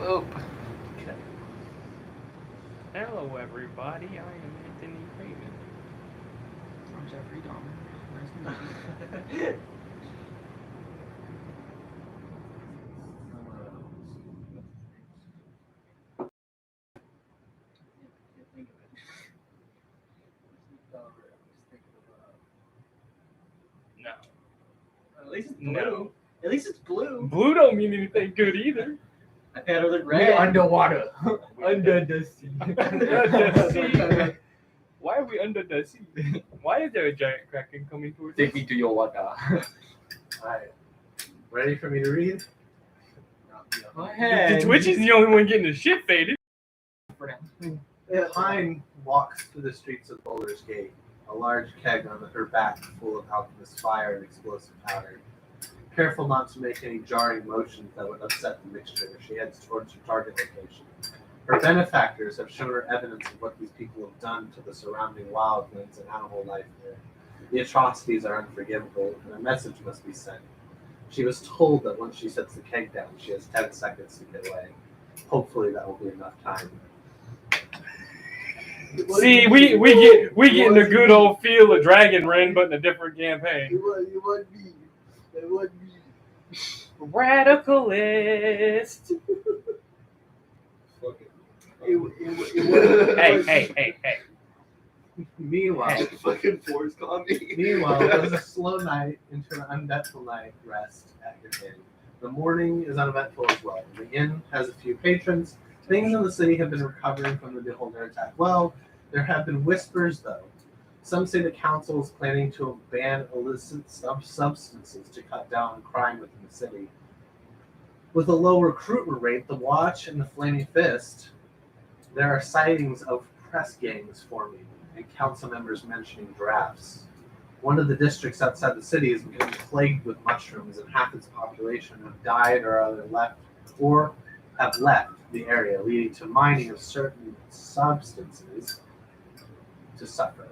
Oh. Okay. Hello, everybody. I am Anthony Freeman. I'm Jeffrey Dahmer. Nice to meet you. Can't think of it. No. At least it's blue. No. At least it's blue. Blue don't mean anything good either. I've had other We red. underwater. We Under the sea. Under the sea. Why are we under the sea? Why is there a giant kraken coming towards Take us? me to your water. Alright. Ready for me to read? Go ahead. The Twitchy's the only one getting his shit faded. Pine walks through the streets of Boulder's Gate, a large keg on her back full of alchemist fire and explosive powder. Careful not to make any jarring motions that would upset the mixture, she heads towards her target location. Her benefactors have shown her evidence of what these people have done to the surrounding wildlands and animal life there. The atrocities are unforgivable, and a message must be sent. She was told that once she sets the keg down, she has 10 seconds to get away. Hopefully that will be enough time. See, we getting a good old feel of Dragon Ren, but in a different campaign. It would be. Radicalist. Hey. Meanwhile, Fucking Forrest Gump. Meanwhile, it was a slow night into an uneventful night rest at your inn. The morning is uneventful as well. The inn has a few patrons. Things in the city have been recovering from the Beholder attack. Well, there have been whispers, though. Some say the council is planning to ban illicit substances to cut down crime within the city. With a low recruitment rate, the Watch and the Flaming Fist, there are sightings of press gangs forming and council members mentioning drafts. One of the districts outside the city is becoming plagued with mushrooms, and half its population have died or have left the area, leading to mining of certain substances to suffer,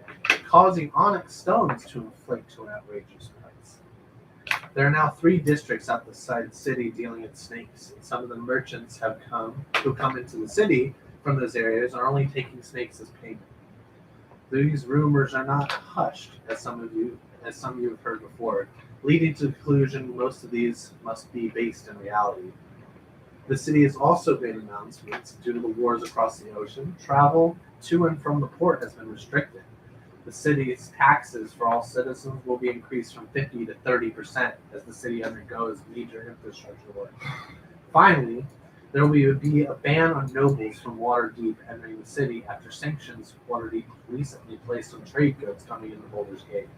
causing onyx stones to inflate to an outrageous price. There are now 3 districts outside the city dealing in snakes, and some of the merchants who come into the city from those areas are only taking snakes as payment. These rumors are not hushed, as some of you have heard before, leading to the conclusion most of these must be based in reality. The city has also made announcements due to the wars across the ocean. Travel to and from the port has been restricted. The city's taxes for all citizens will be increased from 50 to 30% as the city undergoes major infrastructure work. Finally, there will be a ban on nobles from Waterdeep entering the city after sanctions Waterdeep recently placed on trade goods coming into Boulder's Gate.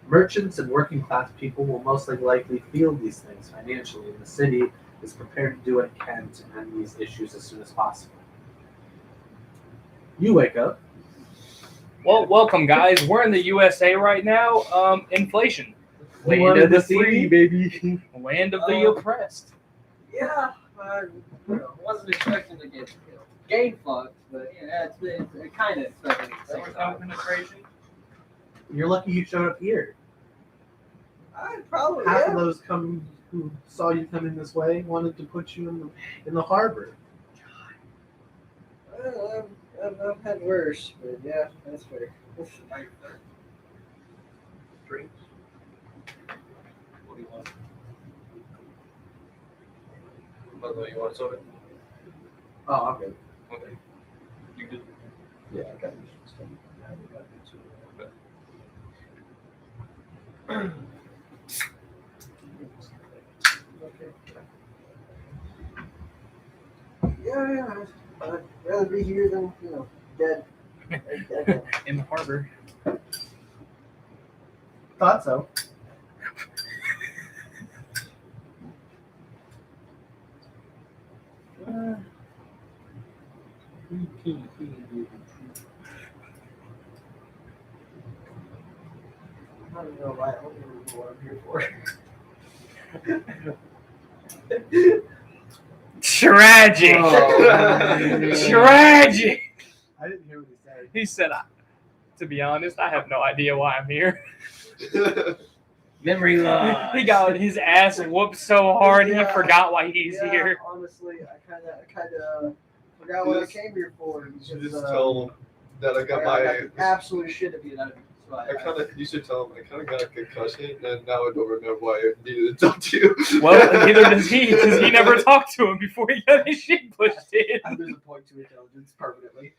Merchants and working class people will most likely feel these things financially, and the city is prepared to do what it can to end these issues as soon as possible. You wake up. Well, welcome, guys. We're in the USA right now. Inflation. Land of the free, baby. Land of the oppressed. Yeah, I wasn't expecting to get game fucked, but yeah, it's kind of expecting it. There was no penetration. You're lucky you showed up here. I probably Half of those who saw you coming this way wanted to put you in the harbor. I've had worse, but yeah, that's fair. Drinks. What do you want? By the way, you want soda? Oh, I'm good. Okay. You good? Yeah, I got you. Yeah, I'd rather be here than, dead. In the harbor. Thought so. I don't know why. I don't know what I'm here for. Tragic. Oh, Tragic. I didn't hear what he said. He said, to be honest, I have no idea why I'm here. Memory loss. He got his ass whooped so hard he Yeah. forgot why he's Yeah, here. honestly, I kind of forgot what I came here for. You because, just tell them that I got I my. got the absolute shit beat out of me. So You should tell them I kind of got a concussion, and now I don't remember why I needed to talk to you. Well, neither does he, because he never talked to him before he got his shit pushed in. I lose a point to intelligence permanently.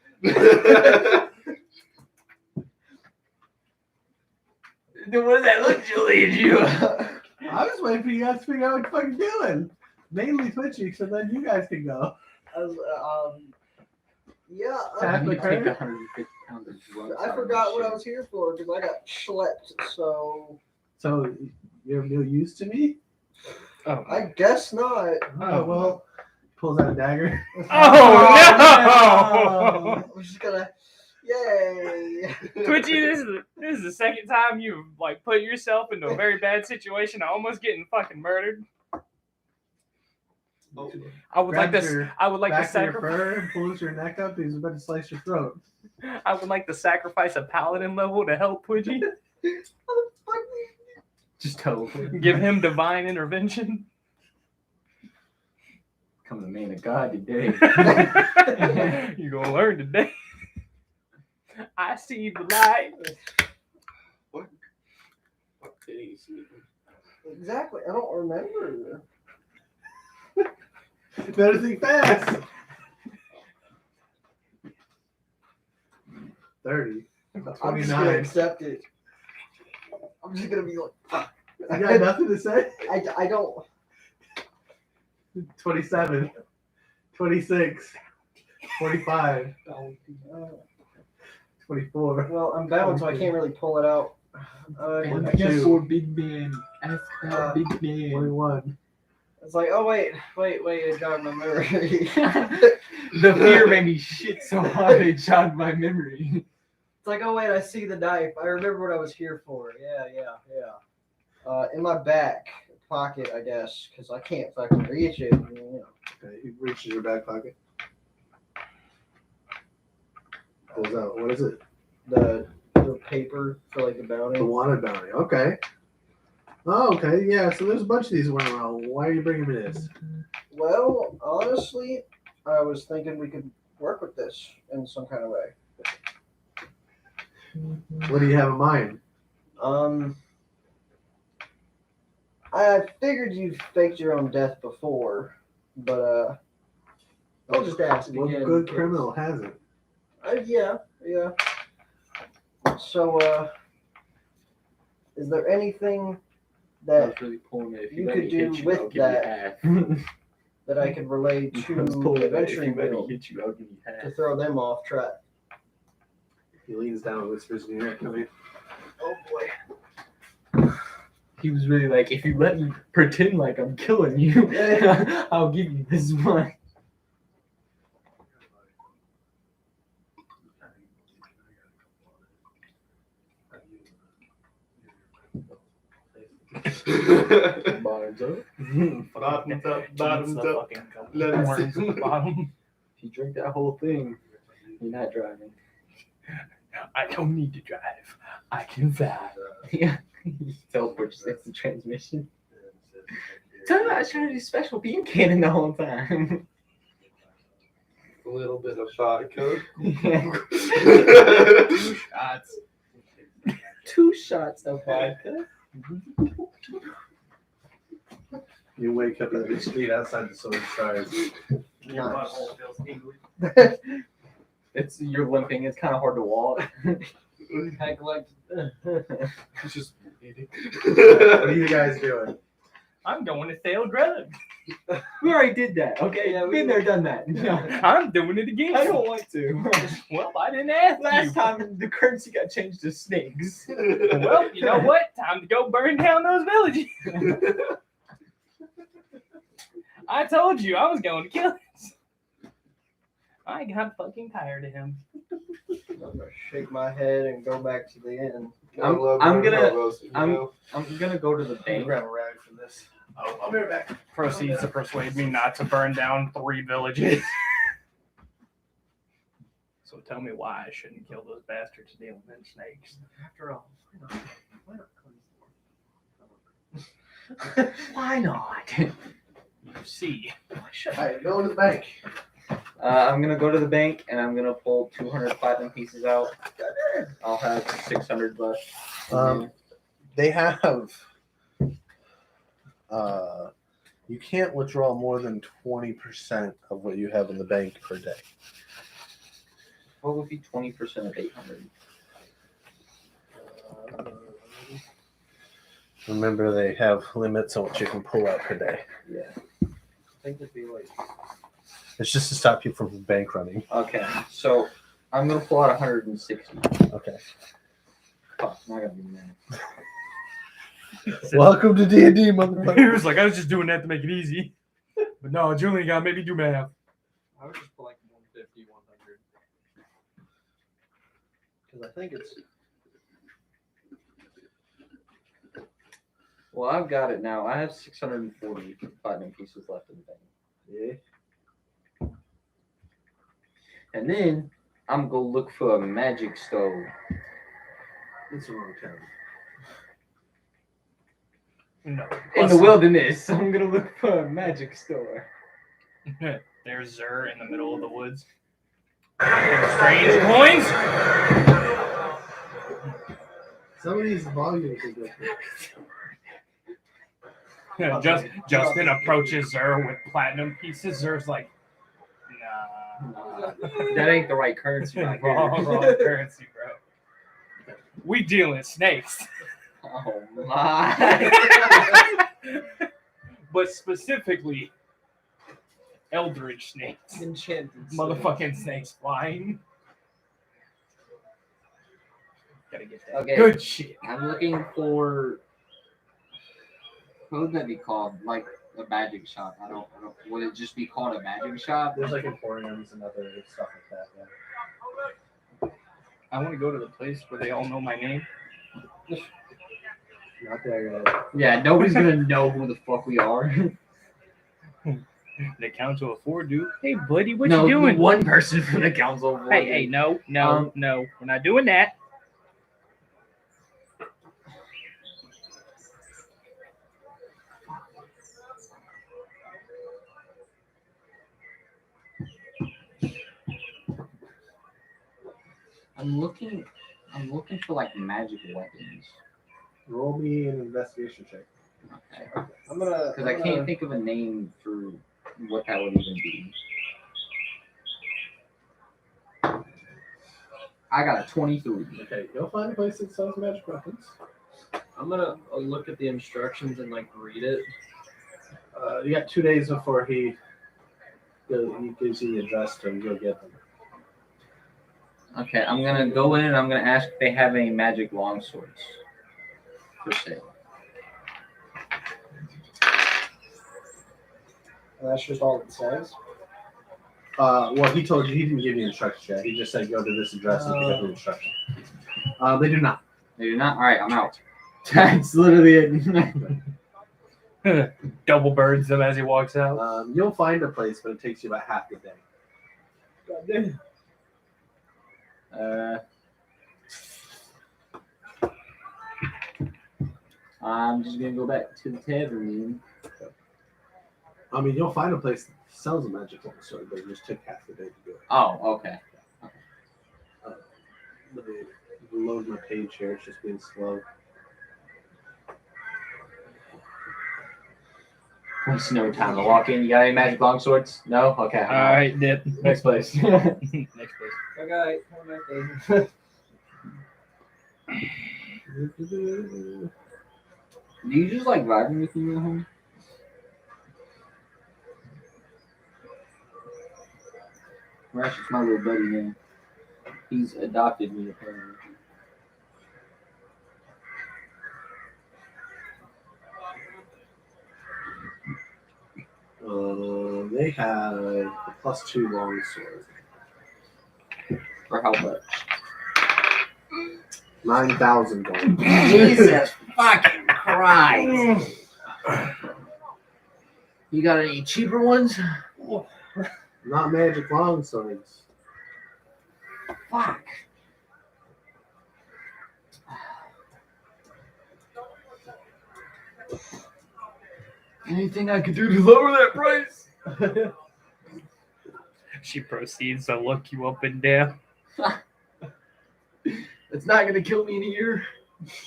Then what does that look lead you? I was waiting for you guys to figure out what you're fucking doing. Mainly Twitchy, so then you guys can go. Yeah, Tap You the take curve. 150 pounds of drugs. I forgot what I was here for because I got schlepped. So So you're no use to me? Oh, I guess not. Oh well. Pulls out a dagger. Oh, I'm just gonna, yay! Twitchy, this is the second time you've like put yourself into a very bad situation, almost getting fucking murdered. Oh, I would like Grabs to. your I would like to back of your sacrifice. fur and pulls your neck up. He's about to slice your throat. I would like to sacrifice a paladin level to help Twitchy. Just teleport. Give him divine intervention. Become the man of God today. You're gonna learn today. I see the light. what did he see? Exactly. I don't remember. Better think fast. 30. I'm just 29. gonna accept it. I'm just gonna be like, fuck. You got nothing to say? I don't. 27. 26. 45. 24. Well, I'm bound, so I can't really pull it out. And Two. guess for big man. Ask that big man. 21. It's like, oh wait, it jogged my memory. The fear made me shit so hard it jogged my memory. It's like, oh wait, I see the knife. I remember what I was here for. Yeah. In my back pocket, I guess, because I can't fucking reach it. You know. Okay, he reaches your back pocket. Pulls out. What is it? The paper for like the bounty. The wanted bounty. Okay. Oh, okay. Yeah, so there's a bunch of these running around. Why are you bringing me this? Well, honestly, I was thinking we could work with this in some kind of way. What do you have in mind? I figured you'd faked your own death before, but I'll just ask What again. good 'cause- criminal hasn't? Yeah. So, is there anything that That's really pulling it. If you let could me do hit you, with I'll give that you half. that I could relay to I was pulling the it. If adventuring you let me guild hit you, I'll give you to half. throw them off track? He leans down and whispers in your ear. Come here. Oh boy. He was really like, if you let me pretend like I'm killing you, I'll give you this one. Bottoms up. Bottoms up, Keeps bottoms the up. fucking Let 'em horns sit. at the bottom. If you drink that whole thing, you're not driving. I don't need to drive. I can fly. Yeah. He teleports just the transmission. Tell me I was trying to do special beam cannon the whole time. A little bit of vodka. Two shots. 2 shots of vodka. You wake up in the street outside the Silver Stars. Nice. It's you're limping. It's kind of hard to walk. Heck, like, He's just eating. What are you guys doing? I'm going to sell drugs. We already did that. Okay, Yeah, we been there, done that. I'm doing it again. I don't want to. Well, I didn't ask Last you. time the currency got changed to snakes. Well, you know what? Time to go burn down those villages. I told you I was going to kill him. I got fucking tired of him. I'm gonna shake my head and go back to the inn. I'm gonna go to the bank. Grab a rag for this. Oh, I'll be right back. Proceeds to persuade me not to burn down 3 villages. So tell me why I shouldn't kill those bastards dealing in snakes. After all, why not cleanse Why not? See. Alright, go to the bank. I'm gonna go to the bank and I'm gonna pull 200 platinum pieces out. I'll have 600 left. They have. You can't withdraw more than 20% of what you have in the bank per day. What would be 20% of 800? Remember, they have limits on what you can pull out per day. Yeah. I think it'd be like. It's just to stop you from bank running. Okay, so I'm gonna pull out 160. Okay. Fuck, not gonna be mad. Welcome to D&D, He motherfucker. was like, I was just doing that to make it easy. But no, Julian got maybe do math. I would just put like 150, 100. Because I think it's. Well, I've got it now. I have 640 platinum pieces left in the bank. Yeah. And then I'm gonna look for a magic stove. It's the wrong town. No. In the wilderness, I'm gonna look for a magic store. There's Zer in the middle of the woods. Strange coins. Some of these volumes are different. Justin approaches Zer with platinum pieces. Zer's like, nah. That ain't the right currency right here. wrong currency, bro. We deal in snakes. Oh my. But specifically, eldritch snakes. Enchanted. Motherfucking snakes flying. Gotta get that Okay. good shit. I'm looking for. What would that be called? Like a magic shop. I don't. Would it just be called a magic shop? There's like emporiums and other stuff like that. Yeah. I want to go to the place where they all know my name. Not there yet. Yeah, nobody's gonna know who the fuck we are. The council of four, dude. Hey, buddy, what no, you doing? one person from the council. Hey, no, we're not doing that. I'm looking for like magic weapons. Roll me an investigation check. Okay. I'm gonna. Because I can't think of a name for what that would even be. I got a 23. Okay, you'll find a place that sells magic weapons. I'm gonna look at the instructions and like read it. You got 2 days before he gives you the address to go get them. Okay, I'm gonna go in and I'm gonna ask if they have any magic longswords for sale. And that's just all it says. Well, he told you he didn't give you instructions yet. He just said go to this address and pick up the instructions. They do not. They do not? Alright, I'm out. That's literally it. Double birds him as he walks out. You'll find a place, but it takes you about half the day. I'm just gonna go back to the tavern. I mean, you'll find a place that sells a magic sword, but it just took half the day to do it. Oh, okay. Let me load my page here. It's just being slow. There's no time to walk in. You got any magic longswords? No? Okay. I'm out. Alright, dip. Next place. Next place. Okay, come back there. Do you just like vibing with me at home? Rash is my little buddy now. He's adopted me apparently. They have a +2 longsword. For how much? 9,000 gold. Jesus fucking Christ! You got any cheaper ones? Not magic longswords. Fuck. Anything I could do to lower that price? She proceeds to look you up and down It's not gonna kill me in a year.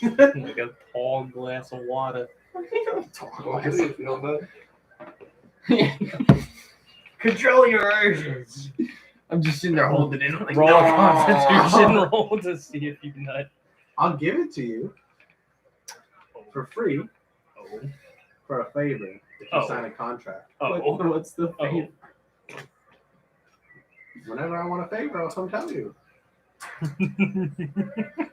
like a tall glass of water. What do you feel that? Control your urges. I'm just sitting there holding it. Like, Roll a no. Constitution roll to see if you nut. I'll give it to you for free Oh. for a favor if you Oh. sign a contract. Oh. What's the Oh. Whenever I want a favor, I'll come tell you.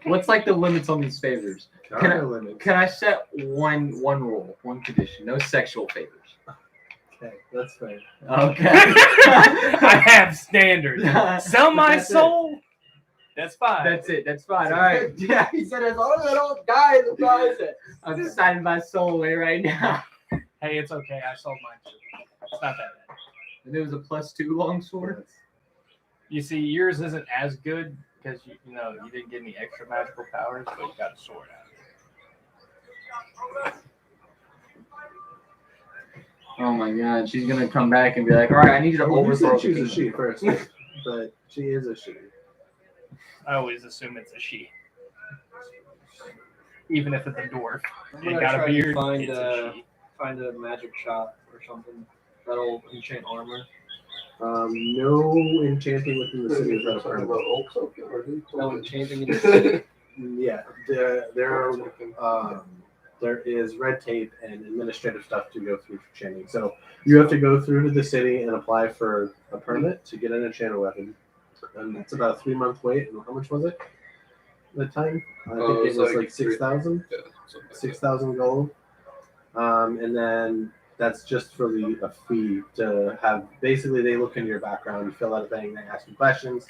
What's like the limits on these favors? There Can are I- no limits. Can I set one rule, one condition? No sexual favors. Okay, that's fair. Okay. I have standards. Sell my That's it. soul. That's fine. That's it. That's fine. All right. Yeah, he said as long as I don't die, the price it. I'm signing my soul away right now. Hey, it's okay. I sold mine too. It's not that bad. And it was a +2 longsword. You see, yours isn't as good because you didn't get any extra magical powers, but you got a sword out of it. Oh my god, she's gonna come back and be like, all right, I need you to Well, you overthrow said the she's a kingdom. she first, but she is a she. I always assume it's a she. Even if it's a dwarf. I'm It gonna got a try to beard, find it's a she. find a magic shop or something that'll enchant armor. No enchanting within the city without a Talking permit. about oak something, or do you No talking- enchanting in the city. Yeah, there is red tape and administrative stuff to go through for enchanting. So you have to go through to the city and apply for a permit to get an enchanted weapon, and that's about a 3-month wait. And how much was it? At the time, I think it it was was like like 6,000. Yeah, something like that. 6,000 gold. And then that's just for a fee to have. Basically, they look into your background, fill out a thing, they ask you questions,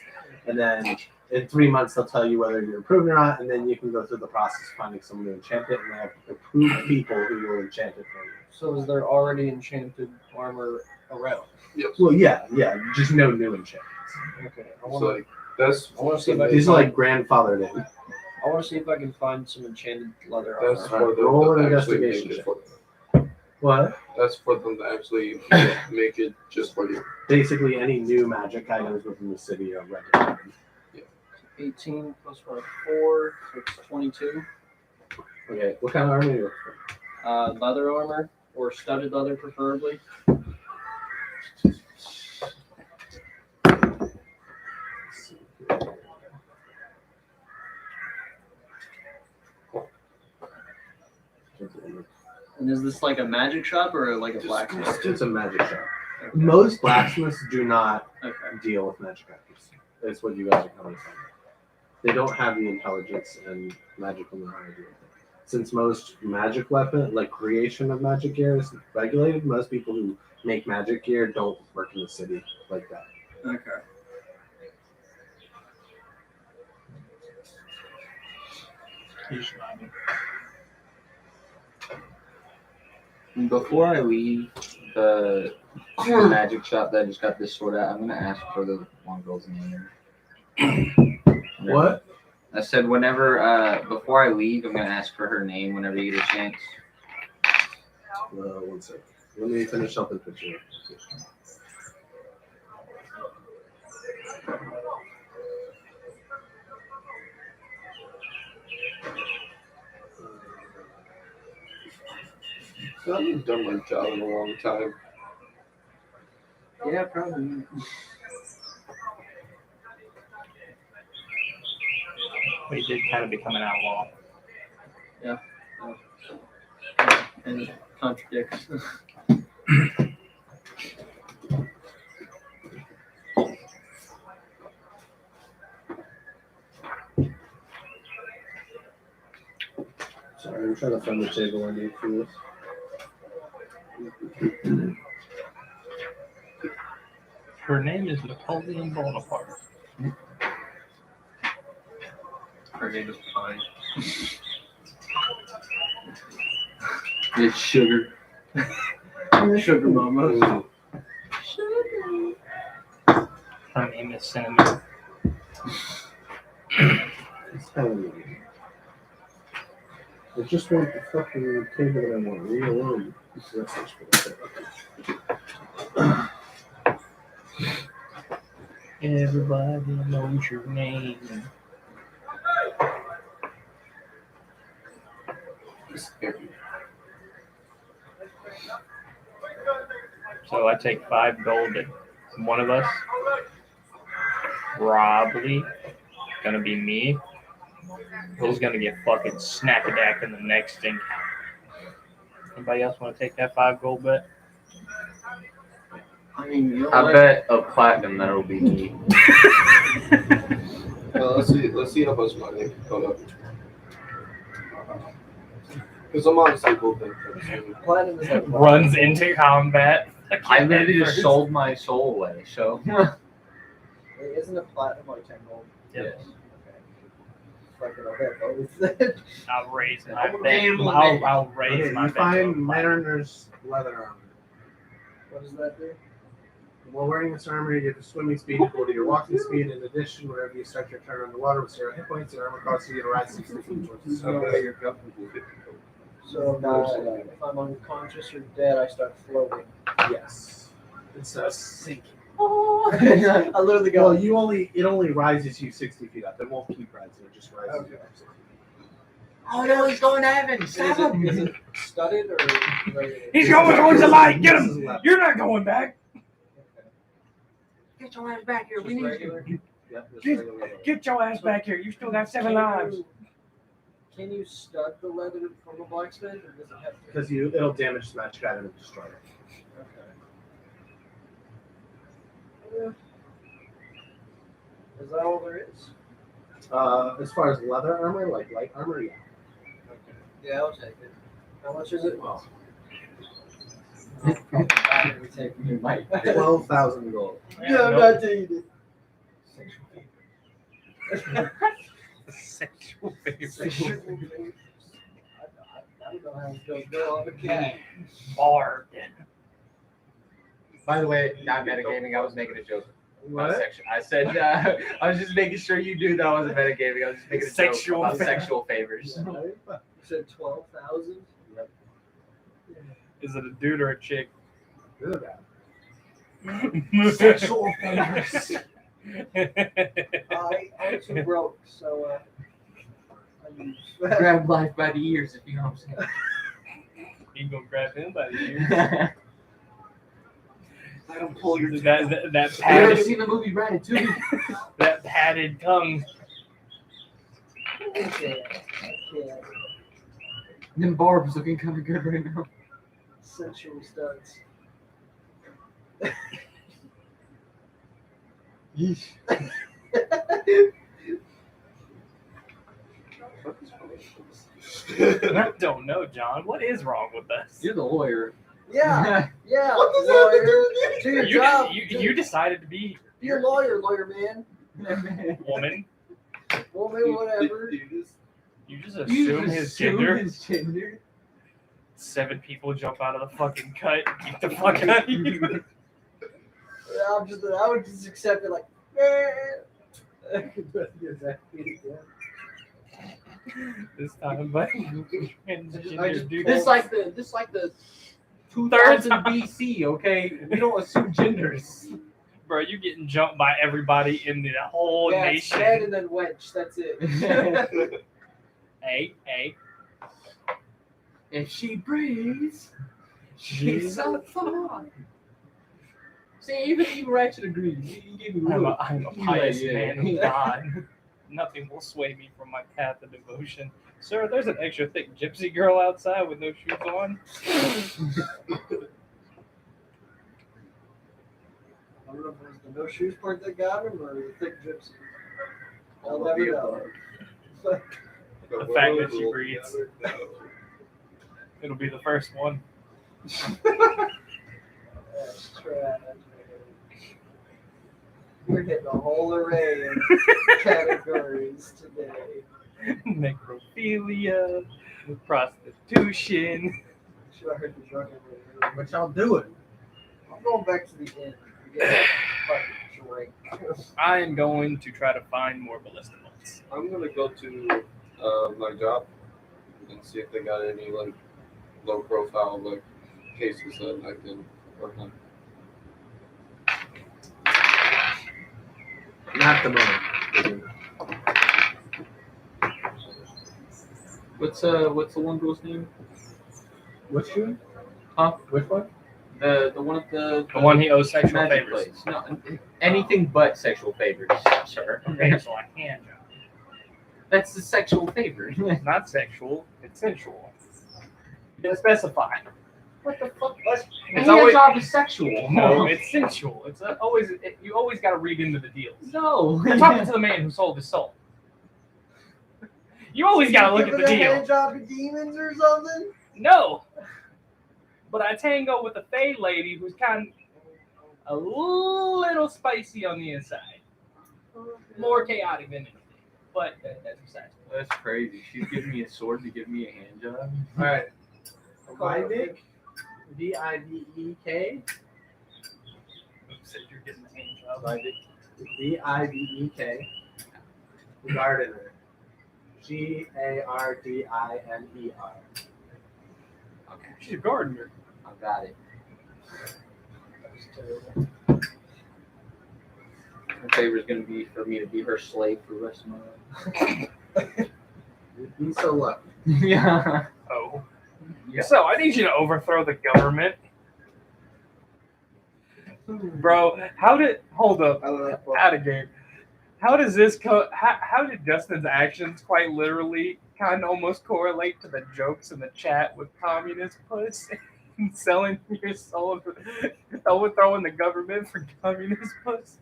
and then in 3 months they'll tell you whether you're approved or not, and then you can go through the process of finding someone to enchant it, and they have approved people who will enchant it for you. So is there already enchanted armor around? Yes. Well, yeah, just no new enchantments. Okay. I So want like that's I wanna see if I can These are like grandfathered in. to see if I can find some enchanted leather that's armor. for Roll them an to actually make investigation it for them. What? That's for them to actually make it just for you. Basically, any new magic items within the city are recommended. 18 plus 4, so it's 22. Okay, what kind of armor are you looking for? Leather armor or studded leather, preferably. And is this like a magic shop or like a blacksmith? It's a magic shop. Most blacksmiths do not Okay. deal with magic items. That's what you guys are coming from. They don't have the intelligence and magical know how to do it. Since most magic weapon, like creation of magic gear, is regulated, most people who make magic gear don't work in the city like that. Okay. He's nodding. Before I leave the magic shop that I just got this sword at, I'm gonna ask for the one girl's name. What? I said whenever before I leave, I'm gonna ask for her name whenever you get a chance. 1 second. Let me finish up the picture. So I haven't done my job in a long time. Yeah, probably. But he did kind of become an outlaw. And it contradicts. Sorry, I'm trying to find the table I need for this. Her name is Napoleon Bonaparte. Her name is Pine. It's sugar. Sugar Mama. Her name is Cinnamon. It's telling me. I just want the fucking table that I want. Leave me alone. Everybody knows your name. So I take 5 gold and one of us. Probably gonna be me. Who's gonna get fucking snack-a-dack in the next thing? Anybody else want to take that 5 gold bet? I mean, I bet a platinum that'll be me. Let's see how much money. Hold up. Because I'm honestly hoping platinum is like Runs into combat. I literally just sold my soul away, so. Wait, isn't a platinum like 10 gold? Yes. Okay. Fucking okay, both. I'll raise my I'm bet. gambling. I'll raise Okay, my you bet. find Mariner's leather armor. What does that do? While wearing this armor, you get the swimming speed equal to your walking speed. In addition, whenever you start your turn underwater with 0 hit points, your armor causes you to rise 60 feet towards the surface. So if I'm unconscious or dead, I start floating. Yes. It says sinking. I literally go. Well, it only rises you 60 feet up. It won't keep rising. It just rises you up 60 feet. Oh no, he's going to heaven. Stop him. Is it studded or? He's going towards the light. Get This is him. leather. You're not going back. Get your ass back here. We Just need regular? you. Yep, just Get- regular leather. Get your ass back here. You still got 7 lives. Can you stud the leather from a blacksmith, or does it have to? Because it'll damage the magic item and destroy it. Okay. Is that all there is? As far as leather armor, like light armor, yeah. Okay. Yeah, I'll take it. How much is it? Well, We take you might. 12,000 gold. Yeah, I'm not taking it. Sexual favor. I don't know how it's gonna go on the cat. Barbed. By the way, not metagaming. I was making a joke. About What? sexual. I said I was just making sure you knew that I wasn't metagaming. I was just making a Sexual joke about favor. sexual favors. You said 12,000. Is it a dude or a chick? Good or bad? Sexual favors. I'm too broke, so I use. Grab life by the ears, if you know what I'm You gonna grab him by the ears? saying. Let him pull your That You ever padded, seen the movie Ratatouille? that padded tongue. I can't. Them barbs looking kind of good right now. Sensual studs. I don't know, John. What is wrong with us? You're the lawyer. Yeah, yeah. What does that have to lawyer. do with Do your You, job. you decided to be Be a lawyer, man. woman. Woman, whatever. You just assume his gender. 7 people jump out of the fucking cut. Get the fuck out of here. I would just accept it like. This time, but transgender dude. This like the 2000 BC, okay? We don't assume genders. Bro, you getting jumped by everybody in the whole Yeah, it's nation. dead and then wench. That's it. Hey. If she breathes, she's a fun. See, even Ratchet agrees. You gave me I'm a pious Yeah. man of God. Nothing will sway me from my path of devotion. Sir, there's an extra thick gypsy girl outside with no shoes on. I don't know if it was the no shoes part that got him or the thick gypsy. I'll never know. The fact that she breathes. It'll be the first one. That's trash. We're hitting a whole array of categories today. Necrophilia, prostitution. Should I heard the drunk What y'all doing? I'm going back to the inn. Get a fucking drink. I am going to try to find more ballista bolts. I'm gonna go to my job and see if they got any like low profile like cases that I can work on. Not the moment. What's the one girl's name? Which one? Huh? Which one? The one at the one he owes sexual magic favors. place. No, anything but sexual favors, sir. Okay, so a hand job. That's the sexual favor. It's not sexual. It's sensual. You didn't specify. What the fuck? It's Hand always job is sexual. no. It's sensual. It's always. You always got to read into the deals. No. I'm talking to the man who sold his soul. You always got to look at the Giving a deal. hand job to demons or something? No. But I tango with a Fae lady who's kind of a little spicy on the inside. More chaotic than anything. But that's besides. That's crazy. She's giving me a sword to give me a hand job. All right. Vivek. V-I-V-E-K. Said you're getting the hand job. Vivek. V-I-V-E-K. Gardener. Gardiner. Okay, She's a gardener. I got it. Her favor is gonna be for me to be her slave for the rest of my life. You'd be so lucky. Yeah. Oh. Yeah. So I need you to overthrow the government. Bro, hold up. I don't know. Out of game. How does this how did Justin's actions quite literally kind of almost correlate to the jokes in the chat with communist puss and selling your soul, overthrowing the government for communist puss?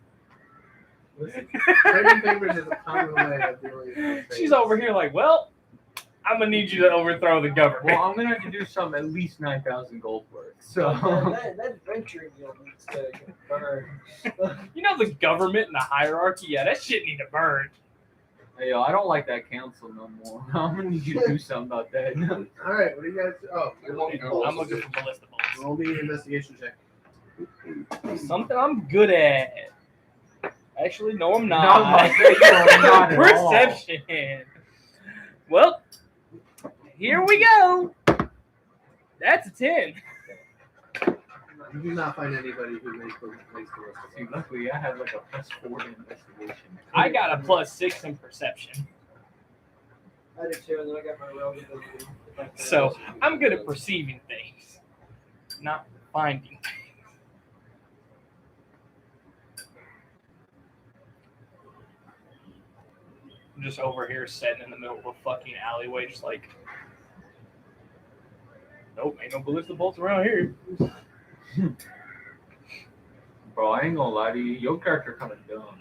Listen, trading favors is a common way of dealing with favors. She's over here like, well, I'm gonna need you to overthrow the government. Well, I'm gonna have to do something at least 9,000 gold worth. So that venture deal needs to get burned. You know the government and the hierarchy? Yeah, that shit need to burn. hey, yo, I don't like that council no more. I'm gonna need you to do something about that. All right, what do you guys? Oh, I won't go. I'm looking for ballista bullets. roll me an investigation check. Something I'm good at. Actually, no, I'm No, I was not. about to say, you are not at all. Perception. Well, here we go. That's a 10. You do not find anybody who makes the See, luckily I have like a +4 in investigation. I got a +6 in perception. I did too, and then I got my relative ability. So I'm good at perceiving things, not finding things. I'm just over here sitting in the middle of a fucking alleyway, just like, nope, ain't no ballista bolts around here. Bro, I ain't gonna lie to you. Your character kind of dumb.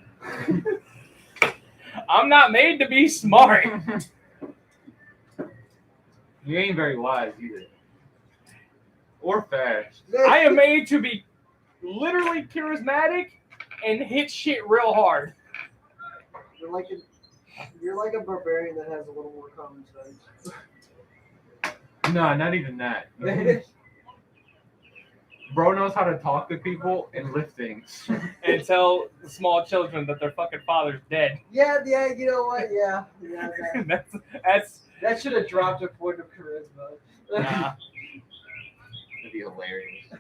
I'm not made to be smart. You ain't very wise either. Or fast. I am made to be literally charismatic and hit shit real hard. You're like a barbarian that has a little more common sense. No, not even that. Bro knows how to talk to people and lift things. And tell the small children that their fucking father's dead. Yeah, you know what? Yeah. That's That should have dropped a point of charisma. nah. That'd be hilarious.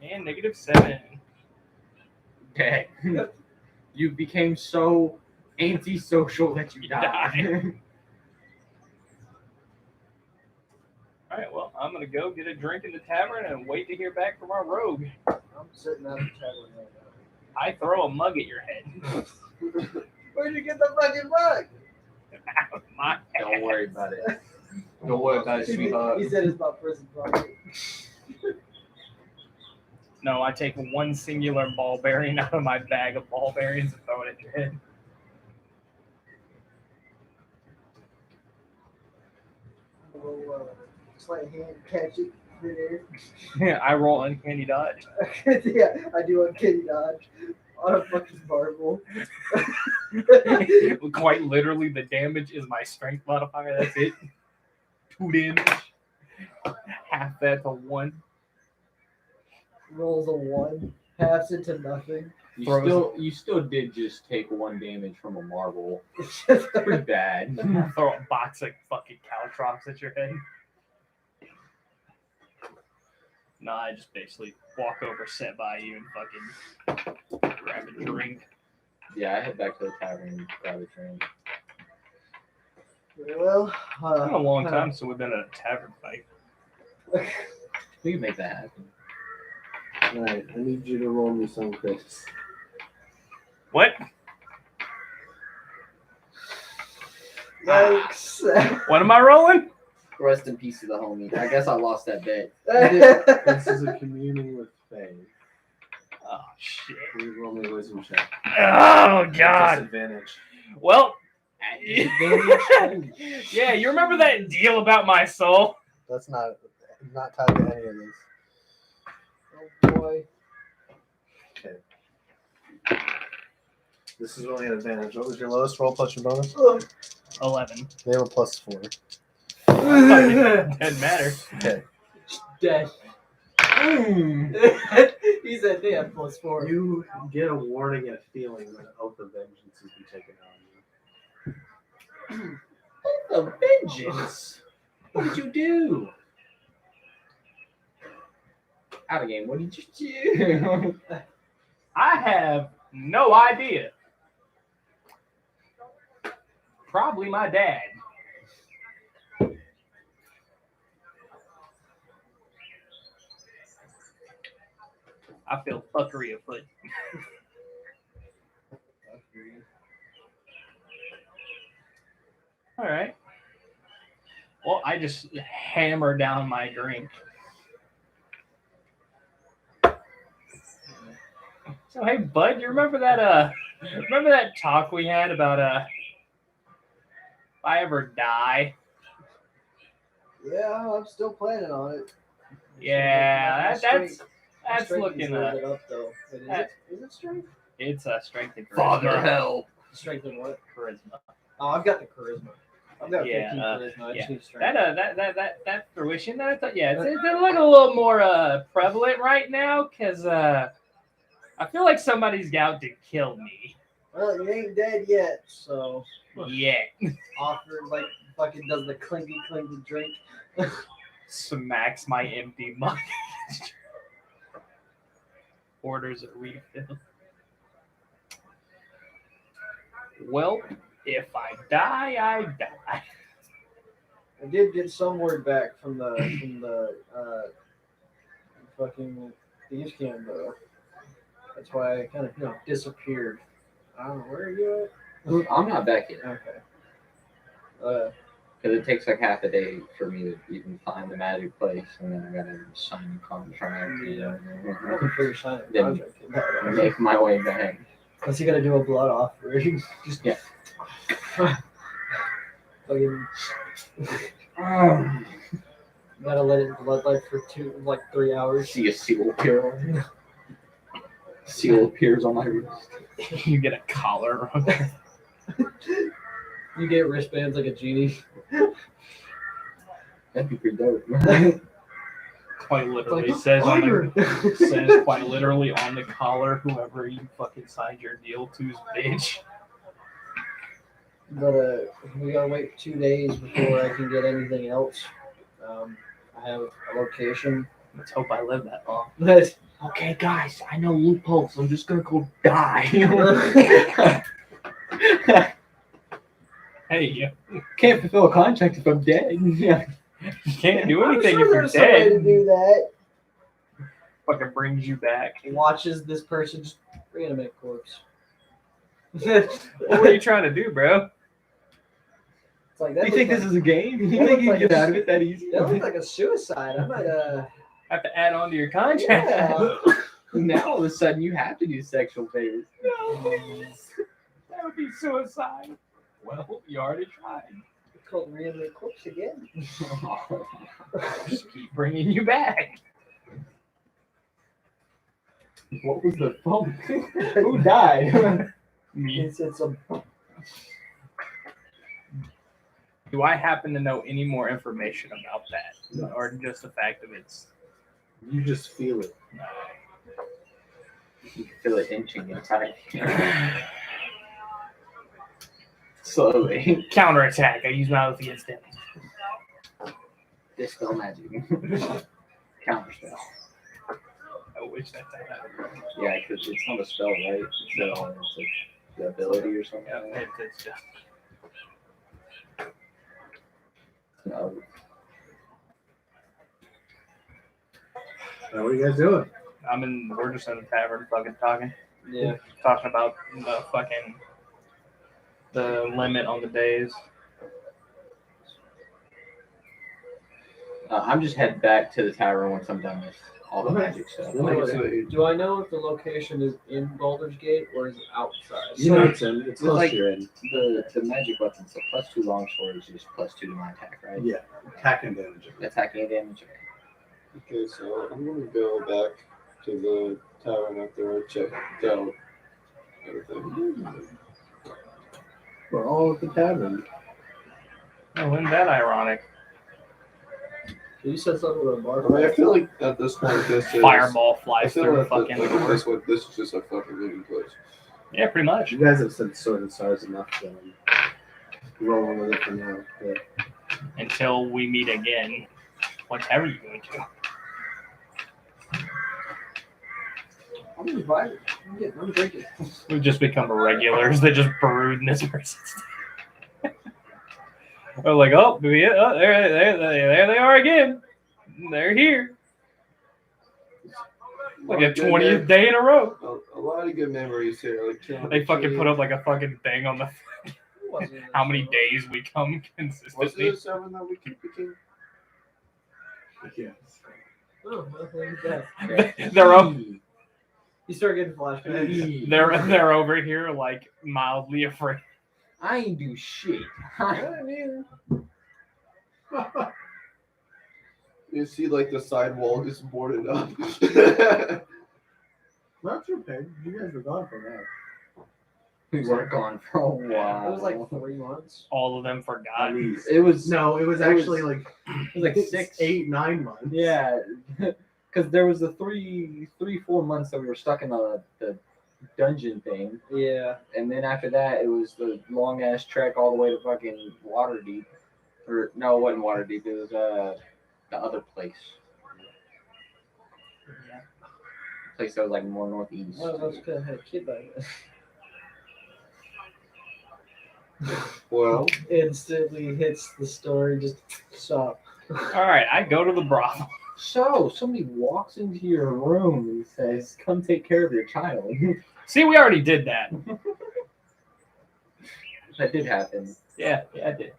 And -7. Okay. You became so antisocial that you died. All right, well, I'm gonna go get a drink in the tavern and wait to hear back from our rogue. I'm sitting at the tavern right I throw a mug at your head. now. Where'd you get the fucking mug? My Don't worry about it. Don't worry about it, sweetheart. He said it's about prison property. No, I take one singular ball bearing out of my bag of ball bearings and throw it at your head. Slight hand catch it midair. I roll uncanny dodge. Yeah, I do uncanny dodge on a fucking marble. Quite literally, the damage is my strength modifier. That's it. 2 damage. Half that to 1. Rolls a 1, halves into nothing. You still did just take 1 damage from a marble. It's just Pretty bad. Throw a box of fucking caltrops at your head. No, I just basically walk over, sit by you, and fucking grab a drink. Yeah, I head back to the tavern and grab a drink. Well, It's been a long time since we've been at a tavern fight. We can make that happen. Alright, I need you to roll me some crits. What? Yikes. What am I rolling? Rest in peace to the homie. I guess I lost that bet. This is a communing with Faye. Oh shit. Will you roll me a wisdom check? Oh god. Disadvantage. Well. Disadvantage? Yeah, you remember that deal about my soul? That's not tied to any of this. Oh boy. Okay. This is only an advantage. What was your lowest roll plus your bonus? 11. They were plus 4. Doesn't matter. Okay. Dead. He said they have +4. You get a warning and a feeling when an oath of vengeance has been taken on you. Oath of vengeance? What did you do? Out of game. What did you do? I have no idea. Probably my dad. I feel fuckery afoot. All right. Well, I just hammer down my drink. So hey, bud, you remember that talk we had about if I ever die? Yeah, I'm still planning on it. Yeah, that's Strength looking is a little bit up though. Wait, is it strength? it's a strength and charisma. Father hell. Strength and what? Charisma. Oh, I've got the charisma. I've got 15 Yeah, charisma. I just need strength. That fruition. That it's like a little more prevalent right now because I feel like somebody's out to kill me. Well, you ain't dead yet, so Yeah. offer like fucking does the clinky drink. Smacks my empty mug. Orders a refill. Well, if I die, I die. I did get some word back from the fucking thieves camp though. That's why I kind of disappeared. I don't know where are you at. I'm not back yet. Okay. Because it takes like half a day for me to even find the magic place, and then I gotta sign a contract. Yeah. I'm looking for your sign of Then contract. make my way back. What's he gonna do a blood offering? Just Yeah. fucking gotta let it bloodlight for 3 hours. See a seal appear. Seal appears on my wrist. You get a collar on there. You get wristbands like a genie. That'd be pretty dope. Quite literally Like, says "Fire!" says quite literally on the collar, whoever you fucking signed your deal to's bitch. But we gotta wait 2 days before I can get anything else. I have a location. Let's hope I live that long. But Okay, guys, I know loopholes. I'm just gonna go die. Hey, you Can't fulfill a contract if I'm dead. can't do anything I'm if sure you're there's some way to dead. do that. Fucking brings you back. Watches this person just reanimate corpse. What were you trying to do, bro? It's like that. You think looks this like, is a game? You that think you looks can get like a- out of it that easy? that looks like a suicide. I might Have to add on to your contract. Yeah. Now all of a sudden you have to do sexual favors. No, that would be suicide. Well, you already tried. It's called reanimate corpse again. Just keep bringing you back. What was the phone? Who died? Me. It's a Do I happen to know any more information about that, or just the fact that it's? You just feel it. You can feel it inching inside. Slowly. Counterattack. I use my oath against him. Dispel magic. Counterspell. wish that to happen. Yeah, because it's not a spell, right? It's like the ability or something. Yeah, like that. it's just No. What are you guys doing? we're just in the tavern fucking talking Yeah. about the fucking the limit on the days. I'm just heading back to the tavern once I'm done with all the Okay. magic stuff. Like I Like, said, Do I know if the location is in Baldur's Gate or is it outside? you know it's close like- to your end. The magic weapons, so +2 longsword is just +2 to my attack, right? Yeah, attack and damage. Attacking and damage. Okay, so I'm gonna go back to the tavern after I checked out everything. We're all at the tavern. Oh, isn't that ironic? You said something about a bar. I mean, I feel like at this point, this is. Fireball I flies feel through the like, fucking like at door. this point, this is just a fucking meeting place. Yeah, pretty much. You guys have said sword and stars enough, so I'm rolling with it for now. But Until we meet again. Whatever you're going to. I'm invited. I'm drinking. We've just become regulars. They just brewed in this person's. We're like, oh, there they are again. They're here. Like a 20th day in a row. A lot of good memories here. Like killing They the fucking kid. put up like a fucking thing on the how many days we come Was consistently. it a 7 that we keep picking? yes. Oh, nothing like that. They're up. You start getting flashbacks. They're over here like mildly afraid. I ain't do shit. You see, like the side wall just boarded up. Not too bad. You guys were gone for that. We weren't gone for a while. It was like 3 months. All of them forgot. At least. It was No, it was It actually was- like it was like 6, 8, 9 months. Yeah, because there was the 4 months that we were stuck in the dungeon thing, Yeah. and then after that it was the long ass trek all the way to fucking Waterdeep, or no, it wasn't Waterdeep. It was the other place, place that was like more northeast. Well, that's because I had a kid back then. Well, Instantly hits the story. Just stop. All right, I go to the brothel. So somebody walks into your room and says, "Come take care of your child." See, we already did that. That did happen. Yeah, I did.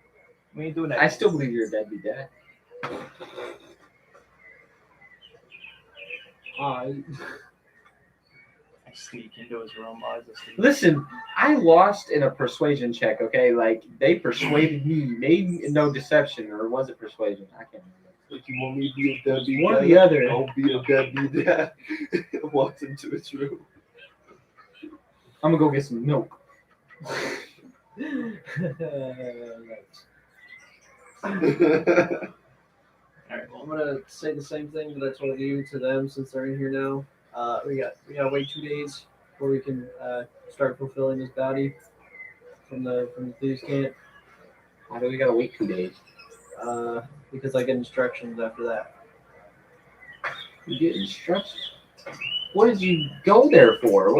We ain't doing that. I still believe you're a deadbeat dad. I I sneak into his room while he's asleep. Listen, I lost in a persuasion check, okay? Like, they persuaded me. Maybe no deception, or was it persuasion? I can't remember. like you want me to be a deadbeat One or dad? the other. I'll be a deadbeat dad. Walks into his room. I'm gonna go get some milk. All right, I'm gonna say the same thing that I told you to them since they're in here now. We gotta wait 2 days before we can start fulfilling this bounty from the thieves' camp. Why do we gotta wait 2 days? Because I get instructions after that. You get instructions. What did you go there for?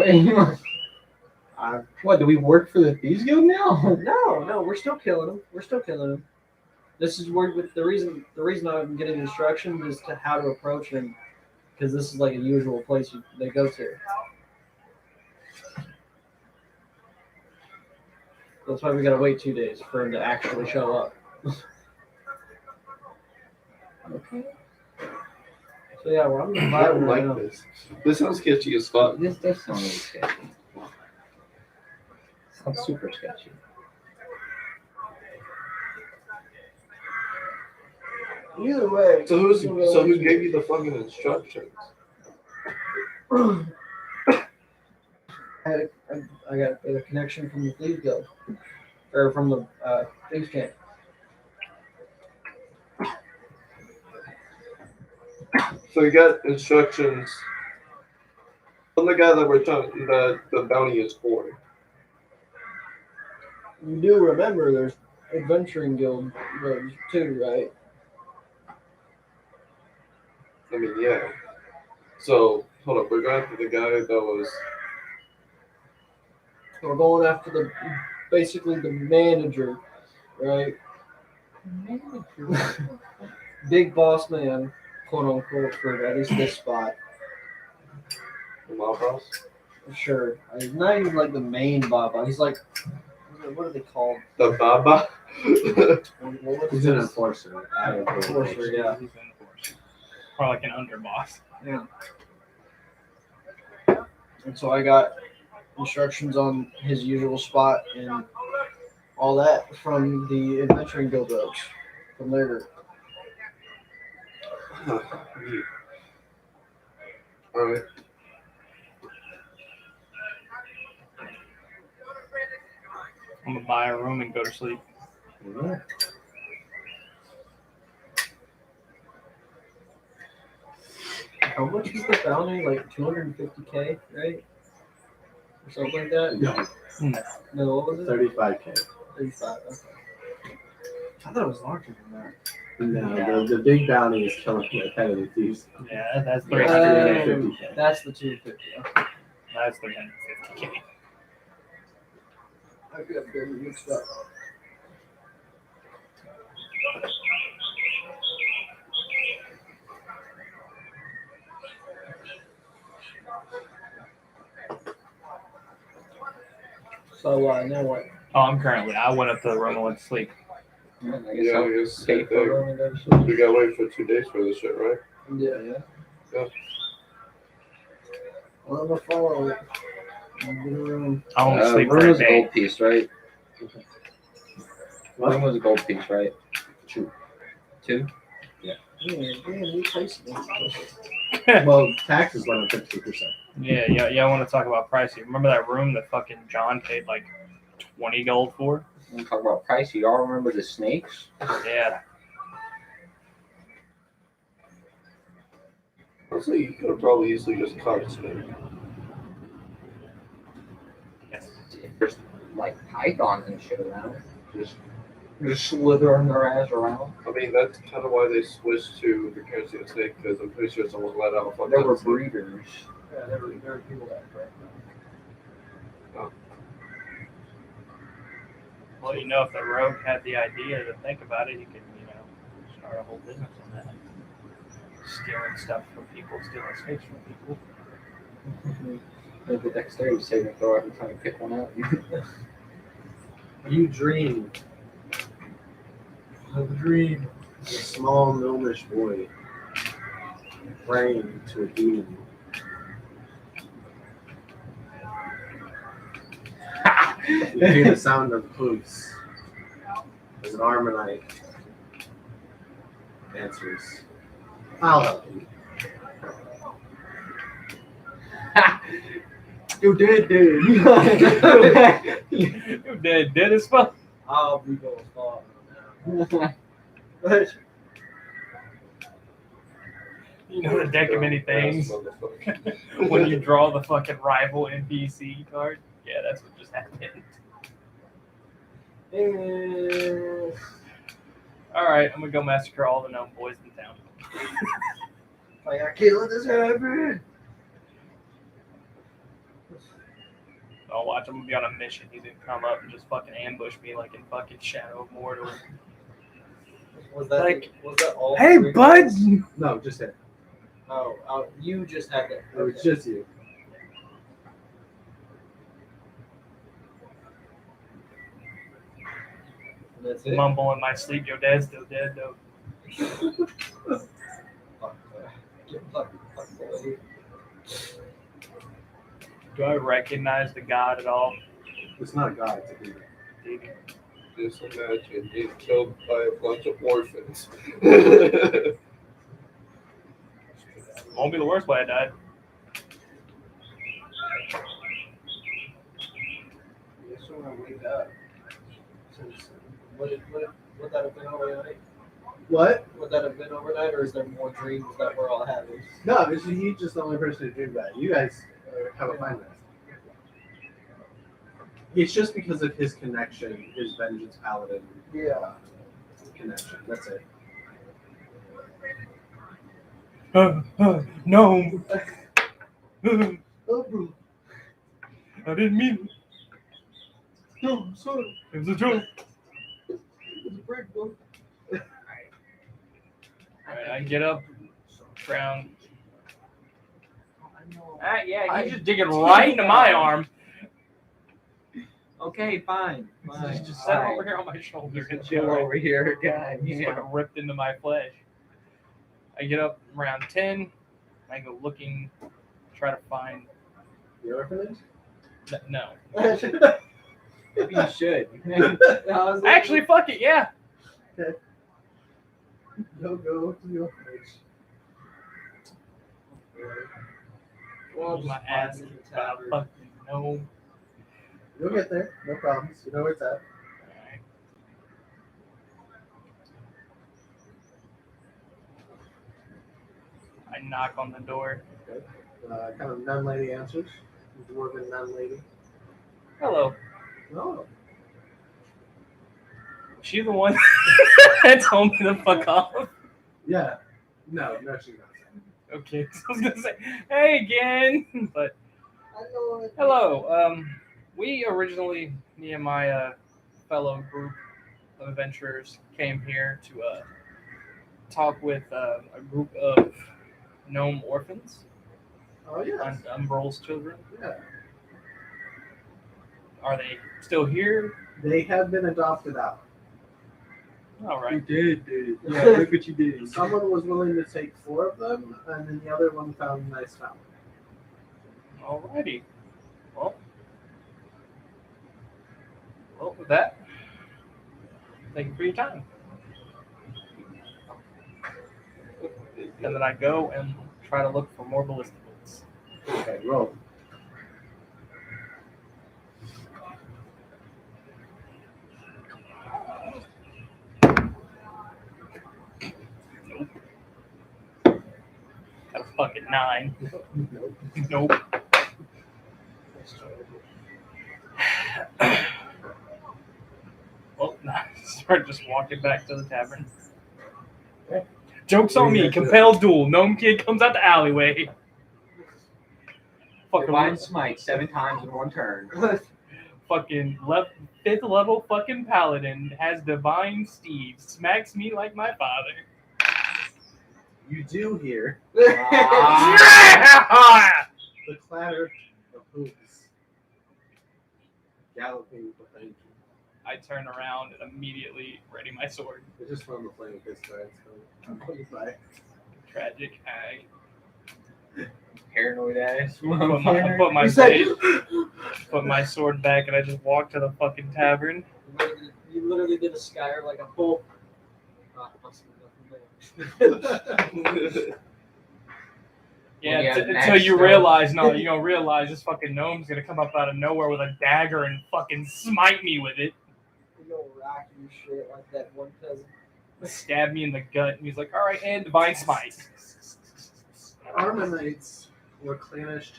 What, do we work for the Thieves Guild now? No, we're still killing them. We're still killing them. This is where the reason I'm getting instructions is to how to approach them, because this is like a usual place they go to. That's why we gotta wait 2 days for him to actually show up. Okay. So yeah, well, I'm I vibing don't right now. like this. This sounds sketchy as fuck. This does sound really sketchy. Sounds super sketchy. Either way. So who gave you the fucking instructions? I got a connection from the Thieves Guild, or from the Thieves Camp. So you got instructions from the guy that we're talking the bounty is for. You do remember there's adventuring guild roads too, right? I mean, yeah. So hold up, we're going after the guy that was. We're going after basically the manager, right? Big boss man, quote unquote, for at least this spot. The mob boss. Sure. He's not even like the main Baba. He's like, what are they called? The Baba. He's an enforcer. Enforcer, yeah. He's an enforcer. Or like an underboss. Yeah. And so I got instructions on his usual spot and all that from the Adventuring Guild ropes, from their group. Alright. I'm gonna buy a room and go to sleep. Yeah. How much is the bounty? Like 250K, right? Or something like that? No, No, what was it? 35K. 35. Okay. I thought it was larger than that. No, the big bounty is killing the head of the thieves. Yeah, that's Yeah. 350. That's the 250. Okay. That's 350K. I got very mixed up. So now what? Oh, I went up to the room and went to sleep. I guess Yeah, I'll I guess stay same for thing. Roman goes to sleep? We gotta wait for 2 days for this shit, right? Yeah. Well, I'm gonna follow it. I'm gonna room. I won't sleep for room a was a day. gold piece, right? Room was a gold piece, right? Two. Yeah, you tasted Well, taxes went up 50%. Yeah. I want to talk about pricey. Remember that room that fucking John paid like 20 gold for? We're gonna talk about pricey. Y'all remember the snakes? Yeah. Honestly, you could have probably easily just caught a snake. Yes. There's like pythons and shit around. Just slithering their ass around. I mean, that's kind of why they switched to the currency of snake, because I'm pretty sure someone let out a fuck There ton were of snake. breeders. Yeah, there were people that correct. Well, you know, if the rogue had the idea to think about it, he could, start a whole business on that. Stealing stuff from people, stealing snakes from people. Like the dexterity saving throw every time you pick one up. You dream Have a dream. a small gnomish boy praying to a demon. You hear the sound of hooves as an Armonite answers, "I'll help you." You did, dude. You dead as fuck. I'll be going far now. But You know the deck of many things. Motherfucker. When you draw the fucking rival NPC card. Yeah, that's what just happened. Alright, I'm gonna go massacre all the gnome boys in town. like, I can't let this happen. I'll watch. I'm gonna be on a mission. He's gonna come up and just fucking ambush me like in fucking Shadow of Mordor. Was that all? Hey, three bud! guys? No, just him. Oh, you just had that. It was just you. That's it. Mumble in my sleep. Your dad's still dead though. Fuck, boy. Do I recognize the god at all? It's not a god, it's a demon. Just imagine being killed by a bunch of orphans. Won't be the worst way I died. Yes, when I wake up. Would that have been overnight? What? Would that have been overnight, or is there more dreams that we're all having? No, he's just the only person who dreamed that. You guys have a fine rest. It's just because of his connection, his Vengeance Paladin Yeah. connection. That's it. No. Oh, bro. I didn't mean No, sorry. it. It was a joke. It's a break, bro. Alright, I get up, around. Yeah, he's just digging right into my arm. Okay, fine. He's just sat over here on my shoulder. You can chill over here, guy. He's fucking ripped into my flesh. I get up around 10. I go looking, try to find. The orphanage? No. Maybe you should. Actually, fuck it, yeah. Go to the orphanage. Well, My just ass find is the about tavern. fucking no. You'll get there. No problems. You know where it's at. Alright. I knock on the door. Kind of nun lady answers. Dwarven nun lady. Hello. Oh. She the one that told me to fuck off. Yeah. No, she's not. Okay, so I was gonna say, hey again, but I know it. hello. We originally, me and my fellow group of adventurers, came here to talk with a group of gnome orphans, Oh, yeah. Umbral's children. Yeah. Are they still here? They have been adopted out. All right. did, dude. Yeah, look what you did. Someone was willing to take 4 of them, and then the other one found a nice family. Alrighty. Well, with that, thank you for your time. And then I go and try to look for more ballista bolts. Okay, roll. Got a fucking 9. Nope. Well, start just walking back to the tavern. Okay. Joke's on me. Compelled duel. Gnome kid comes out the alleyway. Fucking Divine smite 7 times in 1 turn. fucking 5th level fucking paladin has divine steed. Smacks me like my father. You do hear Yeah! the clatter of hooves galloping behind you. I turn around and immediately ready my sword. It's just from the flame of his thread, so I'm going by. Tragic. I Paranoid ass. put my sword back and I just walk to the fucking tavern. You literally did a Skyr like a bull. Must be nothing there. Yeah, Yeah, until you realize, you don't realize this fucking gnome's gonna come up out of nowhere with a dagger and fucking smite me with it. You go rock your shit like that one peasant. Stab me in the gut, and he's like, alright, and divine smite. Armanites were clannish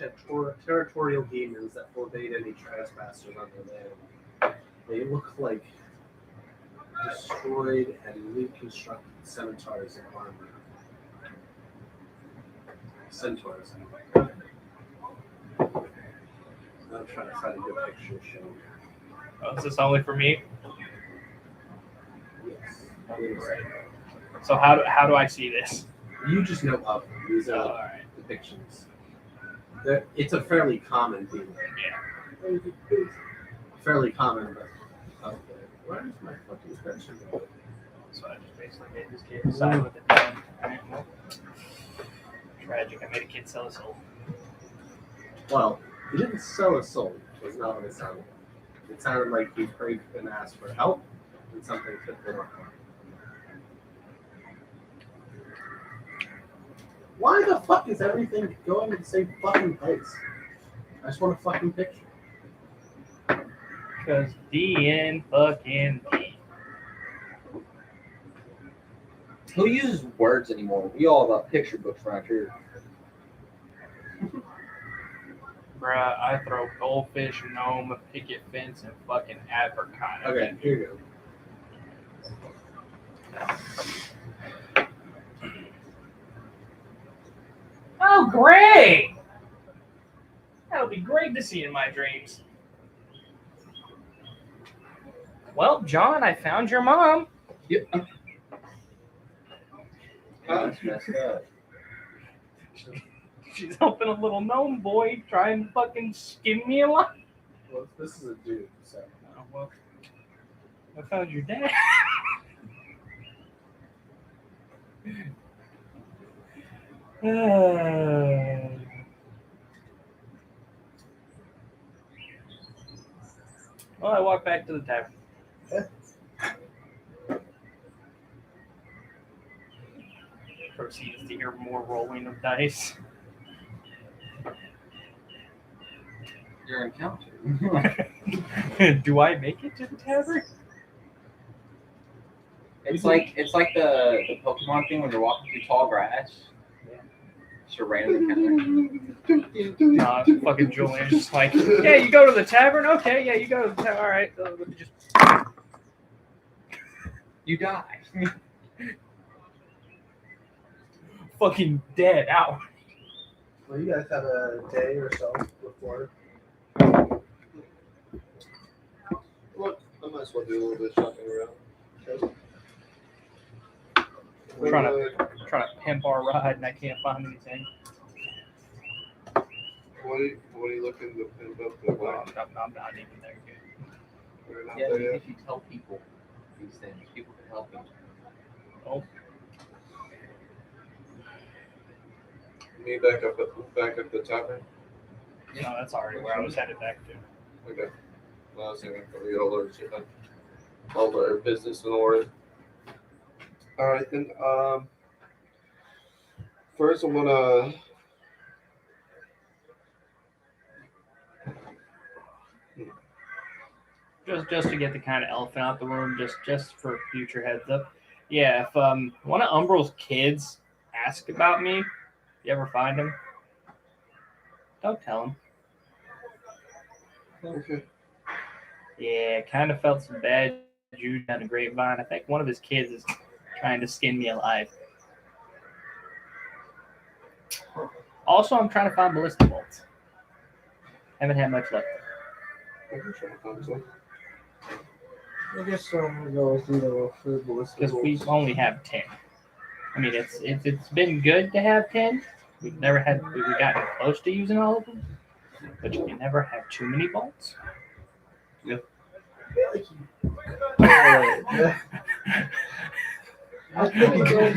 territorial demons that forbade any trespassers on their land. They look like destroyed and reconstructed centaurs in armor. Centaurs. I'm trying to find a good picture showing. Oh, is this only for me? Yes. So how do I see this? You just know of them. These are Alright. depictions. It's a fairly common demon. Yeah. Fairly common, but okay. Where's my fucking picture? So I just basically made this kid side with it. Alright, well. Tragic, I made a kid sell his soul. Well, he didn't sell his soul. Was not what it sounded like. It sounded like he prayed and asked for help, and something took him off. Why the fuck is everything going to the same fucking place? I just want a fucking picture. Because DN fucking D. Who uses words anymore? We all about picture books right here. Bruh, I throw goldfish, gnome, a picket fence, and fucking apricot. Okay, here you go. great! That'll be great to see in my dreams. Well, John, I found your mom. That's messed up. She's helping a little gnome boy try and fucking skin me alive. Well, this is a dude, so. Oh, well, I found your dad. Well, I walk back to the tavern. Proceeds to hear more rolling of dice. Your encounter. Do I make it to the tavern? It's like the Pokemon thing when you're walking through tall grass. Just a random encounter. Fucking Julian's just like, yeah, you go to the tavern? Okay, yeah, you go to the tavern. All right, let me just... You die. Fucking dead out. Well, you guys have a day or so before. Look, I might as well do a little bit of shopping around. We're trying to pimp our ride and I can't find anything. What are you looking to pimp up the Well, ride? I'm not even there yet. We're not Yeah, there yet. if you tell people these things, people can help you. Oh, Me back up at the tavern. no, that's already where I was headed back to. Okay. Well, I was thinking we get all our business in order. All right then. First I wanna. Just to get the kind of elephant out the room, just for future heads up. Yeah, if one of Umbral's kids ask about me, you ever find him, don't tell him. Okay. Yeah, kind of felt some bad juju down the grapevine. I think one of his kids is trying to skin me alive. Also, I'm trying to find ballista bolts. Haven't had much luck. I'm trying to find some. I guess I'm going through the Because we only have 10. I mean, it's been good to have 10. We've gotten close to using all of them, but you can never have too many bolts.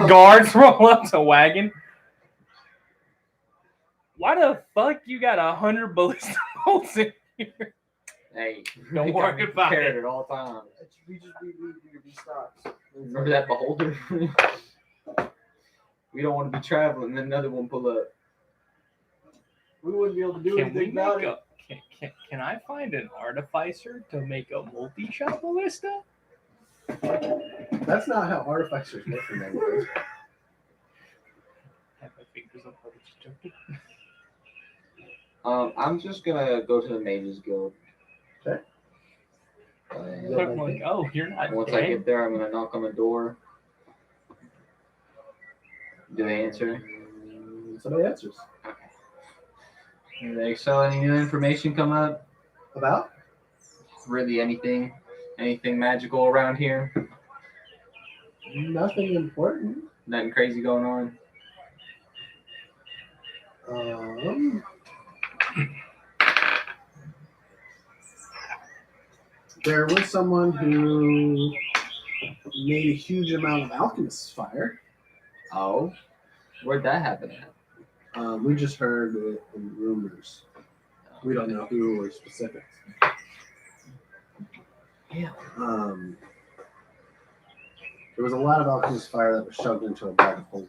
Guards roll up to wagon. Why the fuck you got 100 ballista bolts in here? Hey, Don't you worry gotta be about prepared it. at all times. We need to be stocked. Remember that beholder? We don't want to be traveling, then another one pull up. We wouldn't be able to do Can we anything about make it. can I find an artificer to make a multi-shot ballista? That's not how artificers work in that way. Have my fingers up, I was just joking. I'm just gonna go to the Mages Guild. Okay. I'm like, oh, you're not Once I dead. get there, I'm gonna knock on the door. Do they answer? Somebody answers. Do they sell any new information come up? About? Really anything? Anything magical around here? Nothing important. Nothing crazy going on? There was someone who made a huge amount of alchemist's fire. Oh? Where'd that happen at? We just heard it in rumors. We don't know who or specifics. Yeah. There was a lot of alchemist's fire that was shoved into a bag of holding.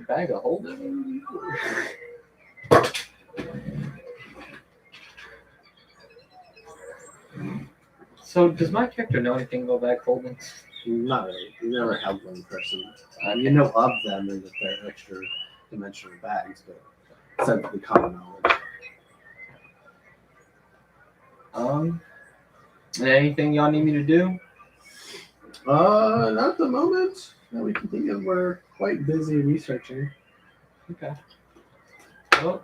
Bag of holding? So does my character know anything about bag holdings? Not really. You never held one person. Okay. You know of them and that they're extra dimensional bags, but essentially common knowledge. Anything y'all need me to do? Not at the moment. No, we can think of. We're quite busy researching. Okay. Well,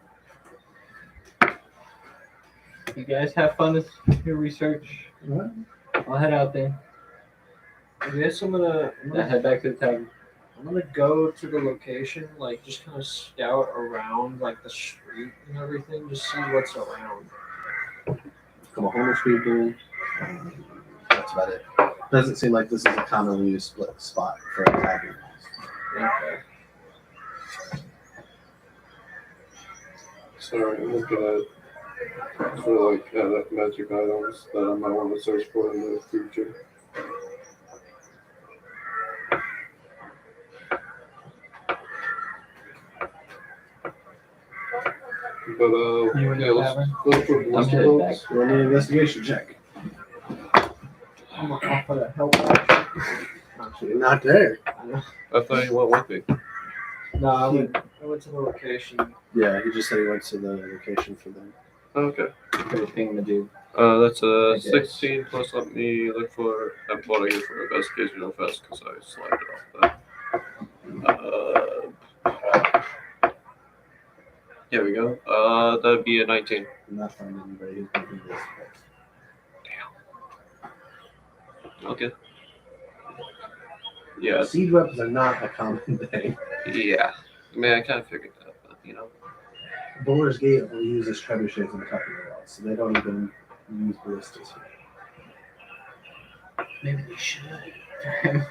you guys have fun with your research. I'll head out there. I guess I'm gonna Head back to the tavern. I'm gonna go to the location, like just kind of scout around like the street and everything, just see what's around. Couple homeless people. That's about it. Doesn't seem like this is a commonly used spot for a tavern. Okay. Sorry, I'm looking at for like magic items that I might want to search for in the future. But You in the yeah, let's tavern? go for I'm blue headed back. spells. Roll an investigation check. I'm gonna offer that help action. You're not there. I thought you went with me. No, I went to the location. Yeah, he just said he went to the location for them. Okay. Everything to do. That's a I guess. 16 plus. Let me look for. I'm plotting it for investigation real fast because I slided off that. Here we go. That'd be a 19. I'm not finding anybody who's making this. Okay. Yeah. Seed weapons are not a common thing. Yeah. I mean, I kind of figured that, but you know. Baldur's Gate only uses trebuchets and cutting rods, so they don't even use ballistas here. Maybe they should.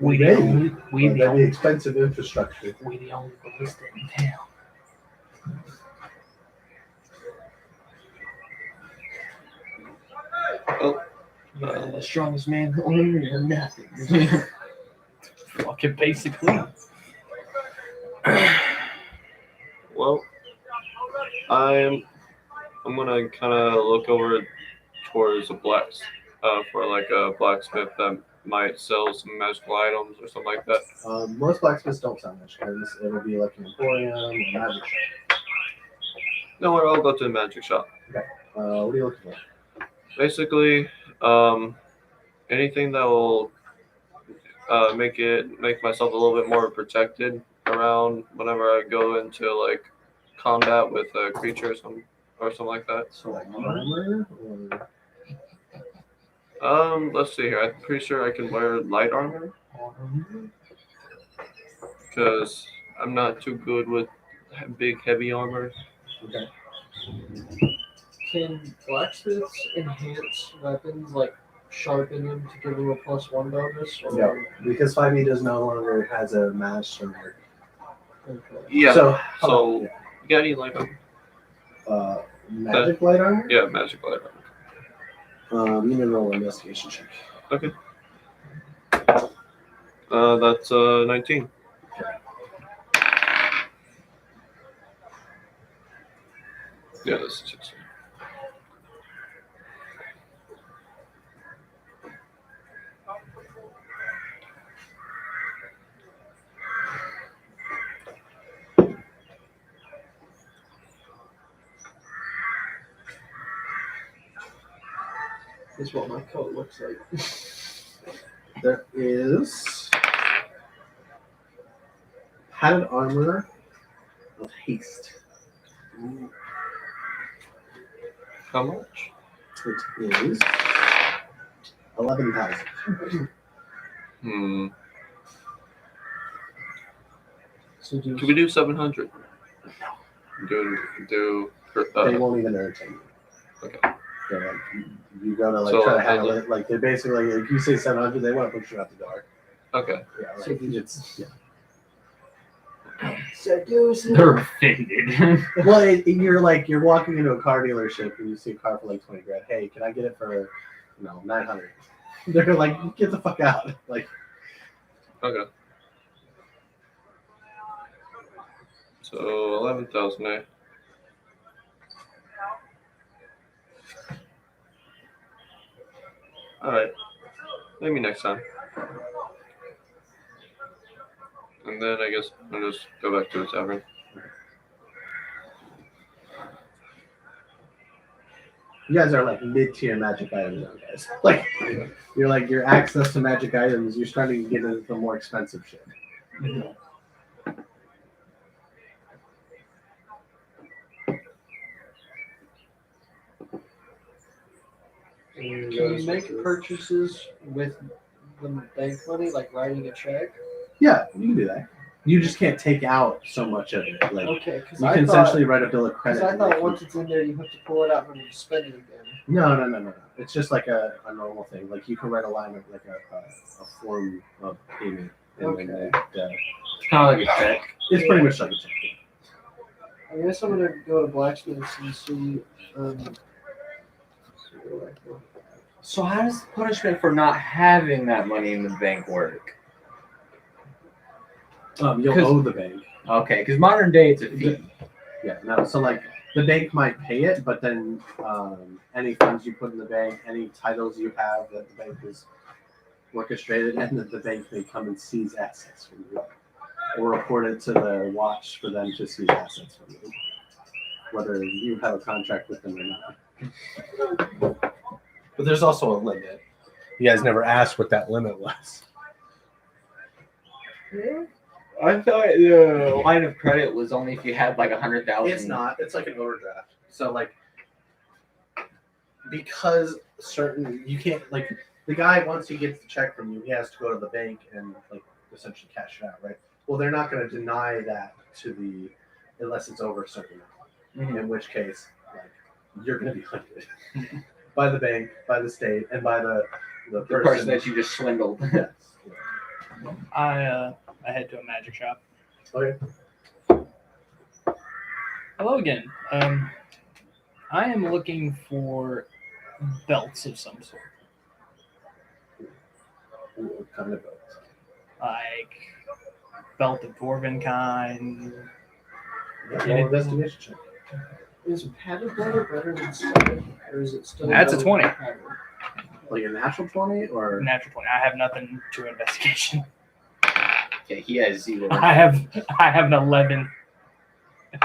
We the may, only we but the that'd be only expensive infrastructure. we the only ballista in town. Oh. You guys are the strongest man in the army or nothing. Fucking basically. Well, I'm gonna kind of look over towards for like a blacksmith that might sell some magical items or something like that. Most blacksmiths don't sell magic items. It'll be like an emporium or magic shop. No, I'll go to the magic shop. What are you looking for? Basically, anything that will make myself a little bit more protected around whenever I go into like combat with a creature or something like that. So like armor or Let's see here. I'm pretty sure I can wear light armor because I'm not too good with big heavy armor. okay. Can blacksmiths enhance weapons, like sharpen them to give them a +1 bonus? Or... No, because 5e does no longer has a master. Okay. Yeah. So You got any light armor? magic light armor? Yeah, magic light armor. You need to roll an investigation check. Okay. That's 19. Yeah, this is just. This is what my coat looks like. There is padded armor of haste. How much? It is 11,000. So do Can we do 700? Do. They won't even entertain you. Okay. They're like, you go to like So, try to handle it. Like they basically, like, if you say 700, they want to push you out the door. Okay. Yeah, like, So did you- it's yeah. They're offended. Well, you're walking into a car dealership and you see a car for like 20 grand. Hey, can I get it for 900? They're like, get the fuck out. Like, Okay. So 11,000, eh? Alright. Maybe next time. And then I guess I'll just go back to the tavern. you guys are like mid-tier magic items now, guys. Like, you're like your access to magic items. You're starting to get into the more expensive shit. Can you make purchases with the bank money, like writing a check? Yeah, you can do that. You just can't take out so much of it. Like Okay, because you I can thought, essentially write a bill of credit. because I and thought they once it's in there, you have to pull it out when you spend it again. No. It's just like a normal thing. Like you can write a line of like a form of payment. And then It's kind of like a check. it's pretty much like a check. I guess I'm gonna go to blacksmith's and see. See what I can- So how does the punishment for not having that money in the bank work? You'll 'Cause- owe the bank. Okay, because modern day it's a fee. Yeah, no. So like the bank might pay it, but then any funds you put in the bank, any titles you have that the bank is orchestrated, and that the bank may come and seize assets from you, or report it to the watch for them to seize assets from you, whether you have a contract with them or not. But there's also a limit. You guys never asked what that limit was. I thought the line of credit was only if you had like 100,000. It's not. It's like an overdraft. So like, because certain you can't like the guy once he gets the check from you, he has to go to the bank and like essentially cash it out, right? Well, they're not going to deny that to the unless it's over a certain amount. Mhm. In which case, like you're going to be hunted by the bank, by the state, and by the The person that you just swindled. Yes. I head to a magic shop. Okay. Hello again. I am looking for belts of some sort, What kind of belt? like belt of dwarven kind. Roll investigation check. Is padded leather better than studded, or is it still? That's a 20. padded? Like a natural 20 or Natural 20. I have nothing to investigation. Okay, he has 0. I have an 11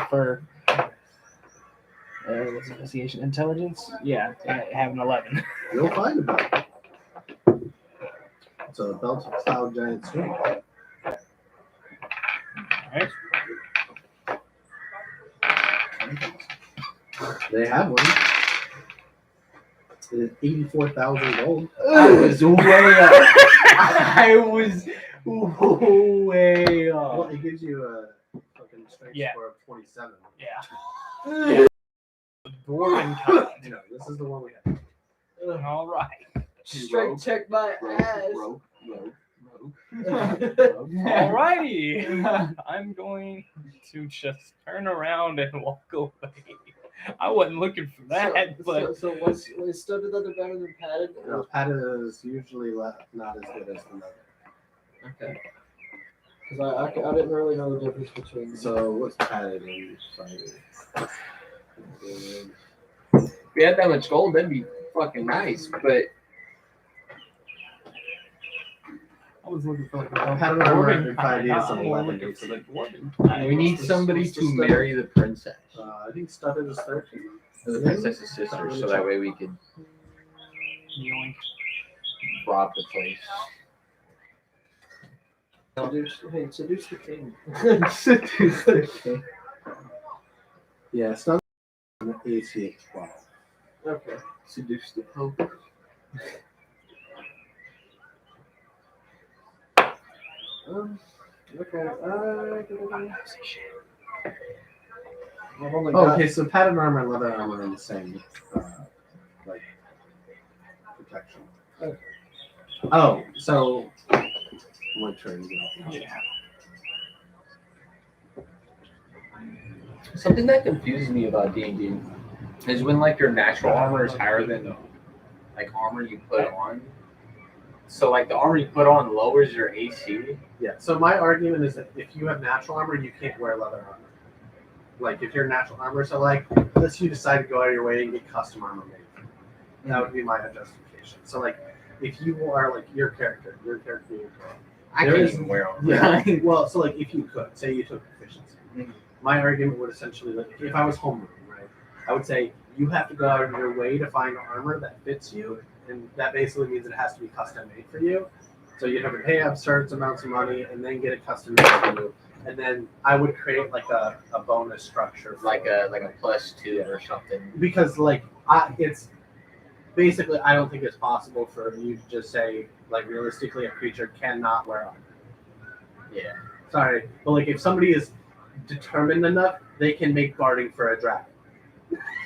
for what's investigation? Intelligence? Yeah, I have an 11. you'll find a belt. It's a belt style giant swing. Alright. They have one. It's 84,000 gold. I was way up. I was way Well, up. it gives you a fucking strength Yeah. score of 27. Yeah. Dwarven kind. No, this is the one we have. Alright. Straight check my ass. Rope. Alrighty. I'm going to just turn around and walk away. I wasn't looking for that, but so what's is studded leather better than padded? No, padded is usually not as good as the leather. Okay. Because I didn't really know the difference between. So what's padded in fighting? If we had that much gold, that'd be fucking nice. But I was looking for like a Padded armor dwarven in kind. 5e is I'm an more 11. looking for the dwarven. we need somebody to marry the princess. I think studded is 13. The princess's sister, so that way we could Yoink. rob the place. Seduce the king. Yeah, studded is AC of 12. Okay. Seduce the pope. Okay. I've only Oh, got- okay, so padded armor and leather armor are the same, like, protection. Okay. Oh, so what turn is it? Yeah. Something that confuses me about D&D is when like your natural armor is higher than like armor you put on. So like the armor you put on lowers your AC. Yeah, so my argument is that if you have natural armor, you can't wear leather armor. Like, if you're natural armor, so like, let's you decide to go out of your way and get custom armor made. That would be my justification. So like, if you are like your character, I There can't is- even wear armor. yeah. Well, so like, if you could say you took proficiency, Mhm. my argument would essentially, like, if I was homebrewing, right, I would say you have to go out of your way to find armor that fits you, and that basically means it has to be custom made for you. So you'd have to pay absurd amounts of money and then get it custom made for you. And then I would create like a bonus structure, for like a +2 or something. because like basically, I don't think it's possible for you to just say, like, realistically, a creature cannot wear armor. Yeah. Sorry, but like, if somebody is determined enough, they can make guarding for a dragon.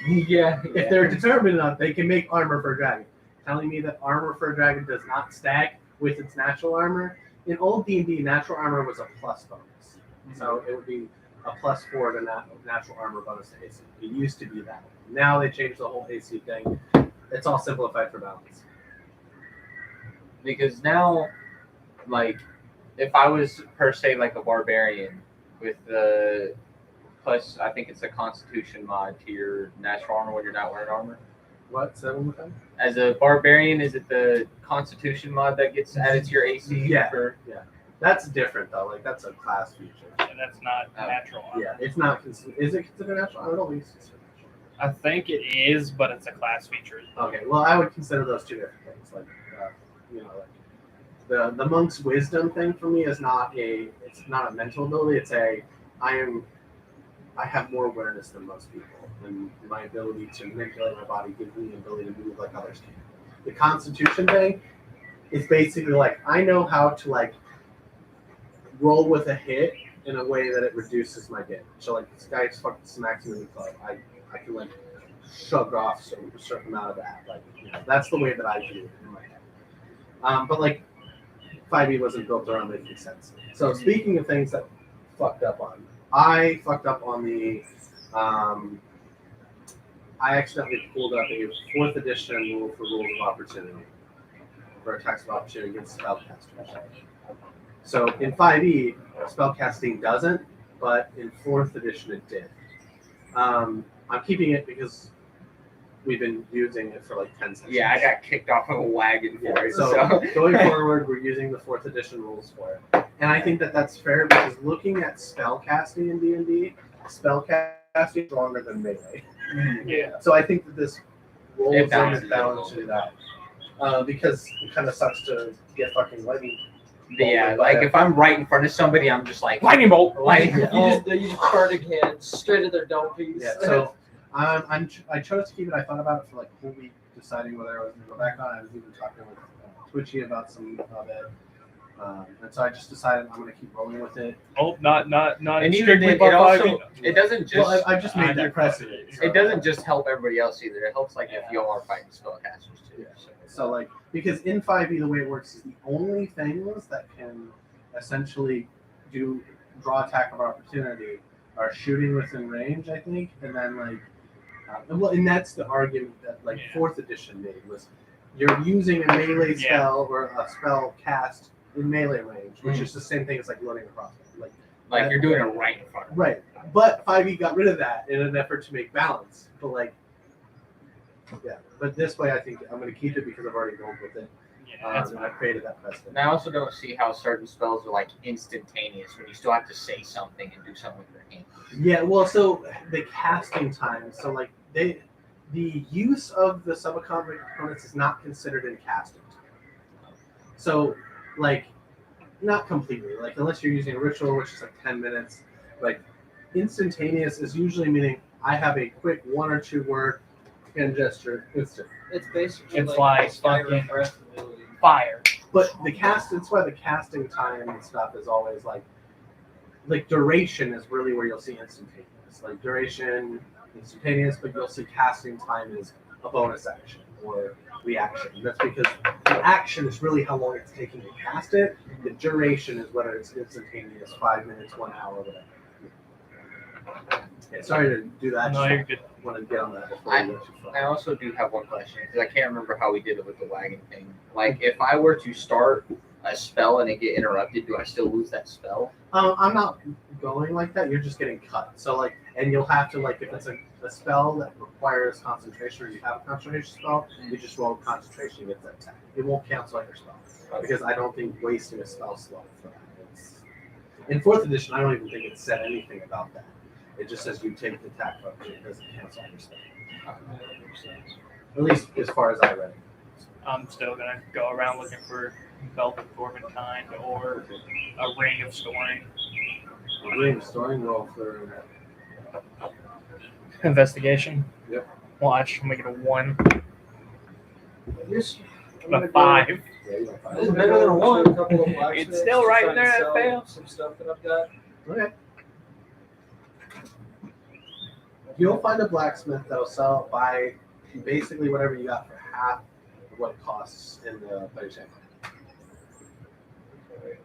Yeah. If they're determined enough, they can make armor for a dragon. Telling me that armor for a dragon does not stack with its natural armor. In old D&D, natural armor was a plus bonus. So it would be a +4 to natural armor bonus to AC. It used to be that. Now they changed the whole AC thing. It's all simplified for balance. Because now, like, if I was per se like a barbarian with the plus, I think it's a Constitution mod to your natural armor when you're not wearing armor. What? 7 with them? As a barbarian, is it the Constitution mod that gets added to your AC? Yeah. For, That's different though. Like that's a class feature. And that's not natural armor. Yeah, it's not. Is it considered natural? I don't think it's considered natural. I think it is, but it's a class feature. Okay, well, I would consider those two different things. Like, like the monk's wisdom thing for me is it's not a mental ability. It's I have more awareness than most people, and my ability to manipulate my body gives me the ability to move like others can. The Constitution thing is basically like I know how to like roll with a hit in a way that it reduces my damage. So like this guy fucking smacks me in the club, I can like shrug off a certain amount of that. Like that's the way that I view it in my head. But like 5e wasn't built around making sense. So speaking of things that fucked up on, I fucked up on the I accidentally pulled up a 4th edition rule for rules of opportunity for attacks of opportunity against spellcasters. So in 5e, spellcasting doesn't, but in 4th edition it did. I'm keeping it because we've been using it for like 10 seconds. yeah, I got kicked off of a wagon for it. So going forward, we're using the 4th edition rules for it. And I think that that's fair because looking at spellcasting in D&D, spellcasting is longer than melee. Yeah. So I think that this rolls in balances and balances it out. Because it kind of sucks to get fucking lightning. Yeah, like if I'm right in front of somebody, I'm just like Lightning bolt. lightning. You just started hands straight to their dome piece. Yeah, so I chose to keep it. I thought about it for like a whole week, deciding whether I was going to go back on. I was even talking with Twitchy about some of it. And so I just decided I'm going to keep rolling with it. Oh, not And even strictly then, above it also 5e. it doesn't just Well, I just made that precedent. it doesn't just help everybody else either. It helps like if you are fighting spellcasters too. Yeah. So like because in 5e the way it works is the only things that can essentially draw attack of opportunity are shooting within range, I think, and then like and that's the argument that like 4th edition made was you're using a melee spell or a spell cast in melee range, which is the same thing as like loading a crossbow. Like you're doing it right in front of them. Right. But 5e got rid of that in an effort to make balance. But like but this way I think I'm going to keep it because I've already rolled with it. And I've created that precedent. And I also don't see how certain spells are like instantaneous when you still have to say something and do something with your hand. Yeah, well, so the casting time. So like the use of the subatomic components is not considered in casting time. So like not completely. Like unless you're using a ritual, which is like 10 minutes. Like instantaneous is usually meaning I have a quick 1 or 2 word hand gesture instant. It's basically It's like like Skyrim fucking- breath ability. Fire. But that's why the casting time and stuff is always like duration is really where you'll see instantaneous. Like duration, instantaneous, but you'll see casting time is a bonus action or reaction. That's because the action is really how long it's taking to cast it. The duration is whether it's instantaneous, 5 minutes, 1 hour, whatever. Okay, sorry to do that. No, you're good. Want to get on that before we go too far. I also do have one question because I can't remember how we did it with the wagon thing. Like, if I were to start a spell and it get interrupted, do I still lose that spell? I'm not going like that. You're just getting cut. So like, and you'll have to like, if it's a spell that requires concentration or you have a concentration spell, you just roll concentration to get that attack. It won't cancel out your spell because I don't think wasting a spell slot for that. In 4th edition, I don't even think it said anything about that. It just says you take the attack function. It doesn't cancel out your spell. At least as far as I read it. I'm still gonna go around looking for Belt of Dwarventine or a Ring of Storing. Ring storing roll for Investigation. Yep. Watch. I'll make it a 1. I guess I'm A gonna go. 5. Yeah, you don't find I'm it. gonna Better than a go one. to a couple of blacksmiths It's still to right try and there at sell fail. some stuff that I've got. Okay. You'll find a blacksmith that'll sell buy basically whatever you got for half of what it costs in the player's handbook. Okay,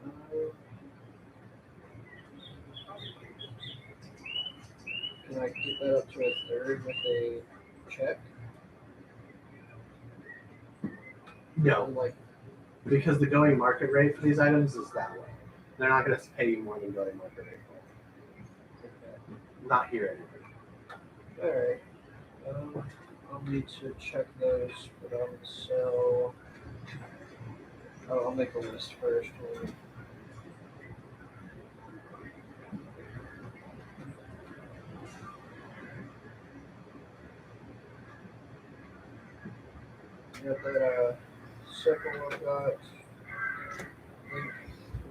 can I get that up to a third with a check? No, Like, because the going market rate for these items is that way. They're not going to pay you more than going market rate for it. okay. Not here anyway. All right. I'll need to check those, but I would sell. Oh, I'll make a list first. You got that second one got. I think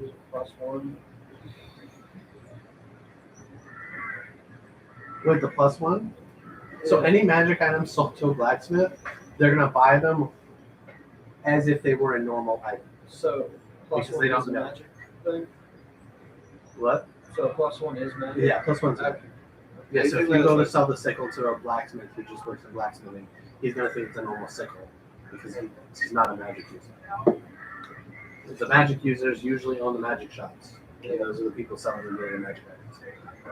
it was +1. With the +1, so any magic items sold to a blacksmith, they're going to buy them as if they were a normal item. So Because +1 they don't is a know. magic thing. What? So +1 is magic. Yeah, +1's Okay. Yeah, so if Basically, you go to it's sell the sickle to a blacksmith who just works in blacksmithing, he's going to think it's a normal sickle because he's not a magic user. The magic users usually own the magic shops. Yeah. Those are the people selling the magic items.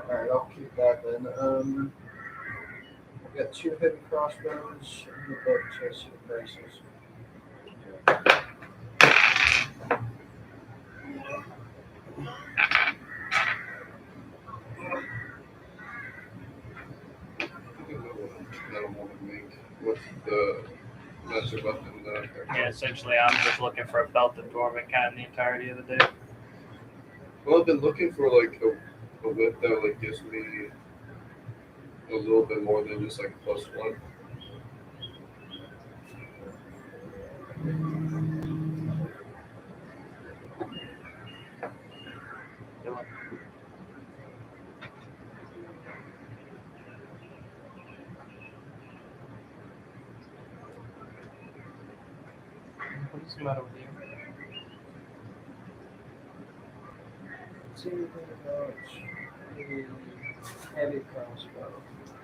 All right, I'll keep that then. I've got 2 hidden crossbows. I'm gonna go to see the prices. That'll want to make with the magic weapon that I picked. Yeah, essentially, I'm just looking for a belted dwarven kind the entirety of the day. Well, I've been looking for like a whip that like gives me a little bit more than just like +1. What's the matter with you? See anything about the heavy crossbow?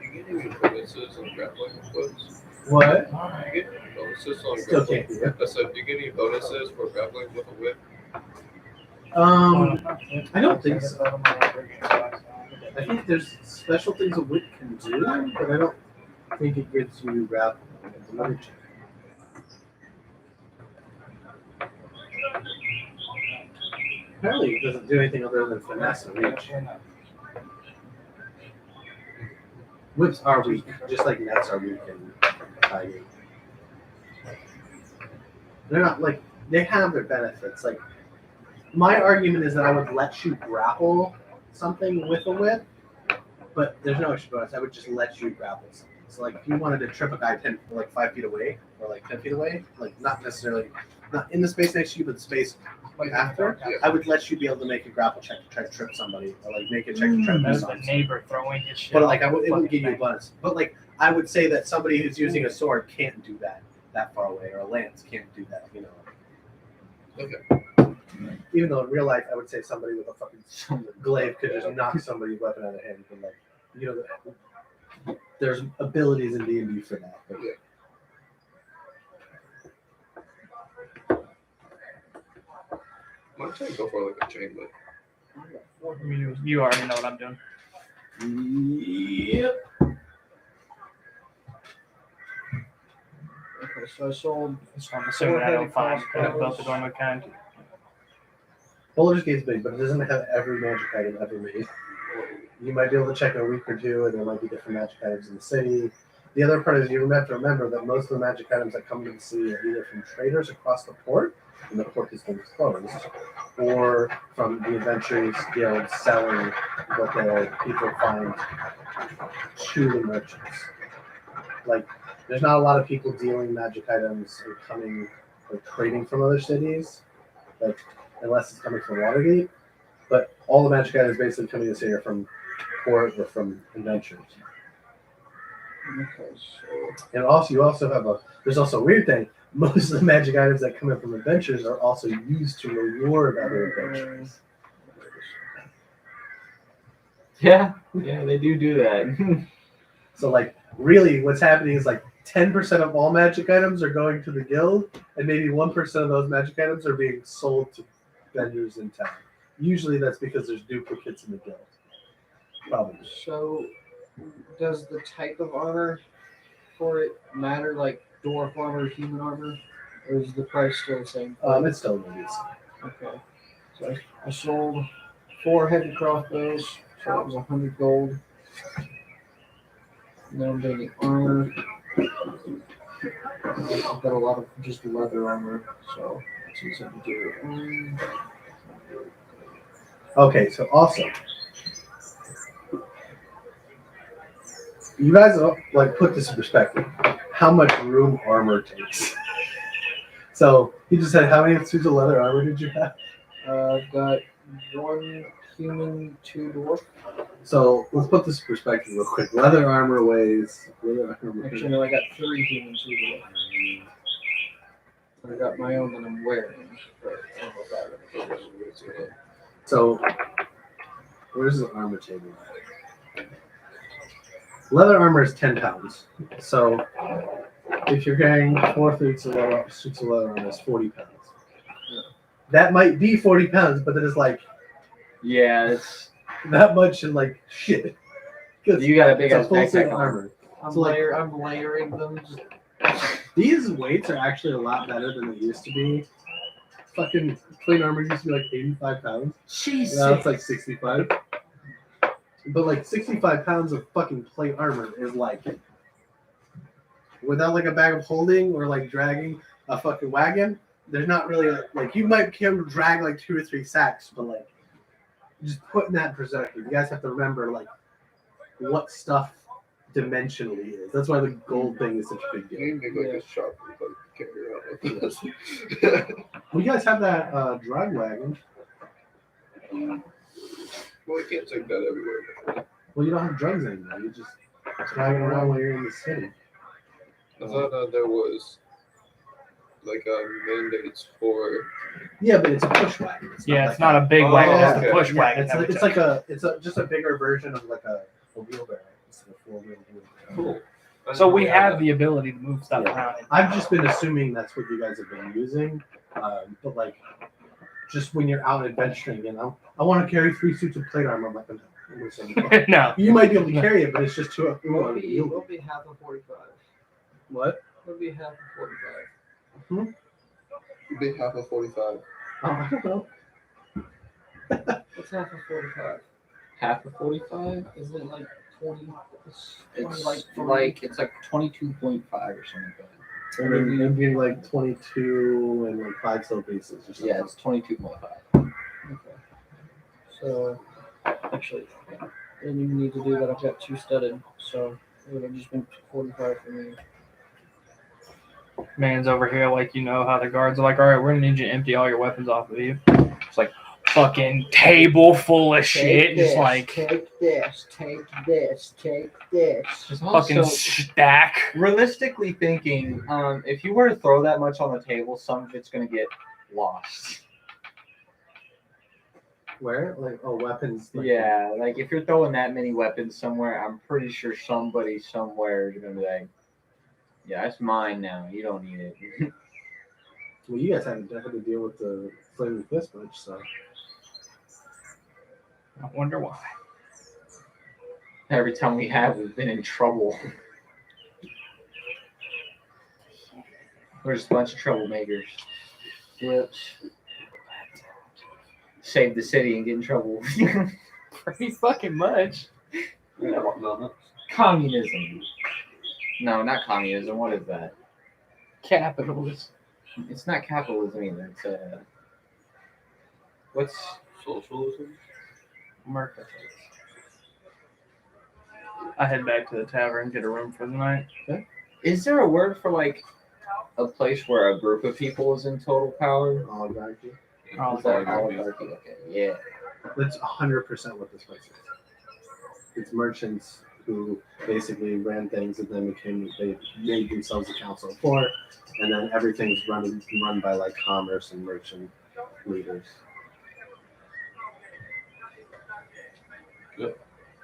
You get any bonuses on grappling hooks? What? You get any bonuses on Still grappling? can't do it. I said, do you get any bonuses for grappling with a whip? I don't think so. I think there's special things a whip can do, but I don't think it gives you grapple. Let me check. Apparently, it doesn't do anything other than finesse and reach. Whips are weak, just like nets are weak in fighting. They're not like they have their benefits. Like my argument is that I would let you grapple something with a whip, but there's no extra bonus. I would just let you grapple something. So like if you wanted to trip a guy 5 feet away or like 10 feet away, like not necessarily not in the space next to you, but the space after, I would let you be able to make a grapple check to try to trip somebody or like make a check to try to do That's the something. neighbor throwing his shit. But like off it the wouldn't give you a fucking bonus. But like I would say that somebody who's using a sword can't do that far away, or a lance can't do that. You know. Okay. Even though in real life, I would say somebody with a fucking glaive could just knock somebody's weapon out of hand. But like, you know, there's abilities in D&D for that. But Yeah. Might try to go for like a chain whip. You already know what I'm doing. Yep. Okay, so I sold. So I'm assuming I don't find a belted dwarven kind. Boulder's Gate's big, but it doesn't have every magic item ever made. You might be able to check in a week or two, and there might be different magic items in the city. The other part is you have to remember that most of the magic items that come to the city are either from traders across the port, and the port has been closed, or from the Adventurers Guild selling what their people find to the merchants. Like, there's not a lot of people dealing magic items or coming or trading from other cities, like unless it's coming from Watergate. But all the magic items basically coming to the city are from port or from adventures. Okay, so And also, you also have there's also a weird thing. Most of the magic items that come in from adventures are also used to reward other adventurers. Yeah, they do that. So, like, really, what's happening is like 10% of all magic items are going to the guild, and maybe 1% of those magic items are being sold to vendors in town. Usually, that's because there's duplicates in the guild. Probably. So, does the type of armor for it matter, like dwarf armor, human armor, or is the price still the same? It's still going to be the same. Okay. So I sold 4 heavy crossbows, so it was 100 gold. Now I'm doing the armor. I've got a lot of just leather armor, so it's easy to do. Okay, so also, you guys like put this in perspective. How much room armor takes? So you just said how many suits of leather armor did you have? I've got 1 human, 2 dwarf. So let's put this in perspective real quick. Leather armor weighs. Actually, no, I got 3 human, 2 dwarf. I got my own that I'm wearing. But I don't know about it. So where's the armor table? Leather armor is 10 pounds. So if you're carrying 4 suits of leather armor, that's 40 pounds. That might be 40 pounds, but it is like Yeah, it's that much in like shit. you got a big It's a ass full set backpack of on. armor. I'm, So, like- I'm layering them. These weights are actually a lot better than they used to be. Fucking plain armor used to be like 85 pounds. Jesus. Now it's like 65. But like 65 pounds of fucking plate armor is like, without like a bag of holding or like dragging a fucking wagon, there's not really like you might be able to drag like 2 or 3 sacks, but like just putting that in perspective, you guys have to remember like what stuff dimensionally is. That's why the gold thing is such a big deal. You make like a sharp like carry out. Well, you guys have that drag wagon. Well, we can't take that everywhere. Well, you don't have drugs anymore. You just drag it around while you're in the city. I thought there was like mandates for. Yeah, but it's a push wagon. Yeah, like it's not a big wagon. yeah, It's the okay. push Yeah, wagon. it's like just a bigger version of like a wheelbarrow. It's a 4-wheel wheelbarrow. Cool. So we have the ability to move stuff Yeah. around. I've just been assuming that's what you guys have been using, but like, just when you're out adventuring, I want to carry 3 suits of plate armor. I'm like, no. No. You might be able to carry it, but it's just too. It'll be half of 45. What? It'll be half of 45. Be half of 45. Oh, I don't know. What's half of 45? Half of 45? Is it like 20? It's like it's like 22.5 or something like that. It'd be like 22 and like 5 slow pieces or something. Yeah, it's 22.5. Okay. So, actually, I didn't even need to do that. I've got 2 studded, so it would have just been 45 for me. Man's over here, like, you know how the guards are like, all right, we're gonna need you to empty all your weapons off of you. It's like fucking table full of shit, just like take this, take this, take this. Just fucking stack. realistically thinking, if you were to throw that much on the table, some of it's gonna get lost. Where? Like, oh, weapons. Like, Yeah, like if you're throwing that many weapons somewhere, I'm pretty sure somebody somewhere is gonna be like, yeah, that's mine now. You don't need it. Well, you guys haven't had to deal with the flaming fist much, so. I wonder why. Every time we have, we've been in trouble. We're just a bunch of troublemakers. Whips. Save the city and get in trouble. Pretty fucking much. Communism. No, not communism. What is that? Capitalist. It's not capitalism either. It's what's Socialism? America. I head back to the tavern, get a room for the night. is there a word for like a place where a group of people is in total power? Oligarchy. Oh, Is that oligarchy? Okay, yeah. That's 100% what this place is. It's merchants who basically ran things, and then they made themselves a council of 4, and then everything's run by like commerce and merchant leaders. Yep.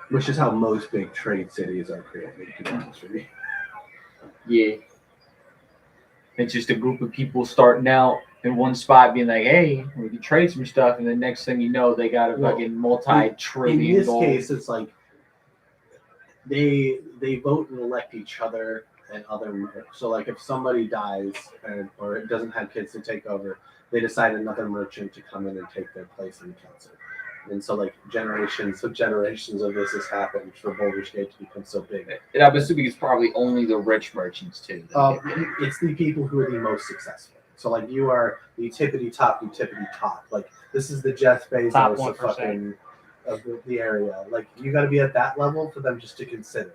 Which is how most big trade cities are created, to be honest with you. Yeah. It's just a group of people starting out in one spot being like, hey, we can trade some stuff, and the next thing you know, they got a fucking multi-trillion In this gold. case, it's like they vote and elect each other and other. So like if somebody dies or it doesn't have kids to take over, they decide another merchant to come in and take their place in the council. And so like generations of this has happened for Baldur's Gate to become so big. And I'm assuming it's probably only the rich merchants too. It's the people who are the most successful. So like you are the tippity top. Like this is the Jeff Bezos Top of 1%. fucking of the area. Like you got to be at that level for them just to consider,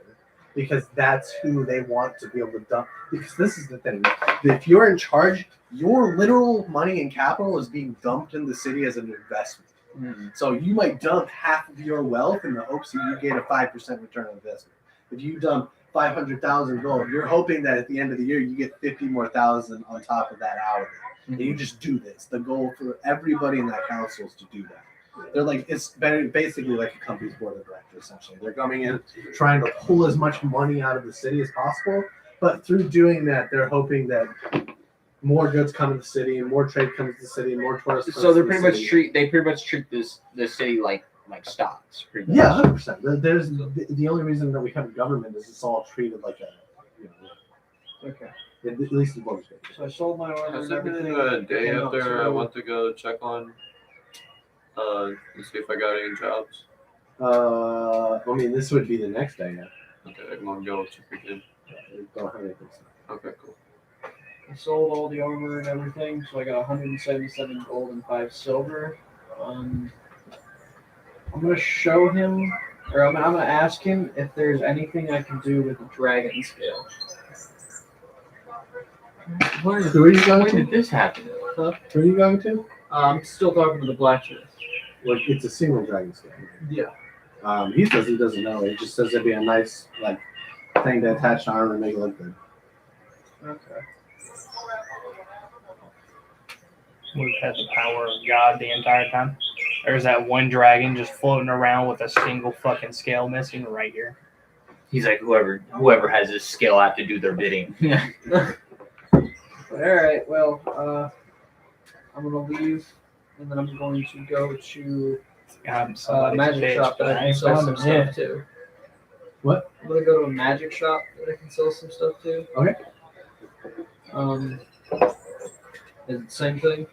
because that's who they want to be able to dump. Because this is the thing: if you're in charge, your literal money and capital is being dumped in the city as an investment. Mm-hmm. So you might dump half of your wealth in the hopes that you get a 5% return on investment. If you dump 500,000 gold, you're hoping that at the end of the year you get 50 more thousand on top of that out of it. And you just do this. The goal for everybody in that council is to do that. They're like, it's basically like a company's board of directors, essentially. They're coming in trying to pull as much money out of the city as possible, but through doing that, they're hoping that more goods come to the city, and more trade comes to the city, and more tourists. So they pretty much treat this city like stocks. Pretty much. Yeah, 100%. There's the only reason that we have a government is it's all treated like a, Okay. at least in Baldur's Gate. So I sold my armor Has and there been everything. a day Came up out there I to- want to go check on? And see if I got any jobs. I mean, this would be the next day. Yeah. Okay, I'm gonna go check again. Don't have anything. Okay, cool. I sold all the armor and everything, so I got 177 gold and 5 silver. I'm gonna show him, or I'm gonna ask him if there's anything I can do with the dragon scale. Who are you going When to? did this happen? Who are you going to? I'm still talking to the blacksmith. Like it's a single dragon scale. Yeah. He says he doesn't know. He just says it'd be a nice like thing to attach to armor and make it look good. Okay. We've had the power of God the entire time. There's that one dragon just floating around with a single fucking scale missing right here. He's like, whoever has this skill, I have to do their bidding. All right. Well, I'm gonna leave, and then I'm going to go to a magic shop that I can sell some stuff to. What? I'm gonna go to a magic shop that I can sell some stuff to. Okay. Is it the same thing?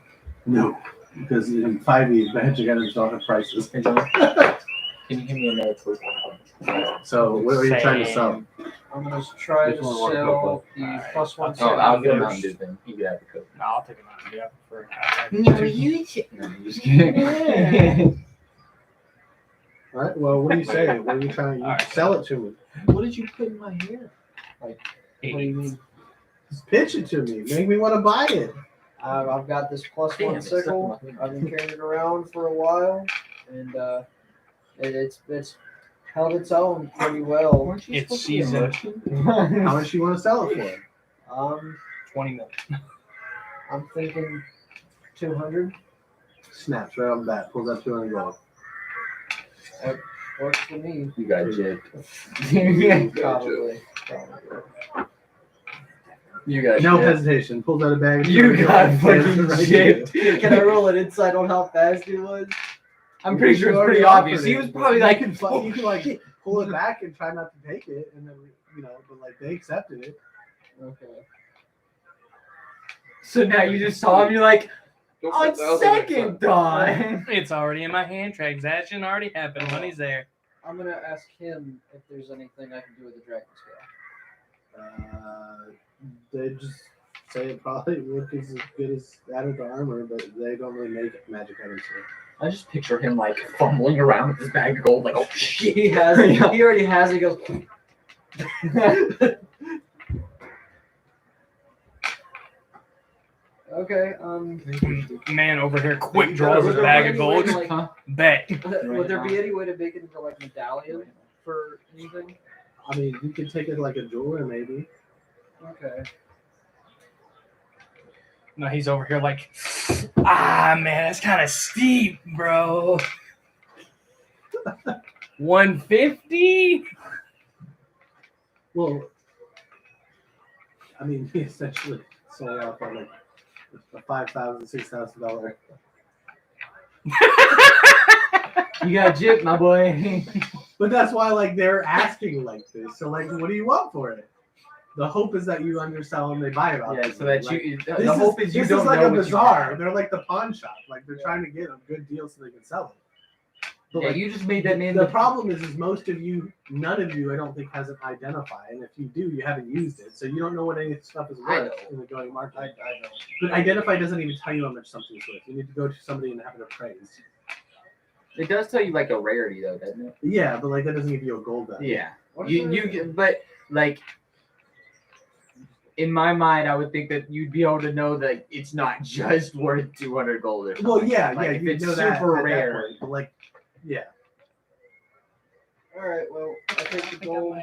No, because in 5e, magic items don't have prices. Can you give me another clue? So what are you trying to sell? I'm gonna try to Which one want to sell the +1 Oh, I'll give him first. Mountain Dew then. You can have the coke. No, I'll take a Mountain Dew for No, I'm just kidding. All right. Well, what do you say? What are you trying? You All right. sell it to me. What did you put in my hair? What do you mean? Just pitch it to me. Make me want to buy it. I've got this +1 Damn, it's sickle. stuck in my I've been carrying it around for a while, and it's held its own pretty well. Weren't you It's supposed to be a seasoned. merchant? How much do you want to sell it for? 20 million. I'm thinking 200 Snaps right on the bat. Pulls out 200 gold. works for me. You got gypped. Probably. You got No gypped. hesitation. Pulls out a bag. of You 200 got gold and fucking hands it right to gypped. you. Can I roll an insight on how fast he was? I'm pretty sure You it's pretty already obvious. offered He it. was probably You like, can pull it back and try not to take it, and then but like they accepted it. Okay. so now you just saw him, you're like, Go for on 1,000 second thought. It's already in my hand. Transaction already happened. Money's there. I'm gonna ask him if there's anything I can do with the dragon scale. They just say it probably look as good as added to armor, but they don't really make magic items here. I just picture him like fumbling around with his bag of gold, like, oh shit. He has it. Yeah. He already has it. He goes. Okay. Man over here quick draws his bag of gold. Like, Huh? Bet. would there be any way to make it into like medallion for anything? I mean, you could take it like a jeweler, maybe. Okay. No, he's over here like, man, that's kind of steep, bro. 150? Well, I mean, he essentially sold out for like a $5,000, $6,000. You got gypped, my boy. But that's why, like, they're asking like this. So, like, what do you want for it? The hope is that you undersell and they buy it off. Yeah, you. so that Like, you. this The hope is you this don't is like know a what you bazaar. have. They're like the pawn shop. Like they're trying to get a good deal so they can sell it. But Yeah, like, you just made that man. the problem is most of you, none of you, I don't think has an identify, and if you do, you haven't used it, so you don't know what any stuff is I worth know. in the going market. I know. But identify doesn't even tell you how much something's worth. You need to go to somebody and have it appraised. It does tell you like a rarity though, doesn't it? Yeah, but like that doesn't give you a gold value. Yeah. What is But like, in my mind, I would think that you'd be able to know that it's not just worth 200 gold or something. Well, yeah, Like, yeah, if you it's know that super at that rare. point, but like, yeah. All right. Well, I take the I gold.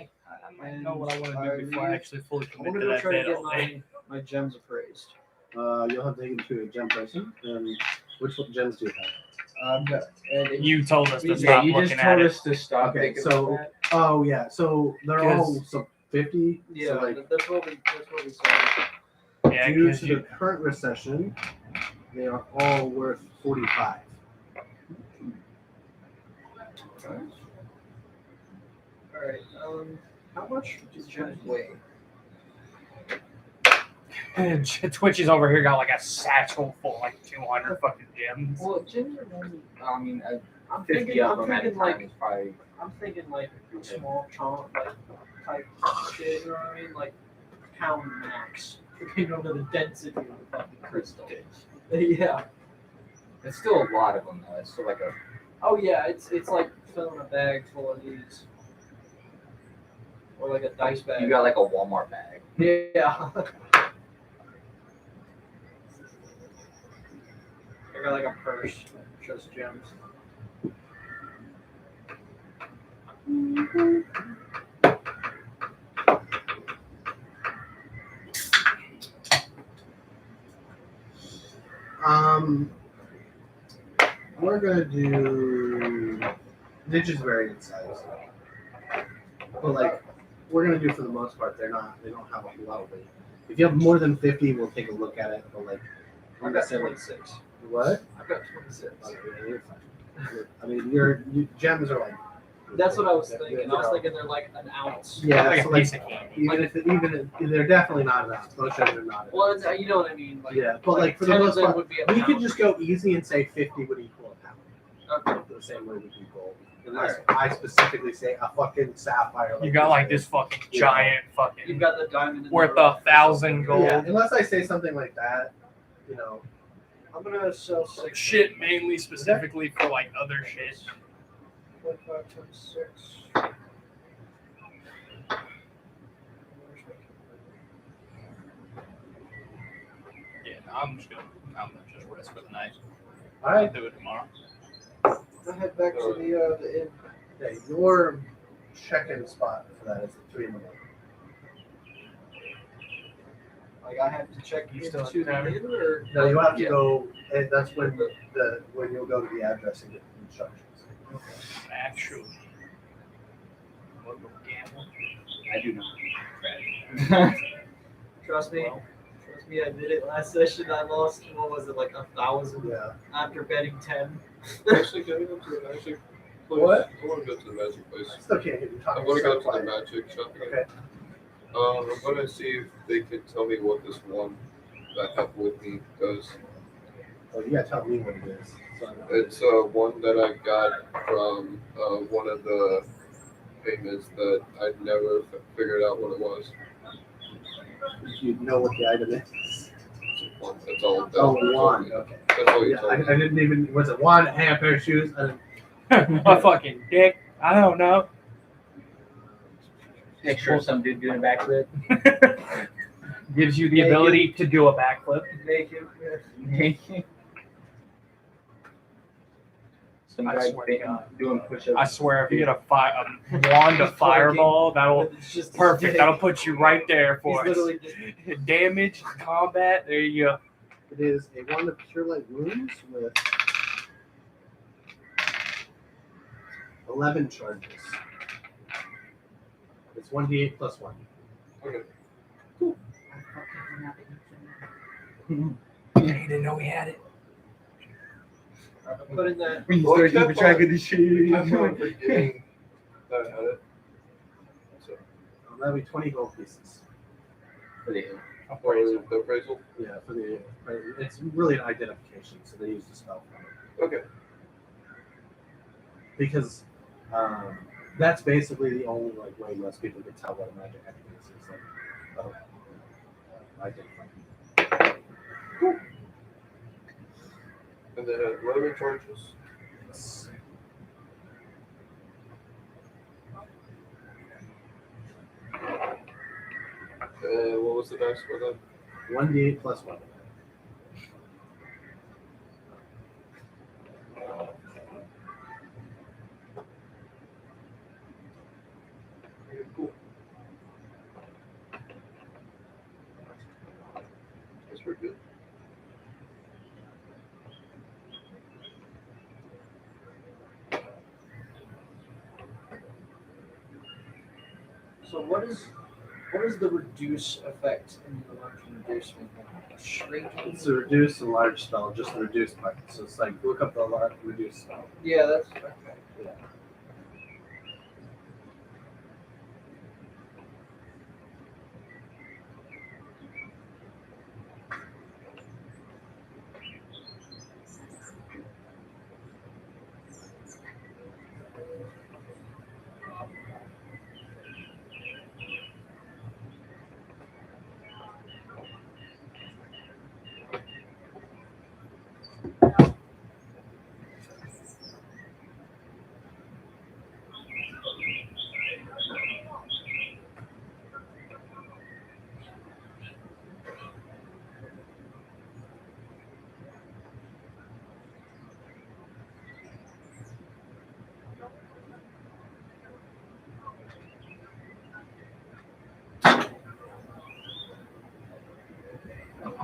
might know what I want to do before I actually fully I'm commit gonna to go that try to bid get all day. my gems appraised. You'll have to take it to a gem person. Which gems do you have? And You told us to Yeah, stop you looking just at told it. us to stop Okay, thinking so- about that. Oh yeah, so they're all Because- so 50. yeah, So like that's what we saw. Yeah, due because to you. the current recession, they are all worth 45. All right. How much do gems weigh? Twitchy's over here got like a satchel full of like 200 fucking gems. Well, gems are normally. I mean, I'm 50 thinking. of I'm them at a thinking time like. is probably. I'm thinking like small chunk, like type shit. You know what I mean? Like pound max. You know the density of the fucking crystal. Yeah. It's still a lot of them though. It's still like a. Oh yeah, it's like filling a bag full of these, or like a dice bag. You got like a Walmart bag. Yeah. I got like a purse, just gems. We're gonna do. They just vary in size, but like we're gonna do for the most part. They don't have a whole lot of weight. If you have more than 50, we'll take a look at it. But like, I've got 26. what? I've got 26. Okay, yeah, you're fine. I mean, gems are like. That's what I was you thinking. I know. was thinking they're like an ounce. Yeah, like so a like, piece of candy. even if they're definitely not an ounce. Most gems are not. An Well, ounce. it's, you know what I mean. Like, Yeah, but like for the 10 of most them part, would be a we could pound. just go easy and say 50 would equal a pound. Okay. The same way we do gold. Unless I specifically say a fucking sapphire. You got like this fucking giant You've fucking got the diamond in worth the rough. 1,000 gold. Yeah, unless I say something like that, you know. I'm gonna sell 6. Shit mainly specifically for like other shit. 25 times 6. Yeah, no, I'm gonna just rest for the night. All I'll right. do it tomorrow. I head back to the inn. Okay, your check-in spot for that is at 3 in the morning. Like I have to check You still into the have inn, or No, you have to Yeah. go, and that's when when you'll go to the address and get the instructions. Actually, wanna go gamble? I do not. trust me. Well, Trust me, I did it last session. I lost. What was it, like 1,000 Yeah. after betting 10? Actually, can we go to the magic place? What? I want to go to the magic place. I still can't get you I talking. want to go so to the quiet. magic shop again. Okay. I'm gonna see if they can tell me what this one that helped with me does. Oh, you gotta tell me what it is. So I know. It's one that I got from one of the payments that I never figured out what it was. You know what the item is. It's one. That's all. That's Oh, all wand. you- Okay. That's all you Yeah, told me. I didn't even. Was it wand? Hand, pair of shoes. I didn't, a fucking dick. I don't know. Picture of some dude doing a backflip. Gives you the ability to do a backflip. Make him. Some I guy swear to God. doing push-ups. I swear, if you get a wand of fireball, that'll It's just a perfect. stick. That'll put you right there He's for us. literally just Damage, combat. There you go. It is a wand of pure light wounds with 11 charges. It's 1d8 plus 1. Okay. He didn't know he had it. put in that. When you Well, start kept keeping track on- of this shit. I'm not forgetting that I had it. So, That'll be 20 gold pieces. for the appraisal. Yeah, for the it's really an identification, so they use the spell for it. Okay. Because that's basically the only like way most people can tell what a magic item is like identifying. And then 11 charges. What was the dice for that? 1d8 plus 1. Okay, cool. That's pretty good. So what is the reduce effect in the large reducement? Shrinking. It's a reduce and large spell, just the reduce part. So it's like look up the large reduce spell. Yeah, that's okay. Yeah.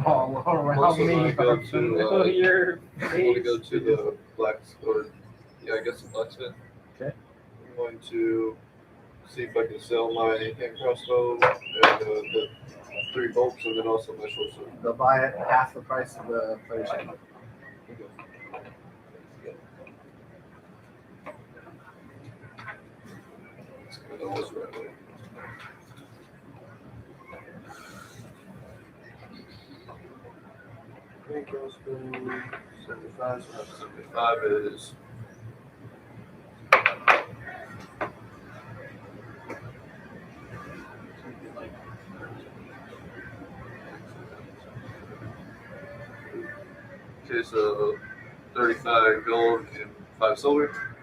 All around Also, me. I go to, Your I'm going to face. go to the blacksmith. Yeah, I guess the blacksmith. Okay. I'm going to see if I can sell my hand crossbow and the 3 bolts, and then also my short sword. They'll buy it half the price of the player's handbook. Let's go this right way. Hand crossbow, 75. So 75 is. Okay, so 35 gold and 5 silver.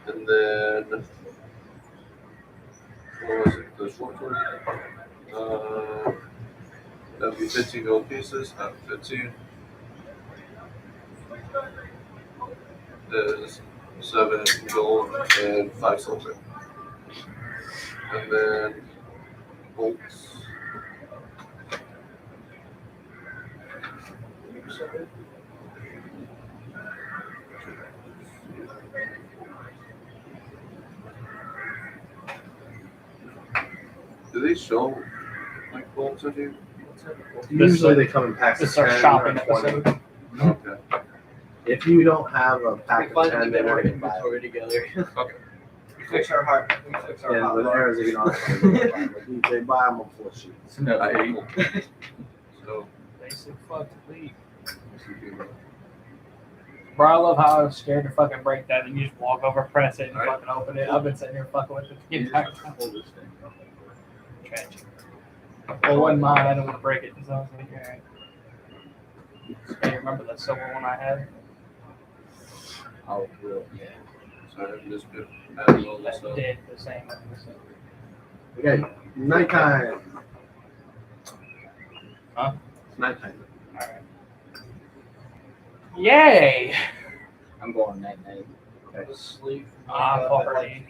And then, what was it? The short sword? That would be 15 gold pieces, not 15. Is 7 gold and 5 silver. And then, bolts. Do they show like bolts in here? Usually they come in packs of This is our 10 shopping or 20. episode. Okay. If you don't have a We pack of finally 10, they get our won't even buy it. inventory together. Okay. We fix our heart. We fix our And hot with bar. arrows, you can also they buy them on full sheets. No, Okay, cool. So, Basic fuck lead. Bro, I love how I was scared to fucking break that and you just walk over, press it, and Alright. fucking open it. I've been sitting here fucking with it the entire time. Tragic. Well, it wasn't mine. I didn't want to break it, so I was like, alright. Hey, you remember that silver one I had? Oh, cool. Yeah. so I have this bit added all this That up. did the same. Okay, nighttime. Huh? Nighttime. Alright. Yay! I'm going night night. Go to sleep. Party.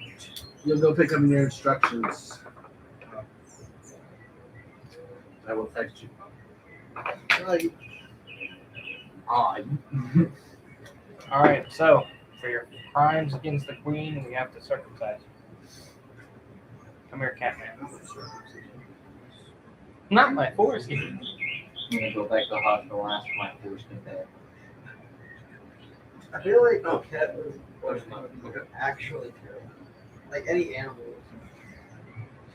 You'll go pick up your instructions. I will text you. Ah, All right. So for your crimes against the queen, we have to circumcise you. Come here, Catman. Not my foreskin. I'm gonna go back to the hospital and ask for my foreskin back. I feel like cat was actually terrible. Like any animal.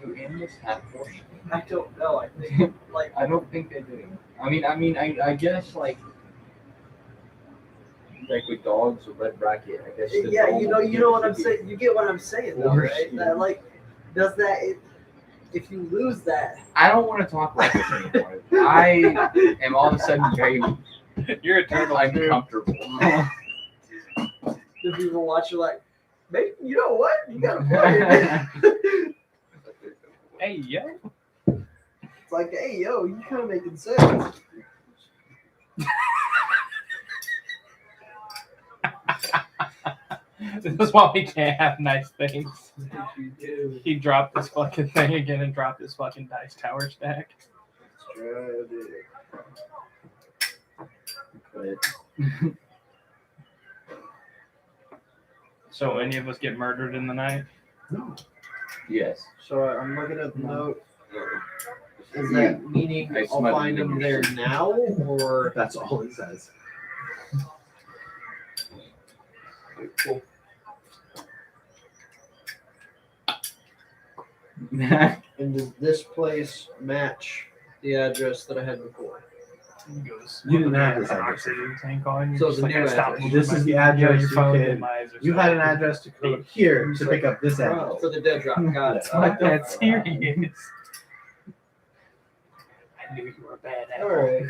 Do animals have foreskin? I don't know. I think like I don't think they do. I guess like with dogs, a red bracket. I guess. yeah, you know what I'm saying. You get what I'm saying, though, right? Foreskin. That like does that. If you lose that, I don't want to talk about this anymore. I am all of a sudden very You're a turtle. Dude. uncomfortable. the people watch you like, maybe you know what? You got a point. Hey yo. It's like, hey, yo, you kind of making sense. This is why we can't have nice things. You do. He dropped this fucking thing again and dropped his fucking dice tower stack. So any of us get murdered in the night? No. Yes. So I'm looking at the note. Is that meaning I I'll smudged find it in him your there now, or That's all it says. cool. And does this place match the address that I had before? He goes, You didn't have "An this address. oxygen tank on you." So Just the like, new I stopped address. moving This my- is the yeah, address your you phone can- in my eyes. You had an address to come here to pick up this Oh, address. for the dead drop. Got it. Not that serious. I knew you were bad at All right.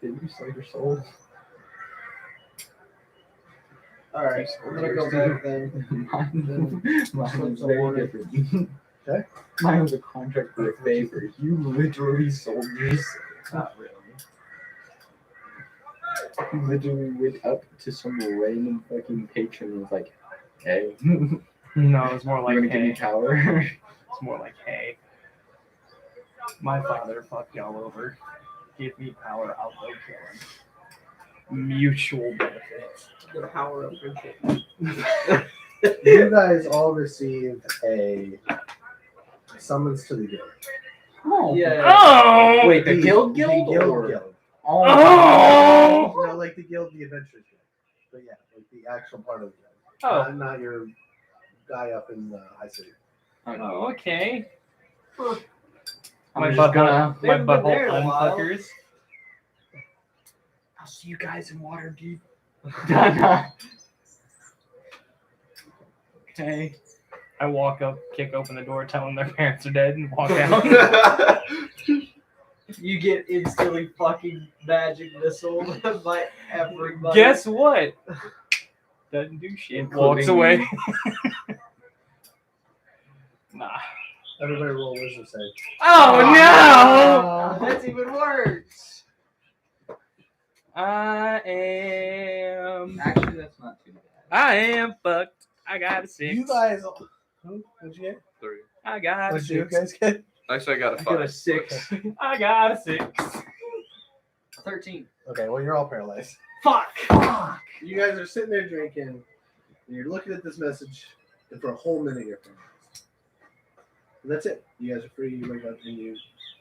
Did you sell your soul? All right. I'm gonna go back then. Mine was Some very water. different. Okay. Mine was a contract for a favor. You literally sold your soul. Not really. You literally went up to some random fucking patron and was like, "Hey, you No, it's more like, wanna give me hey. power?" It's more like, hey. My father fucked y'all over. Give me power, I'll go kill him. Mutual benefits. The power of friendship. You guys all received a summons to the guild. Oh. Yeah. Oh! Wait, the guild The guild? guild or- guild. Oh! No, like the guild, the adventurers guild. But yeah, like the actual part of the guild. Oh, Not your guy up in the high city. oh, okay. Huh. My I'm just gonna. They my haven't been butthole there in a while. unfuckers. I'll see you guys in Waterdeep. Okay. I walk up, kick open the door, tell them their parents are dead, and walk out. You get instantly fucking magic missiled by everybody. Guess what? Doesn't do shit. Walks away. Nah. Everybody roll wisdom save. Oh no! That's even worse. I am. Actually, that's not too bad. I am fucked. I got a 6. You guys. What'd you get? 3. I got a What'd you 6. guys get? Actually, I got a I got a 5. 6. I got a 6. 13. Okay, well, you're all paralyzed. Fuck. You guys are sitting there drinking, and you're looking at this message, and for a whole minute you're paralyzed. And that's it. You guys are free. You wake up and you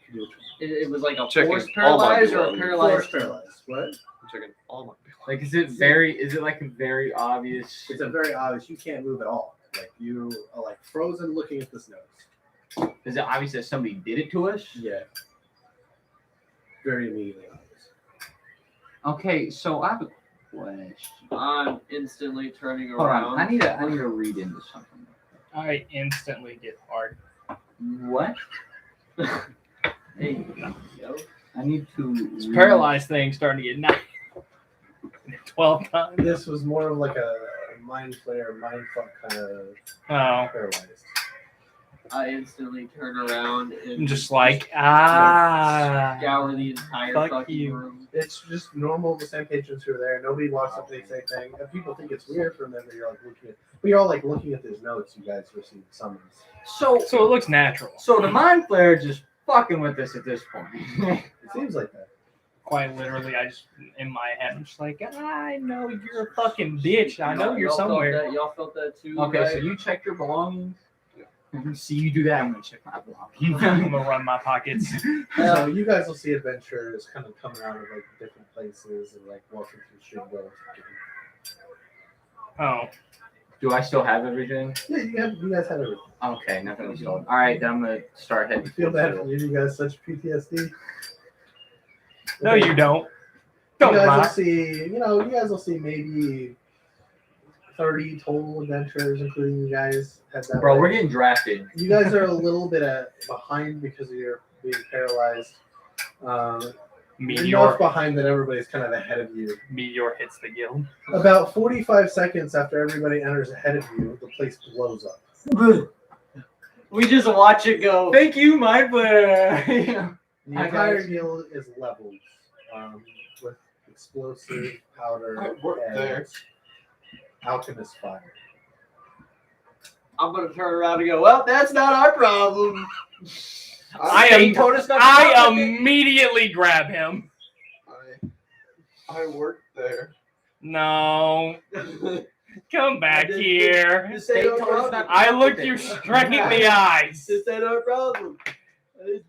can do what you It was like a Checking forced all my paralyzed or a belongings. paralyzed. Forced paralyzed. What? I'm checking all my Like, is it like a very obvious? It's a very obvious. You can't move at all. Like you are like frozen looking at this note. Is it obvious that somebody did it to us? Yeah. Very immediately obvious. Okay, so I have a question. I'm instantly turning Hold around. on, I need to read into something. I instantly get hard. What? Hey, yo. I need to. This read- paralyzed thing starting to get 9. 12 times. This was more of like a mind flare, mind fuck kind of Oh. paralyzed. I instantly turn around and I'm just like, scour the entire fuck fucking you. room. It's just normal. The same patrons who are there. Nobody walks up to say anything. And people think it's weird for them that you're like looking at. But you're all like looking at these notes. You guys received summons. So So it looks natural. so the mind flayer just fucking with us at this point. It seems like that. Quite literally, I just in my head, I'm just like, I know you're a fucking bitch. I know you're Y'all felt somewhere. that- Y'all felt that too. Okay, right? so you check your belongings. See you do that. I'm gonna check my belongings. I'm gonna run my pockets. So you guys will see adventurers kind of coming out of like different places and like walking through the street. And going, Oh, Do I still have everything? yeah, you guys had everything. Okay, nothing was stolen. All right, then I'm gonna start heading. I feel towards bad the- for you. You guys such PTSD. no, you don't. You Don't guys will lie. see. You guys will see maybe 30 total adventurers, including you guys. Head that Bro, way. we're getting drafted. You guys are a little bit behind because of your being paralyzed. Enough Meteor, behind that everybody's kind of ahead of you. meteor hits the guild. About 45 seconds after everybody enters ahead of you, the place blows up. We just watch it go. Thank you, mind flayer. The Hi, entire guys. guild is leveled with explosive powder I work and there. alchemist fire. I'm gonna turn around and go. Well, that's not our problem. I immediately grab him. I work there. No, come back This- here. This ain't our problem. I look you straight in the eyes. This ain't our problem.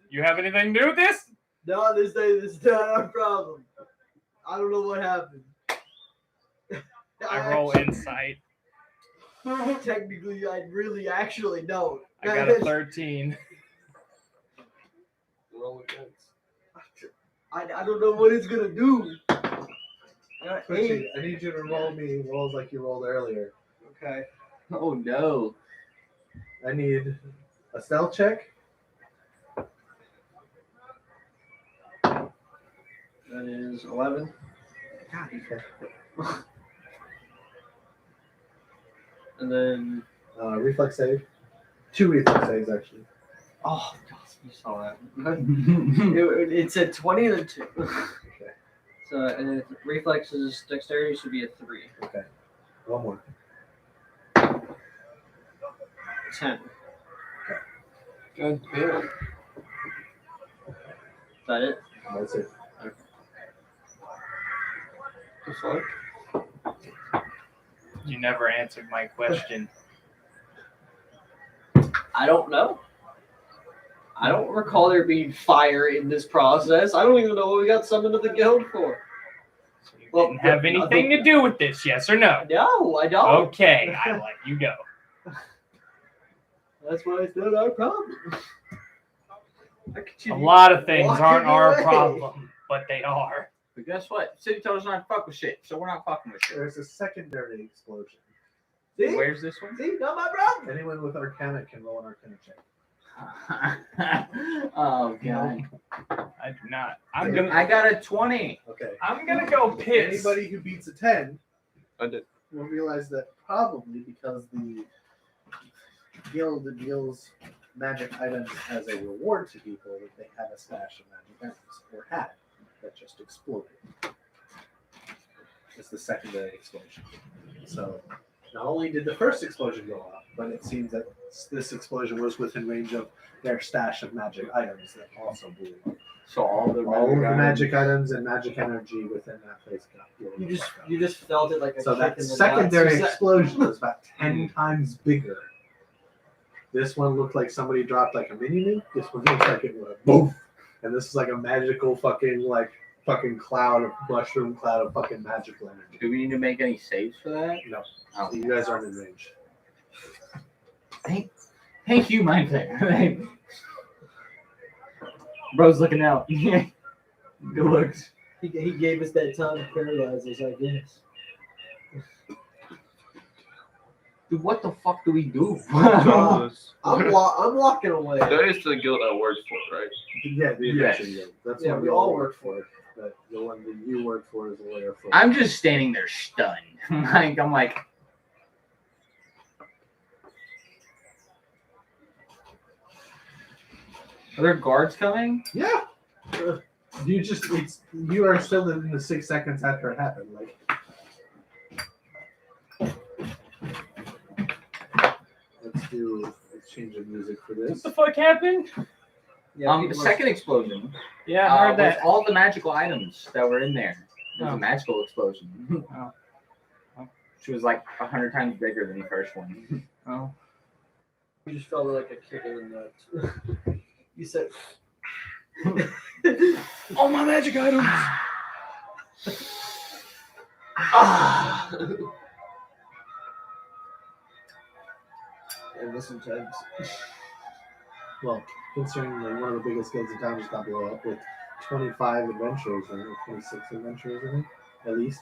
You have anything to do with this? No, this is not our problem. I don't know what happened. I roll insight. Technically, I really actually don't. I got a 13. Roll against. I don't know what it's gonna do. Quincy, I need you to roll me rolls like you rolled earlier. Okay. Oh no. I need a stealth check. That is 11. And then, Reflex save. 2 reflex saves, actually. oh, God, you saw that. It said 20 and then 2. Okay. So, and then reflexes, dexterity should be a 3. Okay. One more. 10. God damn. Is that it? That's it. The fuck? You never answered my question. I don't know. I don't recall there being fire in this process. I don't even know what we got summoned to the guild for. So you Well, didn't have anything to do with this, yes or no? No, I don't. Okay, I let you go. That's why it's not our problem. I A continue lot of things walking aren't our away. problem, but they are. But guess what? City told us not to fuck with shit, so we're not fucking with shit. There's a secondary explosion. See? Where's this one? See? Not my problem. Anyone with Arcana can roll an Arcana check. Oh god. I do not. I got a 20. Okay. I'm gonna go piss. Anybody who beats a 10 I did. will realize that probably because the guild deals magic items as a reward to people, that they have a stash of magic items, or had, that just exploded. It's the secondary explosion. So not only did the first explosion go off, but it seems that this explosion was within range of their stash of magic items that also blew up. So all the All of the magic items and magic energy within that place got blown You up. just felt it like a So kick that in the secondary nuts. explosion was about 10 times bigger. This one looked like somebody dropped like a mini nuke. This one looks like it went boom. And this is like a magical fucking cloud of mushroom cloud of fucking magical energy. Do we need to make any saves for that? No. Oh. So you guys aren't in range. Thank you, mind flayer. Bro's looking out. Good looks. He gave us that time to paralyze us, I guess. Dude, what the fuck do we do? I'm walking away. That is the guild I worked for, right? Yeah, the Yes. adventure guild. That's Yeah, what we all work for it. But the one that you work for is the layer for. I'm just standing there stunned. I'm like, Are there guards coming? Yeah. You are still in the 6 seconds after it happened. Like, let's change the music for What this. the fuck happened? Yeah, The people second explosion. Yeah, I heard Was that. all the magical items that were in there. It was Oh. a magical explosion. Oh. Oh. She was like 100 times bigger than the first one. Oh. You just felt like a kick in the nuts. You said, All my magic items. and this intense. Well, considering that one of the biggest guilds in town just got blown up with 25 adventurers in it, 26 adventurers in it, at least.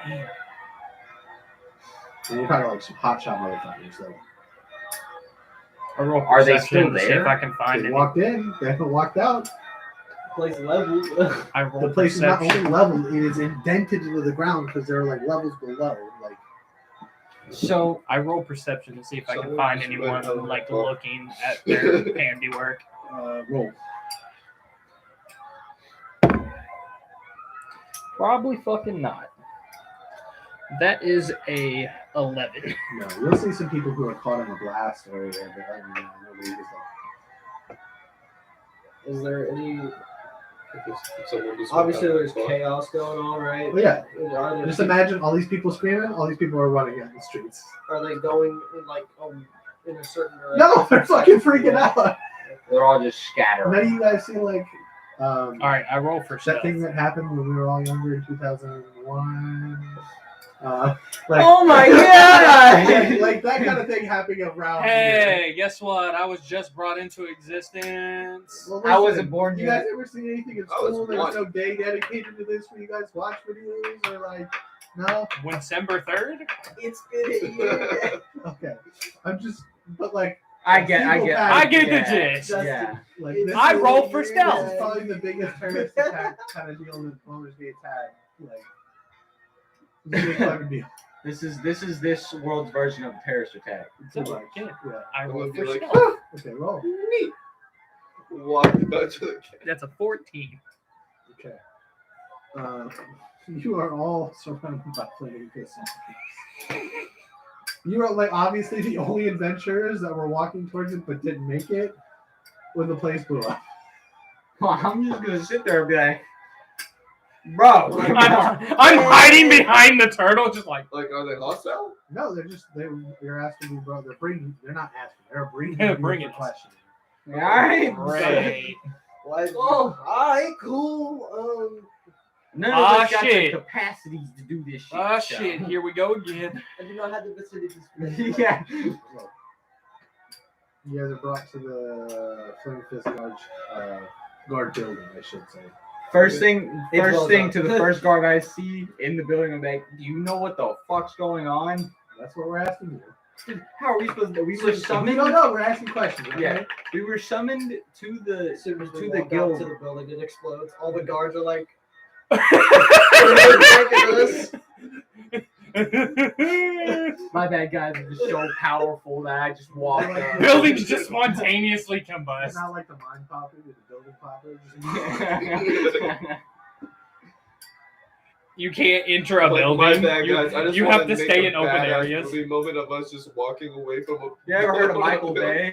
And you're talking like some hotshot motherfuckers, though. I roll Are they perception still to see there? if I can find They any. walked in, they haven't walked out. Place level. I roll The place is not perception. only leveled, it is indented into the ground because there are like levels below. Like, So I roll perception to see if I can Someone find just anyone went over like the top. looking at their handiwork. roll. Probably fucking not. That is a 11. No, you'll see some people who are caught in a blast area, but other than that, nobody is like. Is there any? Someone just Obviously, went there's down the chaos going on, right? Oh yeah, Are there just imagine all these people screaming, all these people are running out the streets. Are they going in like in a certain direction? No, they're fucking freaking out. They're all just scattered. None of you guys seen like All right, I roll for that stealth. thing that happened when we were all younger in 2001. Like, Oh my god! like that kind of thing happening around here. Hey, guess what? I was just brought into existence. Well, I wasn't born You yet. guys ever seen anything in I was school? There was one. no day dedicated to this where you guys watch videos or like, no? December 3rd? It's been a year. Okay. I'm just, but like, I get I get the yeah. gist. Yeah. like It's I been roll a for year, stealth. This is probably the biggest terrorist attack kind of deal that Baldur's Gate's had. Like, it's a big fucking deal. This is this world's version of a terrorist attack. Pretty much. Okay. Yeah. I roll would be for like, stealth. Okay, roll. Neat. Walk back to the camp. That's a 14. Okay. You are all surrounded by flaming pistols. You are like obviously the only adventurers that were walking towards it but didn't make it when the place blew up. Well, I'm just gonna sit there and be like, bro. I'm hiding behind the turtle, just like, Like, are they hostile? No, they're asking you, bro. They're not asking. They're bringing They're you bringing the us. question. All right. great. Like, alright, cool. None of Ah, us got the shit. capacities to do this shit. Ah, so. shit, here we go again. I do not have the vicinity to speak. Yeah. You guys are brought to the Flaming Fist guard building, I should say. First thing It blows up. to the first guard I see in the building, I'm like, do you know what the fuck's going on? That's what we're asking you. How are we supposed to? We were We summoned. don't know. We're asking questions. Okay? Yeah. We were summoned to the As soon as we To the walk out guild. to the building, it explodes. All the guards are like, My bad, guys. Are just so powerful that I just walked up. Buildings just spontaneously It's combust. not like the mine popper with the building popper. Just You can't enter a Like, building. my bad, You- guys. I just you wanna have to make stay a in open badass areas. movie moment of us just walking away from a. You ever heard of Michael Bay?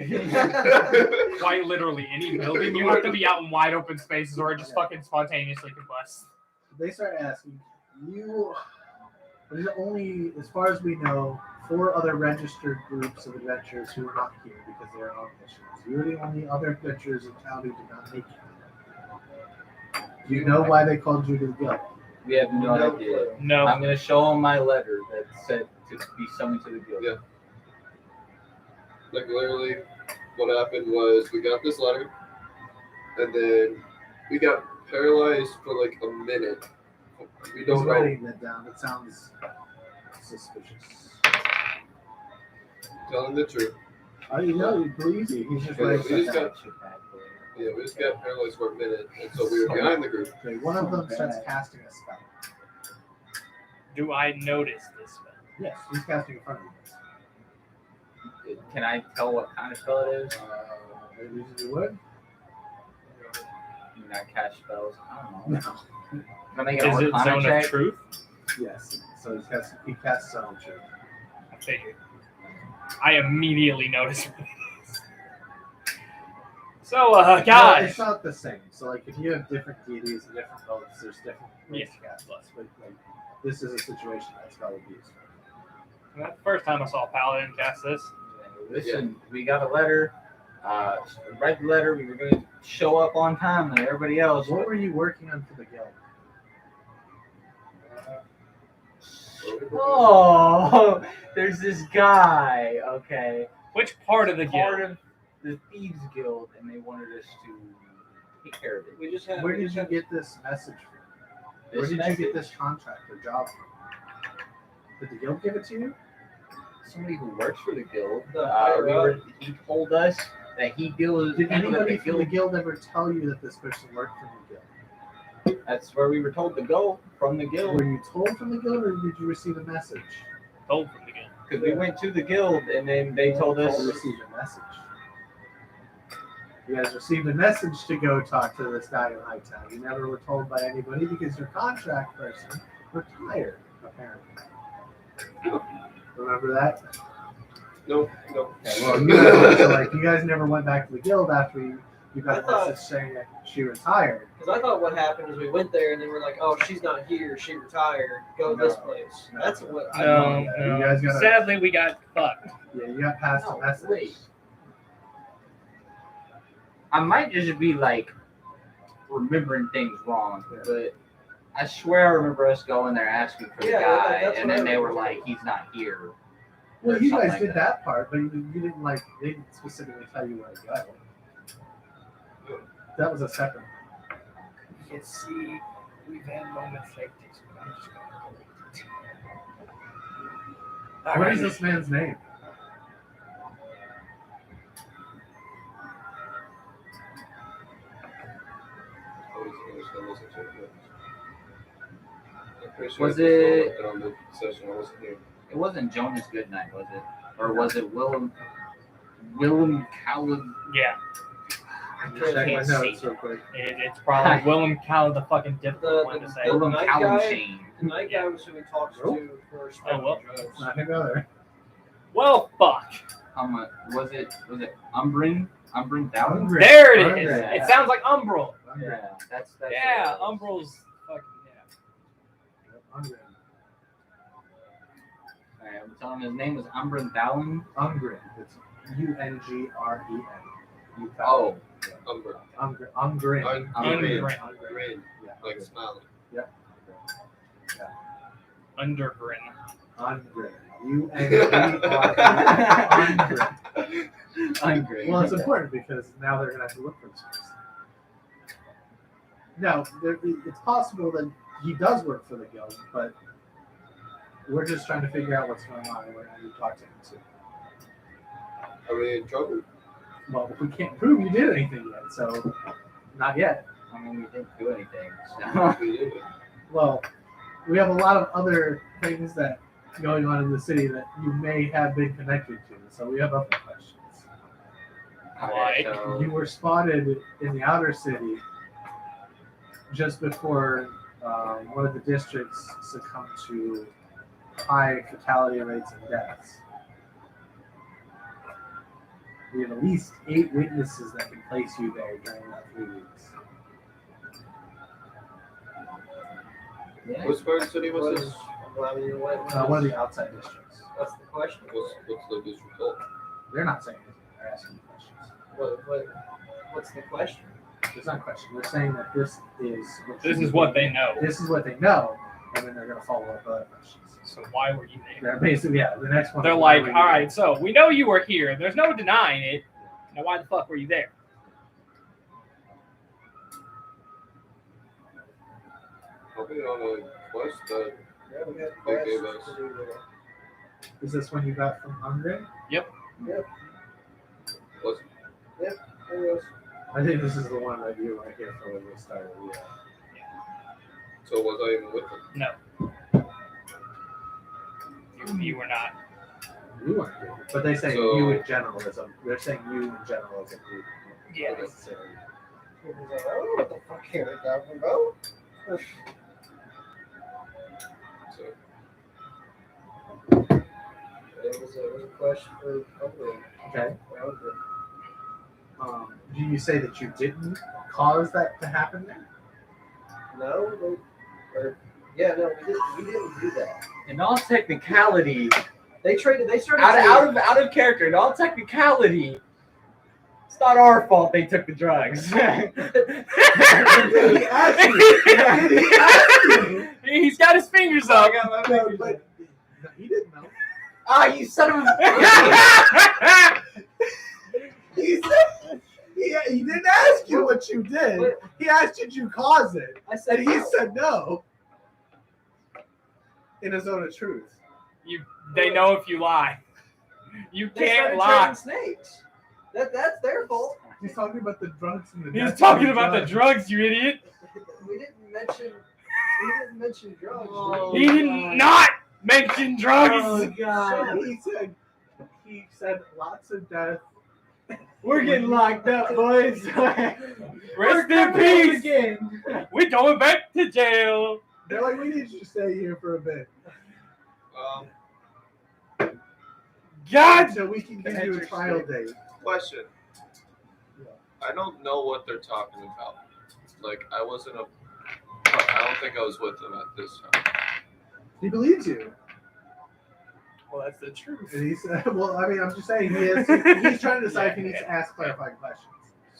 Quite literally, any building, you have to be out in wide open spaces or it just fucking spontaneously combusts. they start asking you. There's only, as far as we know, 4 other registered groups of adventurers who are not here because they're on missions. You're the only other adventurers in town who did not make it. Do you know why they called you to the guild? We have no idea. No. I'm gonna show him my letter that said to be summoned to the guild. Yeah. Like, literally, what happened was we got this letter, and then we got paralyzed for like a minute. We He's don't know. writing that down. It sounds suspicious. Telling the truth. You know, he believes you. He's just Yeah, writing we just stuff got- down. Yeah, we just got paralyzed for a minute, and so we were behind the group. Okay, one of them starts casting a spell. Do I notice this spell? Yes, he's casting in front of you. Can I tell what kind of spell it is? Maybe you would? You not cast spells. I don't know. No. Can I make an Is it Arcana zone check? of truth? Yes. So he casts his own truth. I figured. I immediately noticed what it is. So, No, guys. it's not the same. So like if you have different deities and different oaths, there's different ways to cast this. But like this is a situation that spell would be used for. That's the first time I saw a paladin cast this. Listen, we got a letter. Write the letter. We were going to show up on time and everybody else. What were you working on for the guild? Oh, there's this guy. Okay, Which part of the part guild? of the thieves guild, and they wanted us to take care of it. We just had. Where did you get this message from? Where did you get this contract or job from? Did the guild give it to you? Somebody who works for the guild. The higher He told us that he deals. Did people at anybody the from the guild. guild ever tell you that this person worked for the guild? That's where we were told to go from the guild. Were you told from the guild, or did you receive a message? Told from the guild. Because we went to the guild, and then they told us. You received a message. You guys received a message to go talk to this guy in Hightown. You never were told by anybody because your contract person retired, apparently. Remember that? No. Okay, well, you guys never went back to the guild after you got I a thought- message saying that she retired. Because I thought what happened is we went there and then we're like, oh, she's not here. She retired. Go this No. place. No. That's what I No, thought. Yeah, no. you guys gotta- Sadly, we got fucked. Yeah, you got passed No, a message. wait. I might just be like remembering things wrong, but I swear I remember us going there asking for the Yeah, guy, that's and what then I they were remember. like, "He's not here." Well, or you something guys like did that part, but you didn't they didn't specifically tell you where to go. That was a separate. You see, we've had moments like this, but I'm just gonna What is this man's name? I was gonna listen to it. I'm pretty sure Was I it- looked on the session. I wasn't here. It wasn't Jonas Goodnight, was it? Or was it Willem Callum? Yeah, I'm just checking my can't notes see. real quick. it's probably Willem Cal, the fucking difficult one to say. the Willem night Callum guy- Shane. The night guy was who we talked to for Oh, well. drugs. Not him either. Well, fuck. How much was it? Umbrin? Umbrin Dowling? Umbrin. There it is. Umbrin. It sounds like Umbral. Yeah, that's Yeah, what it was. Umbral's fucking Ungren. Alright, I'm telling him his name was Umbrin Dowling. Ungren. It's Ungren. You Oh, Umber. Ungren. Ungren. Ungren. Green. Yeah. Like smiling. Undergrin. Ungren. Ungren. Ungrin. Well, it's important because now they're gonna have to look for this person. Now, it's possible that he does work for the guild, but we're just trying to figure out what's going on, and we're going to talk to him too. Are we in trouble? Well, we can't prove you did anything yet, so not yet. I mean, we didn't do anything. So. We did it. Well, we have a lot of other things that going on in the city that you may have been connected to, so we have other questions. Like? So, You were spotted in the outer city just before one of the districts succumbed to high fatality rates and deaths. We have at least 8 witnesses that can place you there during that 3 weeks. yeah. Which part of the city was this? One One of the outside districts. That's the question. What's the district called? They're not saying anything. They're asking questions. What's the question? It's not a question. They're saying that this is This is what they know. This is what they know, and then they're going to follow up with other questions. So why were you there? They're basically, yeah, the next one. They're is like, why all were you right, so we know you were here. There's no denying it. Now, why the fuck were you there? Are we on a quest that Yeah, we had They gave questions us- to do with it. there? Is this one you got from Hungry? was It was. I think this is the one that you were here for when we started. Yeah. so was I even with them? You were not. We weren't here, but they say So- you in general as a. They're saying you in general as a group. Yeah. Not necessarily. I don't know what the fuck you're talking about. So, It was a question for public. Okay. Do you say that you didn't cause that to happen there? No, no, we didn't do that. In all technicality, They started out of character. In all technicality, it's not our fault they took the drugs. He's got his fingers up. No, but he didn't know. Ah, you son of a! He said he didn't ask you what you did. But- He asked did you cause it, I said and he no. said no. In a zone of truth. They know if you lie. You They can't started lie. trading snakes. That's their fault. He's talking about the drugs and the. He's death talking of about the drugs, you idiot. We didn't mention drugs. Oh, He did not mention drugs. Oh god, He said lots of death. we're getting locked up, boys. Rest in peace. Again. We're going back to jail. They're like, we need you to stay here for a bit, God. so we can give you a trial date. question. I don't know what they're talking about. Like, I don't think I was with them at this time. He believes you. Well, that's the truth. And he said, well, I mean, I'm just saying he's trying to decide if he needs to ask clarifying questions.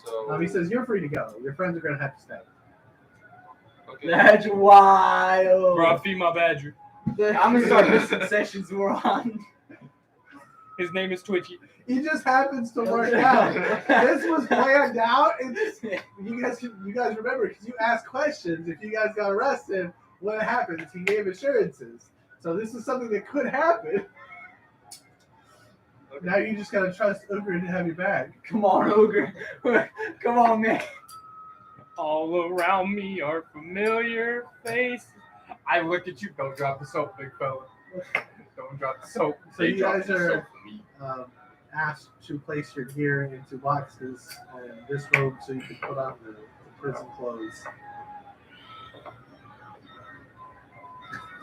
So, He says, you're free to go. Your friends are going to have to stay. okay. That's wild. Bro, feed my badger. I'm gonna start missing sessions we're on. His name is Twitchy. He just happens to work out. This was planned out. And you guys remember, because you asked questions. If you guys got arrested, what happens? He gave assurances. So this is something that could happen. Now you just gotta trust Ogre to have your back. Come on, Ogre. Come on, man. All around me are familiar faces. I look at you. Don't drop the soap, big fella. Don't drop the soap. So you drop guys the are- soap for me. Asked to place your gear into boxes and this robe so you can put on the prison clothes.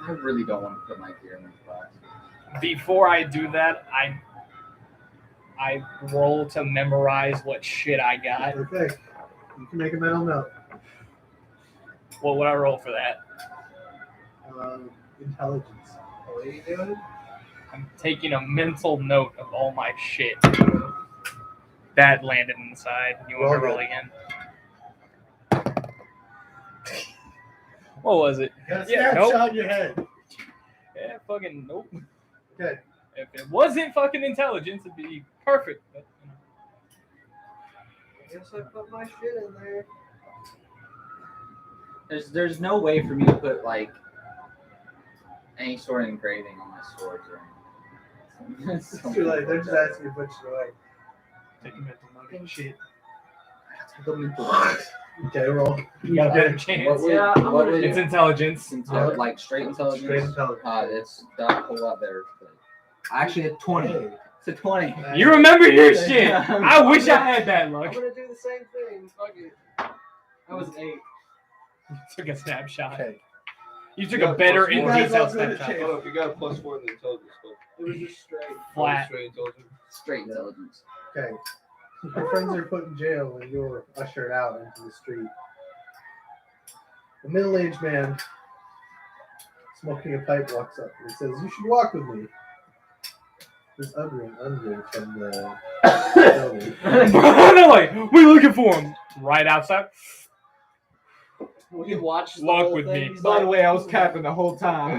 I really don't want to put my gear in this box. Before I do that, I roll to memorize what shit I got. Okay. You can make a mental note. What would I roll for that? Intelligence. What are you doing? I'm taking a mental note of all my shit. That landed inside. You want to Roll roll again? What was it? You got a Yeah, snapshot nope. in your head. Yeah, fucking nope. Okay. If it wasn't fucking intelligence, it'd be perfect. But, I guess I put my shit in there. There's no way for me to put like any sort of engraving on my swords or anything. It's too late. They're just asking you to put it away. take a mental note and shit. Okay, roll. You got a better What chance. would, Yeah, I'm what gonna would It's intelligence. like straight intelligence? Straight intelligence. That's a whole lot better. Actually, a 20. Hey. It's a 20. You remember your shit. I wish I had that I'm luck. gonna do the same thing. Fuck it. That was an 8. Took a snapshot. Okay. You took Yeah, a better plus in one. detail You guys all go to snapshot. Oh, you got a +4 in the intelligence. It was just straight. Flat. Straight intelligence. Straight intelligence. Okay. Your friends are put in jail and you're ushered out into the street. A middle-aged man smoking a pipe walks up and says, "You should walk with me." He's uttering under from the building. They're like, we're looking for him. Right outside. We watched the Walk whole with thing. me. He's By the like- way, I was capping the whole time.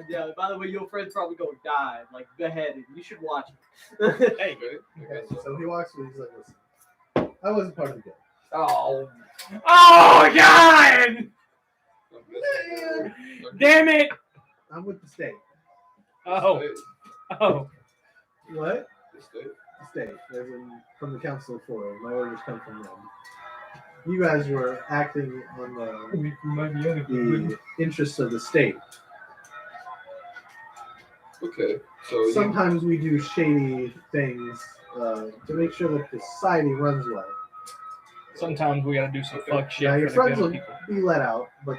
Yeah, by the way, your friend's probably gonna die, like beheaded. You should watch it. Hey. Okay, so he walks with me. He's like, "Listen, I wasn't part of the gang. Oh. Oh, God! Damn it! I'm with the state." Oh. Oh. What? The state. The state, as in from the Council of Four. My orders come from them. You guys were acting on the interests of the state. Okay, So sometimes we do shady things to make sure that the society runs well. Sometimes we gotta do some Okay. fuck shit Now for your the friends good will of people. be let out, but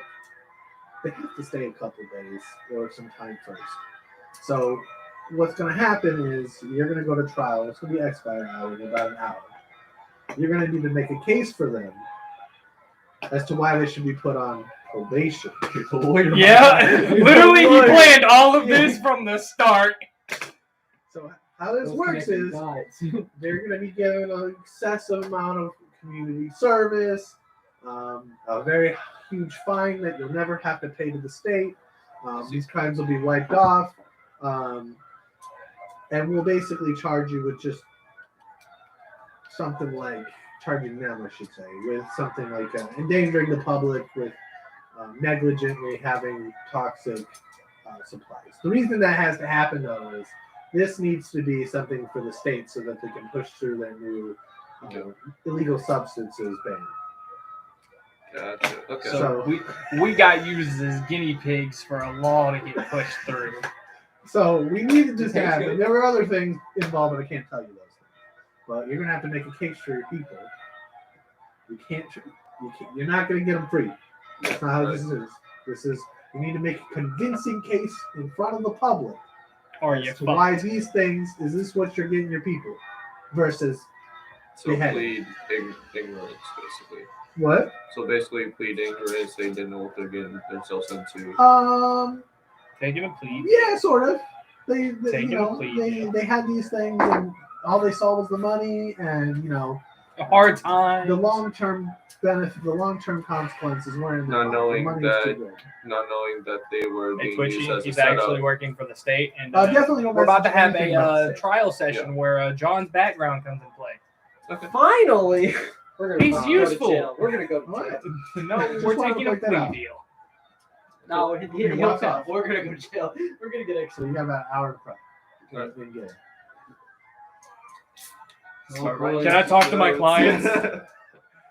they have to stay a couple days or some time first. So what's going to happen is you're going to go to trial. It's going to be expired out in about an hour. You're going to need to make a case for them as to why they should be put on probation. Yeah, literally, he planned all of this from the start. So how this works is they're going to be given an excessive amount of community service, a very huge fine that you'll never have to pay to the state. These crimes will be wiped off, and we'll basically charge you with just something like charging them, I should say, with something like endangering the public with negligently having toxic supplies. The reason that has to happen, though, is this needs to be something for the state so that they can push through their new illegal substances ban. Gotcha. Okay. So we got used as guinea pigs for a law to get pushed through. So we needed this to happen. There were other things involved, but I can't tell you those things. But you're gonna have to make a case for your people. You're not gonna get them free. That's not how this is. This is you need to make a convincing case in front of the public. Or you As to why these things is this what you're getting your people versus So beheading. plead ignorance, basically. What? So basically, plead ignorance. They didn't know what they're getting themselves into. taking a plea. Yeah, sort of. They Taking a plea, they had these things and all they saw was the money and A hard time. the long term benefit, the long term consequences weren't Not the knowing money's that- too good. Not knowing that they were Hey, being Twitchy, used as a he's setup. actually working for the state, and Definitely don't we're about to message have anything about a the state. trial session where John's background comes in play. Finally, He's go to useful. jail. We're gonna go to What? jail. No, Just we're wanted to taking a point that plea out. deal. No, Okay, he'll what's tell. up? We're gonna go to jail. We're gonna get So extra. you have about an hour to prep. Right. Then get it. Can I talk to my clients?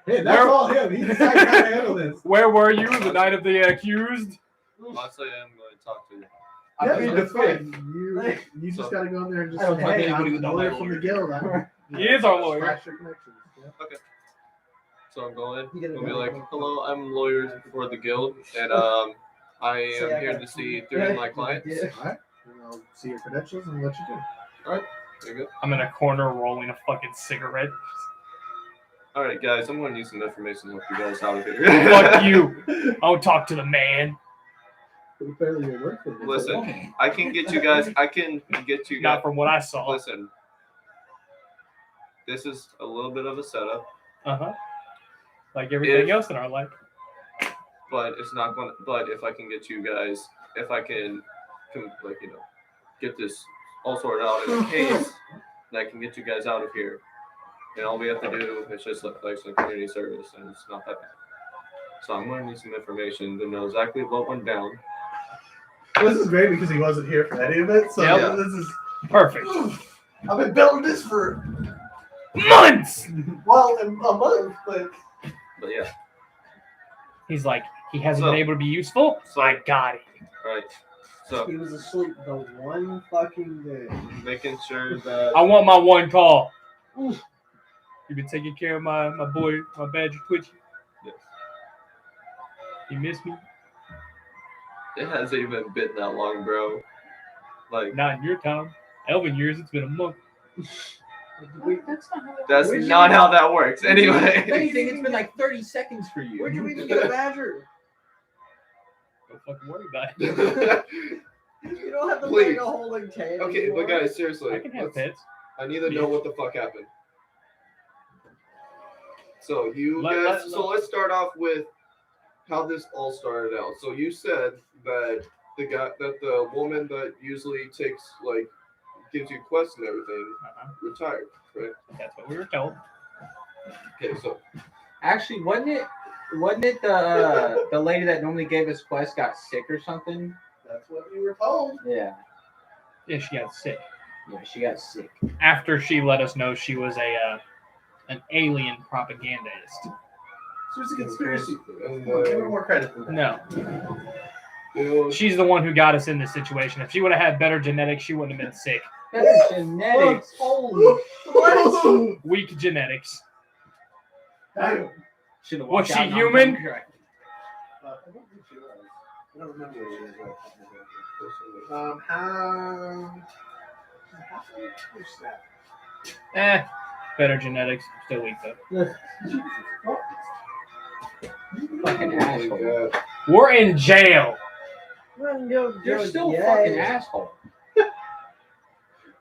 Hey, that's all him. He decided how to handle this. Where were you the night of the accused? Honestly, I'm going to talk to you. Yeah, plead that's the fine. You just So- got to go in there and just I don't say, talk to hey, anybody I'm without a my lawyer from the lawyer. guild. I'm He is our lawyer. flash your connections. Yeah. So I'm going. You gotta I'll be go. like, hello, I'm lawyer for the guild, and I Say am I here got to see you. 3 of my clients. Yeah. All right. And I'll see your credentials and let you do. There you go. I'm in a corner rolling a fucking cigarette. All right, guys, I'm going to need some information to help you guys out of here. Fuck you. I'll talk to the man. But apparently you're working. Listen, I can get you guys. I can get you Not guys. from what I saw. Listen, this is a little bit of a setup, Like everything If- else in our life. but it's not going. But if I can get you guys, if I can get this all sorted out in a case, then I can get you guys out of here. And all we have to do is just like some community service, and it's not that bad. So I'm going to need some information to know exactly what went down. This is great because he wasn't here for any of it. So Yep. this is. Perfect. I've been building this for Months! a month, but But yeah, He's like, he hasn't So- been able to be useful? so- I got it. all right. So He was asleep the one fucking day. making sure that I want my one call. You been taking care of my boy, my badger Twitchy? yes, You miss me? it hasn't even been that long, bro. Like Not in your time. Elvin years, it's been a month. That's not how that that's works. not how that works. If Anyway, anything, it's been like 30 seconds for you. Where'd you even get a badger? Don't fucking worry about it. You don't have to Please. make a holding tank. okay, anymore. but guys, seriously, I can have pets. I need to know what the fuck happened. So you Let- guys, let- so let's start off with how this all started out. So you said that the woman that usually takes gives you quests and everything retired, right? That's what we were told. Okay, so Actually, wasn't it the lady that normally gave us quests got sick or something? that's what we were told. Yeah. Yeah, she got sick. Yeah, she got sick. After she let us know she was an alien propagandist. So it's a conspiracy. and, Come on, give her more credit than that. No. She's the one who got us in this situation. If she would have had better genetics, she wouldn't have been sick. Better genetics. Holy. What? Weak genetics. Should've Was walked she out and human? I don't think she was. I don't remember what it was. Who's that? Better genetics. Still weak though. Fucking asshole. We're in jail. You're still a fucking asshole.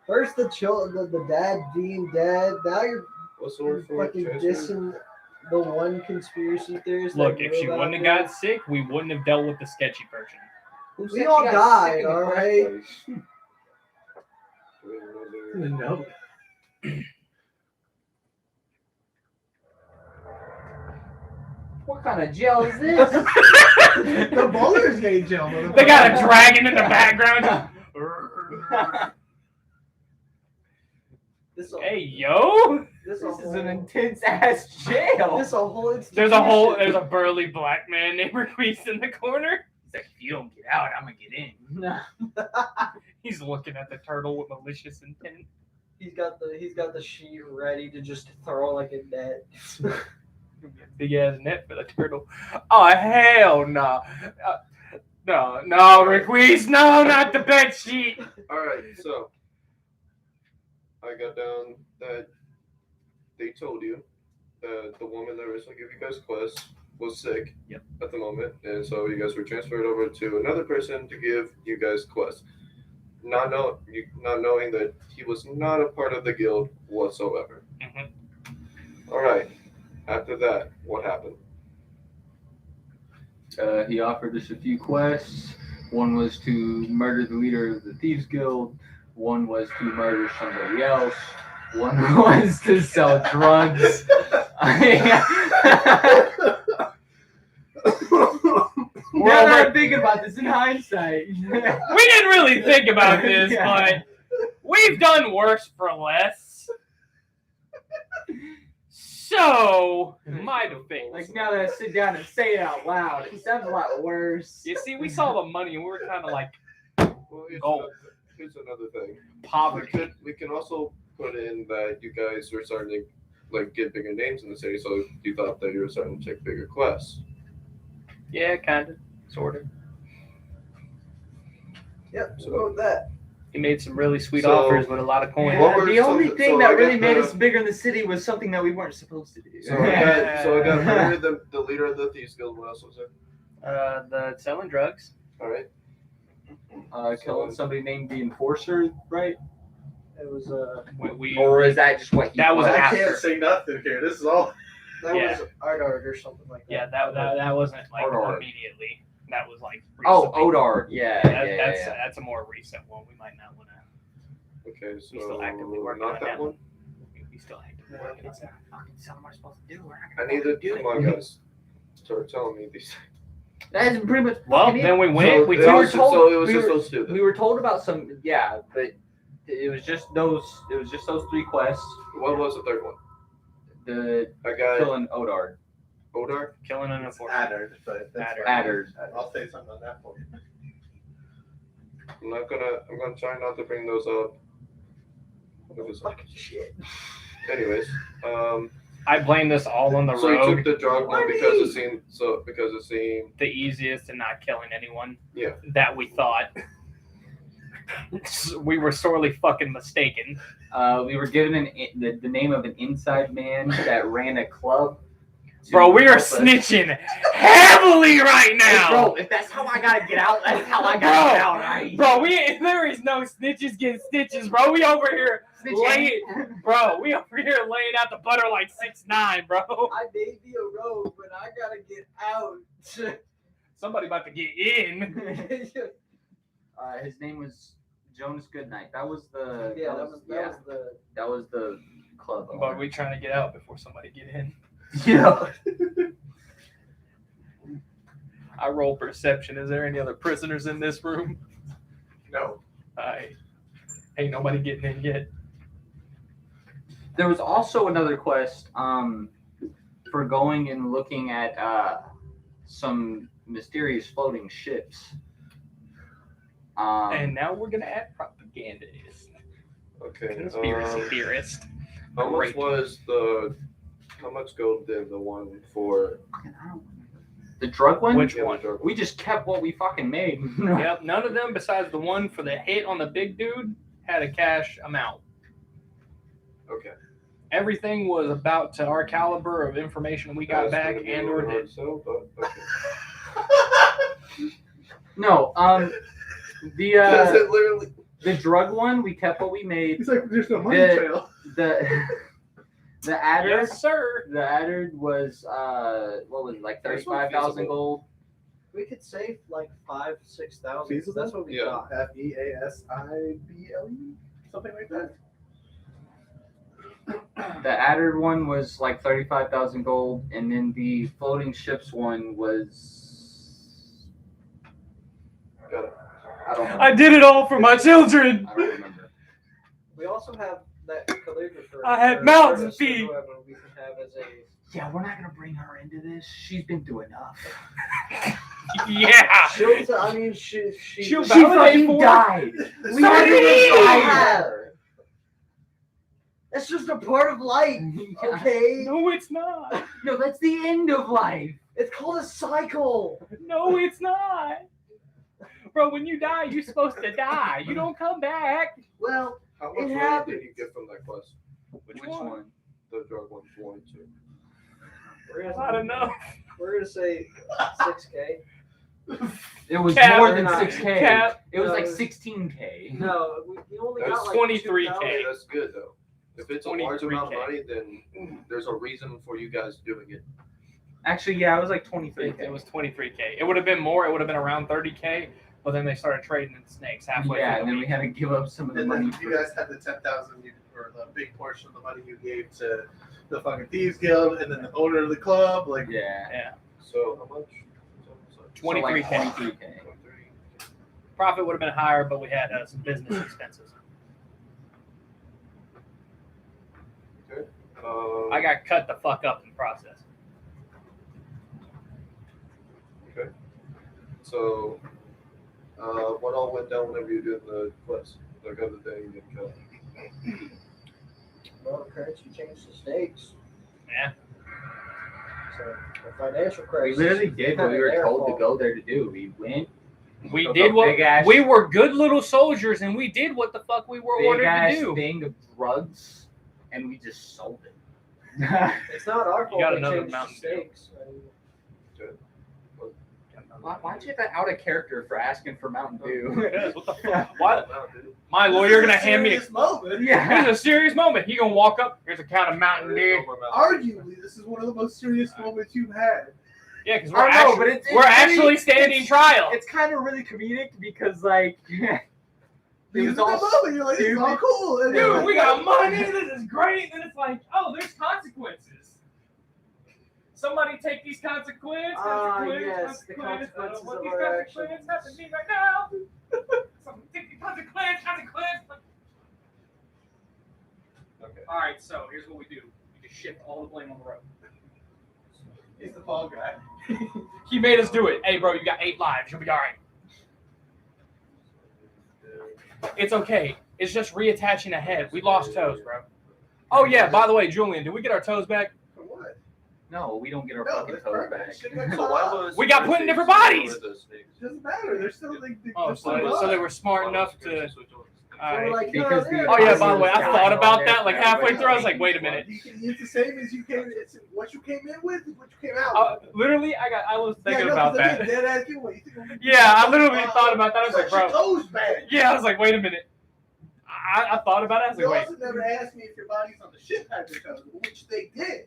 First the dad being dead. Now you're What's the word for it? fucking Transfer? dissing the one conspiracy theorist. that Look, if knew she about wouldn't have this. got sick, we wouldn't have dealt with the sketchy person. Who We said she all got died, sick in the all first right? place? No. What kind of jail is this? The bowlers getting jail. They got a dragon in the background. This a, Hey yo! this, This is an intense ass jail. This a whole There's a burly black man named Requise in the corner. He's like, if you don't get out, I'm gonna get in. He's looking at the turtle with malicious intent. He's got the sheet ready to just throw like a net. Big ass net for the turtle. Oh hell no! No, Requise, no, not the bed sheet. All right, so I got down that they told you that the woman that originally gave you guys quests was sick at the moment, and so you guys were transferred over to another person to give you guys quests, not knowing that he was not a part of the guild whatsoever. Mm-hmm. All right. After that, what happened? He offered us a few quests. One was to murder the leader of the Thieves Guild. One was to murder somebody else. One was to sell drugs. Now that I'm thinking about this in hindsight. We didn't really think about this, but we've done worse for less. So, my defense. Like now that I sit down and say it out loud, it sounds a lot worse. You see, we saw the money and we were kind of like, Well, gold. here's another thing. Poverty. We can also put in that you guys are starting to get bigger names in the city, so you thought that you were starting to take bigger quests. Yeah, kind of, sort of. Yep, so go with that. He made some really sweet So- offers with a lot of coins. What were The only some- thing so that I really got made the- us bigger in the city was something that we weren't supposed to do. So I got murder, the leader of the Thieves Guild. What else was there? The selling drugs. All right. Killing somebody named the Enforcer, right? It was Or is that just what he That was I after. can't say nothing here. This is all. that Yeah. was Art or something like that. Yeah, that wasn't like Odard. immediately. That was like Oh, recently. Odard. Yeah, That's a more recent one. We might not want to. Okay, so We still actively working not on that that. one. We still actively working on that. fucking something we're supposed to do. We're not I gonna need to do do my guys. Start telling me these. That's pretty much. Well, fucking it. then we went. We it took. was, told- so it was we just were- those two. Then. We were told about some, yeah, but it was just those. It was just those three quests. What was the third one? The I got killing Odard. Odar. killing an enforcer. Adder, but that's Adder. fine. Adder. I'll say something on that point. I'm gonna try not to bring those up. Because- Shit. Anyways, I blame this all on the so you rogue. took the drug one because it seemed The easiest and not killing anyone. Yeah. That we thought. We were sorely fucking mistaken. We were given the name of an inside man that ran a club. to Bro, we are help us. snitching heavily right Hey, now. bro, if that's how I gotta get out, that's how I gotta get out, right? Bro, there is no snitches getting stitches, bro. We over here laying out the butter like 6ix9ine, bro. I may be a rogue, but I gotta get out. Somebody about to get in. His name was Jonas Goodnight. That was the Yeah, that was the club owner. But we trying to get out before somebody get in. Yeah. I roll perception. Is there any other prisoners in this room? No. Ain't nobody getting in yet. There was also another quest for going and looking at some mysterious floating ships. And now we're gonna add propagandist, Okay. conspiracy theorist. How much Great. how much gold did the one for? I don't remember. The drug one? Which Yeah, the one? drug We just kept what we fucking made. Yep. None of them, besides the one for the hit on the big dude, had a cash amount. Okay. Everything was about to our caliber of information we got That's back gonna be and a or little did. hard sell, but okay. No, Is it literally? the drug one, we kept what we made. It's like there's no money The- trail. The adder, Yes, sir. the adder was what was it, like That's not 35,000 feasible. gold. We could save like 5,000-6,000. Feasible? That's what we Yeah. got. FEASIBLE, something like that. The adder one was like 35,000 gold, and then the floating ships one was Got it. I don't know. I did it all for my children. I don't remember. We also have that calligrapher. I had or mountains artist or feet. whoever we can have as a. Yeah, we're not gonna bring her into this. She's been through enough. Yeah. I mean, she She'll She validate fucking for it. died. We So haven't did even he. tried her. It's just a part of life, Yeah. okay? No, it's not. No, that's the end of life. It's called a cycle. No, it's not. Bro, when you die, you're supposed to die. You don't come back. Well, How It much money happens. did you get from that quest? Which one? The drug one, 1 and 2. we're Not gonna, enough. we're gonna say 6K. It was Cap. more than 6K. Cap. It was No, like it was- 16K. No, we only That's got like 23K. 2,000. Okay, that's good though. If it's a large amount of 23K. money, then there's a reason for you guys doing it. Actually, yeah, it was like It 23K. was 23K. It would have been more. It would have been around 30K. But then they started trading in snakes halfway Yeah, through and the then we week. had to give up some of the And money. then you guys had the 10,000 or the big portion of the money you gave to the fucking Thieves Guild, and then the owner of the club. Like, Yeah. So how much? So 23K. like 23K. 23. Profit would have been higher, but we had some business expenses. I got cut the fuck up in the process. Okay. So, what all went down whenever you were doing the quest? Like other day you didn't kill. Well, the currency changed to snakes. Yeah. So the financial We crisis. literally did what we were Their told to fault. go there to do. We went. We took did a what big-ass- we were good little soldiers, and we did what the fuck we were Big ordered ass to do. thing of drugs, and we just sold it. It's not our fault. You got they another changed to Mountain Dew. snakes. I mean, Why'd you have that out of character for asking for Mountain Dew? Yes, what the fuck? Why? My lawyer gonna hand me. Serious moment. Yeah. Here's a serious moment. He gonna walk up. Here's a count of Mountain Dew. Arguably, this is one of the most serious moments you've had. Yeah, because I we're know, actually, but it's we're really- actually standing trial. It's kind of really comedic because, like, it Because was at all that moment, you're like, it's all stupid. cool. And you're Dude, like, we got money. This is great. And it's like, oh, there's consequences. Somebody take these consequences. Ah, Consequences. yes, the consequences. I don't consequences want of these our consequences actions. happen to me right now. Somebody take the consequence. Okay. All right, so here's what we do. We just shift all the blame on the road. He's the fall guy. He made us do it. Hey, bro, you got 8 lives. You'll be all right. It's okay. It's just reattaching a head. We lost toes, bro. Oh, yeah, by the way, Julian, did we get our toes back? For what? No, we don't get our No, fucking that's toes perfect. back. Shit got So cut why off. was We got put in different bodies. It doesn't matter. They're still like. Oh, so they were smart enough to. All We're right. like, Because no, the- they're Oh, yeah, not. by the way, I Yeah, thought I about know, that like yeah, halfway yeah. through. I was like, wait a minute. It's the same as you came. It's what you came in with. Is what you came out. With. Literally, I was thinking no, about 'cause I that. did dead ass you. What you think? Yeah, I literally thought about that. I was like, Your bro. toes back. Yeah, I was like, wait a minute. I thought about it. I was You like, wait. also never asked me if your body's on the ship had your toes, which they did.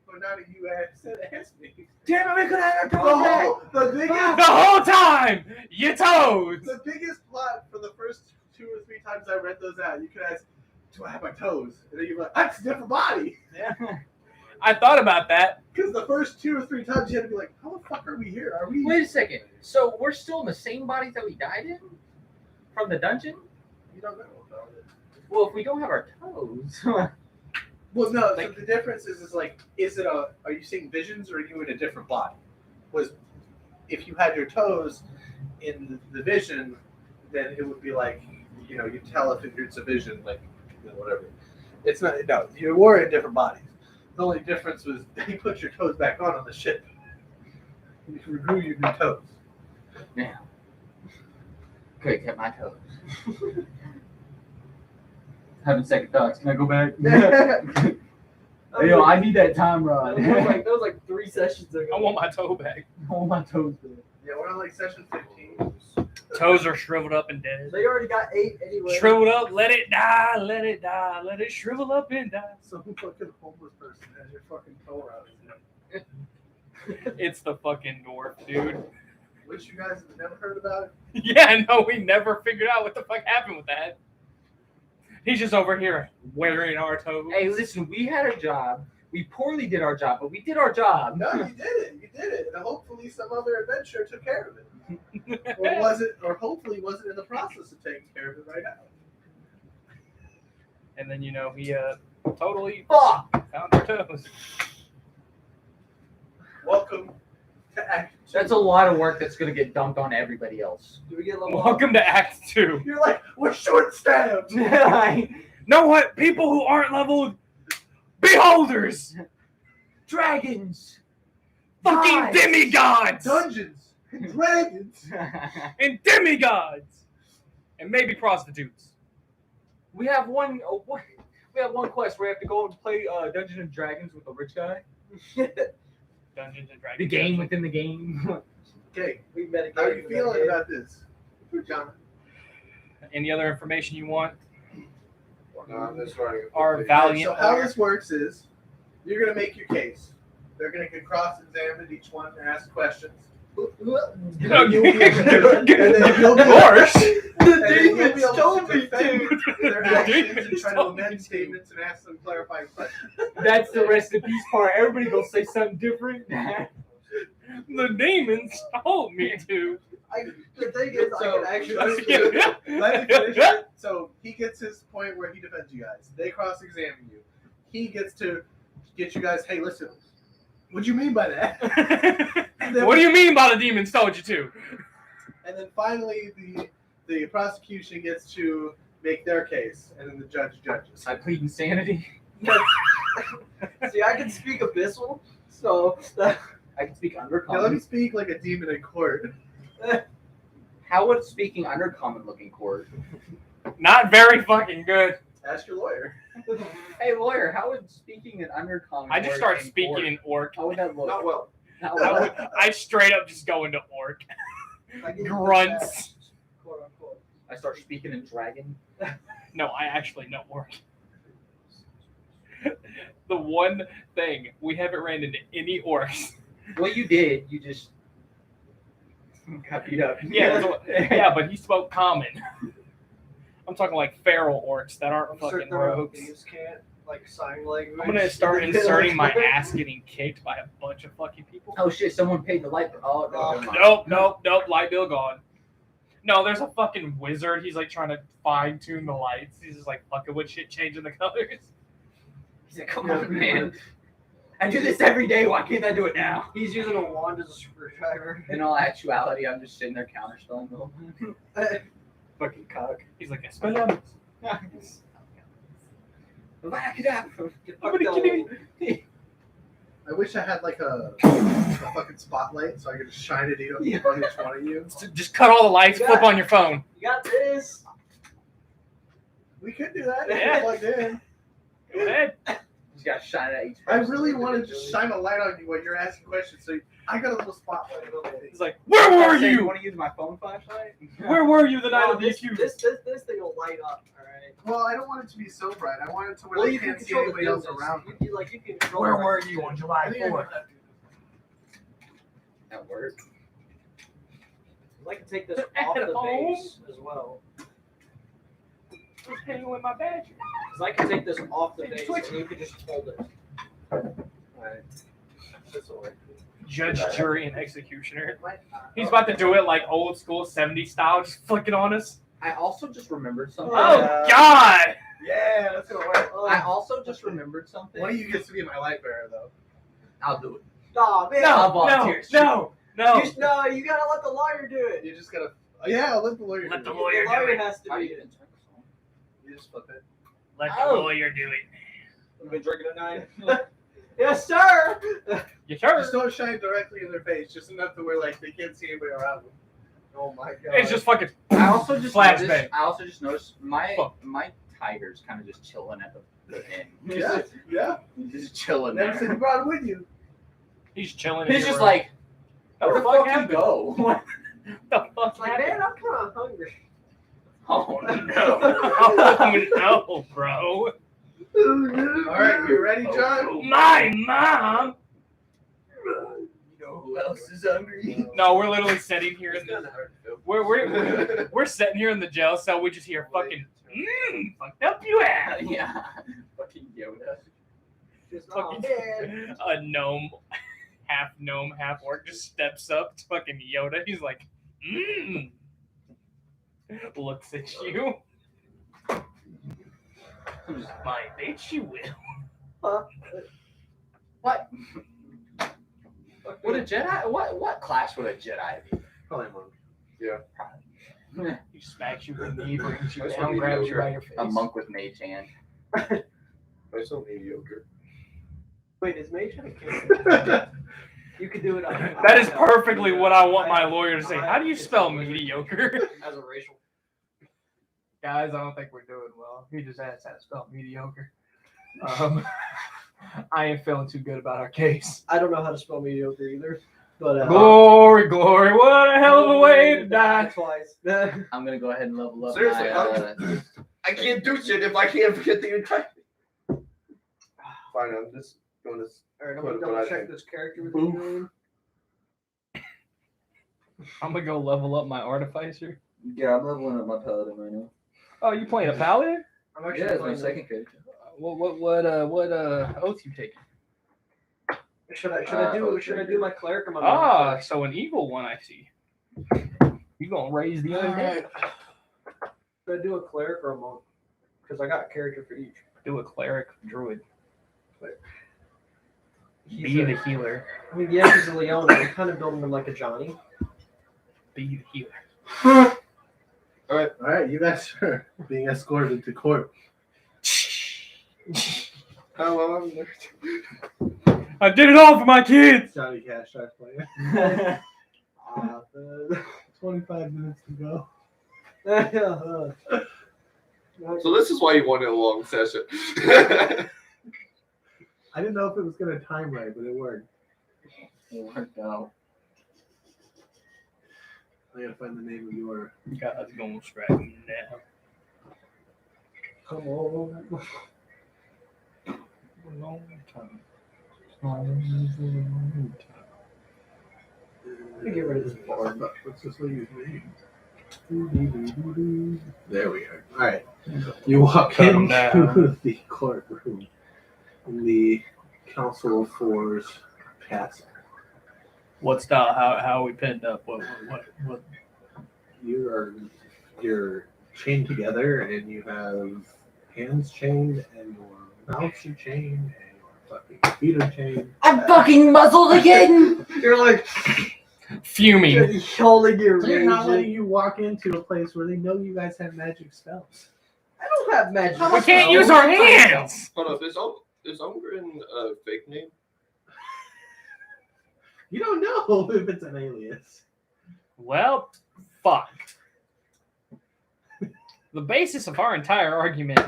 But now that you asked me. Damn it, we could have our The toes back. whole, the biggest, The whole time, your toes. the biggest plot for the first 2 or 3 times I read those out, you could ask, "Do I have my toes?" And then you're like, "That's a different body." I thought about that. Because the first 2 or 3 times you had to be like, "How the fuck are we here? Are we?" Wait a second. So we're still in the same bodies that we died in from the dungeon? You don't know about it. Well, if we don't have our toes. Well, no. Like- So the difference is like, are you seeing visions or are you in a different body? Was if you had your toes in the vision, then it would be like, you tell if it's a vision, like, whatever. It's not. No, you were in different bodies. The only difference was he put your toes back on the ship. He grew your new toes. Yeah. Could kept my toes. Having second thoughts. Can I go back? Hey, yo, I need that time rod. That was like 3 sessions ago. I want my toe back. I want my toes back. Yeah, we're on like session 15. Toes are shriveled up and dead. They already got 8 anyway. Shriveled up, let it die, let it die, let it shrivel up and die. Some fucking homeless person has your fucking toe around his neck. It's the fucking dwarf, dude. Which you guys have never heard about it? Yeah, no, we never figured out what the fuck happened with that. He's just over here wearing our toes. Hey, listen, we had a job. We poorly did our job, but we did our job. No, you did it. You did it. And hopefully some other adventure took care of it. Or was it? Or hopefully wasn't in the process of taking care of it right now. And then, he totally Fuck! found our toes. Welcome to Act 2. That's a lot of work that's going to get dumped on everybody else. Do we get level up? Welcome to Act 2. You're like, we're short-staffed. Know what? People who aren't leveled, beholders, Dragons! fucking Gods. demigods, Dungeons, dragons. and demigods, and maybe prostitutes. We have one quest where we have to go and play Dungeons and Dragons with a rich guy. Dungeons and Dragons. The game within the game. Okay, We met how are you feeling about this, John? Any other information you want? No, I'm just writing a Our quick valiant. So how this works is, you're gonna make your case. They're gonna get cross-examined each one and ask questions. No, You'll be able to do it. And then you'll be Of course. and then you'll be able to defend their The actions and demons try to told me amend to. statements and ask them clarifying questions. That's the rest of peace part. Everybody go say something different. The demons told me to. The thing is, I So- can actually. Let me finish it. So he gets his point where he defends you guys. They cross-examine you. He gets to get you guys. Hey, listen. What do you mean by that? And then What do you mean by the demons told you to? And then finally, the prosecution gets to make their case, and then the judge judges. I plead insanity. See, I can speak Abyssal, so I can speak Now let me undercommon. speak like a demon in court. How would speaking undercommon look in court? Not very fucking good. Ask your lawyer. Hey lawyer, how would speaking in undercommon? I just work start in speaking court? in orc. How would that look? not well. How I, would- would, I straight up just go into orc. I give you the Grunts. best, quote unquote. I start speaking in dragon. No, I actually know orc. The one thing we haven't ran into any orcs. Well, you did. You just got beat up. Yeah, that's what- yeah, but he spoke common. I'm talking like feral orcs that aren't fucking Certain rogues. thieves can't like sign language. I'm gonna start inserting my ass getting kicked by a bunch of fucking people. Oh shit! Someone paid the light. Oh no! never mind. Nope. Light bill gone. No, there's a fucking wizard. He's like trying to fine tune the lights. He's just like fucking with shit, changing the colors. He's like, come on, man. I do this every day. Why can't I do it now? He's using a wand as a screwdriver. In all actuality, I'm just sitting there counterspelling the whole time. Fucking cock. He's like, Expelliarmus. Back it up. I'm gonna kill you. I wish I had like a fucking spotlight so I could just shine it on each one of you. Just cut all the lights. Flip on your phone. You got this. We could do that. Yeah. Plugged in. Go ahead. Just gotta shine it at each I person. really want to just shine a light on you while you're asking questions. So I got a little spotlight. He's like, where were You you? want to use my phone flashlight? Where were you the night No, of the this, accused? this thing will light up. All right. Well, I don't want it to be so bright. I want it to where Well, they you can can't see control anybody the else dimness. around. You can control. Where it. were you on I July think I know 4th? how to do At work. I can take this off the base as well. What's hanging with my badger? Because I can take this off the Hey, base switch. and you can just hold it. Alright. This will work. Judge, jury, and executioner. Might not. He's about to do it like old school 70s style, just flicking on us. I also just remembered something. Oh, Yeah. God! Yeah, that's gonna work. I also just remembered something. One of you gets to be my light bearer, though. I'll do it. Nah, man. I'll No, volunteer. no. You gotta let the lawyer do it. You just gotta Yeah, I'll let the lawyer. Let do the it. lawyer The do lawyer it. has to How do be. you get in turn? You just flip it. Let Oh. the lawyer do it. You've been drinking tonight? Yes, sir. You sure? Just don't shine directly in their face, just enough to where like they can't see anybody around them. Oh my god. It's just fucking. I also just Flashbang. noticed my Fuck. my tiger's kind of just chilling at the inn. Yeah, yeah. He's just chilling Never said you there. brought it with you. He's chilling. He's in your just room. like, What where the the fuck fuck you happened? go? What the fuck It's like, happened? man, I'm kind of hungry. Oh no! Oh no, bro. All right, you ready, John? My mom. You know who else is hungry? No, we're literally sitting here in the. Kinda hard to feel. We're sitting here in the jail cell. We just hear fucking. Fucked up you ass. Yeah, fucking Yoda. Just, Fucking man. a gnome, half orc, just steps up to fucking Yoda. He's like, looks at you. My bitch, you will. What? Would a Jedi? What class would a Jedi be? Probably monk. He smacks you in the knee, brings you That's down, what grabs you mediocre. by your face. A monk with mage hand. Why so mediocre? Wait, is Mage a kid? You could do it on. That is perfectly what I want my lawyer to say. How do you spell mediocre? As a racial. Guys, I don't think we're doing well. He just asked how to spell mediocre. I ain't feeling too good about our case. I don't know how to spell mediocre either. But Glory, glory, what a hell of a way to die. Twice. I'm gonna go ahead and level up Seriously, my. I can't do shit if I can't forget the entire. Fine, I'm just going to. Alright, I'm What- gonna what I double check think. this character with you. I'm gonna go level up my artificer. Yeah, I'm leveling up my paladin right now. Oh, you playing a paladin? I'm actually Yeah, it's my playing second character. What oath you taking? Should I do my cleric or my monk Ah, first? so an evil one I see. You gonna raise the undead? Should I do a cleric or a monk? Because I got a character for each. Do a cleric, druid. He's Be a- the healer. I mean, yeah, he's a Leona. I'm kind of building him like a Johnny. Be the healer. All right, you guys are being escorted to court. Oh, well, I'm there. I did it all for my kids. Johnny Cash starts playing. 25 minutes to go. So this is why you wanted a long session. I didn't know if it was gonna time right, but it worked. It worked out. I gotta find the name of your. God's gonna strike me now. Come on. A long time. Let me get rid of this board. What's this lady's name? There we are. All right. You walk Cut 'em into the courtroom in the Council of Fours castle. What style? How are we pinned up? What? You're chained together, and you have hands chained, and your mouths are chained, and your fucking feet are chained. I'm fucking muzzled again. You're like Fuming. holding your They're not rage. letting you walk into a place where they know you guys have magic spells. I don't have magic. We can't use our hands. Hold up, is Ungren a fake name? You don't know if it's an alias. Well, fuck. The basis of our entire argument.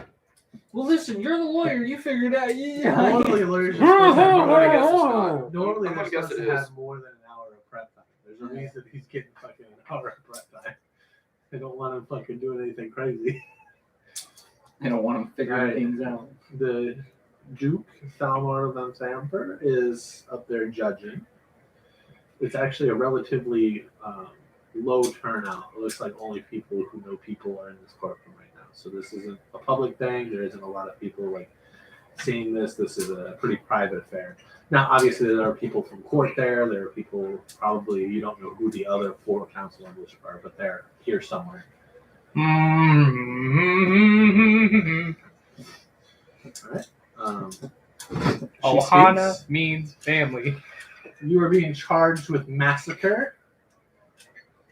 Well, listen, you're the lawyer. You figured out. Yeah. Normally, lawyers are supposed to have I'm more gonna guess it's than- not. Normally, I'm they're gonna guess supposed it to is. have more than an hour of prep time. There's a reason he's getting fucking an hour of prep time. They don't want him fucking doing anything crazy. I don't want them figuring Right. things out. The Duke Thalmor von Samper is up there judging. It's actually a relatively low turnout. It looks like only people who know people are in this courtroom right now. So this isn't a public thing. There isn't a lot of people like seeing this. This is a pretty private affair. Now, obviously, there are people from court there. There are people probably you don't know who the other 4 council members are, but they're here somewhere. Um, she Ohana speaks. means family. You are being charged with massacre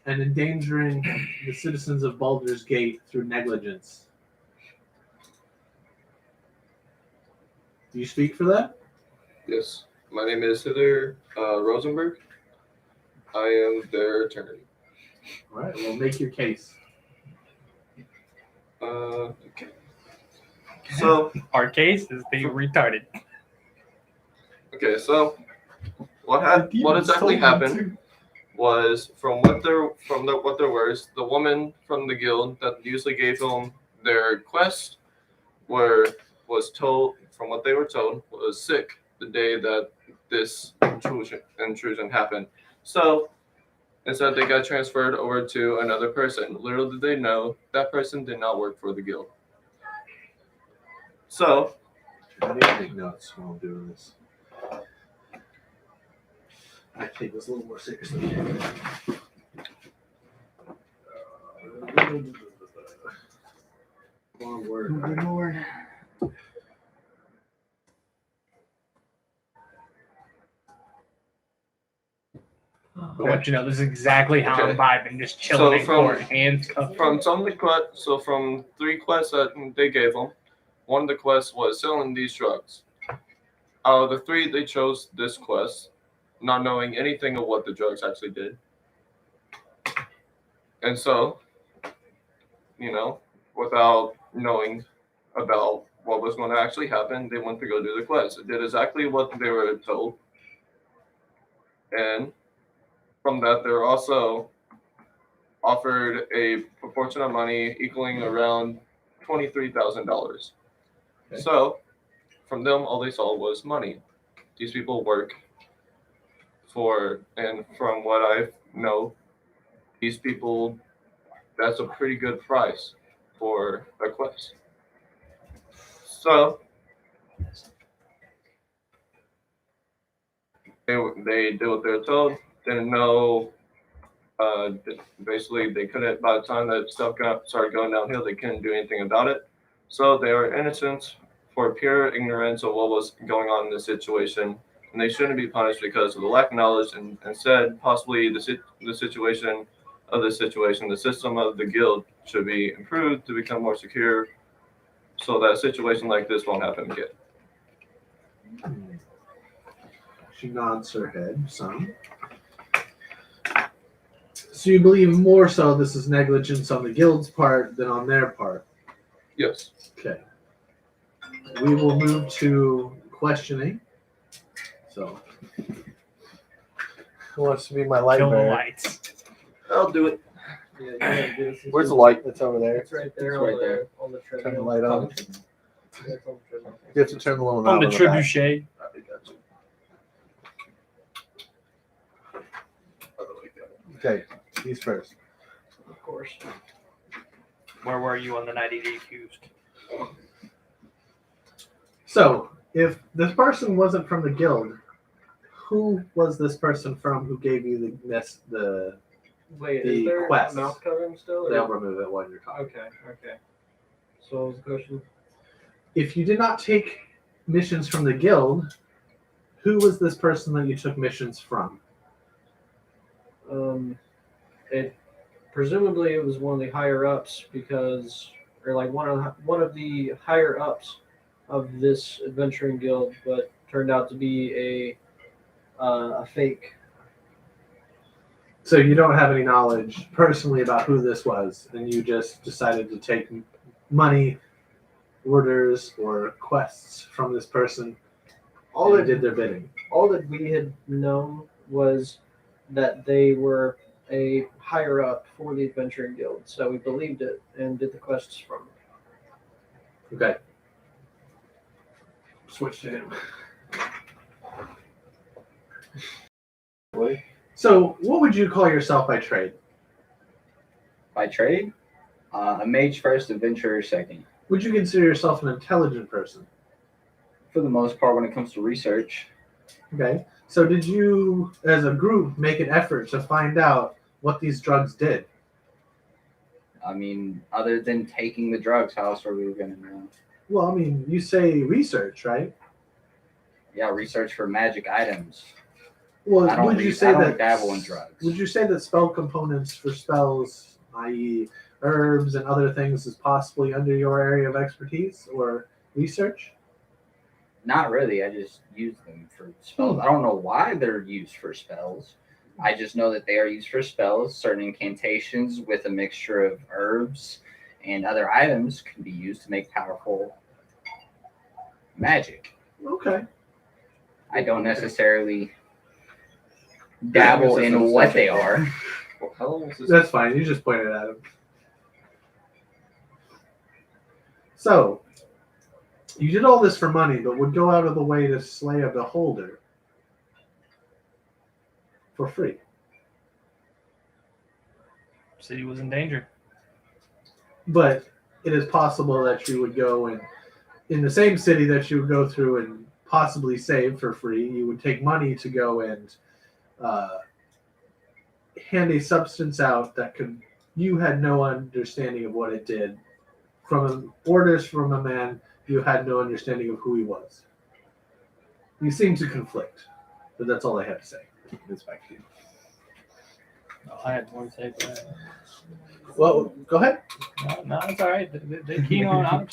and endangering the citizens of Baldur's Gate through negligence. Do you speak for that? Yes. My name is Heather Rosenberg. I am their attorney. All right, well, make your case. Okay. So, Our case is being retarded. okay, so what exactly happened was what there was, the woman from the guild that usually gave them their quest was told, from what they were told, was sick the day that this intrusion happened. So instead they got transferred over to another person. Little did they know that person did not work for the guild. So I need to take notes while I'm doing this. I take this a little more seriously. Long word. Good lord. I want you to know this is exactly how Okay. I'm vibing, just chilling So in from- court, hands cuffed. from some of the quests, so from 3 quests that they gave them, one of the quests was selling these drugs. Out of the 3, they chose this quest, not knowing anything of what the drugs actually did. And so, without knowing about what was going to actually happen, they went to go do the quest. It did exactly what they were told. And from that, they were also offered a proportion of money equaling around $23,000. Okay. So, from them, all they saw was money. These people work for, and from what I know, these people, that's a pretty good price for a quest. So, they did what they were told, didn't know, basically they couldn't, by the time that stuff started going downhill, they couldn't do anything about it. So they were innocent for pure ignorance of what was going on in the situation, and they shouldn't be punished because of the lack of knowledge, and instead possibly the situation, the system of the guild should be improved to become more secure so that a situation like this won't happen again. She nods her head some. So you believe more so this is negligence on the guild's part than on their part? Yes. Okay. We will move to questioning. So, who wants to be my light Kill the bearer? lights. I'll do it. Yeah, you gotta do this. Where's the light? It's over there. It's right there. It's on right the, there. On the treadmill. Turn the light on. Yeah, it's on the treadmill. You have to turn the little On knob the on the back. trebuchet. I got you. Okay, these first. Of course. Where were you on the night he accused? So, if this person wasn't from the guild, who was this person from who gave you the Wait, The is there quest. a mouth covering still? or- they'll remove it while you're talking. Okay. So what was the question? If you did not take missions from the guild, who was this person that you took missions from? It presumably it was one of the higher ups because, or like one of the higher ups of this adventuring guild, but turned out to be a fake. So you don't have any knowledge personally about who this was, and you just decided to take money, orders, or quests from this person, All and that did their bidding. all that we had known was that they were a higher up for the adventuring guild, so we believed it and did the quests from it. Okay. Switch to him. So, what would you call yourself by trade? By trade, a mage first, adventurer second. Would you consider yourself an intelligent person? For the most part, when it comes to research, Okay. So, did you, as a group, make an effort to find out what these drugs did? I mean, other than taking the drugs, how else are we going to know? Well, I mean, you say research, right? Yeah, research for magic items. Well, I don't would you read- say I don't that dabble in drugs. Would you say that spell components for spells, i.e., herbs and other things, is possibly under your area of expertise or research? Not really. I just use them for spells. I don't know why they're used for spells. I just know that they are used for spells. Certain incantations with a mixture of herbs and other items can be used to make powerful magic. Okay. I don't necessarily dabble in what they are. Well, how long is this? That's fine. You just pointed at him. So, you did all this for money, but would go out of the way to slay a beholder for free. City was in danger. But it is possible that you would go and, in the same city that you would go through and possibly save for free, you would take money to go and hand a substance out that could, you had no understanding of what it did. From orders from a man, you had no understanding of who he was. You seem to conflict, but that's all I have to say. It's back to you. Oh, I had more to say, but Well, go ahead. no, it's all right. They're keen on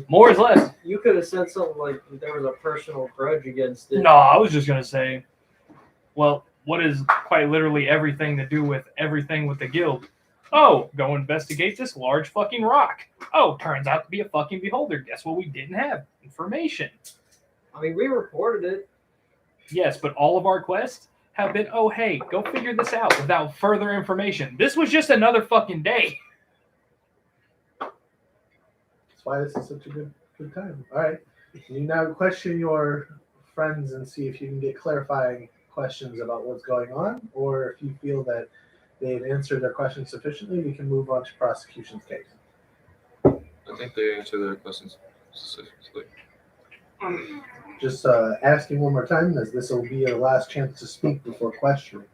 more is less. You could have said something like there was a personal grudge against it. No, I was just gonna say, well, what is quite literally everything to do with everything with the guild? Oh, go investigate this large fucking rock. Oh, turns out to be a fucking beholder. Guess what we didn't have? Information. I mean, we reported it. Yes, but all of our quests have been, oh, hey, go figure this out without further information. This was just another fucking day. That's why this is such a good time. All right. You now question your friends and see if you can get clarifying questions about what's going on, or if you feel that they've answered their questions sufficiently, we can move on to prosecution's case. I think they answered their questions specifically. Just asking one more time, as this will be your last chance to speak before questioning.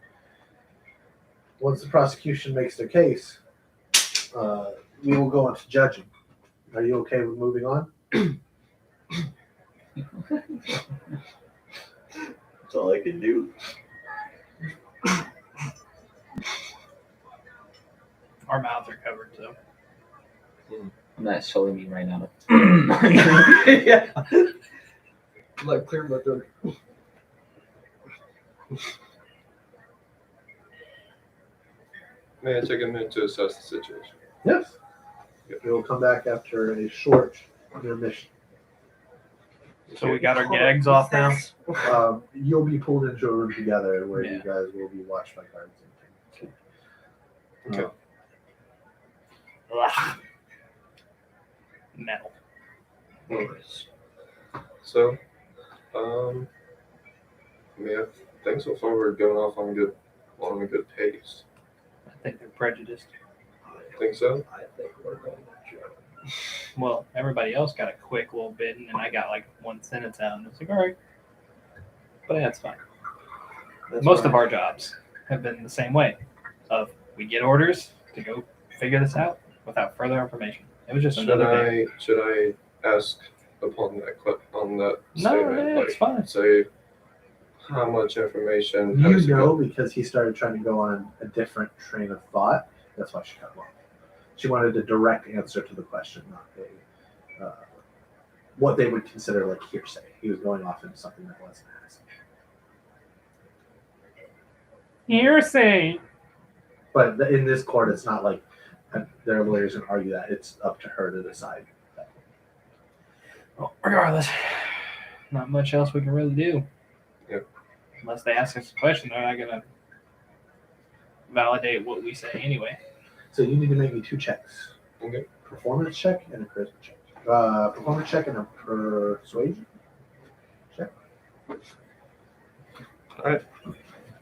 Once the prosecution makes their case, we will go on to judging. Are you okay with moving on? That's all I can do. Our mouths are covered, so. I'm not showing me right now. Yeah. I'm like clear my throat. May I take a minute to assess the situation? Yes. We will come back after a short intermission. So we got our gags off now. You'll be pulled into a room together where Yeah. you guys will be watched by guards. Okay. Ugh. Metal. So, I think so far we're going off on a good pace. I think they're prejudiced. Think so? I think we're going to jail. Well, everybody else got a quick little bit, and then I got like one sentence out, and it's like, all right. But that's fine. Most of our jobs have been the same way. Of we get orders to go figure this out without further information. It was just another day. Should I ask upon that No, statement? it's fine. Say how much information? You has to know, go- because he started trying to go on a different train of thought. That's why she cut him off. She wanted a direct answer to the question, not what they would consider like hearsay. He was going off into something that wasn't asked. Hearsay. But in this court, it's not like their lawyers can argue that. It's up to her to decide. Well, regardless, not much else we can really do. Yep. Unless they ask us a question, they're not gonna validate what we say anyway. So you need to make me 2 checks. Okay. Performance check and a charisma check. Performance check and a persuasion check.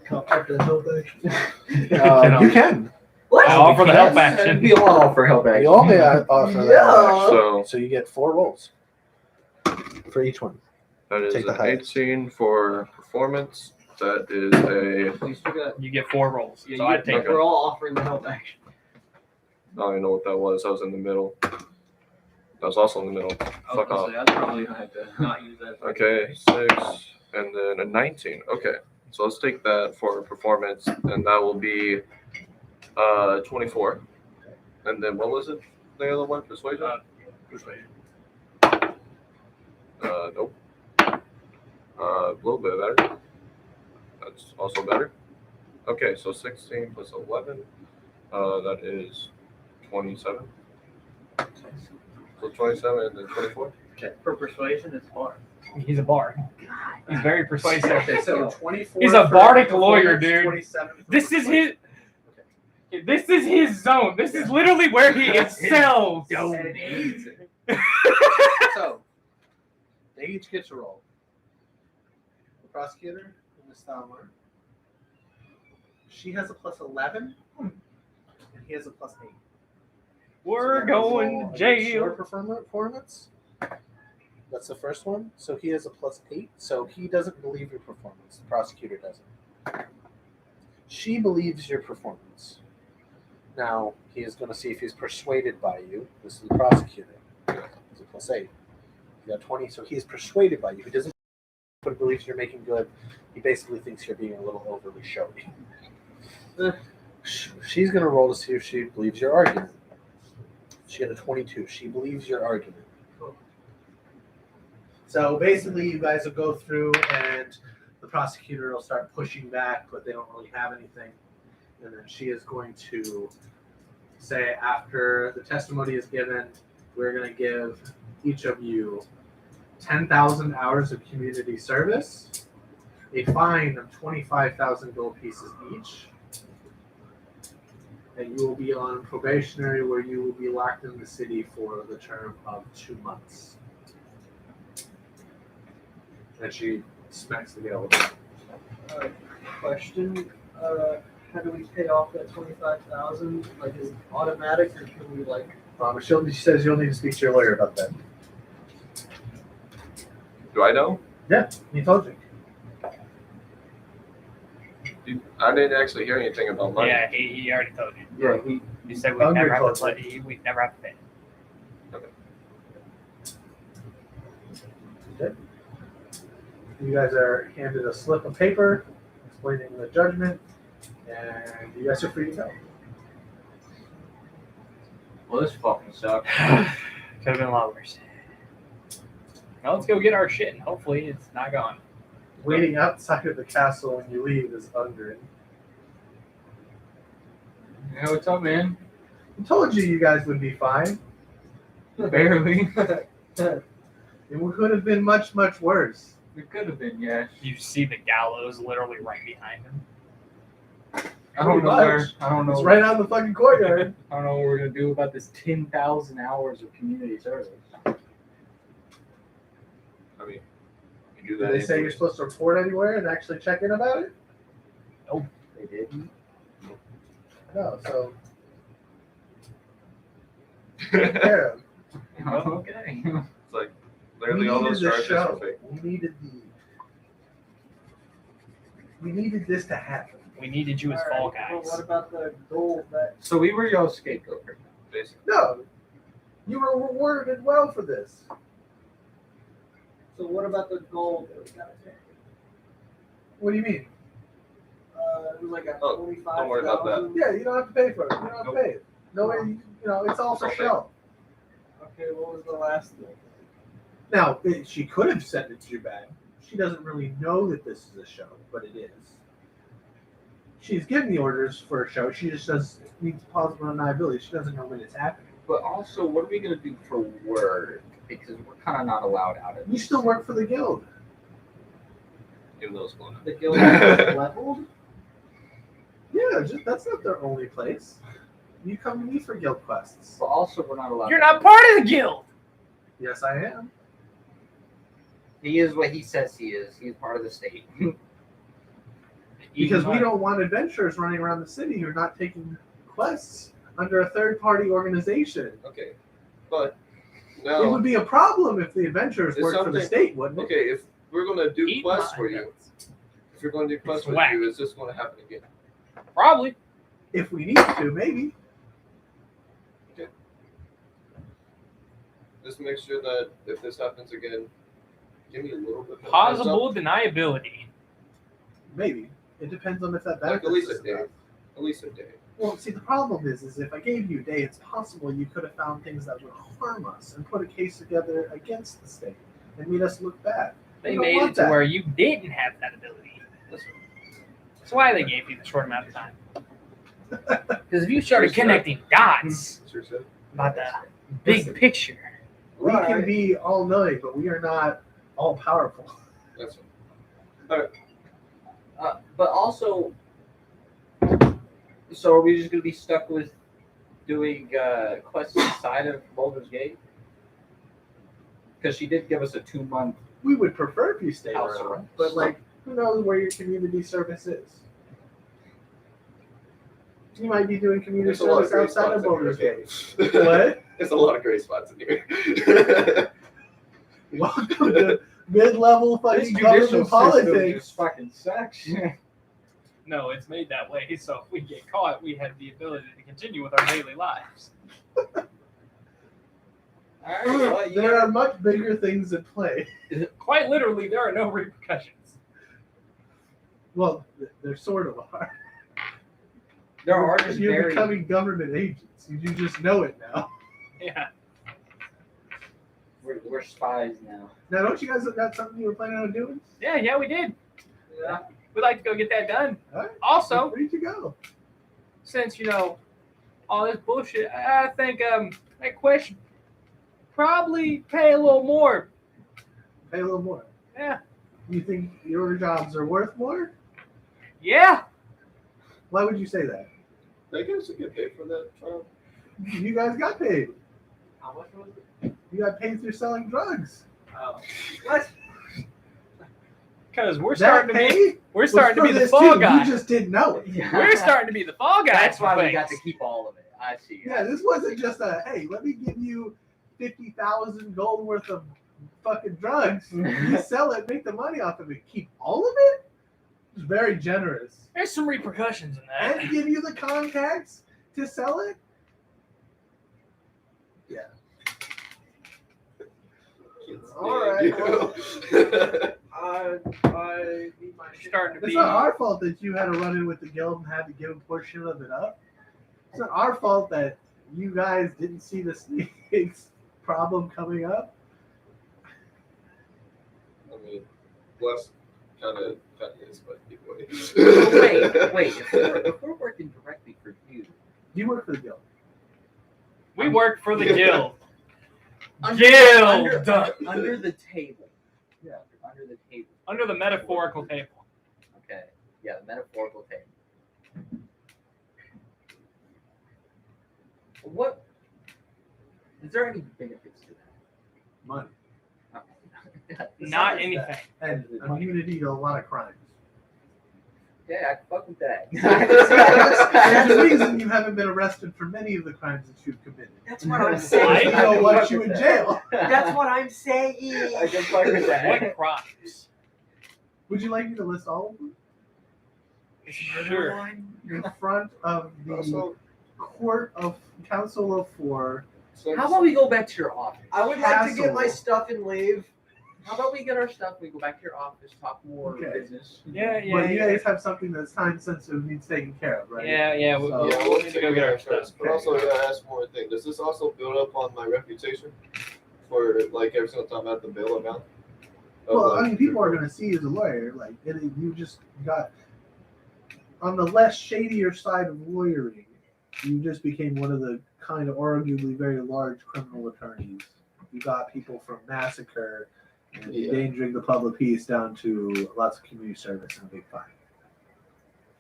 Contact and help action. You can. What? I offer the help action. We all offer help action. You all may offer that. Yeah. So So you get 4 rolls for each one. that is Take the an highest. 18 for performance. That is At least we got. You get 4 rolls. Yeah, So I take okay. we're all offering the help action. I don't even know what that was. I was in the middle. That was also in the middle. Fuck off. I'd probably have to not use that. Okay, 6 and then a 19. Okay, So let's take that for performance, and that will be 24. And then what was it? The other one, persuasion. Persuasion. Nope. A little bit better. That's also better. Okay, so 16 plus 11. That is 27. So 27 and then 24. For persuasion, it's hard. He's a bard. He's very persuasive. Okay, so 24. He's a for bardic lawyer, performance, dude. 27 for This is his. Okay. This is his zone. This is literally where he excels. So, they each get to roll. The prosecutor, Ms. Thalmar, she has a plus 11, and he has a plus 8. We're So going roll to against your jail. performance. That's the first one. So he has a plus 8. So he doesn't believe your performance. The prosecutor doesn't. She believes your performance. Now he is going to see if he's persuaded by you. This is the prosecutor. He's a plus 8. You got 20. So he is persuaded by you. He doesn't but believes you're making good. He basically thinks you're being a little overly showy. She's going to roll to see if she believes your argument. She got a 22. She believes your argument. So basically, you guys will go through, and the prosecutor will start pushing back, but they don't really have anything. And then she is going to say, after the testimony is given, we're going to give each of you 10,000 hours of community service, a fine of 25,000 gold pieces each, and you will be on probationary, where you will be locked in the city for the term of 2 months. And she smacks the gavel. Question: how do we pay off that 25,000? Like, is it automatic, or can we like? She says you'll need to speak to your lawyer about that. Do I know? Yeah, he told you. I didn't actually hear anything about money. Yeah, he already told you. Yeah, He said we'd Hungry never have to told play. We'd never have to pay. You guys are handed a slip of paper explaining the judgment, and you guys are free to go. Well, this fucking sucks. Could have been a lot worse. Now let's go get our shit, and hopefully it's not gone. Waiting outside of the castle when you leave is Undrin. Yeah, what's up, man? I told you you guys would be fine. Barely. It could have been much, much worse. It could have been, yeah. You see the gallows literally right behind him. I don't know. It's right out in the fucking courtyard. I don't know what we're gonna do about this 10,000 hours of community service. I mean, you do Did that. they say you're supposed to report anywhere and actually check in about it? They didn't. No, so take care of. Okay. It's like literally all those charges are fake. We needed this to happen. We needed you as All Fall right, well, Guys. what about the gold that? So we were y'all's scapegoat. Basically. No, you were rewarded well for this. So what about the gold that we gotta pay? What do you mean? It was like a Oh, 25,000. don't worry about that. Yeah, you don't have to pay for it. You don't have to pay it. No, it's all for Okay. show. Okay, what was the last thing? Now, she could have sentenced you back. She doesn't really know that this is a show, but it is. She's giving the orders for a show. She just needs plausible deniability. She doesn't know when it's happening. But also, what are we gonna do for work? Because we're kind of not allowed out of You this. still work for the guild. Even though it's going up. The guild is leveled? Yeah, that's not their only place. You come to me for guild quests. But also, we're not allowed. You're not part of the guild! Yes, I am. He is what he says he is. He's part of the state. Because we don't want adventurers running around the city who are not taking quests under a third-party organization. Okay, but It now, would be a problem if the adventurers It's worked for the something- state, wouldn't it? okay, if we're gonna do Eat quests my for you, if you're going to do quests It's with whack. you, is this going to happen again? Probably. If we need to, maybe. Just make sure that if this happens again, give me a little bit. More Plausible deniability. Maybe. It depends on if that Like benefits at least us a day. enough. At least a day. Well, see, the problem is if I gave you a day, it's possible you could have found things that would harm us and put a case together against the state and made us look bad. They We don't made want it to that. where you didn't have that ability. That's why they gave you the short amount of time. Because if you started connecting dots Sure said. about the big picture, We can be all knowing, but we are not all powerful. That's But also, so are we just gonna be stuck with doing quests inside of Baldur's Gate? Because she did give us a 2-month. We would prefer if you stayed House around, arrest. but like, who knows where your community service is? You might be doing community There's a lot of service great outside of spots Baldur's in here. Gate. What? There's a lot of great spots in here. Welcome to mid-level fucking government politics. fucking sucks. no, it's made that way. So if we get caught, we have the ability to continue with our daily lives. Alright, well, you There are much bigger things at play. Quite literally, there are no repercussions. Well, there sort of are. there are just You're very. becoming government agents. You just know it now. Yeah. We're spies now. Now, don't you guys got something you were planning on doing? Yeah, we did. Yeah. We'd like to go get that done. All right. Also, Where did you go? since all this bullshit, I think that question probably pay a little more. Pay a little more. Yeah. You think your jobs are worth more? Yeah. Why would you say that? I guess you get paid for that trial. You guys got paid. How much was it? You got paid through selling drugs. Oh. What? Because we're That starting to be pay we're starting to was be for the this fall too. guy. You just didn't know it. We're starting to be the fall guy. That's why we things. got to keep all of it. I see. Yeah, this wasn't just a hey, let me give you 50,000 gold worth of fucking drugs. You sell it, make the money off of it, keep all of it. It's very generous, There's some repercussions in that. and give you the contacts to sell it. All right, well, I need my shit. Starting to It's be not our fault that you had to run in with the guild and had to give a portion of it up. It's not our fault that you guys didn't see the snakes problem coming up. I mean, Wes kind of is, but anyway. Wait. If we're working directly for you, You work for the guild. we work for the guild. under Guild! the table. Yeah. Under the table. Under the metaphorical table. Okay. Yeah, the metaphorical table. What? Is there any benefits to that? Money Not Besides anything. that. and immunity to a lot of crimes. Yeah, I can fuck with that. That's the reason you haven't been arrested for many of the crimes that you've committed. That's what I'm I saying. You know what? You in jail. That's what I'm I saying. can fuck with that. What crimes? Would you like me to list all of them Sure. in front of the Also, court of council of 4? How about we go back to your office? I would like to get my Castle. stuff and leave. How about we get our stuff, we go back to your office, talk more Okay. business. Yeah, But you guys have something that's time sensitive needs taken care of, right? Yeah, we, So- yeah, we'll need to go get our stuff. But also, I gotta ask one more thing. Does this also build up on my reputation for like every single time I have to bail them out? Well, I mean, people are going to see you as a lawyer. Like, you just got on the less shadier side of lawyering. You just became one of the kind of arguably very large criminal attorneys. You got people from massacre and Yeah. endangering the public peace down to lots of community service and a big fine.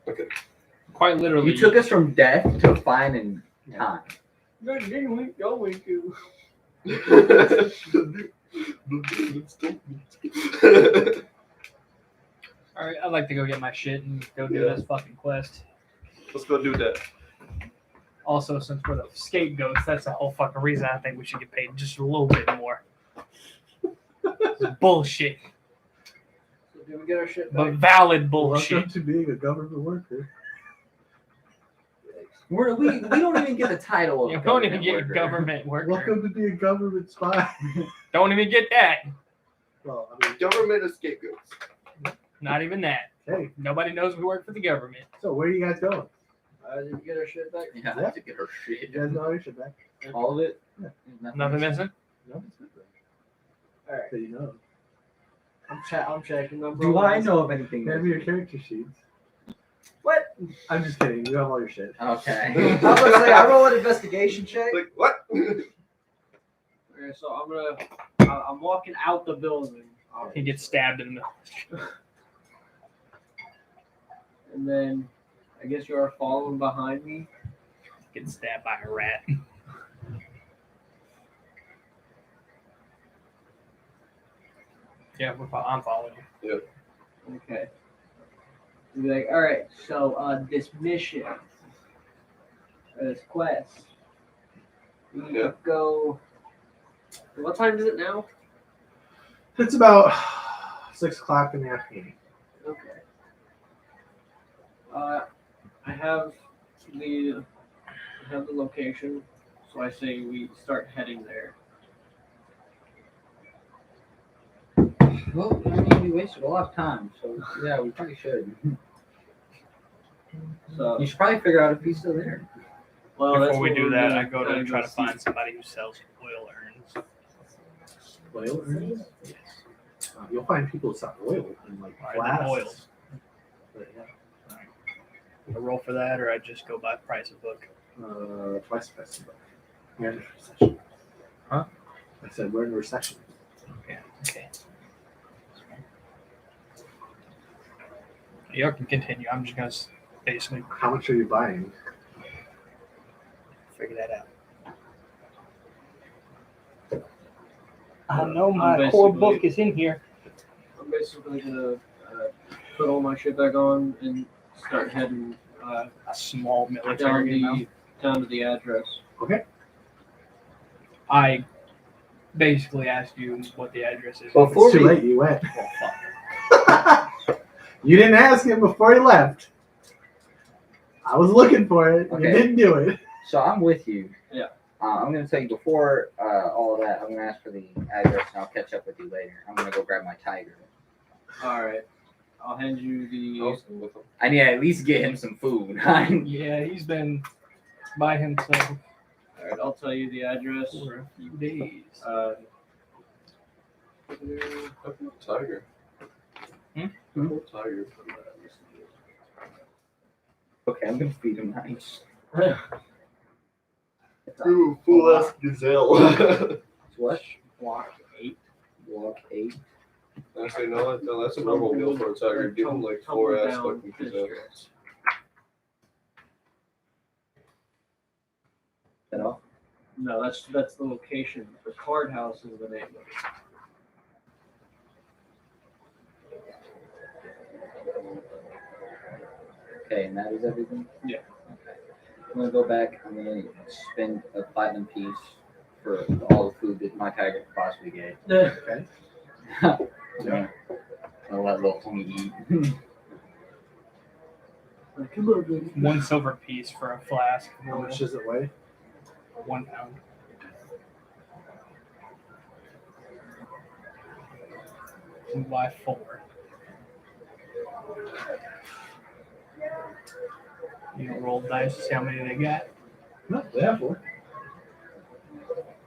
Okay. Quite literally. You took us from death to fine and time. Alright, I'd like to go get my shit and go do Yeah. this fucking quest. Let's go do that. Also, since we're the scapegoats, that's the whole fucking reason I think we should get paid just a little bit more. It's bullshit. So did we get our shit But back? valid bullshit. Welcome to being a government worker. We don't even get the title of You don't even government get worker. government worker. Welcome to being a government spy. Don't even get that. Well, I mean, Government of scapegoats. Not even that. Okay, Nobody knows we work for the government. so where are you guys going? Did you get our shit back? Yeah, I Yeah. have to get her You shit. guys know all your shit back? All of it? Yeah. Nothing missing? No, it's good. All right. So you know. I'm checking. Do I know of anything? You have your character sheets. What? I'm just kidding. You have all your shit. Okay. I was about to say, I roll an investigation check. Like what? Okay, so I'm walking out the building. He gets stabbed in the. And then I guess you are following behind me. Gets stabbed by a rat. Yeah, I'm following you. Okay. You'll be like, all right, so this mission, this quest, we need to go. What time is it now? It's about 6 o'clock in the afternoon. Okay. I have the location, so I say we start heading there. Well, I mean, we wasted a lot of time, so yeah, we probably should. So You should probably figure out if he's still there. well, that's Before we what do we're that, gonna I go to kinda try to see. find somebody who sells oil urns. Oil earnings? Yes. You'll find people who sell oil and like Alright, then flasks. oils. But, yeah. I roll for that, or I just go by price of book. Twice the price of book. We're in a recession. Huh? I said we're in a recession. Yeah. Okay. You can continue. I'm just gonna basically How much are you buying? figure that out. I know my I'm core basically- book is in here. I'm basically gonna put all my shit back on and start heading A small down military amount. down to the address. I basically asked you what the address is. Before It's too we- late. You went. Well, fuck. You didn't ask him before he left. I was looking for it. Okay. You didn't do it. So I'm with you. Yeah. I'm gonna tell you before all of that. I'm gonna ask for the address, and I'll catch up with you later. I'm gonna go grab my tiger. All right, I'll hand you the. With them. I need to at least get him some food. Yeah, he's been by himself All right, I'll tell you the address. for a few days. Tiger. Hmm? Tiger. Okay, I'm gonna feed him nice. Ooh, full ass gazelle. What? Block 8. Walk 8. Actually, no, that's a normal meal for a tiger. Give him like 4 ass fucking gazelle. That all? No, that's the location. The card house is the name of it. Okay, and that is everything? Yeah. Okay. I'm gonna go back. I'm gonna spend a platinum piece for all the food that my tiger could possibly get. Okay. I'll let little homie eat. Come on, baby. 1 silver piece for a flask. of How oil. much does it weigh? 1 pound. Why 4? You roll dice to see how many they got. No, they have 4.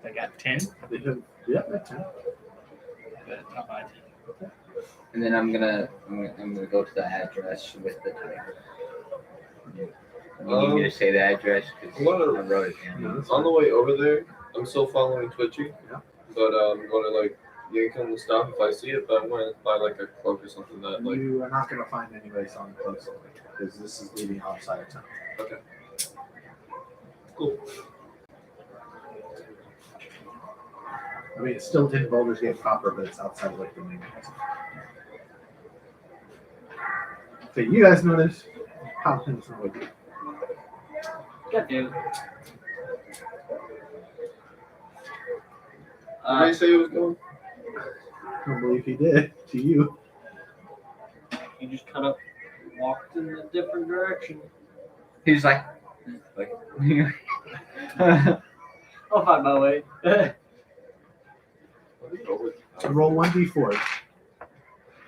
They got 10. They have, yeah, that's 10. But I'll buy 10. And then I'm gonna go to the address with the tiger. You need me to say the address because What I a- wrote it down. No, that's On the way over there, I'm still following Twitchy. Yeah. But I'm going to like yank him to stop if I see it. But I'm going to buy like a cloak or something that like. You are not going to find anybody selling clothes because this is leading outside of town. Okay. Cool. I mean, it's still in Baldur's Gate proper, but it's outside of like the main castle. Okay, you guys know this. How things are with you. God damn it. Did they say it was going? I don't believe he did to you. He just kind of walked in a different direction. He was like I'll find my way. So roll 1d4.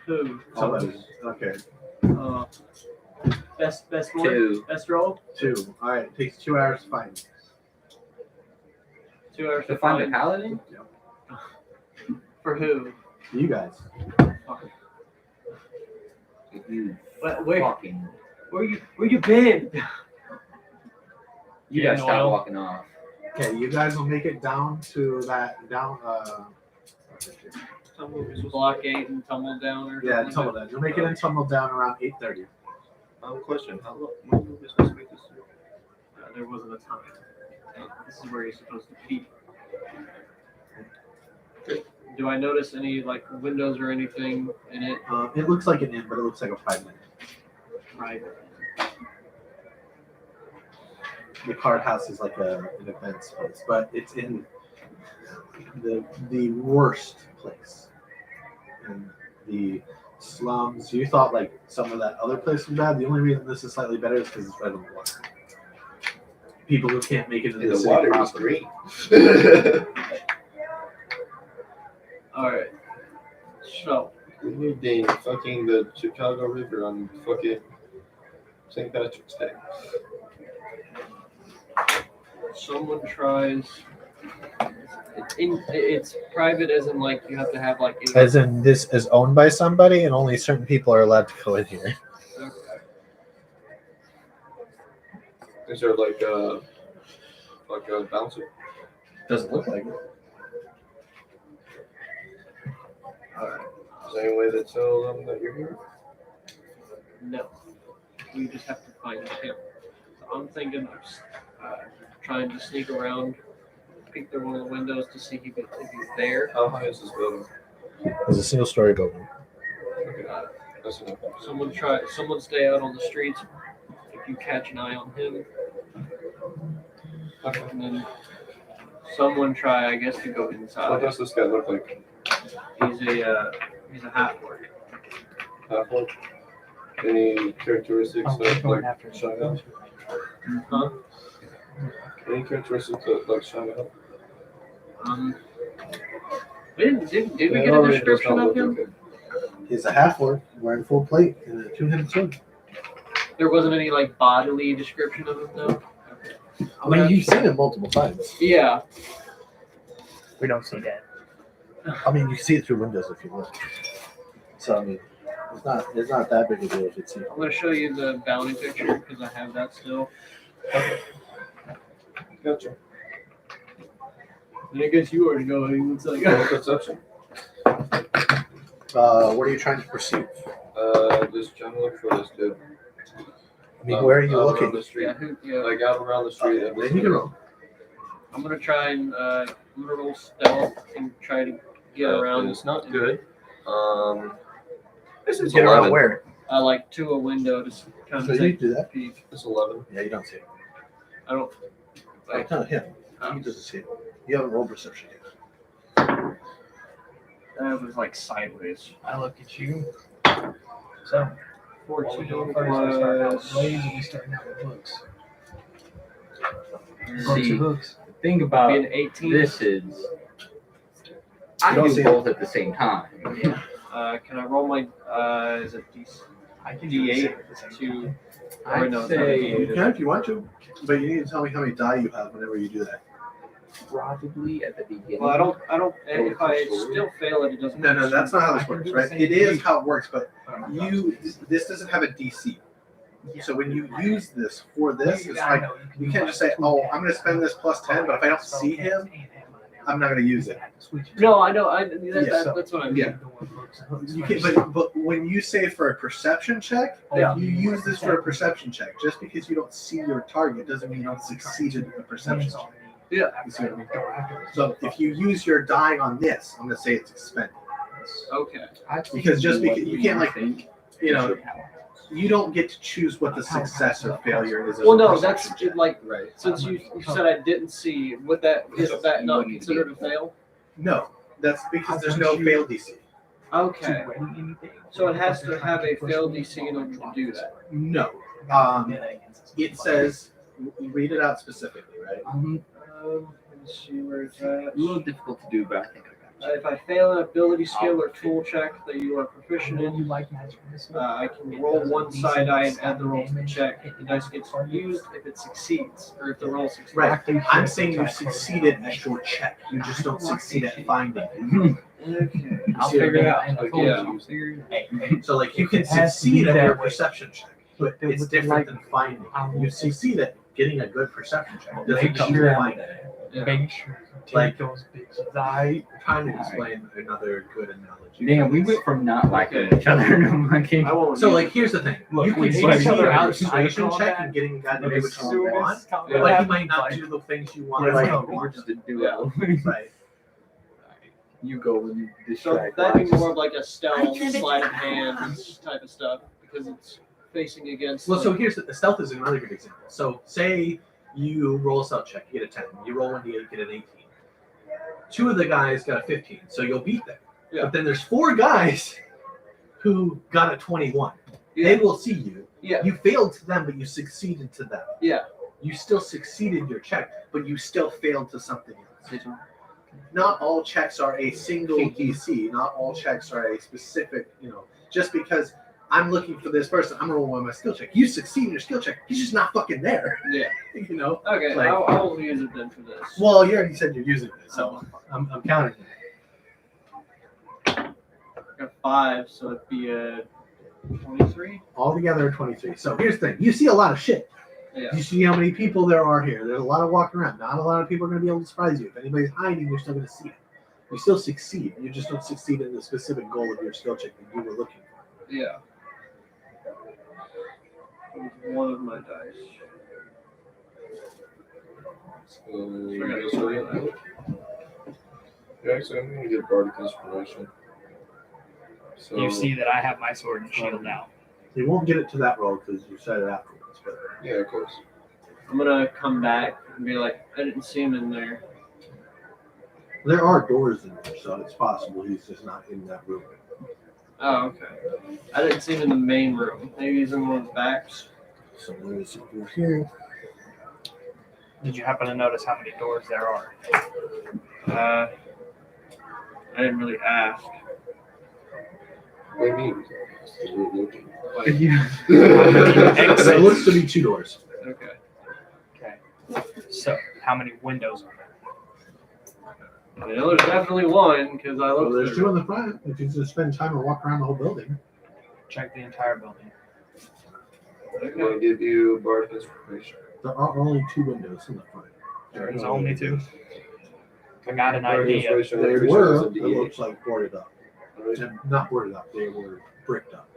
Who? Somebody. Okay. Best one. 2. Best roll. 2. All right. It takes 2 hours to find. 2 hours To find a paladin? For who? You guys. You Where fucking. where you been? You Yeah, gotta stop oil. walking off. Okay, you guys will make it down to that Block 8 and tumble down or yeah, something tumble down. You'll make it in tumble down around 8:30. Question: How long? When were we supposed to make this? There wasn't a time. This is where you're supposed to peek. Do I notice any like windows or anything in it? It looks like an inn, but it looks like a private inn. Right. The card house is like an events place, but it's in the worst place. In the slums. You thought like some of that other place was bad. The only reason this is slightly better is because it's right on the water. People who can't make it to the city water is proper. green. Alright. So We lived in fucking the Chicago River on fucking St. Patrick's Day. someone tries it's private as in like you have to have like a, As in, this is owned by somebody, and only certain people are allowed to go in here. okay. Is there like a bouncer? Doesn't look like it. Alright. Is there any way to tell them that you're here? No. We just have to find him. So I'm thinking of trying to sneak around, peek through one of the windows to see if he's there. How high is this building? It's a single-story building. Okay, that's enough. Someone stay out on the streets if you catch an eye on him. Okay. And then someone try, I guess, to go What inside. does this guy look like? He's a half-orc. Half-orc? Any characteristics Oh, we're that going like after shine up? Huh? Any characteristics that like shine up? Did we get a description of him? He's a half-orc wearing full plate and a two-handed sword. There wasn't any like bodily description of him though. I mean, you've seen him multiple times. Yeah. We don't see that. I mean, you can see it through windows if you look. So I mean, it's not that big a deal if it's. I'm gonna show you the bounty picture because I have that still. Gotcha. And I guess you already know what he looks like. Perception. What are you trying to perceive? Just trying to look for this dude. I mean, where are you out looking? Around the street. Yeah. Like out around the street. Okay, then you can roll. I'm gonna try and I'm gonna roll stealth and try to get around. It's not good. This is Get 11. around where? Like to a window to kind So of you take do that? a peek. It's 11. Yeah, you don't see it. I don't. Like, No, him. He doesn't see it. You haven't rolled perception yet. that was like sideways. I look at you. So, 14 first I start out with plus. blades and we starting out with hooks. Books See, and hooks. think Be about an 18. this is. I You don't do see both at the same time. Can I roll my? Is it I can D8 do the same at the same to? time. Or I'd no, it's not say You can if you want to, but you need to tell me how many die you have whenever you do that. probably at the beginning. Well, I don't. If I still fail it, it doesn't. No, that's not how this I can works, do the right? same It is thing. how it works, but But I'm this doesn't have a DC. Yeah. So when you use this for this, it's I like know, you do can't just say, "Oh, I'm going to spend this plus 10," but if I don't see him, I'm not going to use it. No, I know. That's what I mean. Yeah. You can, but when you say for a perception check, Yeah. you use this for a perception check. Just because you don't see your target doesn't mean you don't succeeded in the perception check. Yeah. You see what I mean? So if you use your die on this, I'm going to say it's expended. Okay. Because just because you can't like, think you know, you don't get to choose what the success or failure is. as Well, a no, perception that's check. like right. since you said I didn't see. Would that is that not considered a fail? No, that's because there's no fail DC. Okay. So it has to have a fail DC in order to do that. No. It says, you read it out specifically, right? Let's see where it's at. a little difficult to do, but I think I got If I fail an ability skill or tool check that you are proficient in, You like magic missile? I can roll one side die and add the roll to the check. The dice gets used if it succeeds, or if the roll succeeds. Right. I'm saying you succeeded at your check. You just don't succeed at finding it. Okay. I'll See what I figure it mean? out. And I told Yeah. you, figure it out. So like you can It has to be succeed at that your way. perception check, but It it's would different like- than finding. You succeed at getting a good perception check. It doesn't Make come sure to finding. Yeah. Make sure you take Like- those bitches. I I'm trying to explain another good analogy. Damn, we went from not liking each other to liking. I won't. So use like it. here's the thing. Look, You can we hate succeed each other at your outside perception of check that, and getting a guy to but do as what you soon as want, combat but he happens, might not like, do the things you want. Let's like go. you We're want. just a duo. Right. You go when you So distract. that'd be Lux. more of like a stealth, sleight of hand type of stuff because it's facing against. Well, so here's the stealth is another good example. So say you roll a stealth check, you get a 10. You roll 1d8, you get an 18. Two of the guys got a 15, so you'll beat them. Yeah. But then there's 4 guys who got a 21. They will see you. Yeah. You failed to them, but you succeeded to them. Yeah. You still succeeded your check, but you still failed to something else. Not all checks are a single DC. Not all checks are a specific, just because I'm looking for this person, I'm rolling on my skill check. You succeed in your skill check. He's just not fucking there. Yeah. Like- Okay. I'll use it then for this. Well, you already said you're using it, so I'm counting it. I got 5, so it'd be a 23. Altogether 23. So here's the thing. You see a lot of shit. Yeah. You see how many people there are here. There's a lot of walking around. Not a lot of people are going to be able to surprise you. If anybody's hiding, you're still going to see it. You still succeed. You just don't succeed in the specific goal of your skill check that you were looking for. Yeah. It was one of my dice. Yeah, actually, I'm gonna get Bardic Inspiration. So You see that I have my sword and shield out. You won't get it to that roll because you said it afterwards. But yeah, of course. I'm gonna come back and be like, I didn't see him in there. there are doors in there, so it's possible he's just not in that room. Oh, okay. I didn't see him in the main room. Maybe he's in one of the backs. So there's here. Did you happen to notice how many doors there are? I didn't really ask. What do you mean? You're looking. It looks to be 2 doors. Okay. Okay. So, how many windows are there? I know there's definitely one because I Well, looked. there's through. 2 in the front. If you just spend time and walk around the whole building. Check the entire building. I'm gonna give you Bardic Inspiration. There are only 2 windows in the front. There's only 2. I got an Bardic idea. Inspiration, They I'm pretty were, sure it it's a D8. looks like boarded up. Not boarded up, they were bricked up.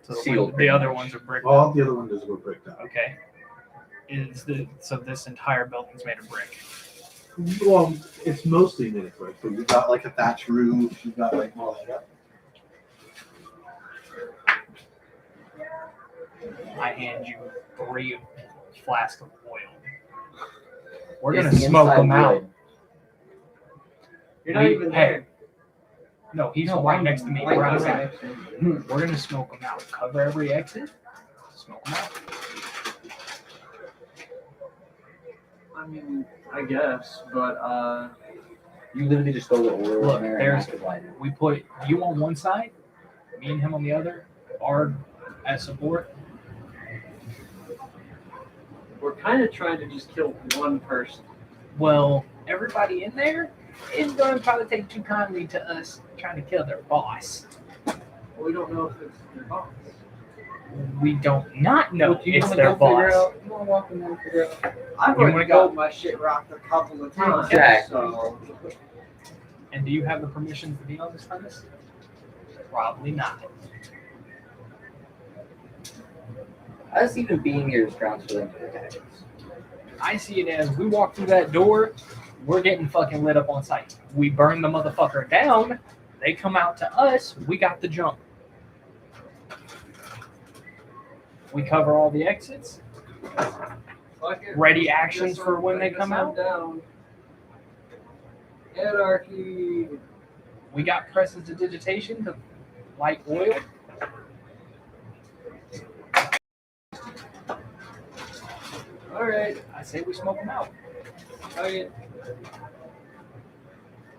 So Sealed. the other ones are brick. All the other windows were bricked up. Okay. So this entire building's made of brick. Well, it's mostly made of brick, but you've got like a thatch roof, you've got like all that. I hand you 3 flasks of oil. We're Is gonna the smoke inside them out. wood? You're not even Hey, there. no, he's right next to me. Like, We're okay. outside. We're gonna smoke them out. Cover every exit. Smoke them out. I mean, I guess, but You literally just throw the oil Look, in there there's- and light it. We put you on one side, me and him on the other, Ard as support. we're kind of trying to just kill one person. Well, everybody in there is going to probably take too kindly to us trying to kill their boss. We don't know if it's their boss. We don't not know But do you it's wanna their go figure boss. out? You want to walk in there and figure out? I've You already wanna got go- my shit rocked a couple of times. Exactly. So And do you have the permission to be on this premise? Probably not. Us even being here is grounds for them to attack us. I see it as we walk through that door, we're getting fucking lit up on sight. We burn the motherfucker down, they come out to us, we got the jump. We cover all the exits, fuck it. ready actions Guess for I'm- when I they guess come I'm out. Down. Anarchy. We got prestidigitation to light oil. All right. I say we smoke them out. Okay.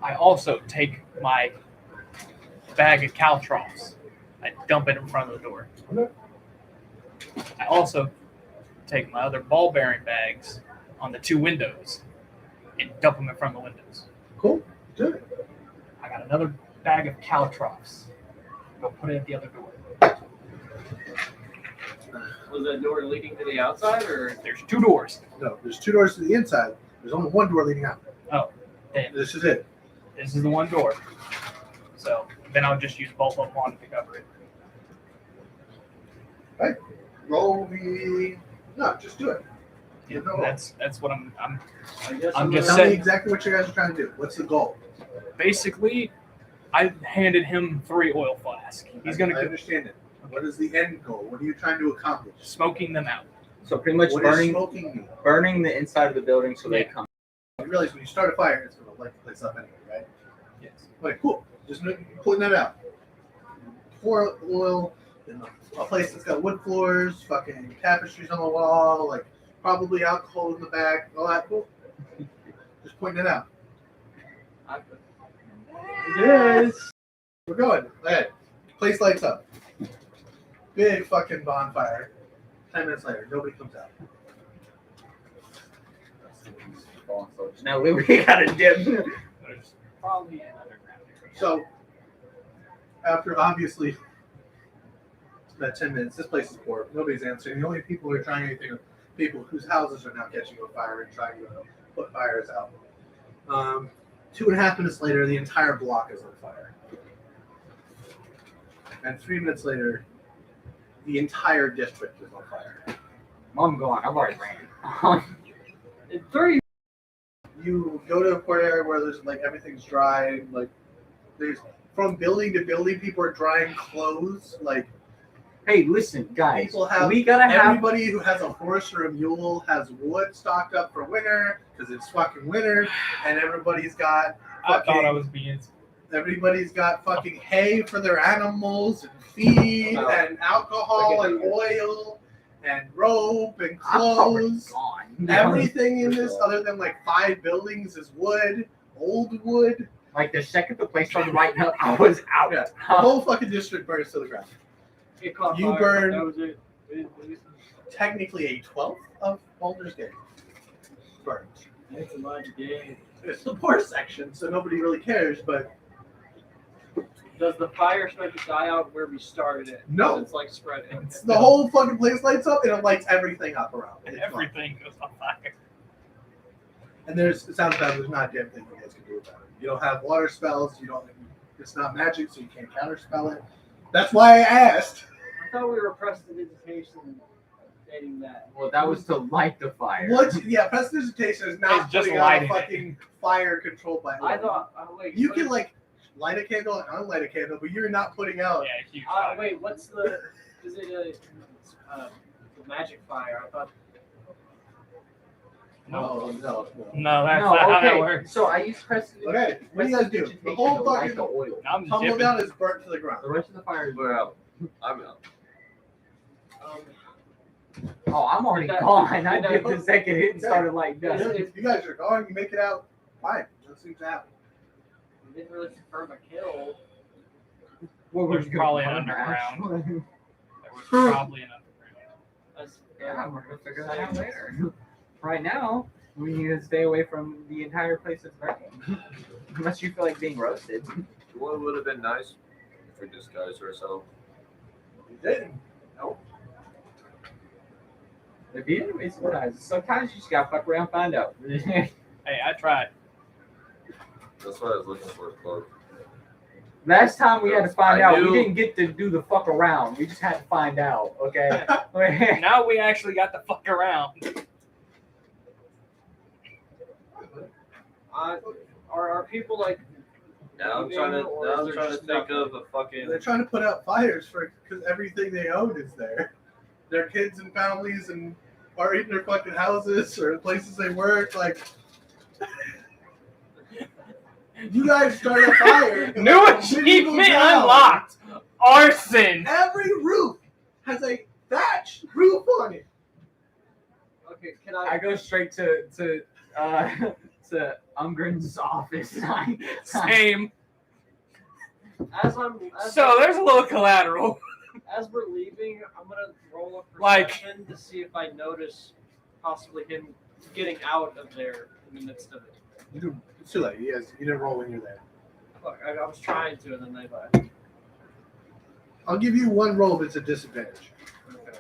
I also take my bag of caltrops. I dump it in front of the door. Okay. I also take my other ball bearing bags on the 2 windows and dump them in front of the windows. Cool. Do it. I got another bag of caltrops. Go put it at the other door. Was that door leading to the outside, or There's 2 doors. No, there's 2 doors to the inside. There's only 1 door leading out. Oh, damn. This is it. This is the 1 door. So then I'll just use both of them on to cover it. Roll the. No, just do it. Yeah, No. that's what I'm I guess I'm I'm just Tell gonna- me saying. exactly what you guys are trying to do. What's the goal? basically I handed him 3 oil flasks. He's I gonna go understand it. What is the end goal? What are you trying to accomplish? smoking them out. So pretty much What is burning smoking mean? burning the inside of the building so they Yeah. come. You realize when you start a fire, it's going to light the place up anyway, right? Yes. Okay, cool. Just putting that out. Pour oil in a place that's got wood floors, fucking tapestries on the wall, like probably alcohol in the back, all that cool. Just pointing it out. Yes. We're going. Okay. Place lights up. Big fucking bonfire. 10 minutes later, nobody comes out. Now we got a dip. There's probably an underground area. So, after obviously that 10 minutes, this place is poor. Nobody's answering. The only people who are trying anything are people whose houses are now catching on fire and trying to put fires out. 2.5 minutes later, the entire block is on fire. And 3 minutes later, the entire district is on fire. I'm going. I've already ran. In 3 You go to a port area where there's like everything's dry, like there's from building to building, people are drying clothes. Like Hey, listen, guys. people have We gotta have. everybody who has a horse or a mule has wood stocked up for winter because it's fucking winter, and everybody's got I thought I was being fucking hay for their animals and feed Oh. and alcohol and oil and rope and I'm already clothes. gone. Everything in this, other than like 5 buildings, is wood, old wood. Like the second the place started lighting up, I was out. Yeah. The whole fucking district burns to the ground. it caught You fire. burn- That was it. Technically, a 12th of Baldur's Gate burned. It's a lot of game. It's the poor section, so nobody really cares. But Does the fire start to die out where we started it? No. It's like spreading. the whole fucking place lights up, and it lights everything up around. and It's fine. everything goes on fire. And it sounds bad. There's not a damn thing you guys can do about it. You don't have water spells. You don't. It's not magic, so you can't counterspell it. That's why I asked. I thought we were prestidigitation dating that. Well, that was to light the fire. What? Yeah, prestidigitation is not It's just putting out a lighting it. fucking fire controlled by. I oil. thought. Wait. You what can is- like light a candle and unlight a candle, but you're not putting out. Yeah, huge. Wait. What's the? Is it a magic fire? I thought. No, no. No, that's No, not how that okay. works. So I used President. Okay, what do you guys do? The whole light fucking the oil. I'm tumble dipping. down is burnt to the ground. The rest of the fire is. We're out. I'm out. Oh, I'm already That- gone. I that- dipped the second hit and started lighting Yeah, up. if you guys are gone, you make it out. Fine. Nothing seems to happen. We didn't really confirm a kill. Well, There's gonna probably burn an underground. actually. There was probably an underground. That's, Yeah, we're gonna figure that out later. Right now, we need to stay away from the entire place that's burning. Unless you feel like being roasted. What would have been nice if we disguised ourselves? You didn't. If you didn't surprise, sometimes you just gotta fuck around and find out. Hey, I tried. That's what I was looking for, a cloak. Last time we had to find I out, we knew- didn't get to do the fuck around. We just had to find out, okay? Now we actually got the fuck around. Are people like? Now I'm leaving, trying to. or Now is I'm there trying to just think nothing? of a fucking. They're trying to put out fires for because everything they own is there. Their kids and families and are in their fucking houses or the places they work. Like, you guys start a fire. and New when the wind goes achievement down, unlocked. Arson. Every roof has a thatch roof on it. Okay, can I I? go straight to to Umgren's office. Same. As There's a little collateral. As we're leaving, I'm gonna roll a Like- perception to see if I notice possibly him getting out of there in the midst of it. It's too late. You didn't roll when you're there. Fuck, I was trying to, and then they left. I'll give you one roll if it's a disadvantage. Okay.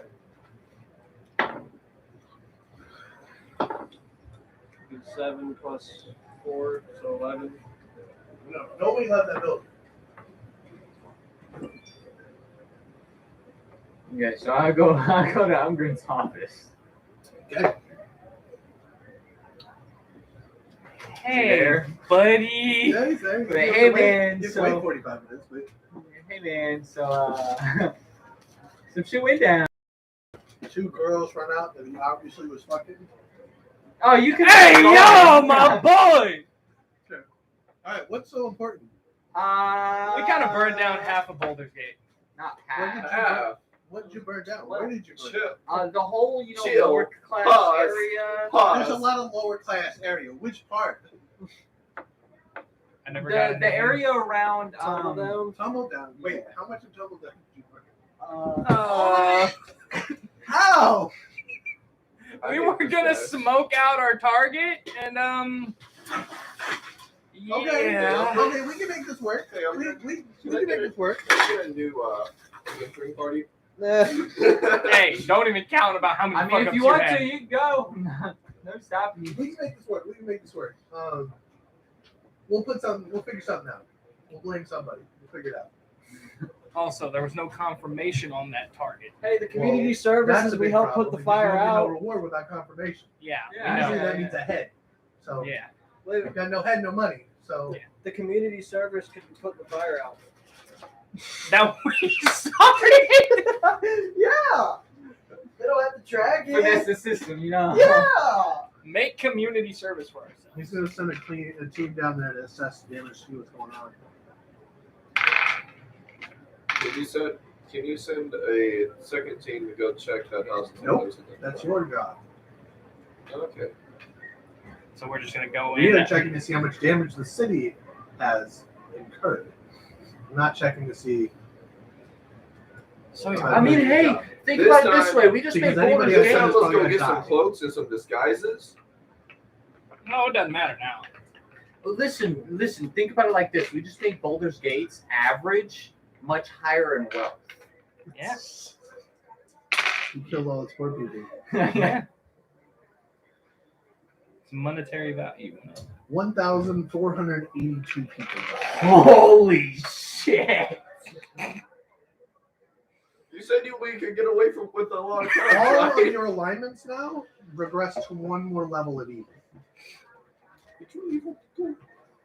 7 plus 4, so 11. No, nobody left that building. Okay, so I go to Umgren's office. Okay. Hey, buddy. Yeah, he's there. But hey, man, You have to so- wait 45 minutes, but Hey man, so some shit went down. 2 girls run out that he obviously was fucking. Oh, you can. Hey, yo, my boy. All right, what's so important? We kind of burned down half of Boulder's Gate. Not What did half. you burn? What did you burn down? Where did you burn? Chill. The whole, Chill. lower class Pause. area. Pause. There's a lot of lower class area. Which part? I never got The area around. Tumble down. Tumble down. Wait, how much of tumble down did you burn? How? We were gonna smoke out our target, and Okay, yeah. okay, we can make this work. Hey, I'm gonna- We can make this work. I'm gonna do a drink party. Hey, don't even count about how many. I mean, if fuck-ups you want had. to, you can go. No stopping you. We can make this work. We can make this work. We'll figure something out. We'll blame somebody. We'll figure it out. Also, there was no confirmation on that target. Hey, the community That's services, a we big helped problem put the because fire there'll be out. No reward without confirmation. Yeah, Yeah, we Usually know. that means a head. So Yeah. Wait, we got no head, no money. So Yeah. the community service could put the fire out. That we started. Yeah! They don't have to track But that's it. the system, you know. Yeah! Make community service for ourselves. he's gonna send a team down there to assess the damage, see what's going on. Can you send a second team to go check that house? Nope. That's your job. Okay. So we're just gonna go You're in. checking to see how much damage the city has incurred. I'm not checking to see. So I mean, hey, think This about it this time- way. We just because made anybody Boulder's else Gate. said Let's probably go gonna get some die. cloaks and some disguises. No, it doesn't matter now. Listen. Think about it like this: we just made Boulder's Gates average, much higher in wealth. Yeah. You killed all its poor people. Yeah. It's monetary value. 1,482 people died. Holy shit! You said we could get away from with a lot of time. All of right? your alignments now regress to one more level of evil. If you're evil, cool.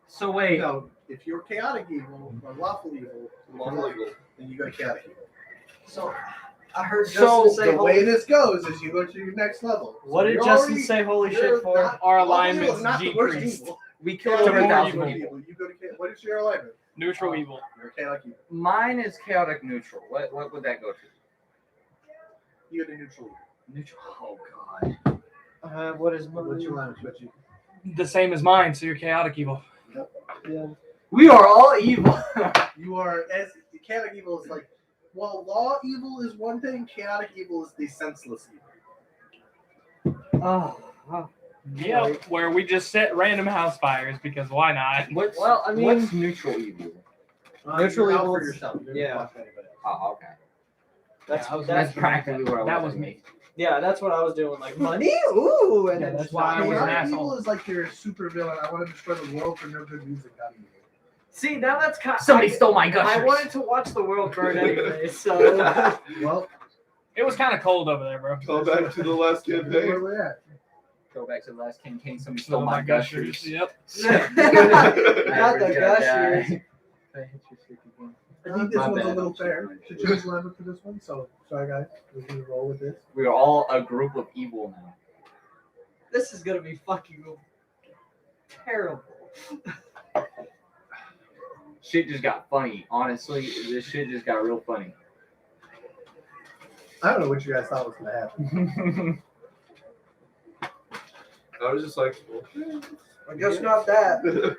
So wait, No, if you're chaotic evil or lawful evil, Lawful evil. then you go chaotic evil. So, I heard So, Justin say The way this goes is you go to your next level. What So did you're Justin already- say holy you're shit for? not- Our lawful evil is alignment's not the worst decreased. evil. we killed Chaotic over evil is 1,000 the people. worst evil. You go to what is your alignment? Neutral evil. You're chaotic evil. Mine is chaotic neutral. What would that go to? You go to neutral evil. Neutral. Oh god. What is What's your alignment, Twitchy? The same as mine, so you're chaotic evil. Yeah. We are all evil. You are as chaotic evil is like, well, law evil is one thing. Chaotic evil is the senseless evil. Oh, Yeah, where we just set random house fires because why not? What's, Well, I mean- what's neutral evil? You're Neutral out evil for is- yourself. You don't yeah. watch anybody else. Oh, okay. that's That's that's practically what I was. that was doing. me. yeah, that's what I was doing. Like money, ooh, and Yeah, then that's just why I was an Chaotic asshole. evil is like your super villain. I want to destroy the world for no good reason. Got evil. See, now that's kind. Somebody stole my gushers. I wanted to watch the world burn anyway, so Well, It was kind of cold over there, bro. Go back to the last where campaign. we're at. Go back to the last campaign. Somebody Stole stole my gushers. Yep. not the Average gushers. guy. I think this My one's a bad. little fair to choose lemon for this one. So sorry, guys. We're gonna roll with this. We are all a group of evil now. This is gonna be fucking terrible. Shit just got funny. Honestly, this shit just got real funny. I don't know what you guys thought was gonna happen. I was just like, okay. I guess not that.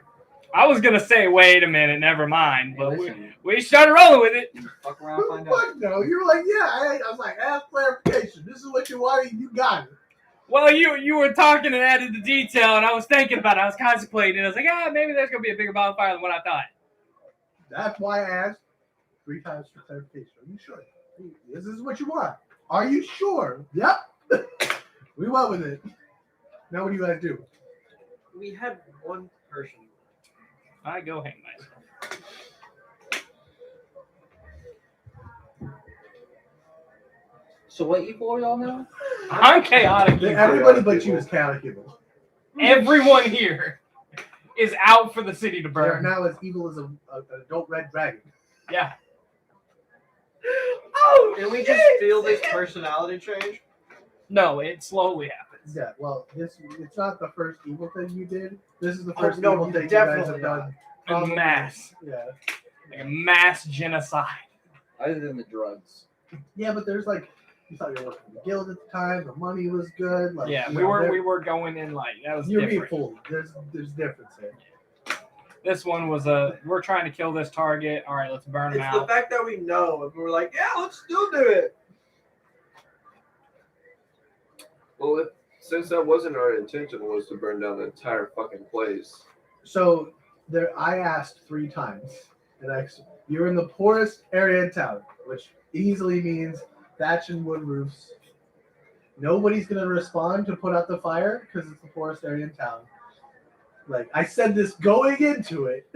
I was gonna say, wait a minute, never mind, Hey, but listen, we started rolling with it. fuck around, find out. Fuck no. You were like, yeah. I was like, ask clarification. This is what you wanted. You got it. Well, you were talking and added the detail, and I was thinking about it. I was contemplating. I was like, maybe there's gonna be a bigger bonfire than what I thought. That's why I asked 3 times for clarification. Are you sure? This is what you want. Are you sure? Yep. We went with it. Now what do you guys do? We had one person. I go hang myself. So what evil are y'all now? I'm chaotic. evil. Everybody but you is chaotic evil. Everyone here is out for the city to They are burn. now as evil as an adult red dragon. Yeah. Oh, Did we just feel this personality change? No, it slowly happens. Yeah, well, it's not the first evil thing you did. This is the first no, evil thing you guys have definitely done. In Probably. mass. Yeah. Like a mass genocide. Other than the drugs. Yeah, but there's like, you thought you were working for the guild at the time. The money was good. Like, Yeah, you we know, were going in like that was You're being different. fooled. There's difference here. This one was we're trying to kill this target. All right, let's burn him It's the out. fact that we know, and we're like, yeah, let's still do it. Well, since that wasn't our intention, was to burn down the entire fucking place. So I asked 3 times, and you're in the poorest area in town, which easily means thatch and wood roofs. Nobody's gonna respond to put out the fire because it's the poorest area in town. Like I said this going into it,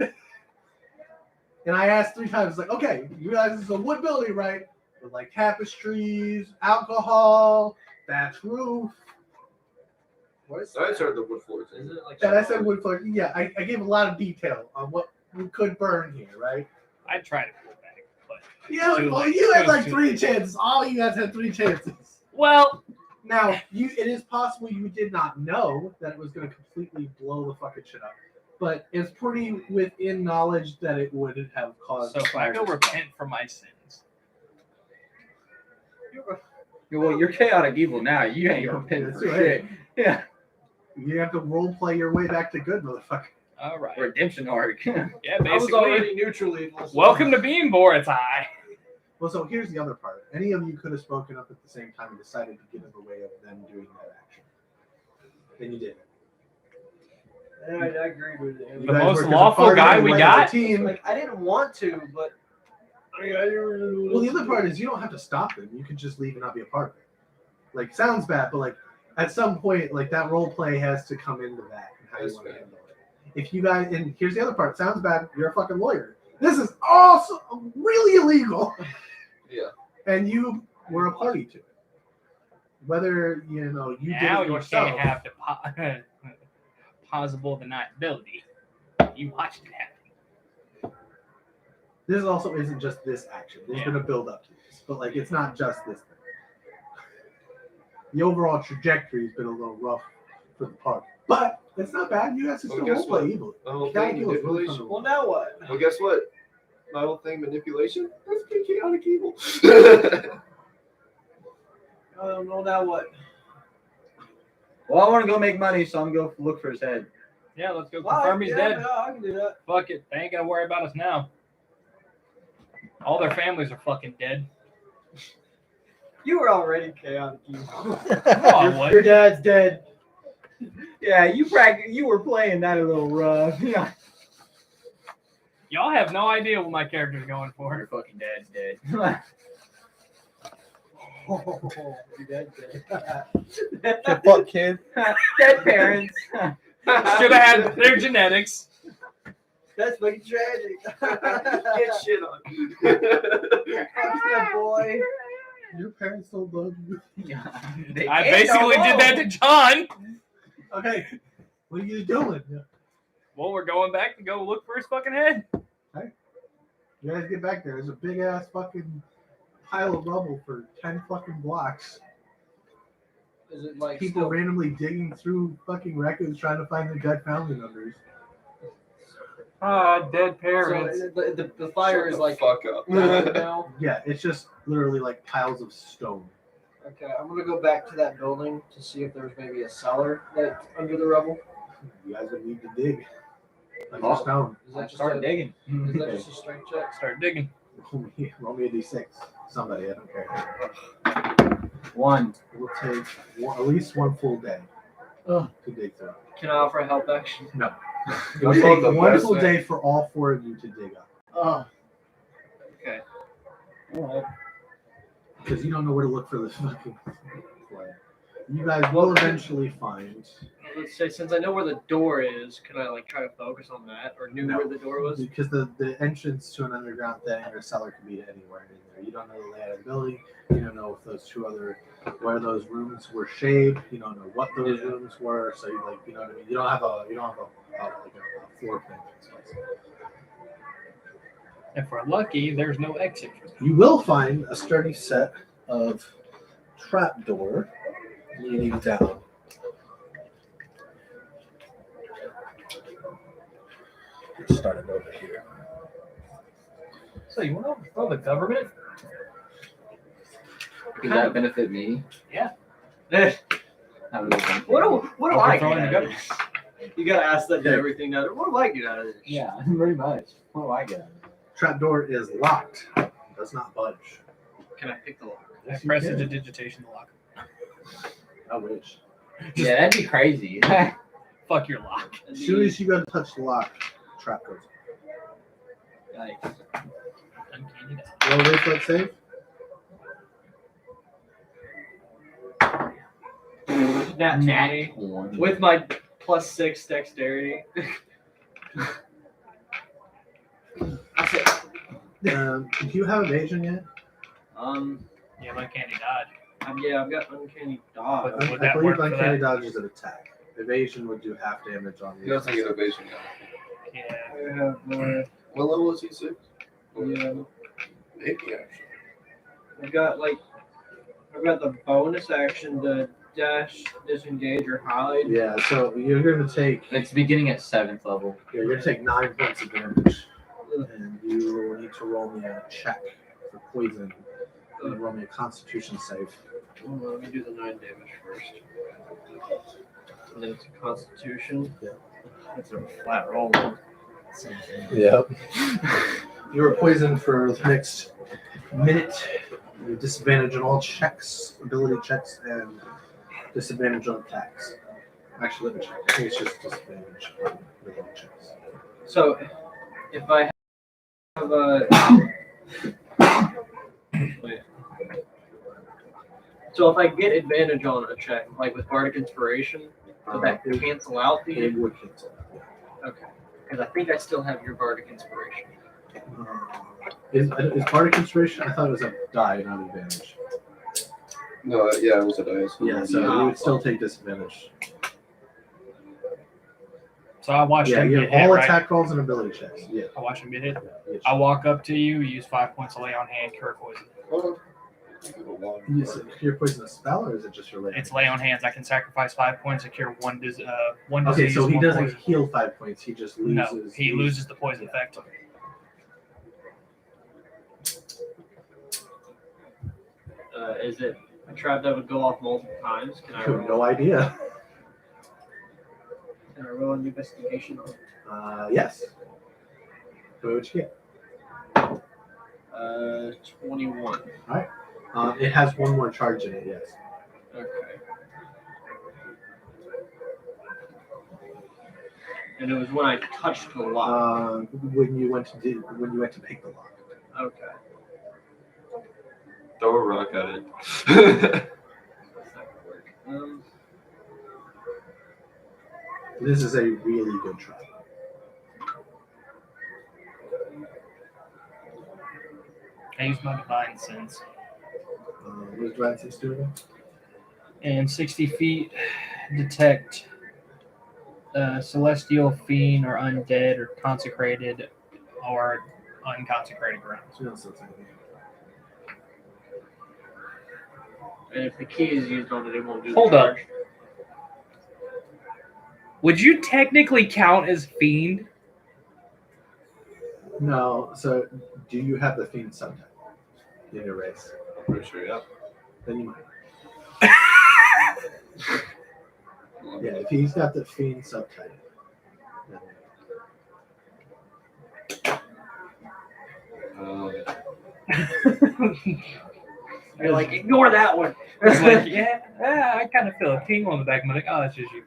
and I asked 3 times, like, okay, you realize this is a wood building, right? With like tapestries, alcohol, thatch roof. What is I heard the wood floors. Is it like? And I said wood floor. Yeah, I gave a lot of detail on what we could burn here, right? I tried to pull back, but Yeah, Too well, late. you had It was like too 3 late. chances. All you guys had 3 chances. well, Now, it is possible you did not know that it was going to completely blow the fucking shit up, but it's pretty within knowledge that it would have caused. so if I fire go to repent for my sins. Well, you're chaotic evil now. You ain't repenting That's for right. shit. Yeah. spread. You have to role play your way back to good, motherfucker. All right. Redemption arc. Yeah, I was basically. already neutral evil. so- Welcome to being Boratai. Well, so here's the other part. Any of you could have spoken up at the same time and decided to get in the way of them doing that action. Then you did. Yeah, I agree with it. You The guys most worked as a lawful party, guy you we went as a got? Team. Like I didn't want to, but I didn't really Well, the other part is you don't have to stop them. You could just leave and not be a part of it. Like, sounds bad, but like at some point, like that role play has to come into that and how you That's want to fair. handle it. If you guys, and here's the other part. Sounds bad. You're a fucking lawyer. This is also really illegal, Yeah. and you were a party to it. Whether you Now did it you yourself. can't have the possible deniability. You watched it happen. This also isn't just this action. There's Yeah. been a build up to this, but like it's not just this thing. The overall trajectory has been a little rough for the party, but it's not bad. You guys can Well, still guess roleplay what? evil. The whole Chaotic thing, evil is really manipulation. fun. Well, now what? Well, guess what? My whole thing, manipulation. That's pretty chaotic evil. I don't know now what. Well, I want to go make money, so I'm going to go look for his head. Yeah, let's go Well, confirm he's yeah, dead. Yeah, I can do that. Fuck it. They ain't gonna worry about us now. All their families are fucking dead. You were already chaotic evil. Oh, what? Your dad's dead. Yeah, you were playing that a little rough. Yeah. Y'all have no idea what my character's going for. Your fucking dad's dead. Your dad's dead. The fuck, kid. Dead parents. Should have had their genetics. That's fucking tragic. Get shit on. That boy. Your parents don't love you. They I can't basically go did that to John. Okay, what are you doing? Well, we're going back to go look for his fucking head. You guys get back there. There's a big ass fucking pile of rubble for 10 fucking blocks. Is it like People still, randomly digging through fucking records trying to find their dead family members. Ah, dead so parents. the fire Shut is the like fuck up. down now? Yeah, it's just literally like piles of stone. Okay, I'm gonna go back to that building to see if there's maybe a cellar that's under the rubble. You guys would need to dig. Under Oh. stone. Is that just Start a, digging. Is that just a strength check? Start digging. Roll me a d6. Somebody, I don't care. 1. It will take at least one full day Ugh. to dig through. Can I offer a help action? No. It That's will not take the one best full thing. day for all 4 of you to dig up. Oh. Okay. Alright. Because you don't know where to look for the fucking flare. You guys will eventually find. Let's say since I know where the door is, can I like try to focus on that or knew No. where the door was? Because the entrance to an underground thing or cellar could be anywhere in there. You don't know the layout of the building. You don't know if those where those rooms were shaped. You don't know what those rooms were. So you know what I mean. You don't have a floor plan. If we're lucky, there's no exit. You will find a sturdy set of trapdoor leading down. Let's start it over here. So you want to overthrow the government? Does that benefit me? Yeah. How does it benefit What me? do I get Overthrowing the out of government. this? You gotta ask that to everything now. What do I get out of this? Yeah, pretty much. What do I get? Trapdoor is locked. It does not budge. Can I pick the lock? I Yes, you press can. the digitation to lock. I wish. Yeah, that'd be crazy. Fuck your lock. As soon as you go to touch the lock, trap goes. Yikes. Uncanny dodge. Roll reflex save. Nat 20 1. with my +6 dexterity. That's it. Do you have evasion yet? Yeah, uncanny dodge. Yeah, I've got uncanny dodge. Would I that believe work for uncanny that? dodge is an attack. Evasion would do half damage on He you. doesn't get evasion now. Yeah. I have, What level is he? 6? yeah, Maybe actually. I've got the bonus action to dash, disengage, or hide. Yeah, so you're gonna take It's beginning at 7th level. 9 points of damage, and you will need to roll me a check for poison. And roll me a Constitution save. Let me do the 9 damage first. And then it's a Constitution. Yeah. That's a flat roll. Yep. You are poisoned for the next minute. You disadvantage on all checks, ability checks, and disadvantage on attacks. Actually, let me check. I think it's just disadvantage on ability checks. So, if I have a wait. So if I get advantage on a check, like with Bardic Inspiration, would that It cancel out the? would cancel. Okay, because I think I still have your Bardic Inspiration. Is Bardic Inspiration? I thought it was a die, not advantage. No, yeah, it was a dice. Yeah, so you would still take disadvantage. So I watched Yeah, him you get have hit, all right? attack rolls and ability checks. Yeah. I watched him get hit. Yeah. I walk up to you, use 5 points of lay on hand, cure poison. Is it your poison a spell or is it just your lay? It's lay on hands. I can sacrifice 5 points to cure one disease. Okay, so he one doesn't poison. heal 5 points. He just loses. No, he loses the poison effect. Is it a trap that would go off multiple times? Can I You have roll? no idea. Can I roll an investigation on? Yes. What you get? 21. It has one more charge in it. Yes. Okay. And it was when I touched the lock. When you went to pick the lock. Okay. Throw a rock at it. That's not gonna work. This is a really good try. I use my divine sense. What does Divine Sense do again? And 60 feet, detect celestial, fiend, or undead, or consecrated, or unconsecrated grounds. So that's something. And if the key is used on it, it won't do Hold the up. charge. Would you technically count as fiend? No. So, do you have the Fiend subtype in your race? Pretty sure, yeah. Then you might. Well, Yeah, if he's got the fiend subtype. You're like, ignore that one. It's like, yeah, I kind of feel a ting on the back of my neck. Oh, it's just you.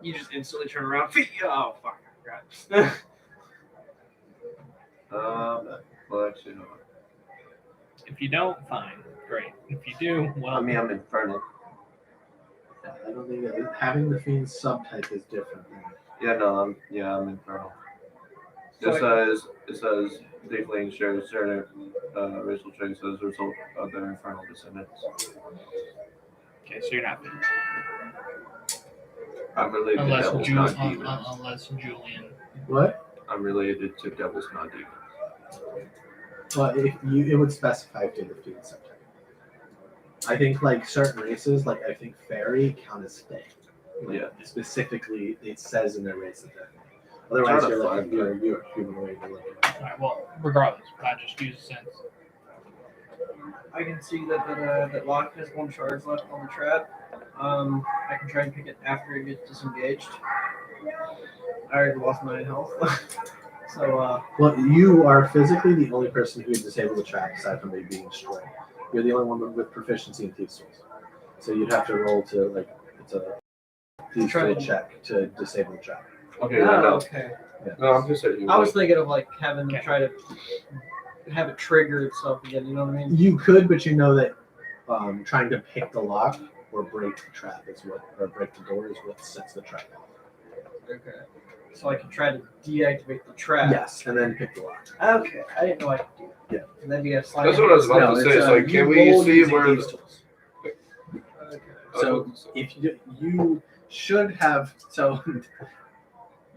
You just instantly turn around. Oh fuck! I forgot. Well, actually, no. If you don't, fine, great. If you do, well, I mean, I'm infernal. I don't think that having the fiend subtype is different. Yeah, no, I'm infernal. So It says Deepling shares certain racial traits as a result of their infernal descendants. okay, so you're not I'm related unless to devils, Ju- not demons. unless Julian. What? I'm related to devils, not demons. Well, it would specify if you're the fiend subtype. I think like certain races, like I think fairy count as fae. Like, Yeah. Specifically, it says in their race that they're fae. Otherwise, Try to you're like find you're humanoid. You're like, All right, well, regardless, I just use sense. I can see that Locke has one charge left on the trap. I can try and pick it after it gets disengaged. I already lost 9 health. So, well, you are physically the only person who can disable the trap aside from it being destroyed. You're the only one with proficiency in Thieves' Tools. So you'd have to roll to like it's a Thieves' Try Tool and- check to disable the trap. Okay, no. okay. No, I'm just saying. I was thinking of like having them try to have it trigger itself again. You know what I mean? You could, but you know that trying to pick the lock or break the trap is what, or break the door is what sets the trap off. Okay. So I can try to deactivate the trap. Yes, and then pick the lock. Okay. I didn't know I could do that. Yeah. And then you have slide. That's what I was about to say. It's like, can we see where Thieves' the. Tools. Okay. So if you should have, so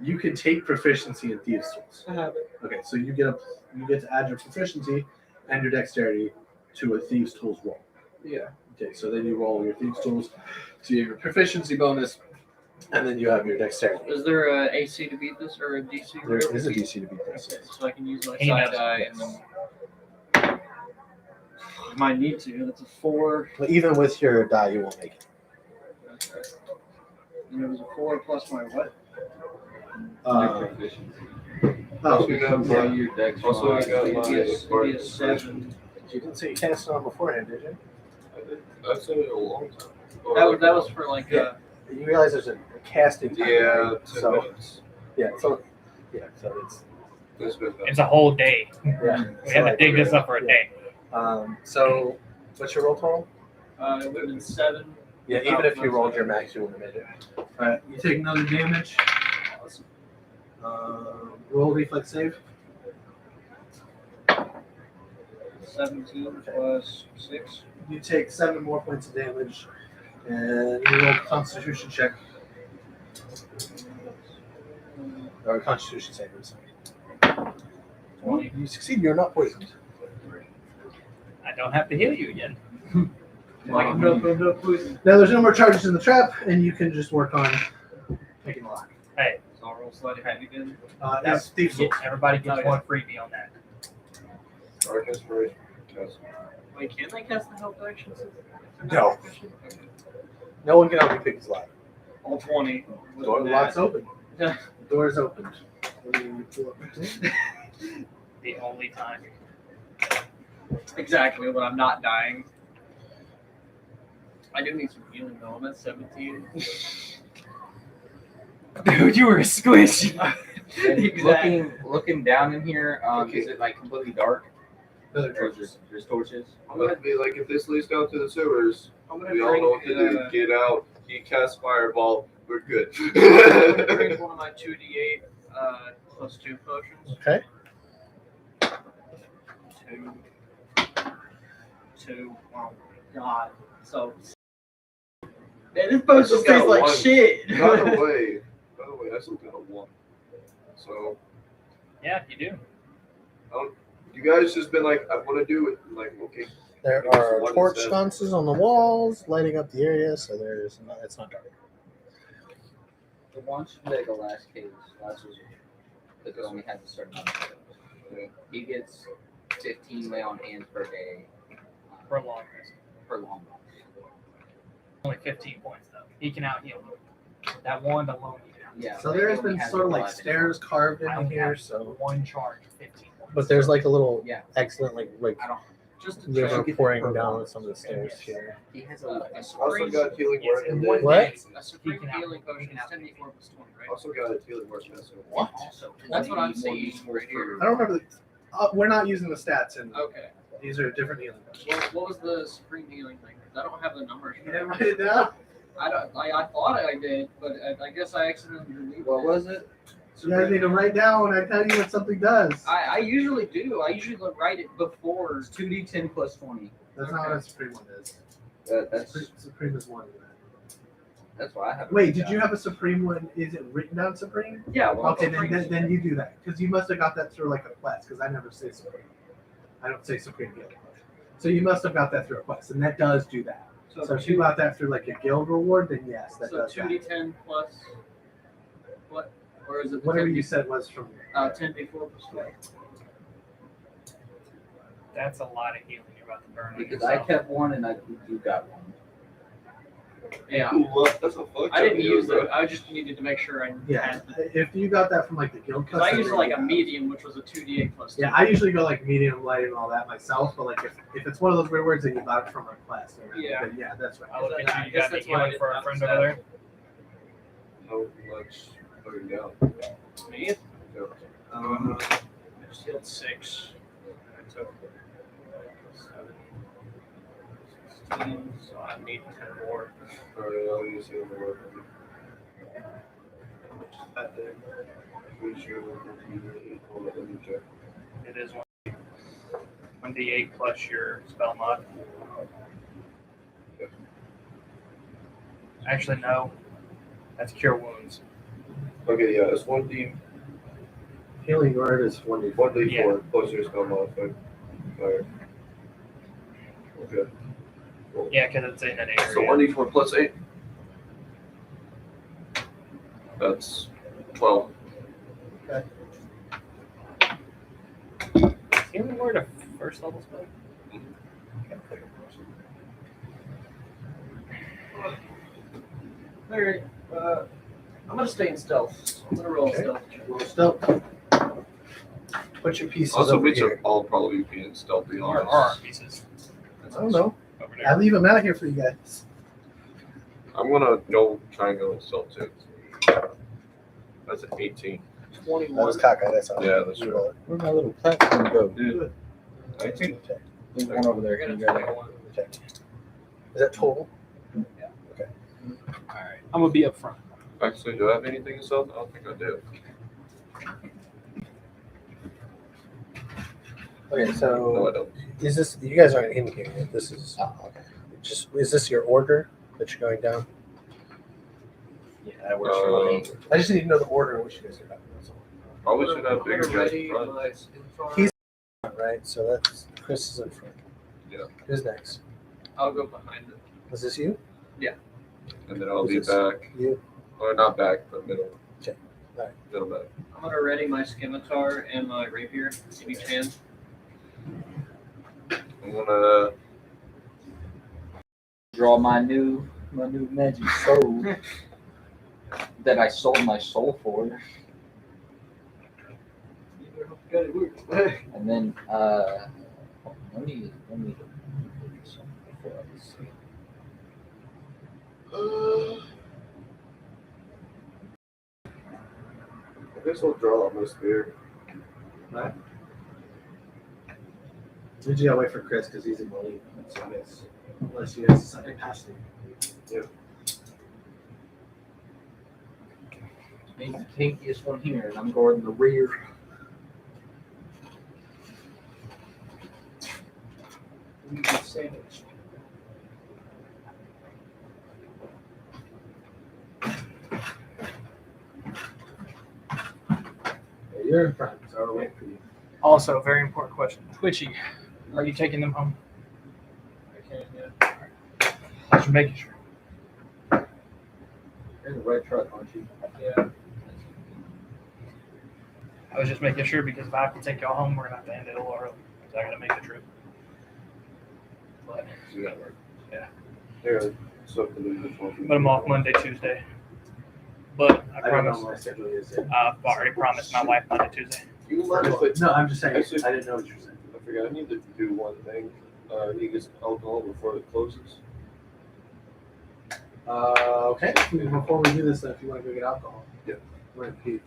you can take proficiency in Thieves' Tools. I have it. Okay, so you get to add your proficiency and your dexterity to a Thieves' Tools roll. Yeah. Okay, so then you roll your Thieves' Tools to your proficiency bonus, and then you have your dexterity. Is there a AC to beat this or a DC? There is a DC to beat Okay, this. so I can use my He side knows. die and then. I might need to. That's a 4. But even with your die, you won't make it. Okay. And it was a 4 plus my what? Oh, You got yeah. my- your dex. Also, I got It'd my. be a 7. You didn't say you cast it on beforehand, did you? I've said it a long time. That was for like Yeah. You realize there's a casting time. Yeah, right? 10 So minutes. so it's It's been It's a whole day. yeah. We had to dig this up for a day. So what's your roll total? it would have been 7. Yeah, even if you rolled your max, you wouldn't have made it. Alright, you take another damage. Roll reflex save. 17 plus 6. You take 7 more points of damage, and you roll a Constitution check or a Constitution save. I'm sorry. 20. You succeed. You're not poisoned. I don't have to heal you again. Like no poison. Now there's no more charges in the trap, and you can just work on picking the lock. Hey, So I'll roll sleight of hand again. It's Thieves' Tools. everybody gets Oh, yeah. one freebie on that. Dark Inspiration. Yes. Wait, can they cast the help actions? No. No one can help you pick his lock. All 20. Door lock's open. Yeah. The door is opened. The only time. Exactly, when I'm not dying. I do need some healing though. I'm at 17. Dude, you were a squish. Exactly. Looking down in here, is it like completely dark? Another Or torches. there's torches? I'm gonna be like, if this leads down to the sewers, I'm gonna we all know what to do. drink, Get out. He casts Fireball. We're good. I'm gonna drink one of my 2d8 plus 2 potions. Okay. 2. Oh my god. So. Man, this potion just got tastes like one. shit. By the way, I still got a 1. So, Yeah, you do. you guys just been like, I want to do it. I'm like, okay. There Give us are one torch instead. sconces on the walls, lighting up the area, so it's not dark. The one should be like the last case. Last was because only had a certain number. Yeah. He gets 15 lay on hands per day For a long rest. per long rest. Only 15 points though. He can out heal. That wand alone. Yeah. So there has only been has sort of a like lot of stairs carved I in only here, have so one charge, 15. but there's like a little Yeah. excellent like I don't. Just to river check pouring per down wand. some of the stairs here. He has a a Also got healing Yes, word in in one this. What? day, A supreme He can healing out- he potion can is out- 10d4 plus 20, right? Also got a healing word message. What? That's what I'm seeing right here. I don't remember. We're not using the stats, and Okay. these are different healing. What was the supreme healing thing? 'Cause I don't have the numbers. You didn't write it down? I thought I did, but I guess I accidentally deleted What it. was it? You guys need to write down when I tell you what something does. I usually do. I usually write it before. It's 2d10 plus 20. That's not what a supreme one is. That's Supreme is more than that. that's why I have. Wait, did you have a supreme one? Is it written down supreme? Yeah. Well, Okay, supreme- then you do that because you must have got that through like a quest because I never say supreme. I don't say supreme guild. So you must have got that through a quest, and that does do that. So if you got that through like a guild reward, then yes, that So does that. 2d10 plus what? Or is it the Whatever 10 you said was from. 10d4 plus 20? That's a lot of healing you're about to burn. on Because I yourself. kept one and you got one. Yeah. That's a fuck. I didn't use it. I just needed to make sure I Yeah, had the. if you got that from like the guild Because quest. I then used maybe like a you got it. medium, which was a 2d8 plus 2. Yeah, I usually go like medium, light, and all that myself. But like if it's one of those weird words that you got it from a quest, Yeah. then yeah, that's right. I'll look I at you. You guess got any that's why I healing didn't for a have friend that. over there? How much putting down? Me? I just healed 6. And I took 7, 16, so I need 10 more. Alright, I'll use healing word. Pretty sure hold on, let me check. It is 1d8 plus your spell mod. Actually, no. That's cure wounds. Okay, yeah, it's 1d Healing word is 1d4. 1d4 Yeah. plus your spell modifier. Alright. Okay. Yeah, because it's in an area. So 1d4 plus 8. That's 12. Healing word a first level spell? Alright. I'm gonna stay in stealth. I'm gonna roll Okay. stealth. Well, stealth. Put your pieces Also, over we here. should all probably be in stealthy Or honest. our pieces. I don't know. Over I there. leave them out here for you guys. I'm gonna go try and go in stealth too. That's an 18. 21. cockeyed. That's all. Yeah, that's right. Where'd my little platform go? Dude, 19. There's one over there. Can you grab that one? Is that total? Alright. I'm going to be up front. Actually, do I have anything in stealth? I don't think I do. Okay, No, I so don't. is this? You guys aren't in here yet. This is okay. just. Is this your order that you're going down? Yeah, that works for me. I just need to know the order in which you guys are going. That's all. Probably should have bigger guys Ready in front. my skin farm. He's- Right. So that's Chris is in front. Yeah. Who's next? I'll go behind it. Was this you? And then I'll be Who's this? back. You. Or not back, but middle. Okay. Alright. Middle back. I'm gonna ready my scimitar and my rapier in each hand. I'm gonna. Draw my new magic sword that I sold my soul for, and then let me do something before I see. I guess I'll draw out my spear. We just gotta wait for Chris because he's in the lead. So I guess unless you guys decide to pass him. He's the kinkiest one here, and I'm going the rear. Sandwich. Yeah, you're in front, so I'll wait for you. Also, very important question. Twitchy, are you taking them home? I can't, yeah. Just making sure. You're in the right truck, aren't you? Yeah. I was just making sure because if I have to take y'all home, we're going to have to end it a little early. Because I got to make the trip. But, See that work? Yeah. Here, So I can do the 12th. But I'm off Monday, Tuesday. But I I don't know promise. what my schedule is yet. I've already promised my wife Monday, Tuesday. Do you mind if I No, I'm just saying. Actually- I didn't know what you were saying. I forgot. I need to do one thing. I need to get some alcohol before it closes. Okay. Before we do this, if you want to go get alcohol. Yeah. We're gonna pee.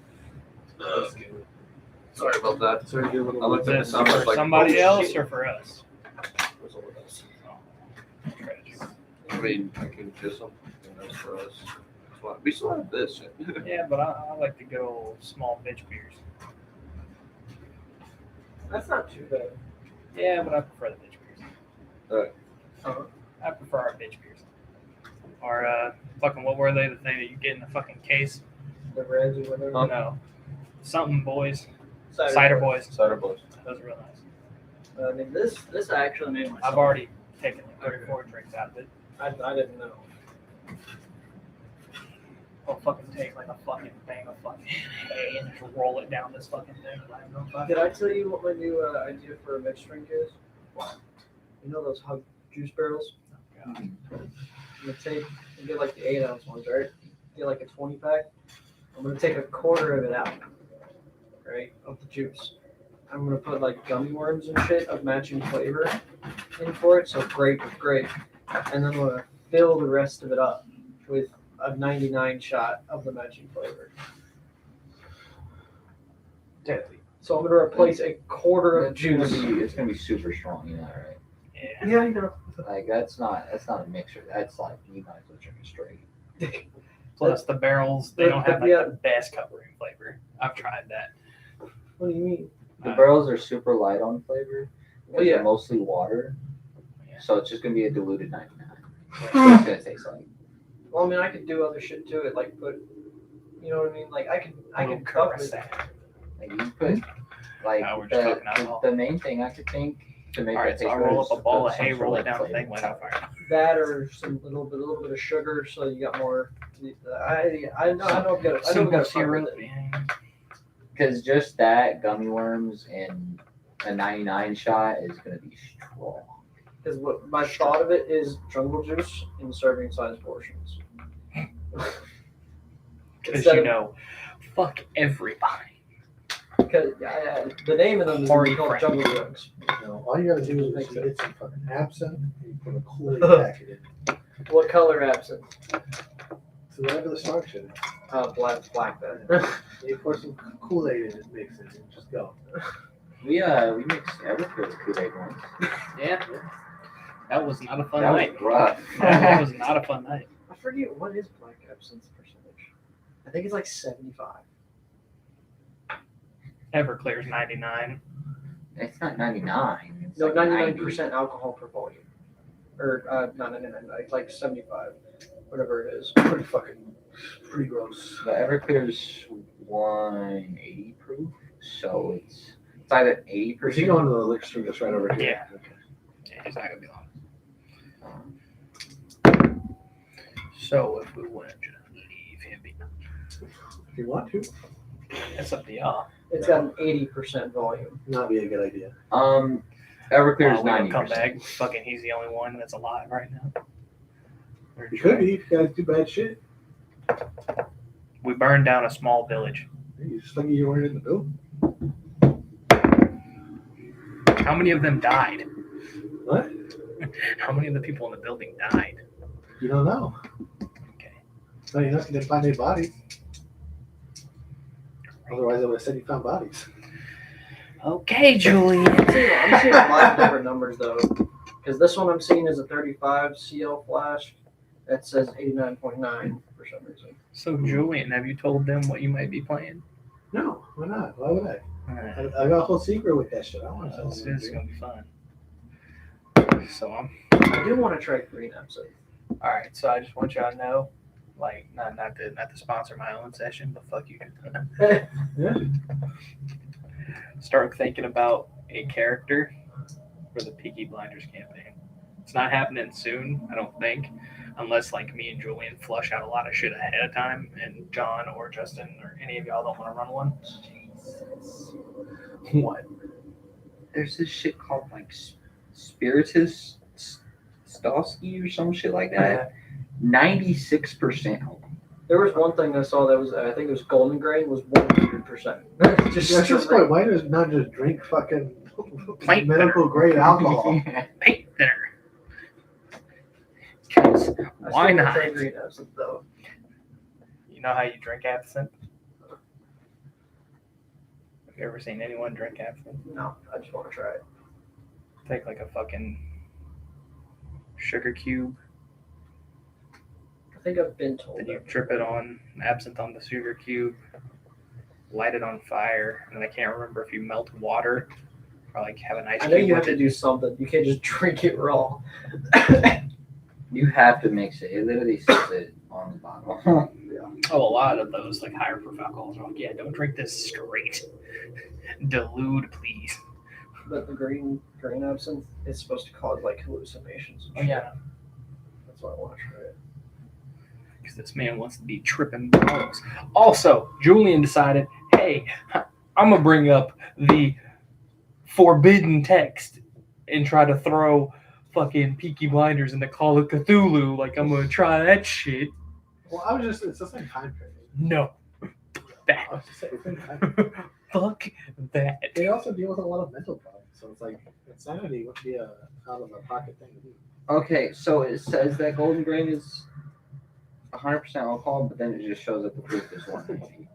Sorry about that. Sorry to do a little. I looked Is at the this sound for like somebody oh, else shit. or for us? Where's all of this? Tragic. I mean, I can do something that's for us. That's why- We still have this. Yeah, but I like the good old small bitch beers. That's not too bad. Yeah, but I prefer the bitch beers. Alright. I prefer our bitch beers. Or fucking what were they? The thing that you get in the fucking case? The Reds or whatever. Oh no, something boys, cider boys. Cider boys. Those are real nice. I mean, this actually made my. I've already taken like 34 drinks out of it. I didn't know. I'll fucking take like a fucking bang of fucking hay and just roll it down this fucking thing. Like, no fucking- Did I tell you what my new idea for a mixed drink is? You know those hug juice barrels? I'm gonna get like the 8-ounce ones, right? Get like a 20-pack. I'm gonna take a quarter of it out, right, of the juice. I'm gonna put like gummy worms and shit of matching flavor in for it, so grape with grape, and then I'm gonna fill the rest of it up with a 99 shot of the matching flavor. Deadly. So I'm gonna replace a quarter of juice. It's gonna be super strong, you know, right? Yeah. Yeah, I know. Like that's not a mixer. That's like you might as well drink it straight. Plus the barrels, they don't have like Yeah. the best covering flavor. I've tried that. What do you mean? The barrels are super light on flavor. Well, yeah. They're mostly water. Yeah. So it's just gonna be a diluted 99. That's what it's gonna taste like. Well, I mean, I could do other shit to it, like put, you know what I mean? Like I could Little fuck with Curacao. Like you put like No, we're just talking the, alcohol. the main thing I could think to make All that right, so taste I good roll is up a to ball put of some hay, sort roll of it down the flavor thing, light on fire. that or some little bit of sugar, so you got more. I know I've got I know we got to syrup. with it. Because just that gummy worms and a 99 shot is gonna be strong. Because what my thought of it is jungle juice in serving size portions. Because you know, fuck everybody. Because the name of them is Party called friend. jungle drugs. You know, all you gotta do is Makes you get some fucking absinthe and you put a Kool-Aid packet in. What color absinthe? So whatever the strong shit is. Black then. You pour some Kool-Aid in it, mix it, and just go. We mixed Everclear with Kool-Aid once. Yeah. That was not a fun That night. was rough. That was not a fun night. I forget what is black absinthe percentage. I think it's like 75. Everclear's 99. It's not 99. It's No, like 99% alcohol per volume. Or not 99, like 75, whatever it is. Pretty gross. 90. But Everclear's 180 proof, so it's either 80%. If you go into the liquor store that's right over here. Yeah. Okay. Yeah, it's not gonna be long. So if we wanted to leave him be, If you want to, that's up to y'all. It's got an 80% volume. not be a good idea. Everclear's We gonna 90%. come back. Fucking, he's the only one that's alive right now. Or You could be if you guys do bad shit. We burned down a small village. You just like you weren't in the building. How many of them died? What? How many of the people in the building died? You don't know. Okay. No, you're not going to find any bodies. Otherwise, I would have said you found bodies. Okay, Julian. I'm seeing a lot of different numbers though. Because this one I'm seeing is a 35 CL flash that says 89.9 for some reason. So, Julian, have you told them what you might be playing? No, why not? Why would I? Uh, I got a whole secret with that shit. I don't want to tell This them. is gonna be fun. So I do want to try green absinthe. all right. So I just want y'all to know, like, not to sponsor my own session, but fuck you. Yeah. Start thinking about a character for the Peaky Blinders campaign. It's not happening soon, I don't think, unless like me and Julian flush out a lot of shit ahead of time, and John or Justin or any of y'all don't want to run one. What? There's this shit called like Spiritus Stosky or some shit like that. 96% alcohol. There was one thing I saw that was, I think it was Golden Grain, was 100%. Just That's just straight. why does not just drink fucking Paint medical grade alcohol? Paint thinner. 'Cause I why still not? try green absinthe though. You know how you drink absinthe? Have you ever seen anyone drink absinthe? No, I just want to try it. Take like a fucking sugar cube, I think I've been told then you that. drip it on absinthe on the sugar cube, light it on fire, and I can't remember if you melt water or like have an ice I cube. know you have with to do something. You can't just drink it raw. You have to mix it. It literally says it on the bottle. Oh, a lot of those like higher proof alcohols are like, yeah, don't drink this straight. Dilute, please. But the green absinthe is supposed to cause like hallucinations. and Oh shit. yeah, That's why I want to try it. because this man wants to be tripping balls. Also, Julian decided, hey, I'm gonna bring up the forbidden text and try to throw fucking Peaky Blinders into Call of Cthulhu. Like I'm gonna try that shit. Well, it's the same time period. No, that. I was just saying, it's the same time period. Fuck that. They also deal with a lot of mental problems, so it's like insanity would be a out of the pocket thing to do. Okay, so it says that Golden Grain is 100% alcohol, but then it just shows that the proof is 190.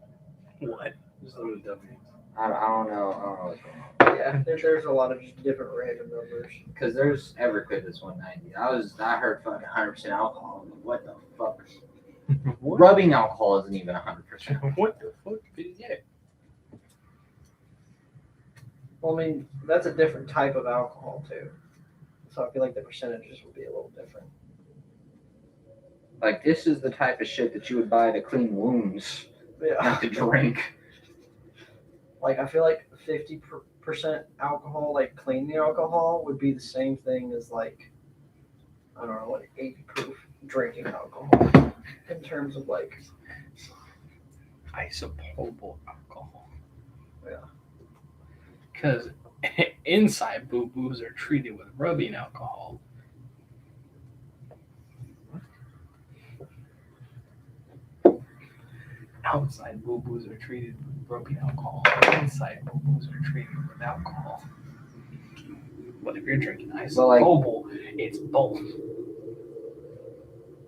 What? Just a little dummy. I don't know what's going on. Yeah, there's a lot of just different random numbers. Because there's Everclear that's 190. I heard fucking 100% alcohol. I'm like, what the fuck? What? Rubbing alcohol isn't even 100%. What the fuck is that? Well, I mean, that's a different type of alcohol too. So I feel like the percentages would be a little different. Like, this is the type of shit that you would buy to clean wounds, Yeah. not to drink. Like I feel like 50% alcohol, like clean alcohol, would be the same thing as like, I don't know, like 80 proof drinking alcohol. In terms of like, Isopropyl alcohol. Yeah. Because inside boo-boos are treated with rubbing alcohol. Outside boo-boos are treated with rubbing alcohol. Inside boo-boos are treated with alcohol. But if you're drinking isopropyl, it's both.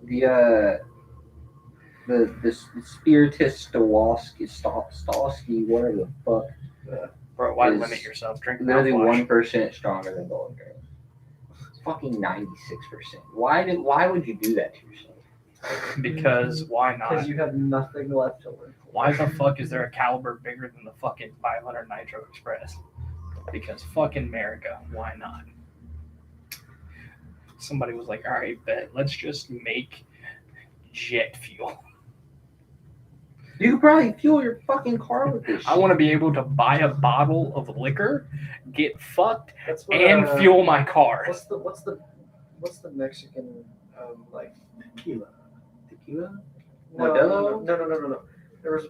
The spiritist Stawski, whatever the fuck. Bro, why Is limit yourself? Drink Literally mouthwash. 1% stronger than Golden Grain. It's fucking 96%. Why would you do that to yourself? Because why because not? you have nothing left to live for. Why the fuck is there a caliber bigger than the fucking 500 Nitro Express? Because fucking America, why not? Somebody was like, all right, bet, let's just make jet fuel. You could probably fuel your fucking car with this shit. I want to be able to buy a bottle of liquor, get fucked, That's what, and fuel my car. What's the Mexican like Tequila. Tequila? no, Modelo? no. There was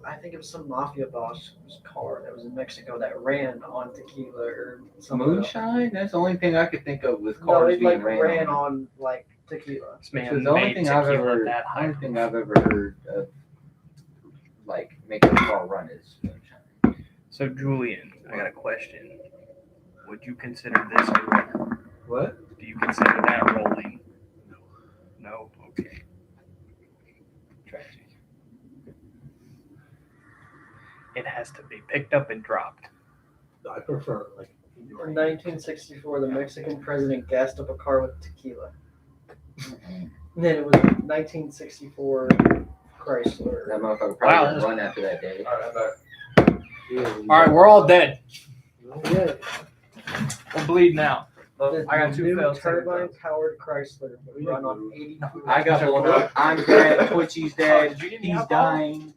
I think it was some mafia boss's car that was in Mexico that ran on tequila or something. Moonshine? That's the only thing I could think of with No, cars it being like ran ran on. on like tequila. This Which man is the only made thing I've tequila ever, that high. only thing I've ever heard of, like making a car run is moonshine. So Julian, I got a question. Would you consider this a runner? What? Do you consider that rolling? No. Okay. Tragic. It has to be picked up and dropped. I prefer like. In 1964, the Mexican president gassed up a car with tequila. And then it was 1964 Chrysler. That motherfucker Wow, probably that's- didn't run after that day. All right, we're all dead. Yeah. We're bleeding out. The I got two new fails. turbine-powered Chrysler would run on 80 proof. I got blown up. I'm dead. Twitchy's dead. Did you get any He's alcohol? dying.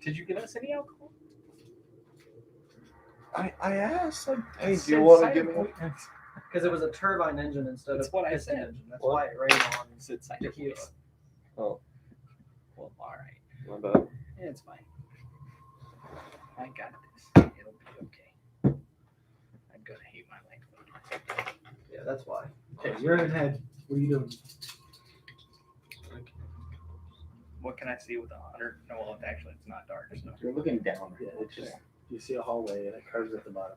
Did you get us any alcohol? I asked, like, hey, do Said you want to cider give me? poison. Because it was a turbine engine instead That's of what I piston said. engine. That's why it ran on Said cider tequila. poison. Oh, Well, all right. my bad. Yeah, it's fine. I got this. It'll be okay. I'm gonna hate my life. Yeah, that's why. Okay, you're in head. What are you doing? What can I see with 100? No, well, actually, it's not dark. So. You're looking down. Yeah, it's just you see a hallway and it curves at the bottom.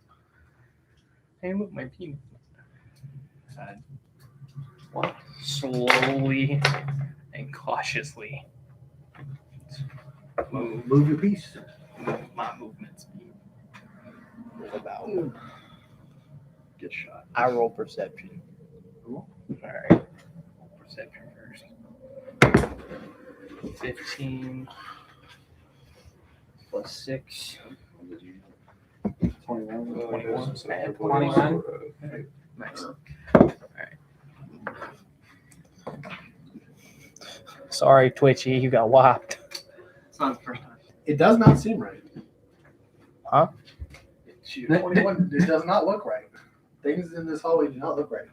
Hey, look, my penis. Walk slowly and cautiously. Move your piece. My movement speed. About. Get shot. I roll perception. Cool. Alright. Perception first. 15 plus 6. 21. 21. I had 21. Nice. Alright. Sorry, Twitchy, you got whopped. It's not the first time. It does not seem right. Huh? 21. It does not look right. Things in this hallway do not look right.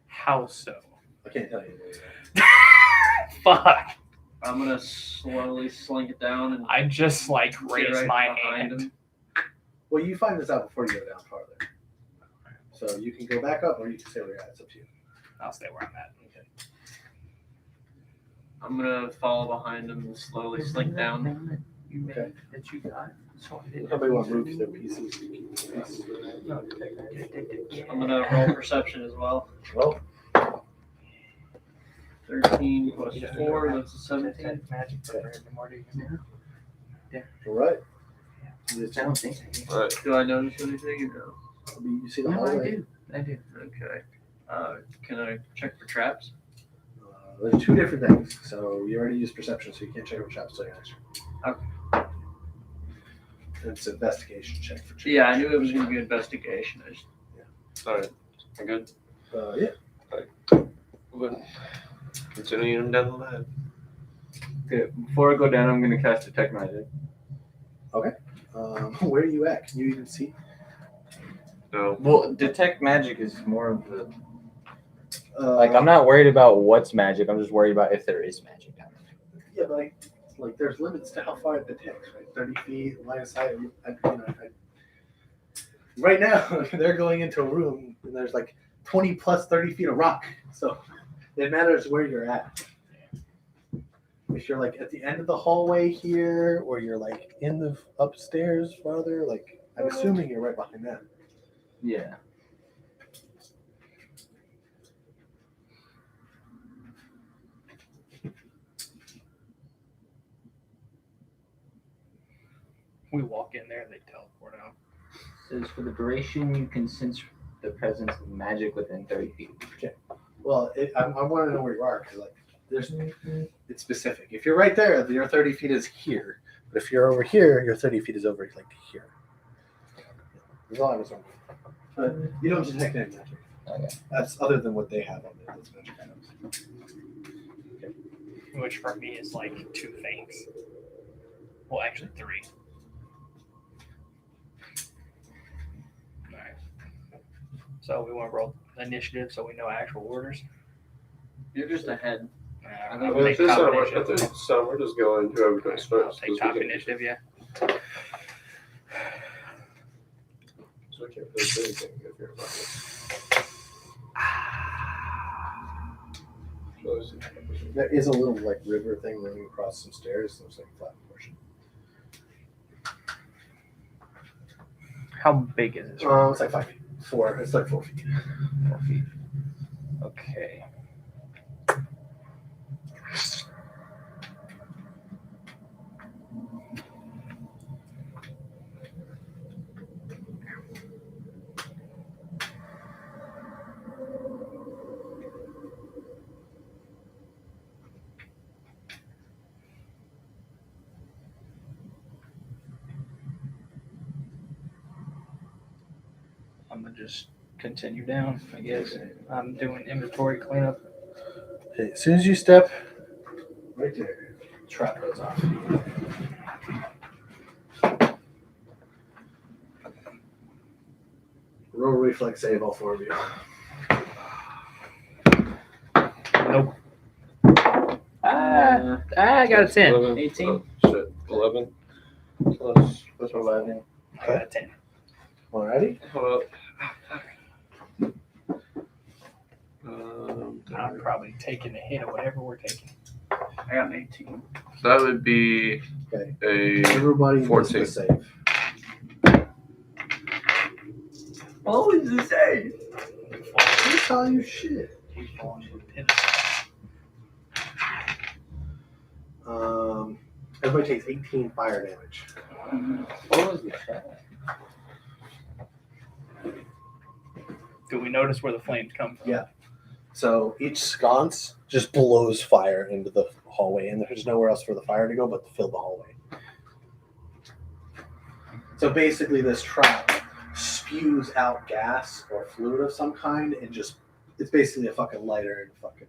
How so? I can't tell you. Fuck. I'm gonna slowly slink it down and I just like get raise right my behind hand. him. Well, you find this out before you go down farther. So you can go back up or you can stay where you're at. It's up to you. I'll stay where I'm at. Okay. I'm gonna follow behind him and slowly slink down. Okay. That you got. Somebody want to move their pieces. I'm gonna roll perception as well. Well, 13 plus 4, that's a 17. Magic all right. I don't think so. Alright. Do I notice anything or no? You see the No, I hallway? do. I do. Okay. Can I check for traps? There's two different things. So you already used perception, so you can't check for traps till your next turn. Okay. It's an investigation check for traps. Yeah, I knew it was gonna be investigation. I just Alright. I'm good. Yeah. Good. Continuing him down the line. Okay, before I go down, I'm going to cast Detect Magic. Where are you at? Can you even see? No. Well, Detect Magic is more of the. Like, I'm not worried about what's magic. I'm just worried about if there is magic down there. Yeah, but like there's limits to how far it detects, right? 30 feet, line of sight. Right now, they're going into a room and there's like 20 plus 30 feet of rock. So it matters where you're at. If you're like at the end of the hallway here, or you're like in the upstairs farther, like I'm assuming you're right behind them. Yeah. We walk in there, they teleport out. Says for the duration, you can sense the presence of magic within 30 feet. Well, I want to know where you are because like it's specific. If you're right there, your 30 feet is here. But if you're over here, your 30 feet is over like here. That's all I was wondering. But you don't detect any magic. Okay. That's other than what they have on there. That's magic items. Which for me is like 2 things. Well, actually 3. Alright. So we want to roll initiative so we know actual orders. you're just ahead. I'm I gonna mean, take if this top sound, I initiative. think we're just going whoever goes I'll first. take 'cause top we can- initiative, yeah. So we can't really do anything if you're not. There is a little like river thing running across some stairs. Looks like a flat portion. How big is this? It's like 5 feet. 4. It's like 4 feet. 4 feet. Okay. I'm gonna just continue down, I guess. I'm doing inventory cleanup. Okay, as soon as you step right there, trap goes off. Roll reflex save, all 4 of you. Nope. I got a 10. 11, 18. Oh, shit. 11 plus 11. I got a 10. Alrighty. Hold up. taking a hit of whatever we're taking. I got an 18. That would be Okay. a Everybody needs 14. to save. What was this say? I tell you shit. We fall into a pit. Everybody takes 18 fire damage. What was the trap? Do we notice where the flames come from? Yeah. So each sconce just blows fire into the hallway, and there's nowhere else for the fire to go but to fill the hallway. So basically, this trap spews out gas or fluid of some kind, and just it's basically a fucking lighter and fucking.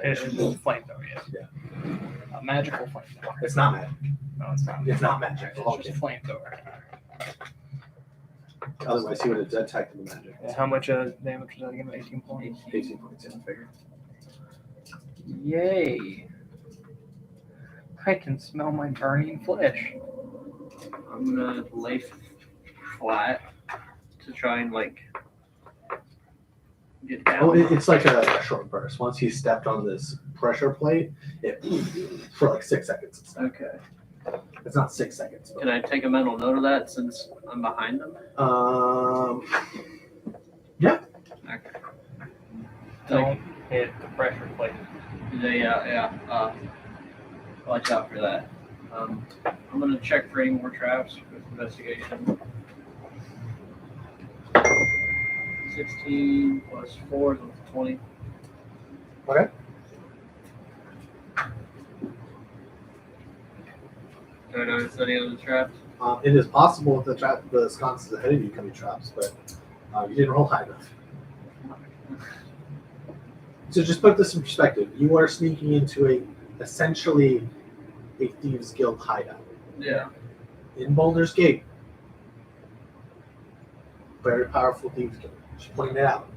It's just a flamethrower, yes. Yeah. A magical flamethrower. It's not magic. No, it's not. It's not magic. It's just a flamethrower. Otherwise, he would have detected the magic. How much damage was that again? 18 points? 18 points in the figure. Yay! I can smell my burning flesh. I'm gonna lay flat to try and like get down. Oh, it's like a short burst. Once he stepped on this pressure plate, it for like 6 seconds. It's, Okay. it's not 6 seconds. Can I take a mental note of that since I'm behind them? Yeah. Okay. Don't hit the pressure plate. Yeah. Watch out for that. I'm gonna check for any more traps with investigation. 16 plus 4 is 20. Okay. Do I notice any of the traps? It is possible that the sconces ahead of you can be traps, but you didn't roll high enough. So just put this in perspective. You are sneaking into essentially a Thieves Guild hideout Yeah. in Boulder's Gate. Very powerful Thieves Guild. Just pointing it out.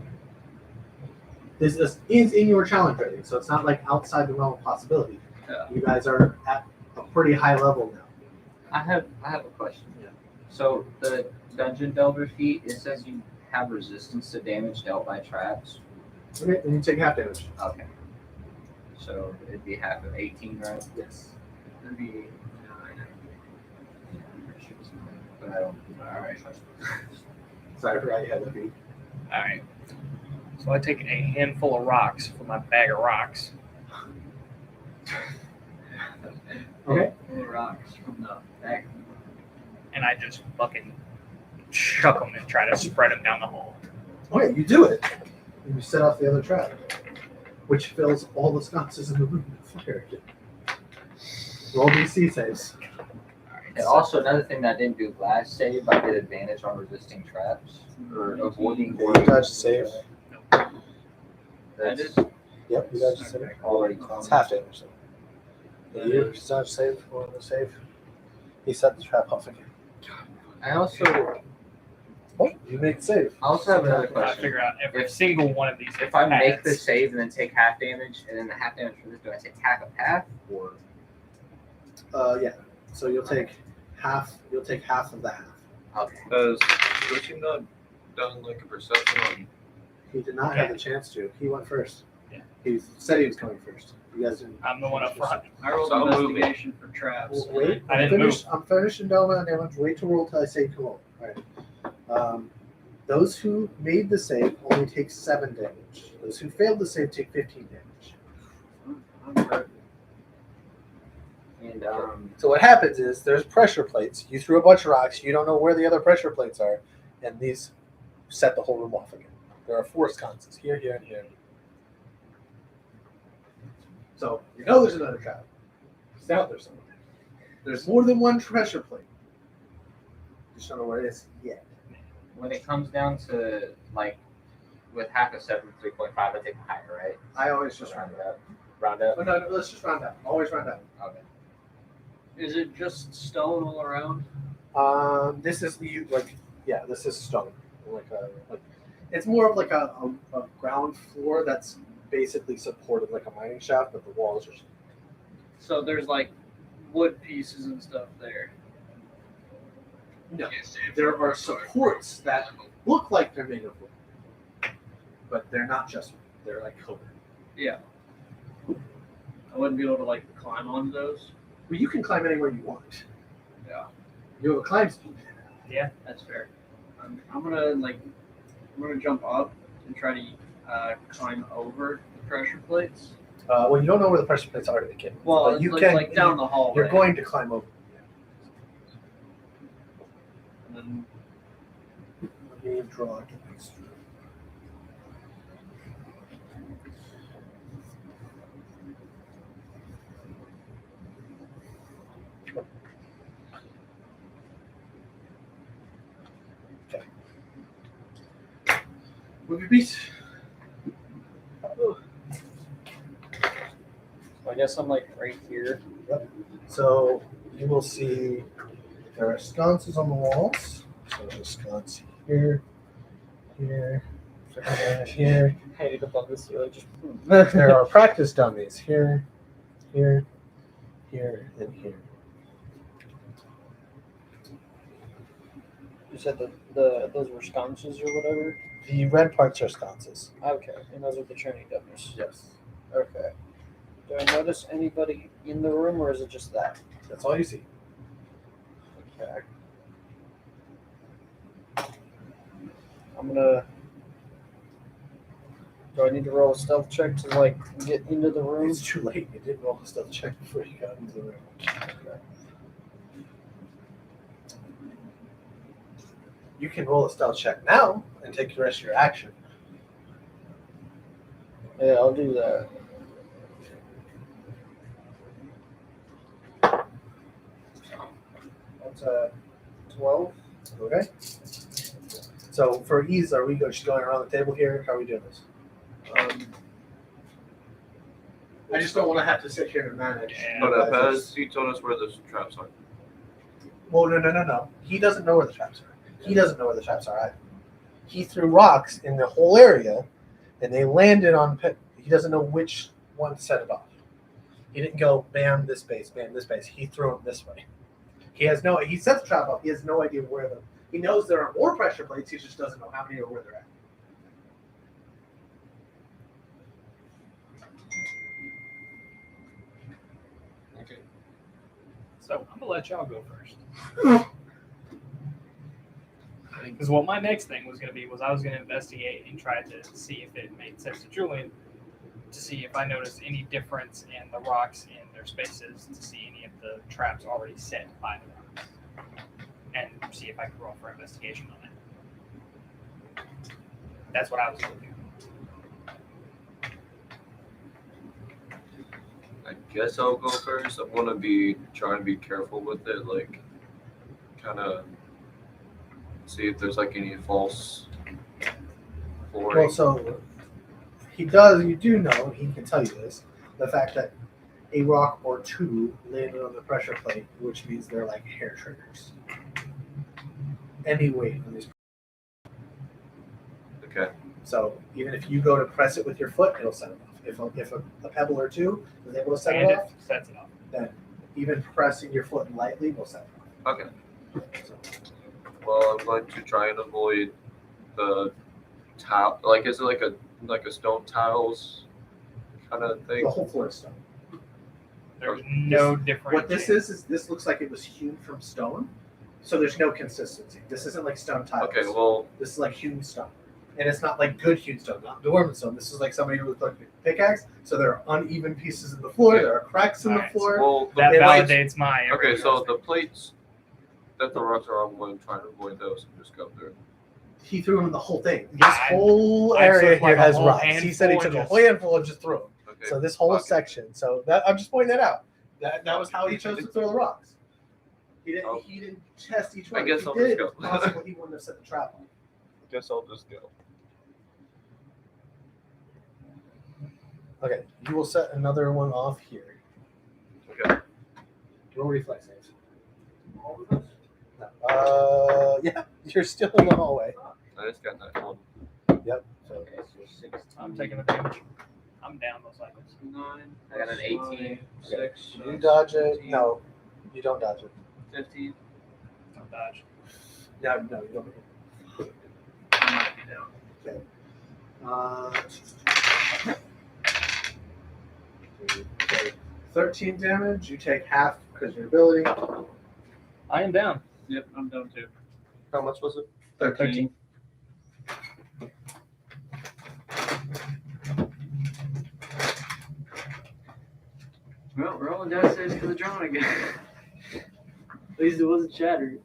This is in your challenge rating, so it's not like outside the realm of possibility. Yeah. You guys are at a pretty high level now. I have a question. Yeah. So the Dungeon Delver feat, it says you have resistance to damage dealt by traps. Okay, then you take half damage. Okay. So it'd be half of 18, right? Yes. It'd be 9. But I don't. Alright. Sorry, I forgot you had that beat. Alright. So I take a handful of rocks from my bag of rocks. Okay. Full of rocks from the back. And I just fucking chuck them and try to spread them down the hole. Okay, you do it. And you set off the other trap, which fills all the sconces in the room with fire again. Roll DC saves. And also another thing that I didn't do last save, I did advantage on resisting traps or avoiding. Dodge save. That's Yep, you dodge save. already It's half damage. So. You dodge save, roll the save. He set the trap off again. I also Oh, you make the save. have another I question. figure out every single one of these. If I make the paths. save and then take half damage, and then the half damage for this, do I take half a path or? Yeah. So you'll take half. You'll take half of the half. Okay. Has Richie not done like a perception on? He did not have the chance to. He went first. Yeah. He said he was coming first. You guys didn't. I'm the one up front. I rolled So I'm investigation for traps. Well, wait. I didn't I'm finishing Delma damage. Wait to roll till I say come on. All right. Those who made the save only take 7 damage. Those who failed the save take 15 damage. I'm hurt. And So what happens is there's pressure plates. You threw a bunch of rocks. You don't know where the other pressure plates are, and these set the whole room off again. There are 4 sconces here, here, and here. So you know there's another trap. It's out there somewhere. There's more than one pressure plate. Just don't know where it is yet. when it comes down to like with half a 7.3.5, I take a higher, right? I always just round round it it up. Round up. up. No, let's just round up. Always round up. Okay. Is it just stone all around? This is this is stone. It's more of like a ground floor that's basically supported like a mining shaft, but the walls are. So there's like wood pieces and stuff there. No, there are supports that look like they're made of wood, but they're not just wood. They're like covered. Yeah. I wouldn't be able to like climb on those. Well, you can climb anywhere you want. Yeah. You have a climb speed. That's fair. I'm gonna jump up and try to climb over the pressure plates. Well, you don't know where the pressure plates are to begin with. Well, but you like, can like down the hallway. You're going to climb over. And then Let me draw a next. Okay. Move your piece. I guess I'm like right here. So you will see there are sconces on the walls. So there's a sconce here, here, here. Headed above the ceiling. Just There are practice dummies here, here, here, and here. you said those were sconces or whatever. The red parts are sconces. Okay, and those are the training dummies. Yes. Okay. Do I notice anybody in the room, or is it just that? That's all you see. Okay. I'm gonna. Do I need to roll a stealth check to like get into the room? It's too late. You didn't roll a stealth check before you got into the room. You can roll a stealth check now and take the rest of your action. Yeah, I'll do that. That's a 12. Okay. So for ease, are we just going around the table here? How are we doing this? I just don't want to have to sit here and manage. But has he told us where the traps are? Well, no. He doesn't know where the traps are. He doesn't know where the traps are either. He threw rocks in the whole area, and they landed on pit. He doesn't know which one set it off. He didn't go bam this base, bam this base. He threw them this way. He set the trap off. He has no idea where them. He knows there are more pressure plates. He just doesn't know how many or where they're at. Okay. So I'm gonna let y'all go first. Because what my next thing was gonna be was I was gonna investigate and try to see if it made sense to Julian, to see if I noticed any difference in the rocks in their spaces, to see any of the traps already set by the rocks, and see if I could roll for investigation on it. That's what I was going to do. I guess I'll go first. I want to be trying to be careful with it, like kind of see if there's like any false flooring. Well, so he does. You do know. He can tell you this. The fact that a rock or two landed on the pressure plate, which means they're like hair triggers. Any weight on these. Okay. So even if you go to press it with your foot, it'll set it off. If a pebble or two is able to set And it it off, sets it off. then even pressing your foot lightly will set it Okay. off. So, Well, I'm going to try and avoid the tile. Like, is it like a stone tiles kind of thing? the whole floor is stone. There's no difference. What this is this looks like it was hewn from stone. So there's no consistency. This isn't like stone tiles. Okay. Well, This is like hewn stone. And it's not like good hewn stone, not dwarven stone. This is like somebody who looked like a pickaxe. So there are uneven pieces in the floor. Okay. There are cracks in the Alright, floor. well, the That plates- validates my. Okay, so the plates that the rocks are on, I'm going to try to avoid those and just go through. He threw them in the whole thing. This I- whole I area took, like, here a has whole rocks. He said he handful took a and whole handful and just threw them. Okay. So this whole Fuck it. section. So that I'm just pointing that out. That was how he chose to throw the rocks. He didn't. Oh. He didn't test each I one. guess If I'll he just did, go. possibly he wouldn't have set the trap on. Guess I'll just go. Okay, you will set another one off here. Okay. Roll reflex saves. Yeah, you're still in the hallway. I just got that one. Yep. So Okay, so 16. I'm taking the damage. I'm down those cycles. 9. I got an 18. 6. you dodge it. No, you don't dodge it. 15. Don't dodge. No, you don't. I might be down. Okay. 13 damage. You take half because of your ability. I am down. Yep, I'm down too. How much was it? 13. Well, rolling downstairs to the drone again. At least it wasn't shattered.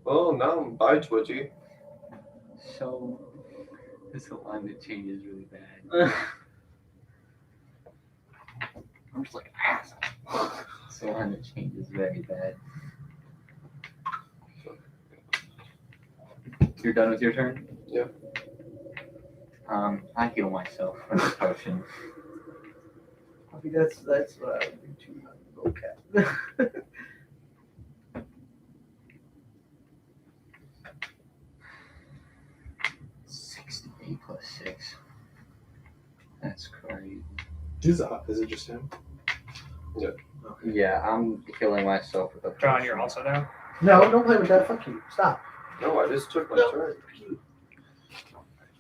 Well, now I'm by Twitchy. So this alignment change is really bad. I'm just like ass. This alignment change is very bad. You're done with your turn? Yeah. I heal myself with a potion. I think that's what I would do too. Okay. 68 plus 6. That's crazy. Is it just him? Yeah. Okay. Yeah, I'm healing myself with a potion. John, you're also down. No, don't play with that. Fuck you. Stop. No, I just took my turn.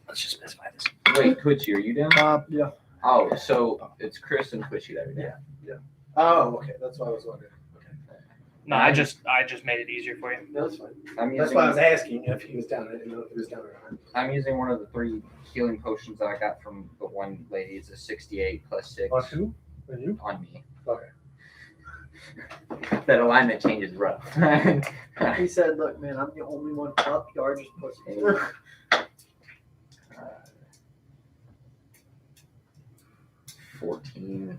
Let's just specify this. Wait, Twitchy, are you down? Yeah. Oh, so it's Chris and Twitchy that are down. Oh, okay. That's what I was wondering. Okay. No, I just made it easier for you. No, that's fine. I'm That's using, why I was asking if he was down. I didn't know if he was down or not. I'm using one of the 3 healing potions that I got from the one lady. It's a 68 plus 6 On who? On you? on me. Okay. That alignment change is rough. He said, "Look, man, I'm the only one up. You are just pussy." 14,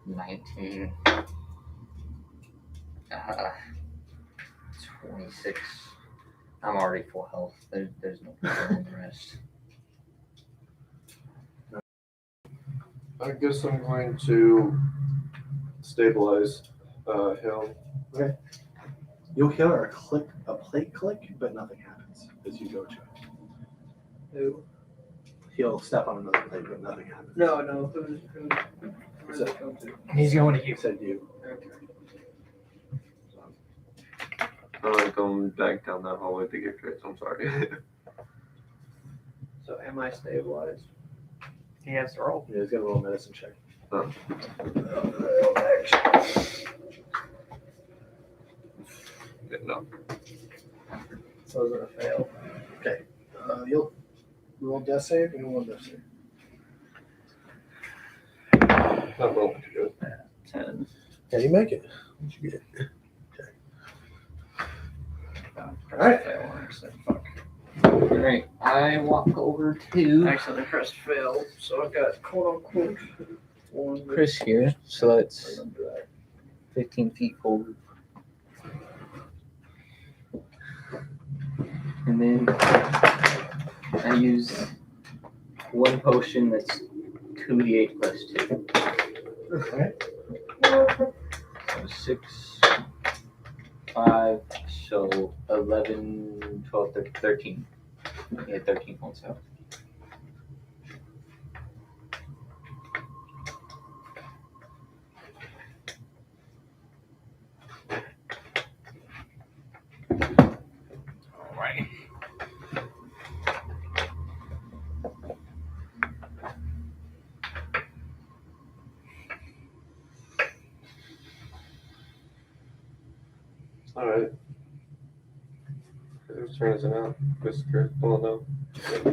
19, 26. I'm already full health. There's no problem in the rest. I guess I'm going to stabilize Hill. You'll hear a plate click, but nothing happens as you go to it. Who? He'll step on another plate, but nothing happens. No. Who's it come to? He's going to He you. said you. Okay. I'm like going back down that hallway to get Chris. I'm sorry. So am I stabilized? He has to roll. Yeah, he's gonna roll a medicine check. No. So is it a fail? You'll roll death save and you'll roll death save. Not rolling too good. 10. Yeah, you make it. What'd you get? Alright. Fail. I said fuck. Alright, I walk over to Actually, I pressed fail, so I've got quote unquote one. Chris here. So that's 15 feet forward. And then I use one potion that's 2d8 plus 2. Okay. So 6, 5, so 11, 12, 13. Yeah, 13 points out. Alright. Alright. Whose turn is it now? Chris. Well, no.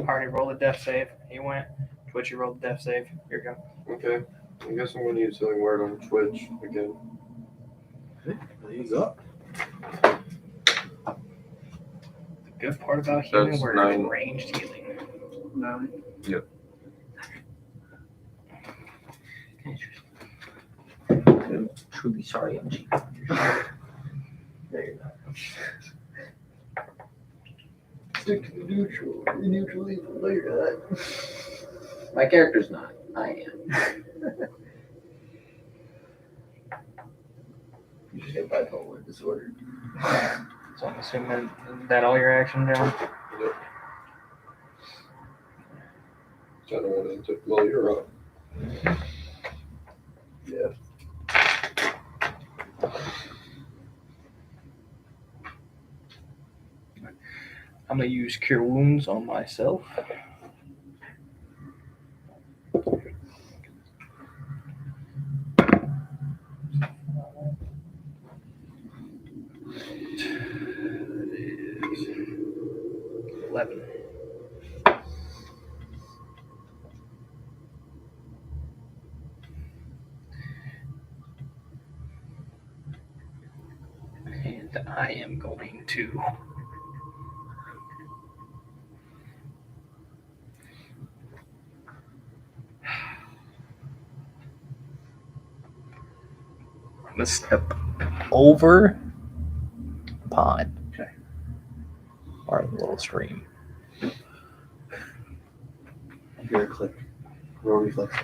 Hardy rolled a death save. He went. Twitchy rolled a death save. Here you go. Okay. I guess I'm going to use Healing Word on Twitch again. He's up. The good part about healing That's word 9. is ranged healing. 9. I'm truly sorry, I'm cheating. No, you're not. Stick to the neutral. You're neutral evil. No, you're not. My character's not. I am. You just get bipolar disorder. So I'm assuming that all your action down. I don't want to. Well, you're up. Yeah. I'm gonna use Cure Wounds on myself. 11. And I am going to I'm gonna step over the pond. Okay. Or the little stream. You hear a click. Roll reflex.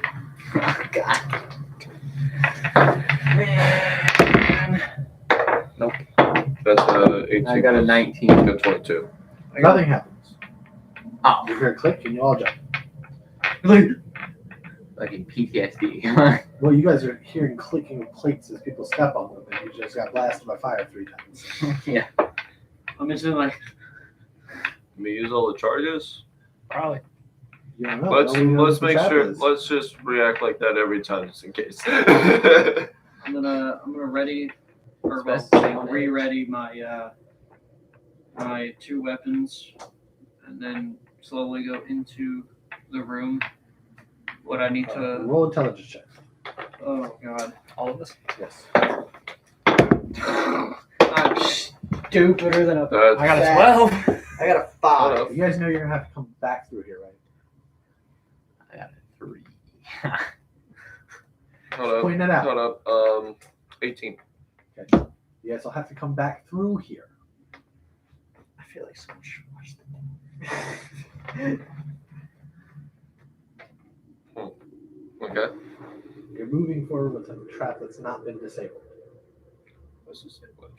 Oh, God. Man. Nope. That's 18. I got a plus- 19. I got 22. Nothing happens. Oh. You hear a click and you all jump. Like in PTSD. Well, you guys are hearing clicking of plates as people step on them, and you just got blasted by fire 3 times. Yeah. I'm just like, We use all the charges. Probably. You don't know. Let's Nobody knows let's what the make trap sure. is. Let's just react like that every time, just in case. I'm gonna ready or well, Specify on re-ready my my 2 weapons, and then slowly go into the room. What I need to. Roll intelligence check. Oh God. All of us? Yes. I'm stupider than a. That's- I got a That- 12. I got a Hold 5. up. You guys know you're gonna have to come back through here, right? I got a 3. Hold up. Point it out. Hold up. 18. You guys will have to come back through here. I feel like someone should watch Okay. You're moving forward with a trap that's not been disabled. Let's just say what?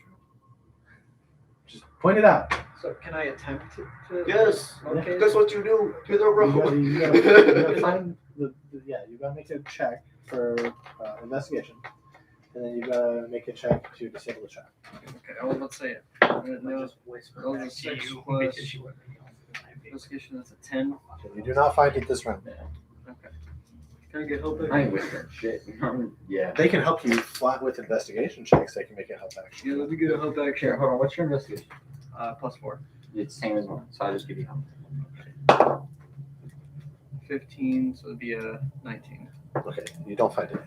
Just point it out. So can I attempt to? Yes. Okay. That's what you do. You're the You rogue. gotta find you gotta make a check for investigation, and then you gotta make a check to disable the trap. Okay. I was about to say it. No, Just whisper those back are to 6 you plus because you wouldn't be on the investigation. That's a 10. So you do not find it this round. Okay. Can I get help? I ain't whispering shit. Yeah. They can help you flat with investigation checks. They can make it help action. Yeah, let me get a help Here, action. hold on. What's your investigation? +4. It's same as mine, so I'll just give you help. 15, so it'd be a 19. Okay, you don't find it.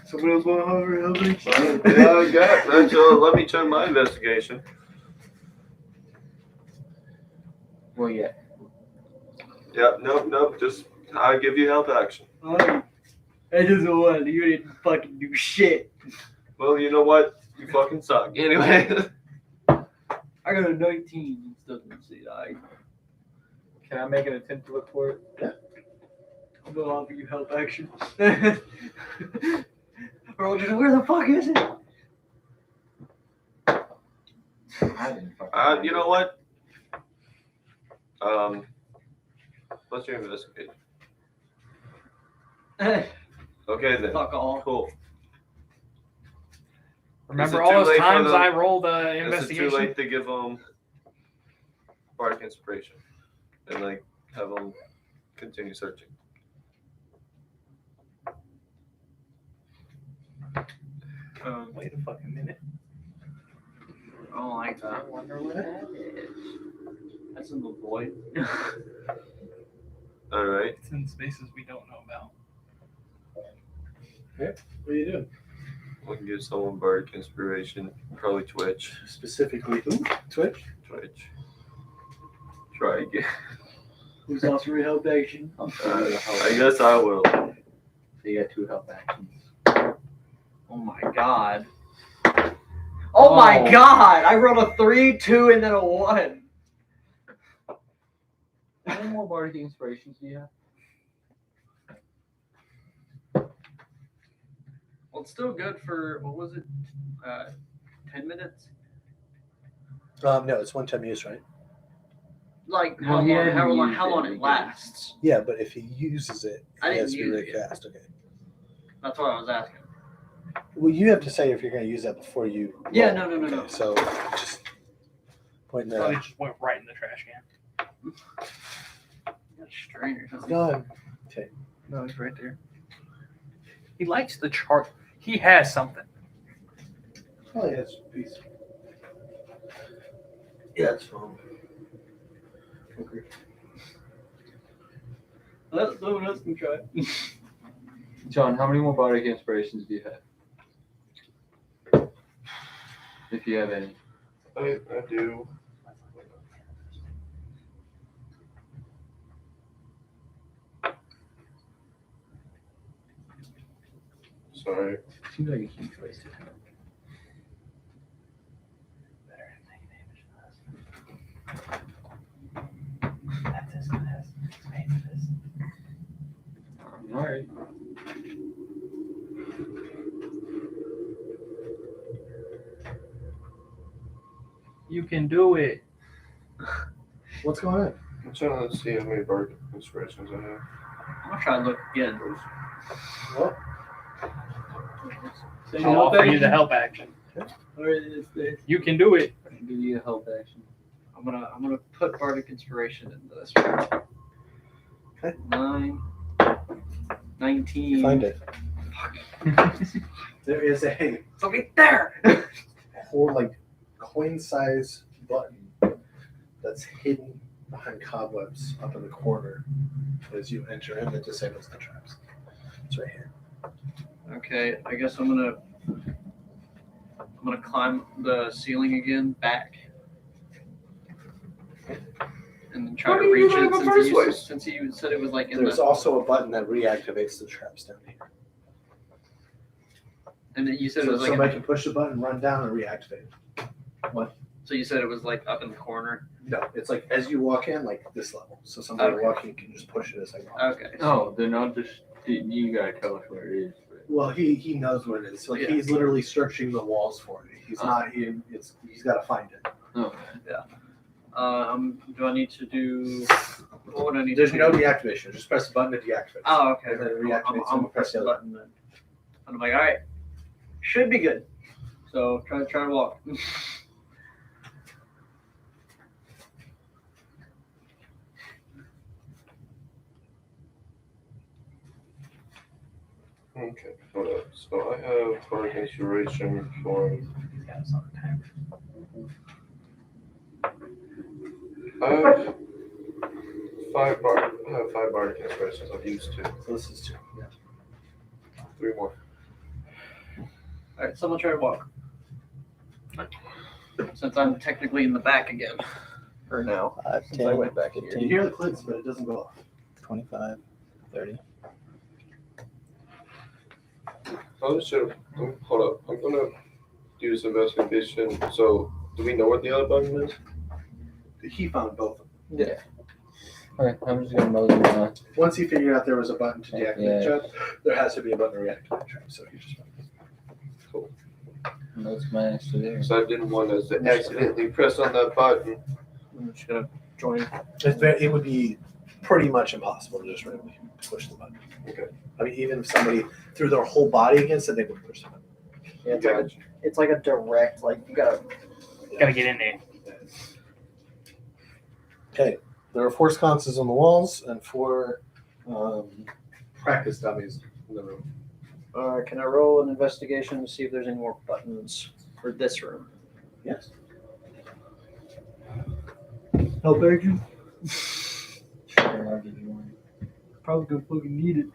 Someone else want to help me? Yeah, I got that. So let me check my investigation. Well, yeah. Yeah, nope. Just I'll give you help action. I just want you didn't fucking do shit. Well, you know what? You fucking suck. Anyway. I got a 19 instead of see I. Can I make an attempt to look for it? I'm gonna offer you help action. Bro, just where the fuck is it? I didn't fucking You know what? What's your investigation? Okay then. Fuck all. Cool. Remember Is it all too those late for times the- I rolled Is it too investigation? late to give them bardic inspiration and like have them continue searching? Wait a fucking minute. I don't like I that. wonder what that is. That's in the void. All right. It's in spaces we don't know about. What are you doing? We can give someone bardic inspiration. Probably Twitch. Specifically who? Twitch? Twitch. Try again. Who's offering help action? I guess I will. So you got 2 help actions. Oh my god. Oh my Oh. god! I rolled a 3, 2, and then a 1. How many more bardic inspirations do you have? Well, it's still good for, what was it? 10 minutes? No, it's one time use, right? Like, Well, he hadn't how used long it it again. lasts. Yeah, but if he uses it, I it didn't has to be use really it yet. fast. Okay. That's what I was asking. Well, you have to say if you're going to use that before you. Yeah, roll. no. Okay, so just point that Probably out. just went right in the trash can. That's strange or It's something. gone. No, it's right there. He likes the chart. He has something. Oh, yeah, it's a piece. Yeah, it's fine. cooker. Let someone else can try. John, how many more bardic inspirations do you have? If you have any. I do. Sorry. Seems like a huge waste of time. All right. You can do it. What's going on? I'm trying to see how many bardic inspirations I have. I'm gonna try to look again. Well, So I'll offer you the help action. You can do it. I'll give you a help action. I'm gonna put bardic inspiration into this one. Okay. 19. Find it. There is a It's right there. whole like coin-size button that's hidden behind cobwebs up in the corner as you enter in that disables the traps. It's right here. Okay, I guess I'm gonna climb the ceiling again, back, and then try Why to didn't you reach do it that in the first place? since you said it was like in There's the. also a button that reactivates the traps down here. And then you said it So was like. somebody can push the button, run down, and reactivate it. So you said it was like up in the corner. No, it's like as you walk in, like this level. So somebody Okay. walking can just push it as they walk. Okay. No, they're not just. You gotta tell us where it is. But Well, he knows what it is. Like Yeah. he's literally searching the walls for it. He's not. He's got to find it. okay. Do I need to do? What would I need There's to no do? deactivation. Just press the button to deactivate. it. Oh, okay. And then it I'm reactivates gonna when press the other button then. And I'm like, all right, should be good. So try to walk. Okay, hold up. So I have bardic inspiration for. I have five bardic inspirations. I've used 2. So this is 2. Yeah. 3 more. All right, someone try to walk. Since I'm technically in the back again. For now. Since I went back in here. You hear the clicks, but it doesn't go off. 25, 30. Hold up. I'm gonna do this investigation. So, do we know what the other button is? He found both of them. Yeah. Okay, I'm just gonna mosey on. Once he figured out there was a button to deactivate Yeah. the trap, there has to be a button to reactivate the trap. So he just found it. That's my answer there. So I didn't want us to accidentally press on that button. I'm just gonna join. It would be pretty much impossible to just randomly push the button. Okay. I mean, even if somebody threw their whole body against it, they would push the button. Yeah, it's like a direct, like you gotta. Gotta get in there. Okay, there are 4 sconces on the walls and 4 practice dummies in the room. Can I roll an investigation to see if there's any more buttons for this room? Yes. Help action? Sure, I'll give you one. Probably gonna fucking need it.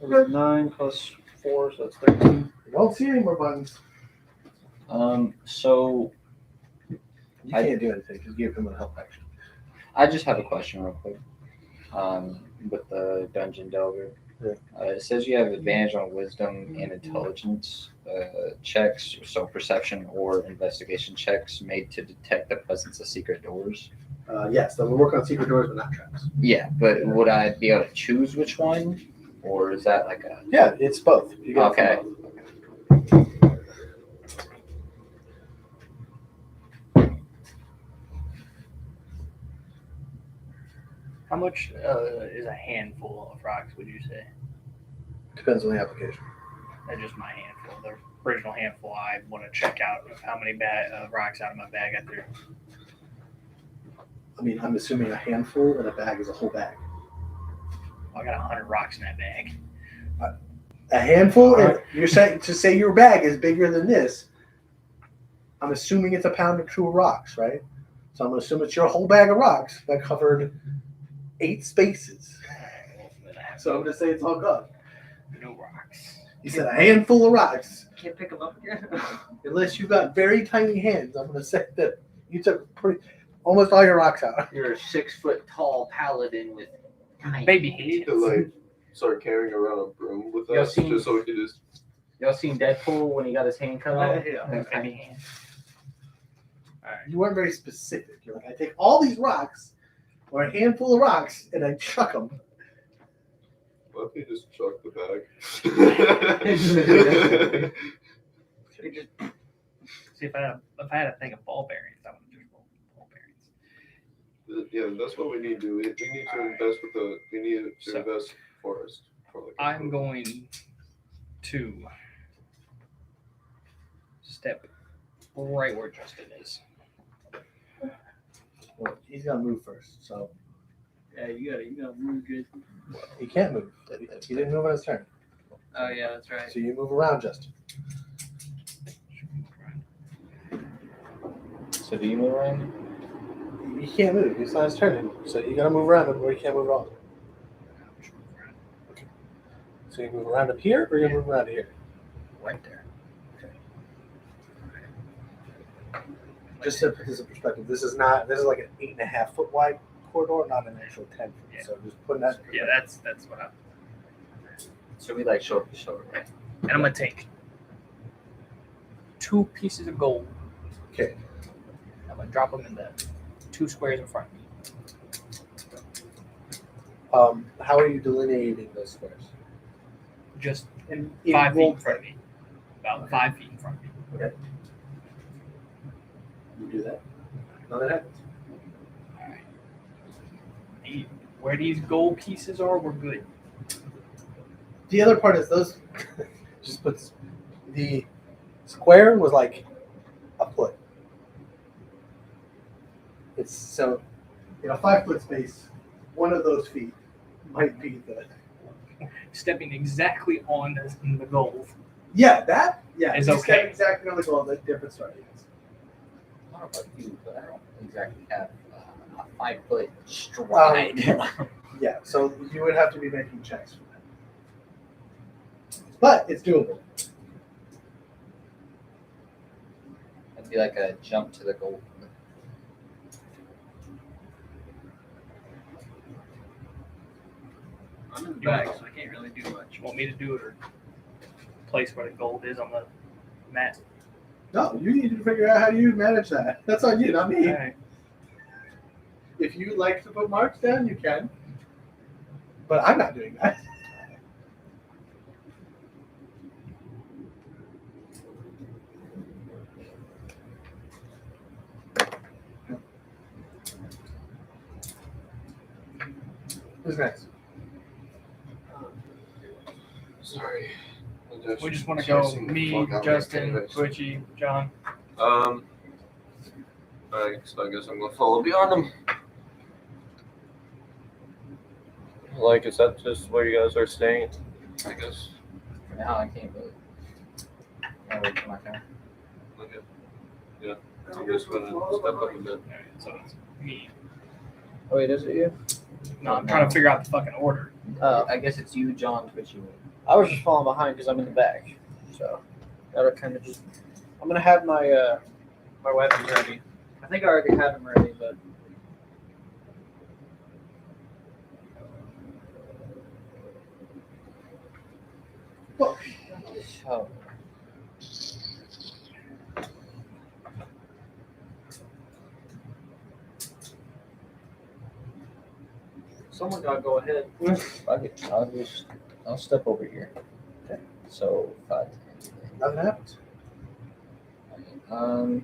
It was 9 plus 4, so that's 13. You don't see any more buttons. So You can't do anything. Just give him a help action. I just have a question real quick. With the Dungeon Delver. Yeah. It says you have advantage on wisdom and intelligence checks, so perception or investigation checks made to detect the presence of secret doors. Yes, then we work on secret doors, but not traps. Yeah, but would I be able to choose which one? Or is that like a... Yeah, it's both. You get it from Okay. both. How much is a handful of rocks, would you say? Depends on the application. That's just my handful. The original handful I want to check out of how many rocks out of my bag I threw. I mean, I'm assuming a handful in a bag is a whole bag. I got 100 rocks in that bag. A handful? Alright. If you're saying to say your bag is bigger than this, I'm assuming it's a pound or 2 of rocks, right? So I'm going to assume it's your whole bag of rocks that covered 8 spaces. So I'm going to say it's all gone. No rocks. You said a handful of rocks. Can't pick them up again. Unless you've got very tiny hands, I'm going to say that you took almost all your rocks out. You're a 6-foot tall paladin with tiny Baby Need hands. to like start carrying around a broom with Y'all us, seen- just so we can just. Y'all seen Deadpool when he got his hand cut off? Baby Okay. hands. All right. You weren't very specific. You're like, I take all these rocks, or a handful of rocks, and I chuck them. What if we just chuck the bag? You just see if I had a thing of ball bearings, I would just roll ball bearings. Yeah, that's what we need to do. We need to invest with the. We need to So, invest forest. For like I'm going to step right where Justin is. Well, he's got to move first, so Yeah, you gotta move good. he can't move. He didn't move on his turn. Oh yeah, that's right. So you move around, Justin. So do you move around? He can't move. It's not his turn anymore. So you got to move around him, or he can't move at all. So you move around up here, or you move around here? Right there. Just to put this in perspective, this is like an 8.5 foot wide corridor, not an actual 10 foot. Yeah. So just putting that. Yeah, that's what I'm. So we like shoulder to shoulder, right? And I'm gonna take 2 pieces of gold. Okay. I'm gonna drop them in the 2 squares in front of me. How are you delineating those squares? Just In 5 feet roll in front of me. About 5 feet in front of me. Okay. You do that. Nothing happens. Alright. Where these gold pieces are, we're good. The other part is those. Just puts the square was like a foot. It's so in a 5 foot space, one of those feet might be the. Stepping exactly on the gold. Yeah, that. Yeah, Is you okay. step exactly on the goal. That's different story. Yes. I don't know about you, but I don't exactly have a 5-foot stride. Yeah, so you would have to be making checks for that, but it's doable. It'd be like a jump to the goal. I'm in the back, so I can't really do much. You want me to do it or place where the gold is on the mat? No, you need to figure out how you manage that. That's on you, not me. Alright. If you like to put marks down, you can, but I'm not doing that. Who's next? Sorry. We just want to go me, Justin, Twitchy, John. Alright, so I guess I'm gonna follow beyond them. Like, is that just where you guys are staying? I guess. For now, I can't really. I'll wait for my turn. Okay. Yeah. I'm just gonna step up a bit. Alright, so it's me. Oh, wait, is it you? No, I'm trying to figure out the fucking order. I guess it's you, John, Twitchy. I was just falling behind because I'm in the back. So that'll kind of just. I'm gonna have my my weapons ready. I think I already have them ready, but. Oh, Someone gotta go ahead. fuck it. I'll step over here. Okay. So 5. Nothing happens. No,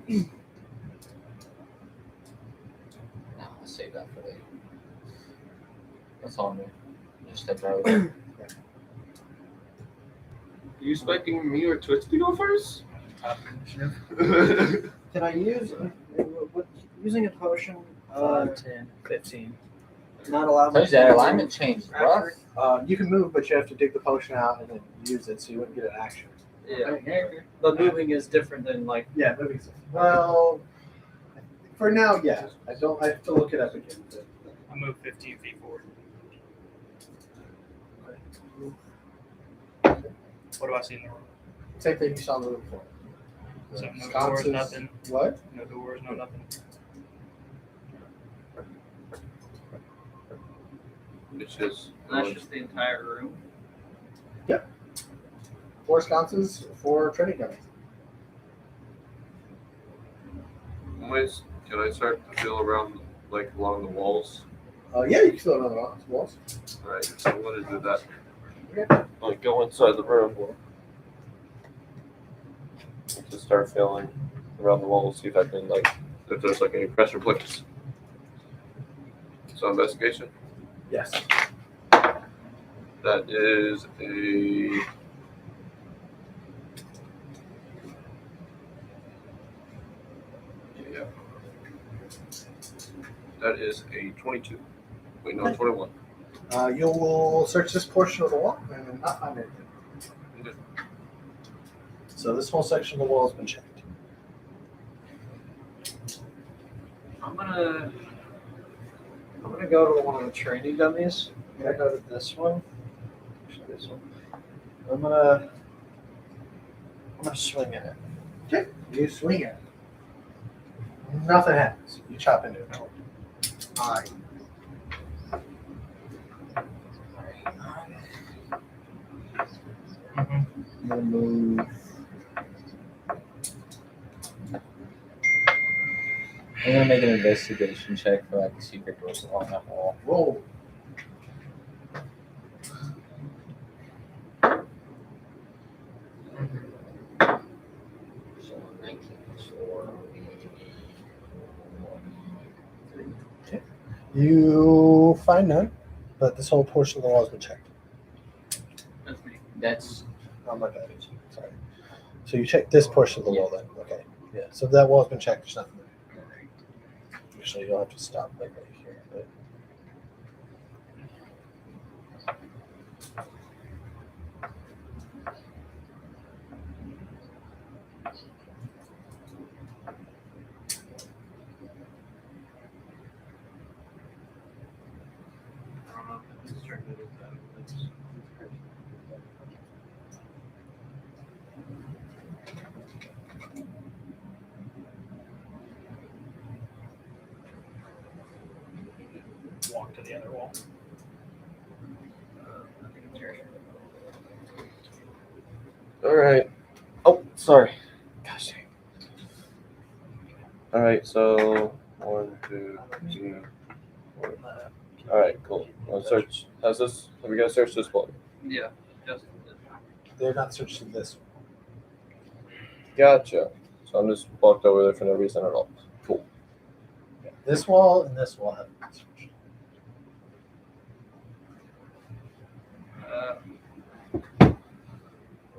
I'll save that for later. That's all I'm doing. Just step right over. You expecting me or Twitch to go first? Can I use using a potion? 5, 10, 15. Not allowed. Told you that alignment changed, bro. You can move, but you have to dig the potion out and then use it, so you wouldn't get an action. Yeah. The moving is different than like. Yeah, moving. Well, I For now, yeah. I have to look it up again. I move 15 feet forward. What do I see in the room? Same thing you saw in the room before. So no Sconces- doors, nothing. What? No doors, no nothing. It's just And that's just the entire room. 4 sconces, 4 training dummies. Can I start to feel around like along the walls? Yeah, you can fill another walls. Alright, so I'm gonna do that. Okay. Like go inside the room. To start feeling around the walls, see if I can if there's like any pressure points. So investigation. Yes. That is a That is a 22. Wait, no, 21. You will search this portion of the wall and not find anything. Okay. So this whole section of the wall has been checked. I'm gonna go to one of the training dummies. I'm gonna go to this one. Actually, this one. I'm gonna swing at it. Okay. You swing it. Nothing happens. You chop into it. Alright. I'm gonna move. I'm gonna make an investigation check for like the secret doors along that wall. Roll. So 19 plus 4 would be You find none, but this whole portion of the wall has been checked. That's me. That's Oh, my bad. Sorry. So you check this portion of the wall then. Okay. Yeah. So that wall's been checked. There's nothing there. Usually you'll have to stop like right here. But Walk to the other wall. Alright. Oh, sorry. Gosh dang. Alright, so 1, 2, 3, 4. Alright, cool. I'll search. Have you guys searched this one? Yeah. Just they're not searching this. Gotcha. So I'm just walked over there for no reason at all. Cool. This wall and this wall have been searched. I'm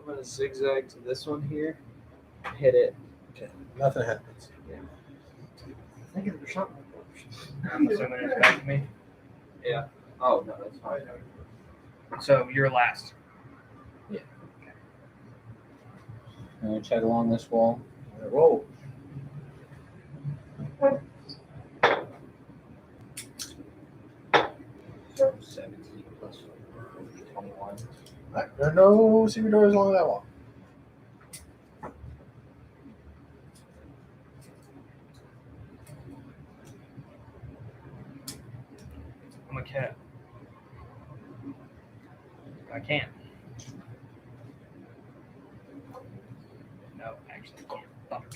gonna zigzag to this one here. Hit it. Okay. Nothing happens. I think there's something. I'm assuming it's back to me. Oh no, that's fine. So you're last. I'm gonna check along this wall. Roll. So 17 plus 21. Alright. There are no secret doors along that wall. I'm a cat. I can't. No, actually, I can't. Fuck.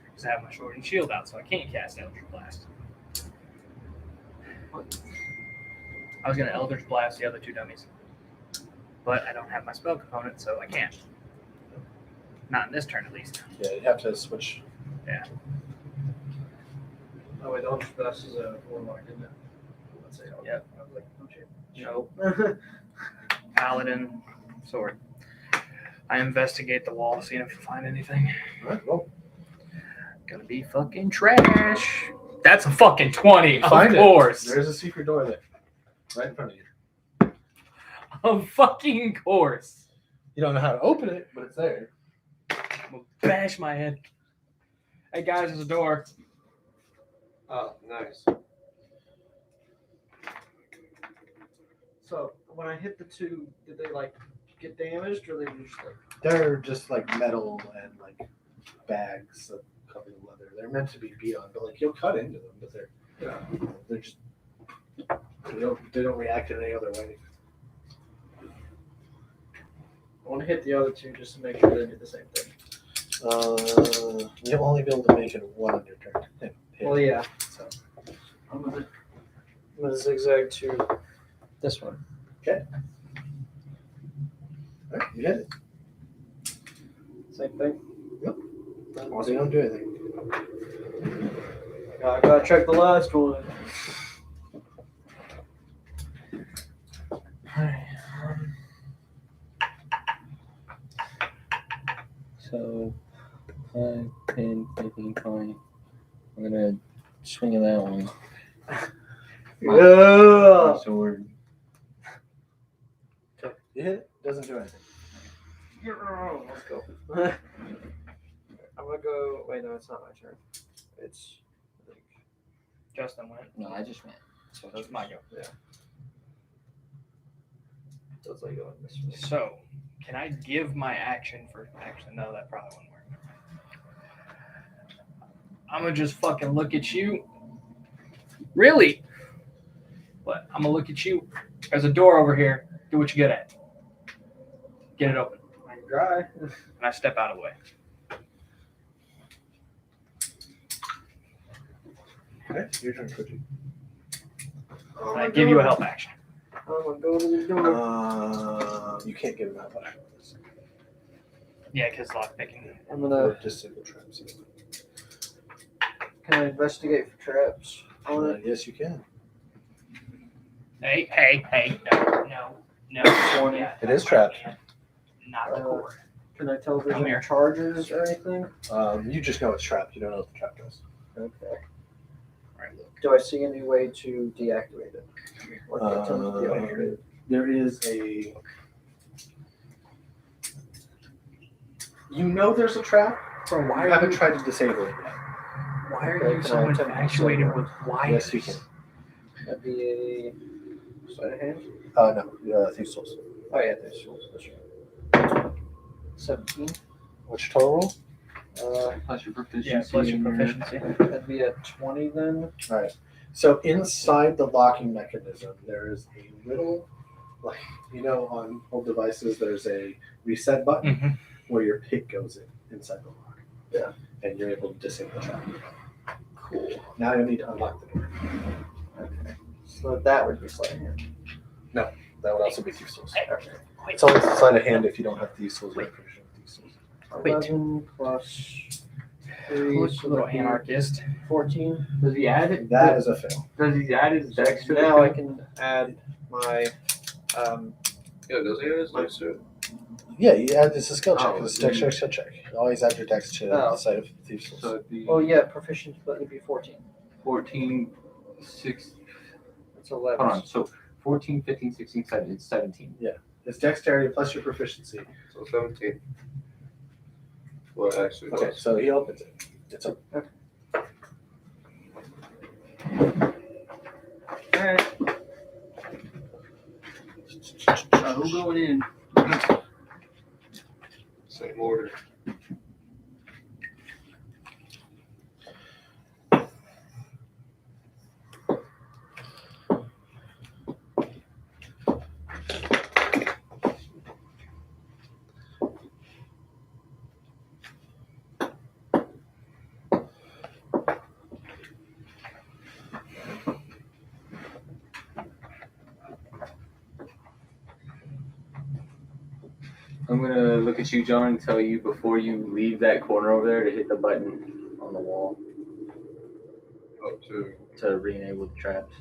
Because I have my sword and shield out, so I can't cast Eldritch Blast. I was going to Eldritch Blast the other two dummies. But I don't have my spell component, so I can't. Not in this turn, at least. Yeah, you have to switch. Oh wait, the Eldritch Blast is a warlock, isn't it? Let's say. Yep. I was like, oh shit. Nope. Paladin, sword. I investigate the wall, seeing if I find anything. Alright, roll. Gonna be fucking trash. That's a fucking 20, Find of it. course. There's a secret door there. Right in front of you. Of fucking course. You don't know how to open it, but it's there. I'm gonna bash my head. Hey guys, there's a door. Oh, nice. So when I hit the two, did they like get damaged, or they just like? They're just like metal and like bags of covered in leather. They're meant to be beat on, but like you'll cut into them, but they're just they don't react in any other way. I want to hit the other two just to make sure they do the same thing. You'll only be able to make it one under turn. Hit. Well, yeah. So I'm gonna zigzag to this one. all right, you hit it. Same thing. Also, you don't do anything. I gotta check the last one. So 5, 10, 15, 20. I'm gonna swing at that one. Yeah. Sword. Okay, you hit it. Doesn't do anything. Let's go. I'm gonna go. Wait, no, it's not my turn. It's. Justin went. No, I just went. So It's my go. Yeah. So it's like going this way. So, can I give my action for? Actually, no, that probably wouldn't work. I'm gonna just fucking look at you. Really? But I'm gonna look at you. There's a door over here. Do what you good at. Get it open. I can try. And I step out of the way. Okay, your turn, Koji. Oh And I my give you a God. help action. I'm gonna go to the door. You can't give him that much. Yeah, because lockpicking. I'm gonna. Just single traps. Can I investigate for traps on it? Yes, you can. Hey. No. 20. Yeah, It is trapped. not the core. Can I tell if there's Come any here. charges or anything? You just know it's trapped. You don't know what the trap does. Okay. Alright, look. Do I see any way to deactivate it? Like attempt to deactivate it? There is a. You know there's a trap. From I haven't tried to disable it yet. Why are Okay, you can so I attempt to infatuated disable with wires? Yes, you can. That'd be a sleight of hand. No. Thieves' Tools. Oh yeah, there's tools. That's right. 17. What's your total roll? Plus your proficiency. Yeah, plus your and proficiency. That'd be a 20 then. All right. So inside the locking mechanism, there is a little, like on old devices, there's a reset button Mhm. where your pick goes inside the lock. Yeah. And you're able to disable the trap. Cool. Now you need to unlock the door. Okay. So that would be sleight of hand. That would also be Thieves' Tools. Okay. It's only sleight of hand if you don't have Thieves' Tools. Wait. Or proficient with Thieves' Tools. 11 plus 3. Who's So a little that'd be anarchist? 14. Does he add it? That is a fail. Does he add his dex to it? Now I can add my. Yeah, does he have his dice to it? Yeah, you add it's a skill check. Oh, It's a dex skill check. Always add your dex to Oh. the side of Thieves' Tools. So it'd be Oh yeah, proficient, but it'd be 14. 14, 6. That's 11. Hold on. So 14, 15, 16, 17. It's 17. It's dexterity plus your proficiency. So 17. Well, actually, Okay, so he opens it. It's open. Alright. Who going in? same order. I'm gonna look at you, John, and tell you before you leave that corner over there to hit the button on the wall Up to to re-enable the traps.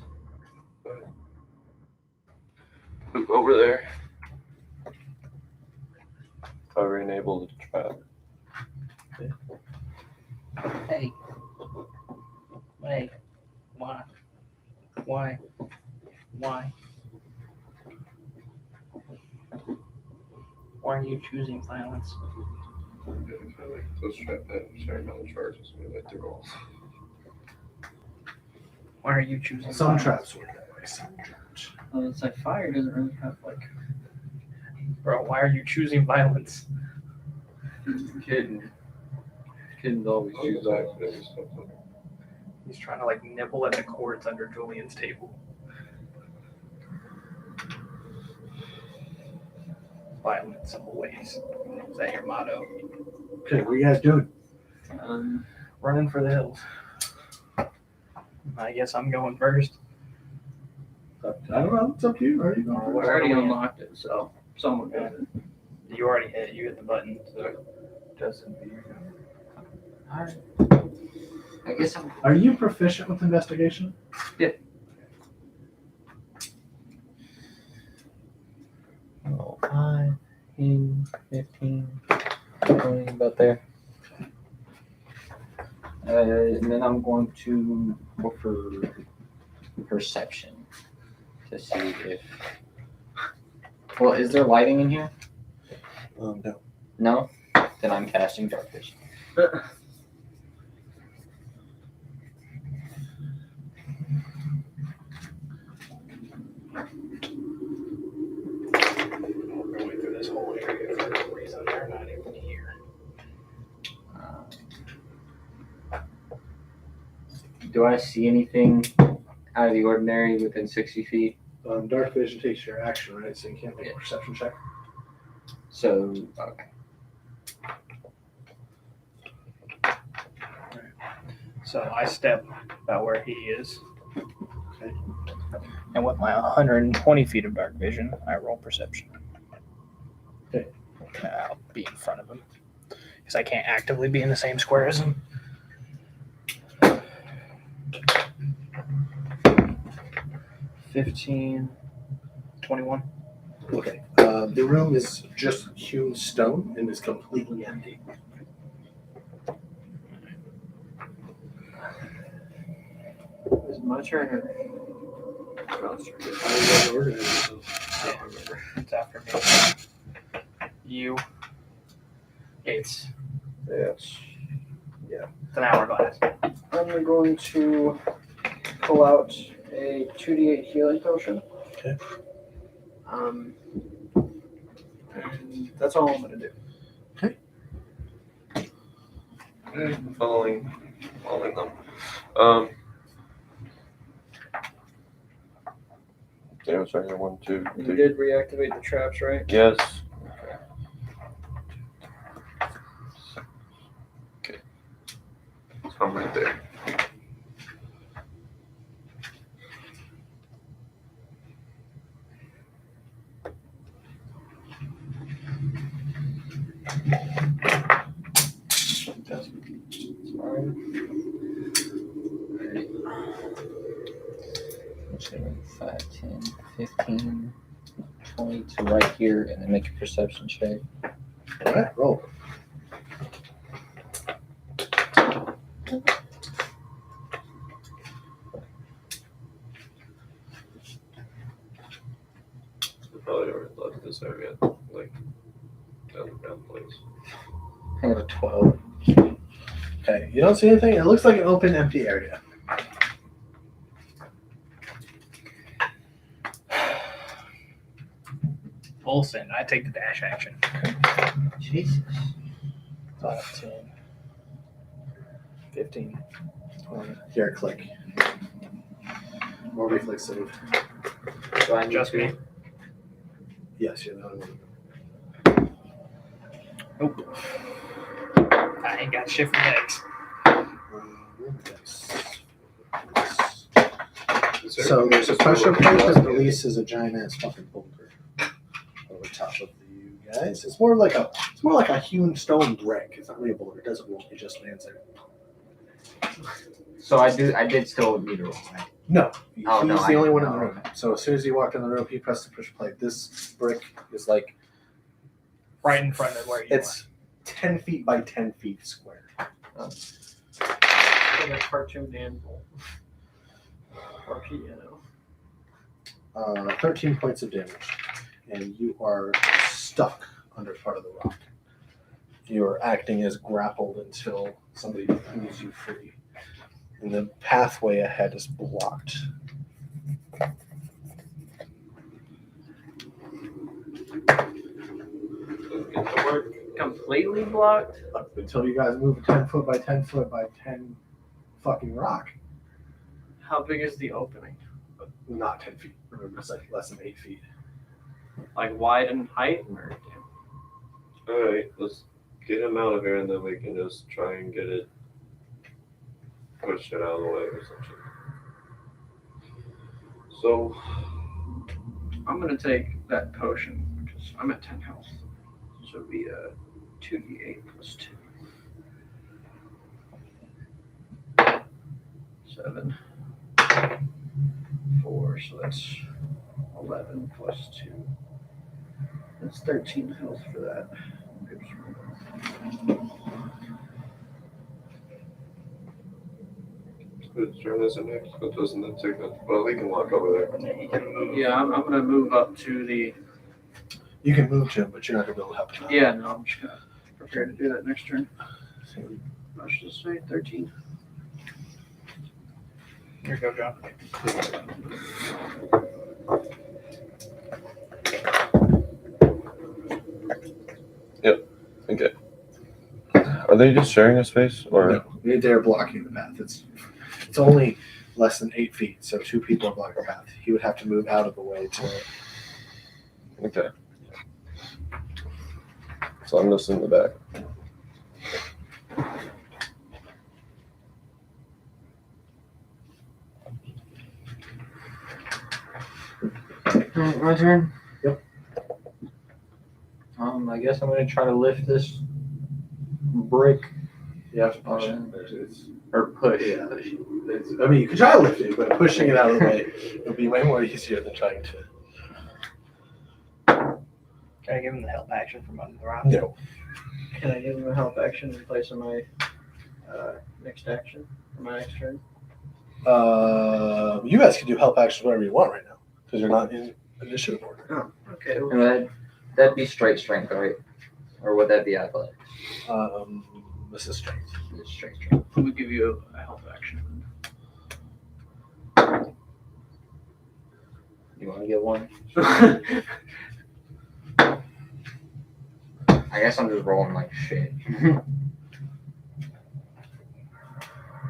over there. I re-enable the trap. Hey. Wait. Why? Why? Why? Why are you choosing violence? Those trap that certain amount of charges when they through all. Why are you choosing? Some violence? traps work that way, some don't. It's like fire doesn't really have like. Bro, why are you choosing violence? Kittens always choose accidents. He's trying to like nibble at the cords under Julian's table. Violence always. Is that your motto? Okay, what are you guys doing? Running for the hills. I guess I'm going first. I don't know. It's up to you. Are you going I first? already unlocked it, so someone does it. You already hit. You hit the button. So Justin, Alright. I guess I'm. Are you proficient with investigation? Oh, 5, 10, 15, 20, about there. And then I'm going to look for perception to see if. Well, is there lighting in here? No. No? Then I'm casting dark vision. we're going through this whole area for no reason. They're not even here. Do I see anything out of the ordinary within 60 feet? Dark vision takes your action, right? So you can't make a perception check. So, okay. So I step about where he is. Okay. And with my 120 feet of dark vision, I roll perception. Okay. I'll be in front of him. Because I can't actively be in the same square as him. 15, 21. Okay. The room is just hewn stone and is completely empty. Is it my turn or? It's after me. You. It's Yes. it's an hourglass. I'm going to pull out a 2d8 healing potion. Okay. And that's all I'm going to do. Following them. Damage right here. 1, 2, You 3. did reactivate the traps, right? Yes. Okay. So I'm right there. Alright. 5, 10, 15, 20 to right here, and then make a perception check. All right, roll. I probably already left this area. Like, down place. I got a 12. Okay, you don't see anything. It looks like an open, empty area. Olsen, I take the dash action. Jesus. 5, 10, 15, 20. Here, click. More reflex save. Do I need Just to? me. Yes, you're the only one. Nope. I ain't got shit for legs. So there's a pressure plate that releases a giant ass fucking boulder over top of you guys. It's more like a hewn stone brick. It's not really a boulder. It doesn't roll. It just lands there. So I did still need to roll, right? No, Oh, he's no, the I- only one in no, the room. So as soon as you walked in the room, he pressed the pressure plate. This brick is like Right in front of where you it's 10 feet by 10 feet square. Like a cartoon animal. Or piano. 13 points of damage, and you are stuck under part of the rock. You are acting as grappled until somebody pulls you free. And the pathway ahead is blocked. Get to work. Completely blocked. Up until you guys move a 10 foot by 10 foot by 10 fucking rock. How big is the opening? Not 10 feet. Remember, it's like less than 8 feet. Like wide in height? Or Alright, let's get him out of here and then we can just try and get it pushed it out of the way or something. So I'm gonna take that potion because I'm at 10 health. So it'd be 2d8 plus 2. 7. 4, so that's 11 plus 2. That's 13 health for that. whose turn is it next? But doesn't that take that? Well, we can walk over there. Yeah, I'm gonna move up to the. You can move, Jim, but you're not going to be able to help him out. Yeah, no, I'm just gonna prepare to do that next turn. I should just say 13. Here you go, John. Okay. Are they just sharing a space or? No, they're blocking the path. It's only less than 8 feet, so 2 people are blocking the path. He would have to move out of the way to. Okay. So I'm just in the back. My turn. Yep. I guess I'm gonna try to lift this brick You have to push Oh, it. It's, or push. yeah, I mean, you could try to lift it, but pushing it out of the way would be way more easier than trying to. Can I give him the help action from under the rock? No. Can I give him a help action in place of my next action for my next turn? You guys can do help actions whatever you want right now because you're not in initiative order. Oh, okay. And that'd be straight strength, right? Or would that be athletics? This is strength. It's straight strength. I'm gonna give you a help action. You want to get one? I guess I'm just rolling like shit.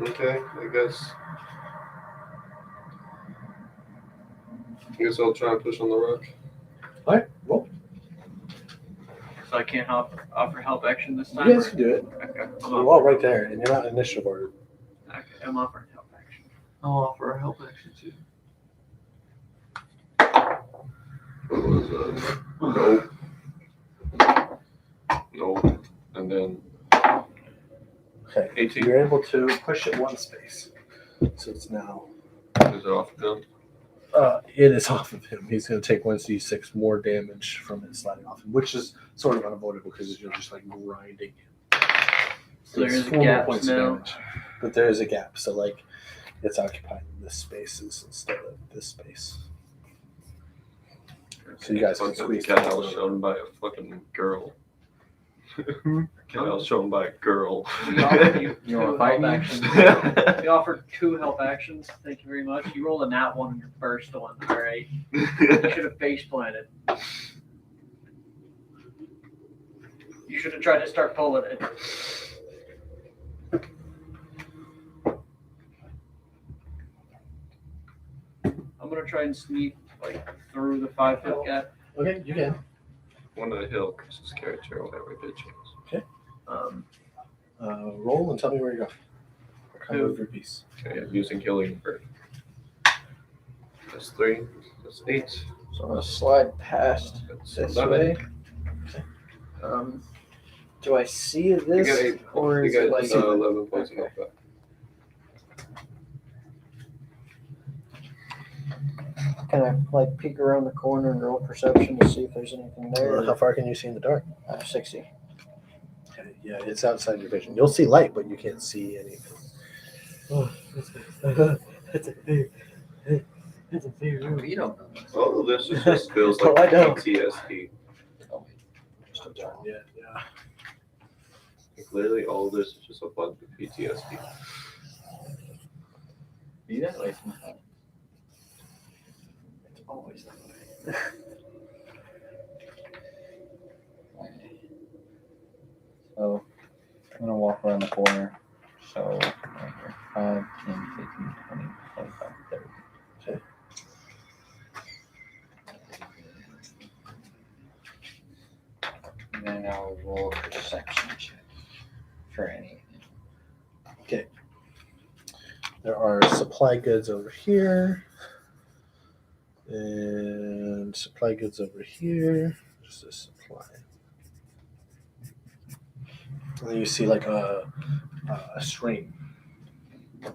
Okay, I guess I'll try and push on the rock. Alright, well, So I can't offer help action this you time? guys can do it. Okay. You're all right there, and you're not in initiative order. Okay, I'm offering help action. I'll offer a help action too. What was that? Nope. And then Okay. 18. You're able to push it one space. So it's now. Is it off now? It is off of him. He's going to take 1d6 more damage from it sliding off him, which is sort of unavoidable because you're just like grinding him. So there it's is a 4 more gap points of now. damage. But there is a gap. So, like, it's occupying this spaces instead of this space. So you guys can squeeze Cat through. house shown by a fucking girl. Cat house shown by a girl. We offered you You wanna two fight help me? actions. We offered 2 help actions. Thank you very much. You rolled a nat 1 on your first one. All right. You should have face planted. You should have tried to start pulling it. I'm gonna try and sneak like through the 5-foot gap. Okay, you can. One of the hill, Chris's character, or whatever bitch is. Um, Roll and tell me where you're going. What kind of your piece? Okay, using healing bird. That's 3. That's 8. So I'm gonna slide past That's this 11. way. Do I see You got this, 8. or You is it got like? 11 points of Okay. health back. Can I like peek around the corner and roll perception to see if there's anything there? How far can you see in the dark? 60. Okay, yeah, it's outside your vision. You'll see light, but you can't see anything. You don't know. All of this is just feels No, like I don't. PTSD. Just a turn, yeah. Like, literally, all of this is just a bunch of PTSD. corner. So right here. 5, 10, 15, 20, 25, 30. Okay. And then I'll roll a perception check for anything. There are supply goods over here. And supply goods over here. Just a supply. And then you see like a stream. I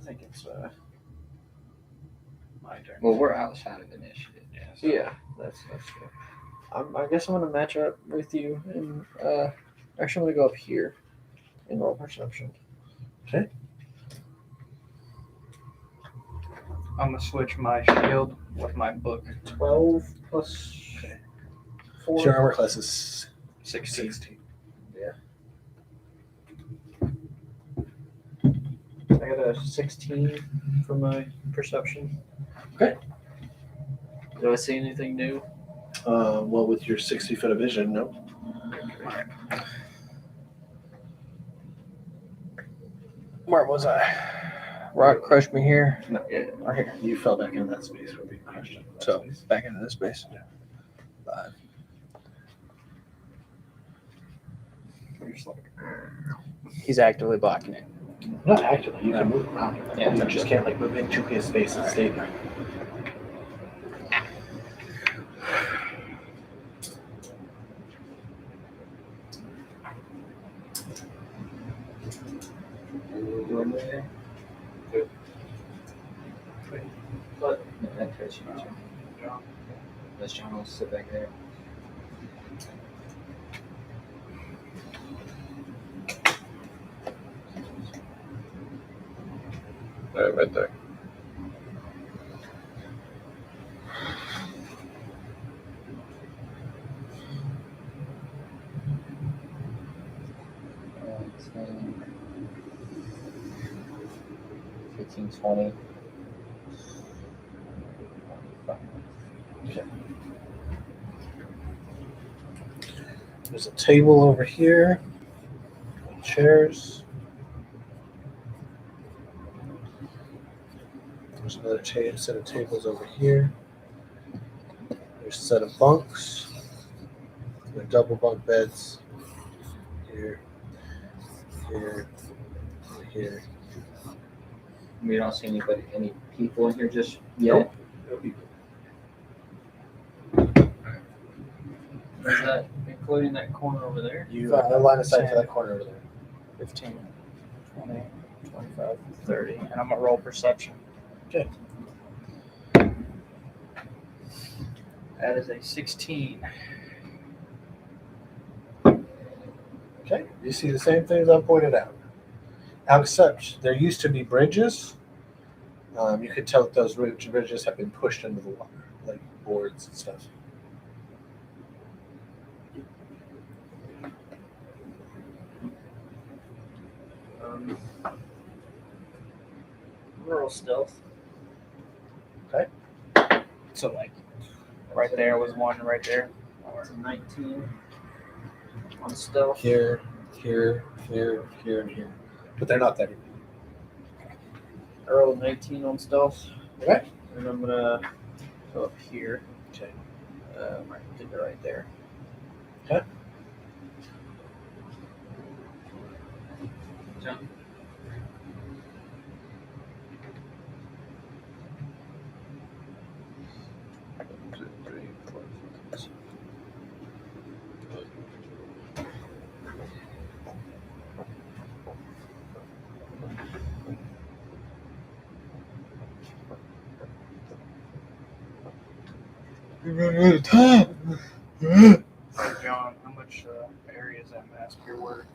think it's my turn. Well, we're outside of initiative. Yeah, that's good. I guess I'm gonna match up with you, and actually I'm gonna go up here and roll perception. I'm gonna switch my shield with my book. 12 plus 4. So your armor class is 16. 16. I got a 16 for my perception. Okay. Do I see anything new? Well, with your 60 foot of vision, no. Where was I? Rock crushed me here. No. Right here. You fell back into that space where we crushed it. So back into this space. 5. He's actively blocking it. Not actually. You can move around. Yeah. You just can't like move into his space and stay there. That touches you too. Unless John will sit back there. Right there. And 10, 15, 20. There's a table over here. Chairs. There's another set of tables over here. There's a set of bunks. There are double bunk beds. Here. Here. Here. We don't see any people in here just yet. Is that including that corner over there? You have no line of sight to that corner over there. 15, 20, 25, 30. And I'm gonna roll perception. Okay. That is a 16. Okay, you see the same things I pointed out. Except there used to be bridges. You could tell that those bridges have been pushed into the water, like boards and stuff. I'm gonna roll stealth. So like, right there was one right there. It's a 19 on stealth. Here, here, here, here, and here. But they're not there. I rolled a 19 on stealth. Okay. And I'm gonna go up here. Okay. Right, did it right there. Okay. John. Hey, John, how much area is that mask here worth?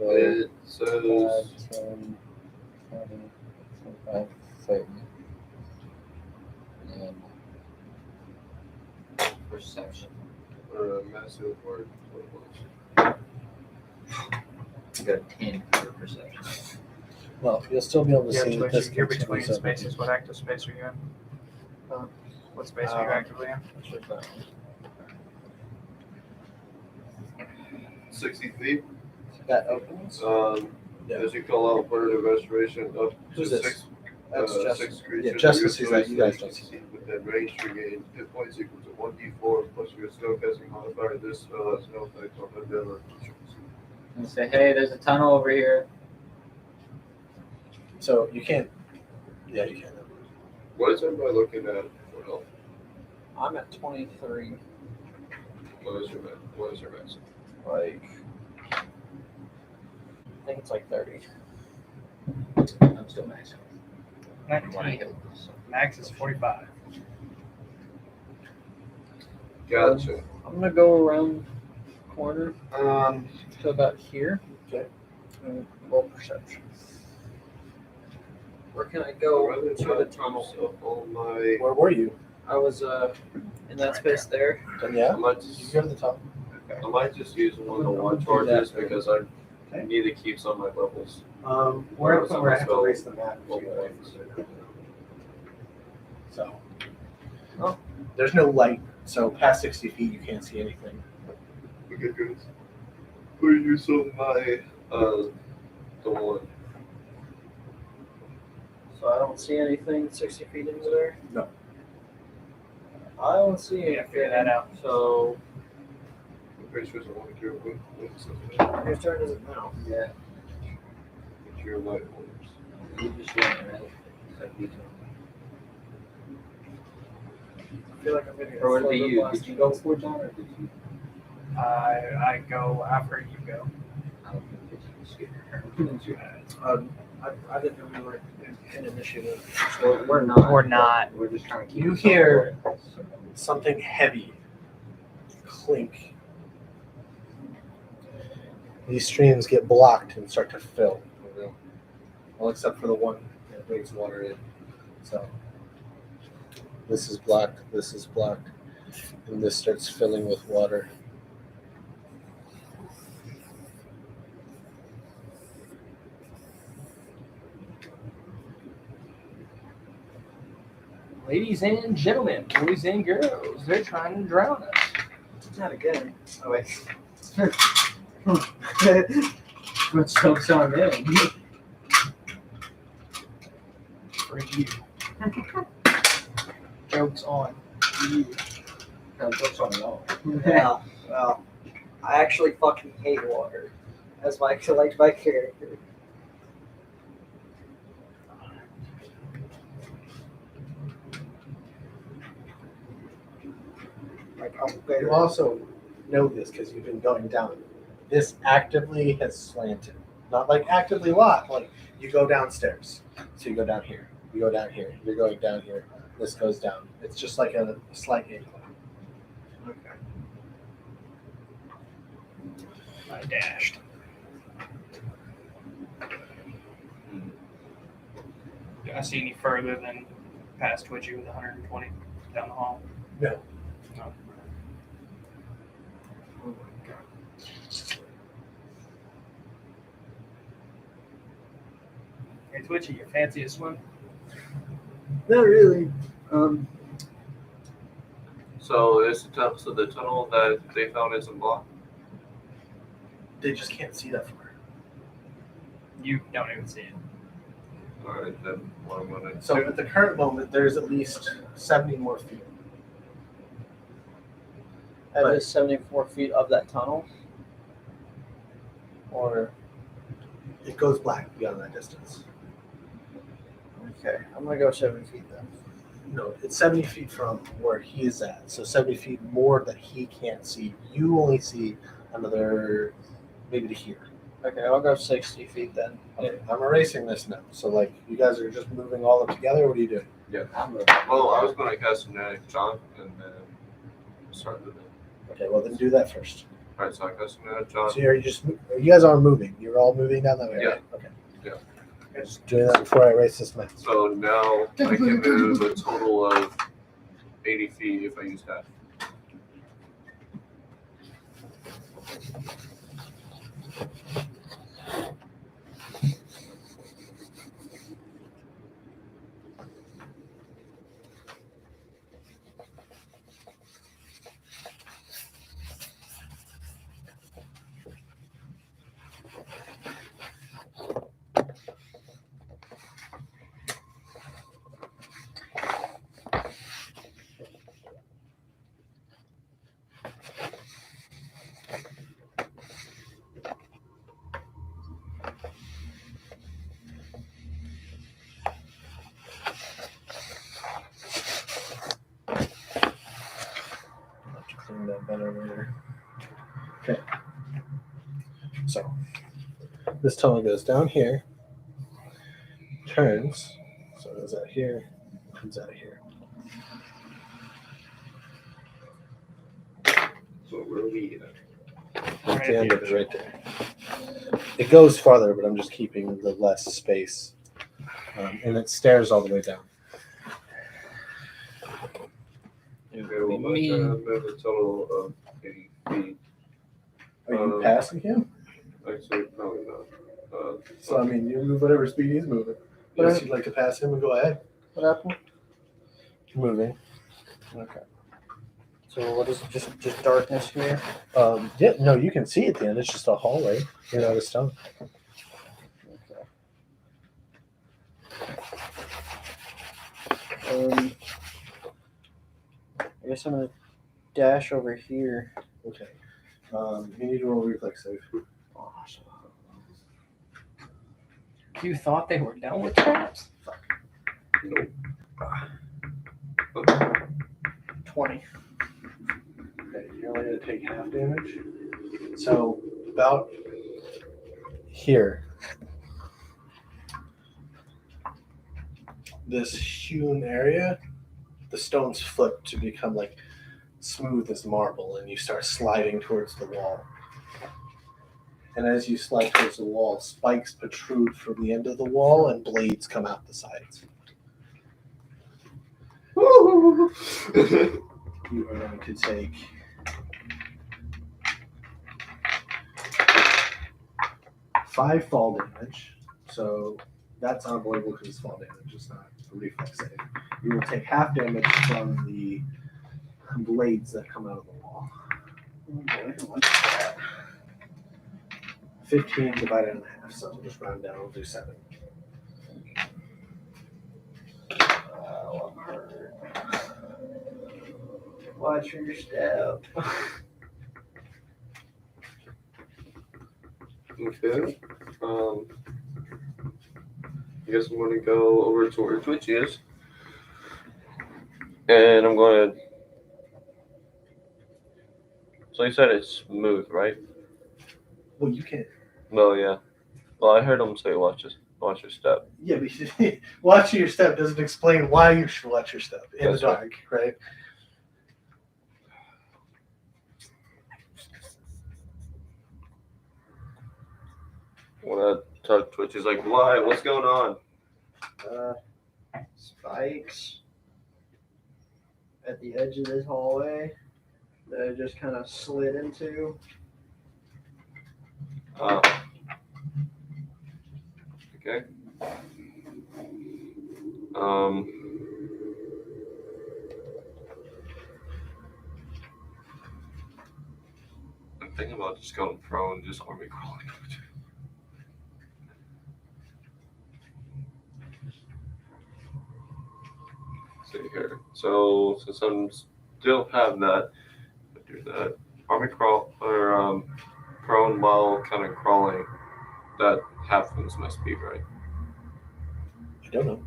It 5, says 10, 20, 25, 30. And perception. massive word. You got 10 for perception. Well, you'll still be able to Yeah, see that Twitch, this you're continues between over. spaces. What active space are you in? What space are you actively in? 60 feet. That opens. As you call out word of restoration up Who's to this? six, That's just six creatures. Yeah, of Justice your sees that, choice you guys that don't can see that. Within range regain hit points equal to 1d4 plus your spellcasting modifier. This spell has no effect on the dealer. And say, hey, there's a tunnel over here. So you can't. Yeah, you can. What is everybody looking at for health? I'm at 23. What is your max? What is your max? Like, I think it's like 30. I'm still maxing. When I 19. heal this. Max is 45. Gotcha. I'm gonna go around the corner Um, to about here. Okay. And roll perception. Where can I go to the tunnel? On my, Where were you? I was in that space there. Then yeah, I might you just, go to the top. use one of the I'm one gonna do charges that. because I Okay. need to keep some of my levels. We're at a point where I have to erase the map. So, Oh. there's no light. So past 60 feet, you can't see anything. Okay, guys. Where you saw my the one. So I don't see anything 60 feet into there? No. I don't see Yeah, anything. figure that out. So, I'm pretty sure it's a one here. What's something? whose turn is it now? Yeah. It's your light ones. You just went, right? So you can- I feel like I'm getting Or what did you? Did you go for John or did you? I go after you go. I don't think that you skip your turn. I didn't know we were in initiative. We're not. We're not. We're just trying to keep. You this hear- on board. Something heavy clink. These streams get blocked and start to fill. Well, except for the one that brings water in. So this is blocked, and this starts filling with water. Ladies and gentlemen, boys and girls, they're trying to drown us. Not again. Oh, wait. What soaks on in? For you. Joke's on you. No, jokes on y'all. Yeah, well, I actually fucking hate water as my character. Like, I'm You better. also know this because you've been going down. This actively has slanted. Not like actively locked, like you go downstairs. So you go down here, you go down here, you're going down here, this goes down. It's just like a slight angle. Okay. I dashed. Do I see any further than past Twitchy with 120 down the hall? No. No. Hey Twitchy, you fancy a swim? Not really. So is so the tunnel that they found isn't blocked? They just can't see that far. You don't even see it. Alright, then what I'm gonna So do. at the current moment, there's at least 70 more feet. That But- is 74 feet of that tunnel. Or, It goes black beyond that distance. okay, I'm gonna go 7 feet then. No, it's 70 feet from where he is at. So 70 feet more that he can't see. You only see another, maybe to here. Okay, I'll go 60 feet then. Okay, I'm erasing this now. So like, you guys are just moving all up together. What are you doing? I'm moving. Well, I was gonna cast Magnetic John and then start the Okay, well then do that first. Alright, so I cast Magnetic John. So you guys are moving. You're all moving down that way. Yeah. Right? Okay. Yeah. I'm just doing that before I erase this map. So now I can move a total of 80 feet if I use that. better later. Okay. So this tunnel goes down here, turns, so it goes out here, comes out of here. So where are we at? At the end of it, right there. It goes farther, but I'm just keeping the less space, and it stairs all the way down. Okay, well, my turn. I move a total of 80 feet. Are you passing him? Actually, probably not. So I mean, you move whatever speed he's moving. Yes, you'd like to pass him and go ahead. What happened? Moving. Okay. So what is it? Just darkness here? Yeah, no, you can see at the end. It's just a hallway. You're out of stone. Okay. I guess I'm gonna dash over here. Okay. You need to roll reflex save. Awesome. You thought they were done with traps? Nope. 20. Okay, you're only going to take half damage. So about here, this hewn area, the stones flip to become like smooth as marble, and you start sliding towards the wall. And as you slide towards the wall, spikes protrude from the end of the wall, and blades come out the sides. You are going to take 5 fall damage. So that's unavoidable because it's fall damage. It's not a reflex save. You will take half damage from the blades that come out of the wall. Oh boy, what's that? 15 divided in half, so we'll just round down. We'll do 7. Oh, I'm hurt. Watch your step. Okay. I guess I'm going to go over to where Twitch is. And I'm going to. So you said it's smooth, right? Well, you can't. Well, yeah. Well, I heard him say watch your step. Yeah, but watching your step doesn't explain why you should watch your step in That's the dark, right? When I talk to Twitch, he's like, why? What's going on? Spikes at the edge of this hallway that I just kind of slid into. Okay. I'm thinking about just going prone, just army crawling. See here. So since I'm still have that, I do that army crawl or prone while kind of crawling. That half is my speed, right? I don't know.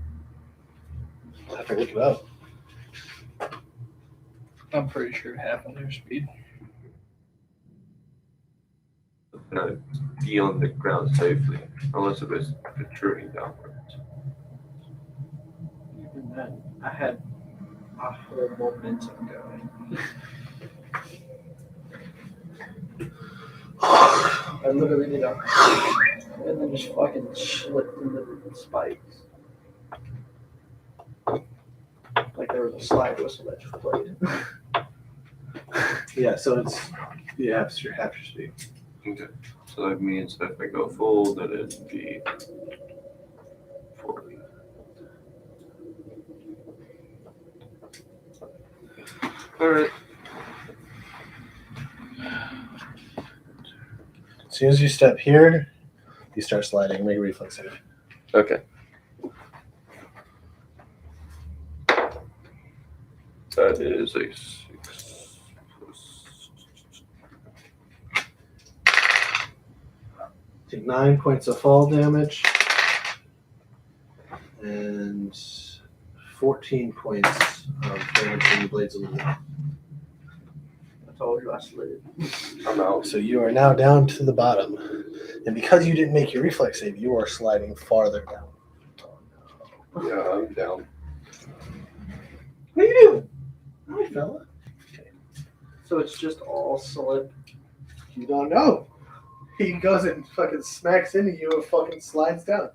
I'll have to look it up. I'm pretty sure half of their speed. Be on the ground safely, unless it was protruding downwards. Even then, I had a whole momentum going. I literally did a and then just fucking slipped into the spikes. Like there was a slide whistle that just played. Yeah, so it's half your speed. Okay, so that means if I go full, then it'd be 40. All right. As soon as you step here, you start sliding. Make a reflex save. Okay. That is a 6 plus. Take 9 points of fall damage and 14 points of damage from the blades of the wall. That's told you I slid. I'm out. So you are now down to the bottom. And because you didn't make your reflex save, you are sliding farther down. Yeah, I'm down. What are you doing? Hi, fella. So it's just all slip. You don't know. He goes and fucking smacks into you and fucking slides down.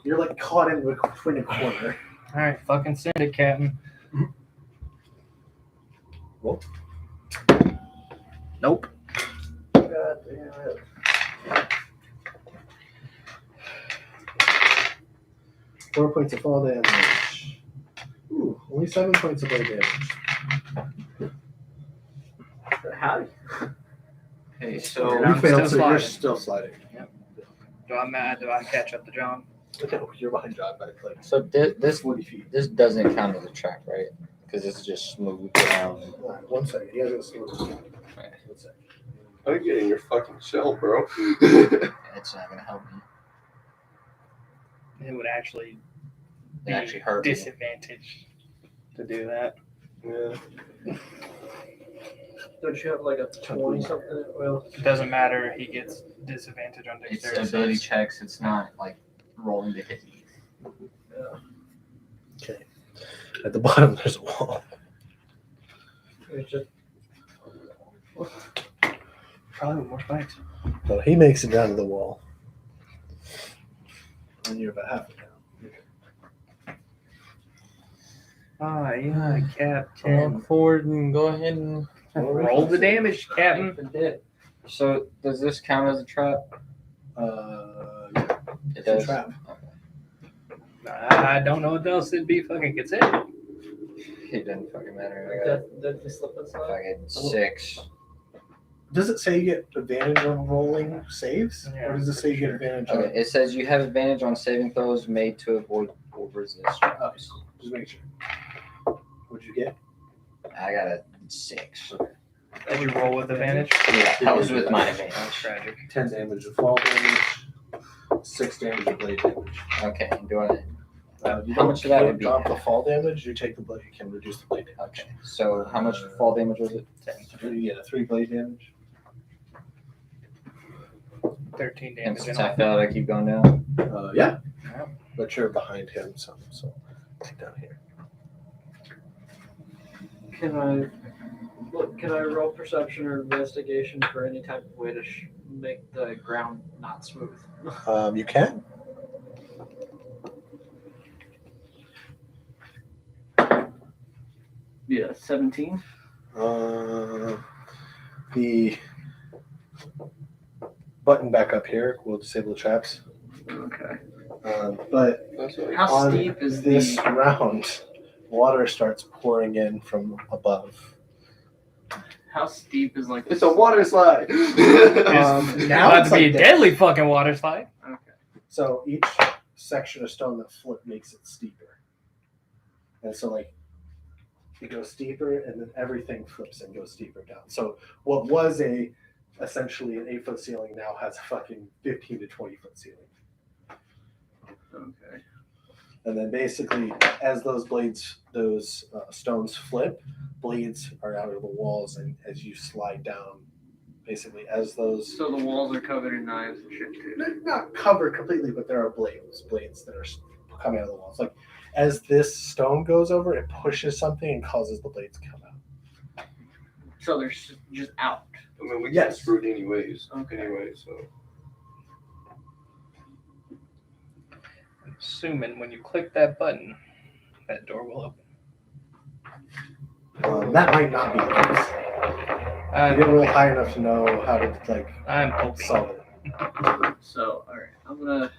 You're like caught in between a corner. All right, fucking send it, Captain. Well. Nope. God damn it. 4 points of fall damage. Ooh, only 7 points of blade damage. Howdy. Okay, so And You I'm failed, still so you're sliding. still sliding. Do I catch up to John? No, you're behind John by like so this 40 feet. this doesn't count as a trap, right? Because it's just smooth down. All right, 1 second. He hasn't slowed down. 1 second. I'm getting your fucking shell, bro. It's not gonna help me. It would actually It actually hurt me. disadvantage to do that. Yeah. Don't you have like a 20 something? Well, It doesn't matter. He gets disadvantage on It's dexterity. ability checks. It's not like rolling to hit me. Okay. At the bottom, there's a wall. it's just Probably with more spikes. So he makes it down to the wall. And you're about halfway down. Ah, yeah, Walk Captain. forward and go ahead and. Roll the damage, Captain. So does this count as a trap? Yeah, It it's a does. trap. I don't know what else it'd be fucking considered. It doesn't fucking matter. I got definitely slip and slide. fucking 6. Does it say you get advantage on rolling saves? Yeah, or does it say you get advantage on Okay, it says you have advantage on saving throws made to avoid or resist traps. Just make sure. What'd you get? I got a 6. Did you roll with advantage? Yeah, that was with my That's advantage. tragic. 10 damage of fall damage, 6 damage of blade damage. Okay, do I? You How don't much of that can't would be drop the half? fall damage. You take the blade. You can reduce the blade damage. Okay, so how much fall damage was it? 3 blade damage. 13 And damage. since in I all. failed, I keep going down. Yeah. Yep. But you're behind him, so down here. Can I roll perception or investigation for any type of way to make the ground not smooth? You can. Yeah, 17. The button back up here will disable the traps. Okay. But That's what How on steep is this the? round, water starts pouring in from above. How steep is like? It's a water slide. Now About it's to be like a this. deadly fucking water slide. Okay. So each section of stone that flip makes it steeper. And so like it goes steeper and then everything flips and goes steeper down. So what was essentially an 8-foot ceiling now has a fucking 15 to 20 foot ceiling. Okay. And then basically as those stones flip, blades are out of the walls and as you slide down, basically as those So the walls are covered in knives and shit too. they're not covered completely, but there are blades that are coming out of the walls. Like as this stone goes over, it pushes something and causes the blades to come out. So they're just out. I mean, we get Yes. screwed anyways. Okay. Anyway, so. I'm assuming when you click that button, that door will open. That might not be the case. You didn't roll high enough to know how to I'm hoping. solve it. So all right,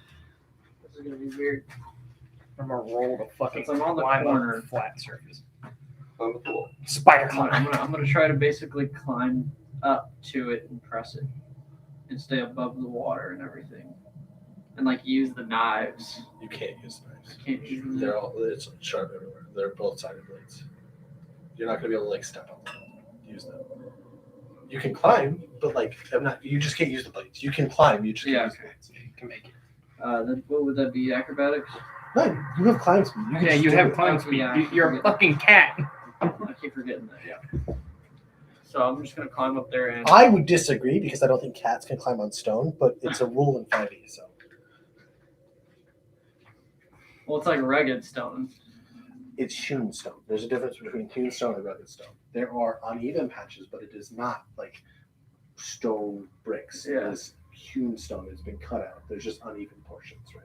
this is gonna be weird. I'm gonna roll the fucking Since I'm on the climb corner. on a flat surface. On the floor. Spider I'm climb. gonna try to basically climb up to it and press it, and stay above the water and everything, and like use the knives. You can't use knives. Can't use them. It's sharp everywhere. They're both sided blades. You're not gonna be able to like step on them, use them. You can climb, but like you just can't use the blades. You can climb, you just can't Yeah, use the okay. blades. You can make it. Then what would that be? Acrobatics? No, you have climb speed. You can Yeah, just you do have it. climb speed. Yeah. You're a fucking cat. I keep forgetting that. Yeah. So I'm just gonna climb up there and. I would disagree because I don't think cats can climb on stone, but it's a rule in 5e. So Well, it's like rugged stone. it's hewn stone. There's a difference between hewn stone and rugged stone. There are uneven patches, but it is not like stone bricks. Yeah. It is hewn stone. It's been cut out. There's just uneven portions, right?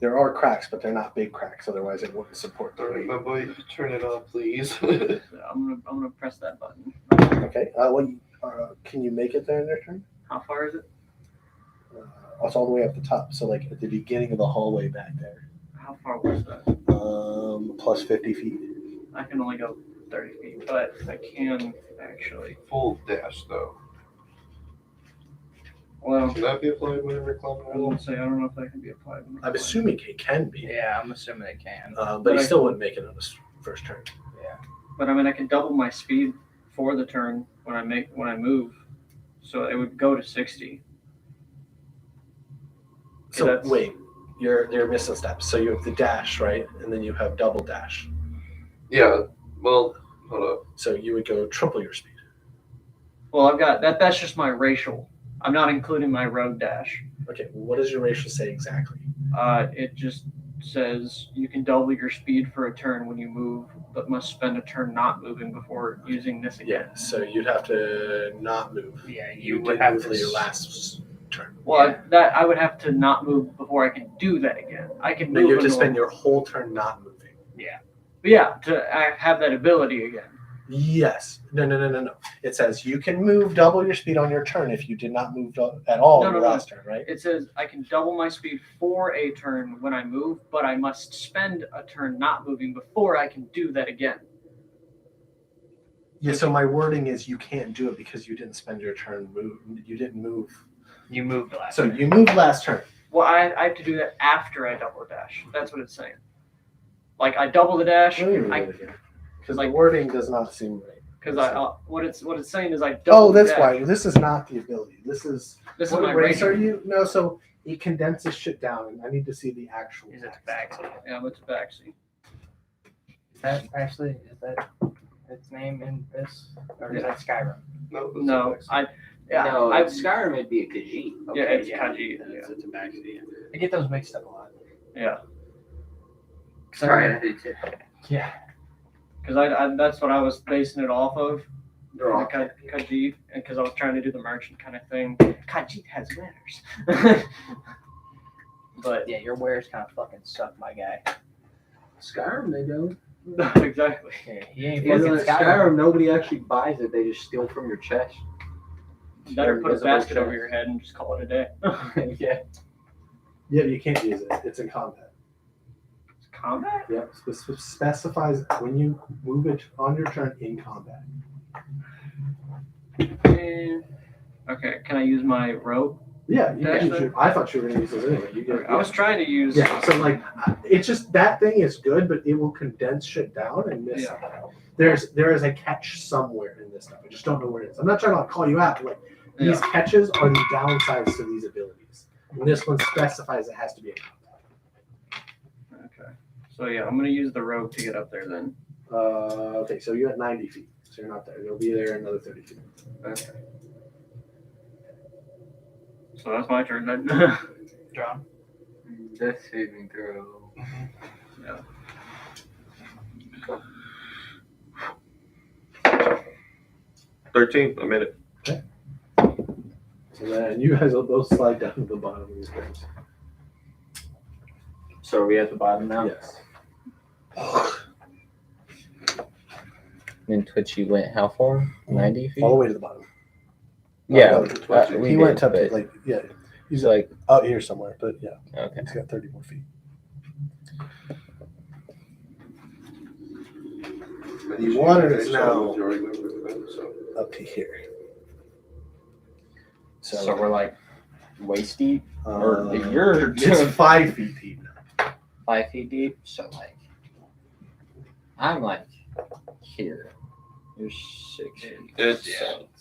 There are cracks, but they're not big cracks. Otherwise, it wouldn't support the All right, weight. my boy, turn it off, please. So I'm gonna press that button. Okay. Can you make it there in their turn? How far is it? It's all the way up the top. So like at the beginning of the hallway back there. How far was that? Plus 50 feet. I can only go 30 feet, but I can actually. Full dash though. Well, Can that be applied whenever climbing I a wall? won't say I don't know if that can be applied. I'm assuming it can be. Yeah, I'm assuming it can. But he still wouldn't make it on his first turn. But I mean, I can double my speed for the turn when I move, so it would go to 60. So that's- wait, you're missing steps. So you have the dash, right? And then you have double dash. Yeah. Well, hold up. So you would go triple your speed. Well, I've got that. That's just my racial. I'm not including my road dash. Okay, what does your ratio say exactly? It just says you can double your speed for a turn when you move, but must spend a turn not moving before using this again. Yeah, so you'd have to not move. Yeah, You would didn't have move to. for your last turn. Well, I would have to not move before I can do that again. I can Then move. you have to until- spend your whole turn not moving. But yeah, I have that ability again. Yes. No. It says you can move double your speed on your turn if you did not move at all on your last turn, right? It says I can double my speed for a turn when I move, but I must spend a turn not moving before I can do that again. Yeah, so my wording is you can't do it because you didn't spend your turn move. You didn't move. You moved last. So you moved last turn. Well, I have to do that after I double dash. That's what it's saying. Like I double the dash, Because the wording does not seem right. because what it's saying is I double. Oh, that's dash. why. This is not the ability. This is This is what my race are racial. you? No, so it condenses shit down, and I need to see the actual. Is it text. backseat? Yeah, it's a backseat. Is that actually its name in this, or is that Skyrim? No. No, no, I Skyrim would be a Khajiit. Yeah, it's Khajiit, It's a backseat. I get those mixed up a lot. yeah. Sorry, I did too. Yeah. Because I that's what I was basing it off of. They're all Khajiit, and because I was trying to do the merchant kind of thing. Khajiit has wares. But Yeah, your wares kind of fucking suck, my guy. Skyrim, they don't. exactly. Yeah, he ain't In fucking Skyrim, Skyrim. nobody actually buys it. They just steal from your chest. Better put a Invisible basket over chest. your head and just call it a day. Yeah. Yeah, you can't use it. It's in combat. Combat? Yeah, specifies when you move it on your turn in combat. Okay, can I use my rope? Yeah, you Dash can. then? I thought you were going to use those anyway. You get, I was trying to use. Yeah, so like, it's just that thing is good, but it will condense shit down and miss. There is a catch somewhere in this stuff. I just don't know where it is. I'm not trying to like call you out, but like these catches are the downsides to these abilities. And this one specifies it has to be a combat. Okay. So yeah, I'm gonna use the rope to get up there then. Okay, so you're at 90 feet, so you're not there. You'll be there another 30 feet. Okay. So that's my turn then. John. Death saving throw. 13. I made it. So then you guys will both slide down to the bottom of these pairs. So are we at the bottom now? Yes. Then Twitchy went how far? 90 feet? All the way to the bottom. Yeah, He went up to like, yeah, he's He's like, out here somewhere, but yeah, okay. he's got 30 more feet. The water is now up to here. So we're like waist deep, or uh, you're it's 5 feet deep now. 5 feet deep. So like, I'm like here. You're 6 feet. It's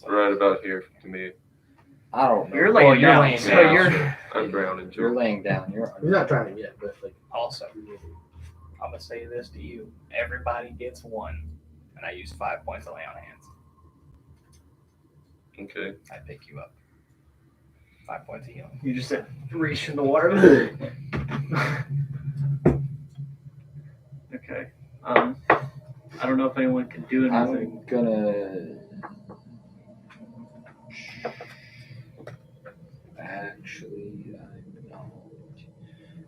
right about here to me. I don't know. You're laying you're down. laying So down. you're. I'm drowning You're too. laying down. You're He's not drowning yet, but like, Also, I'm gonna say this to you: everybody gets one, and I use 5 points of lay on hands. Okay. I pick you up. 5 points of healing. You just reach in the water. Okay. I don't know if anyone can do anything. I'm gonna actually.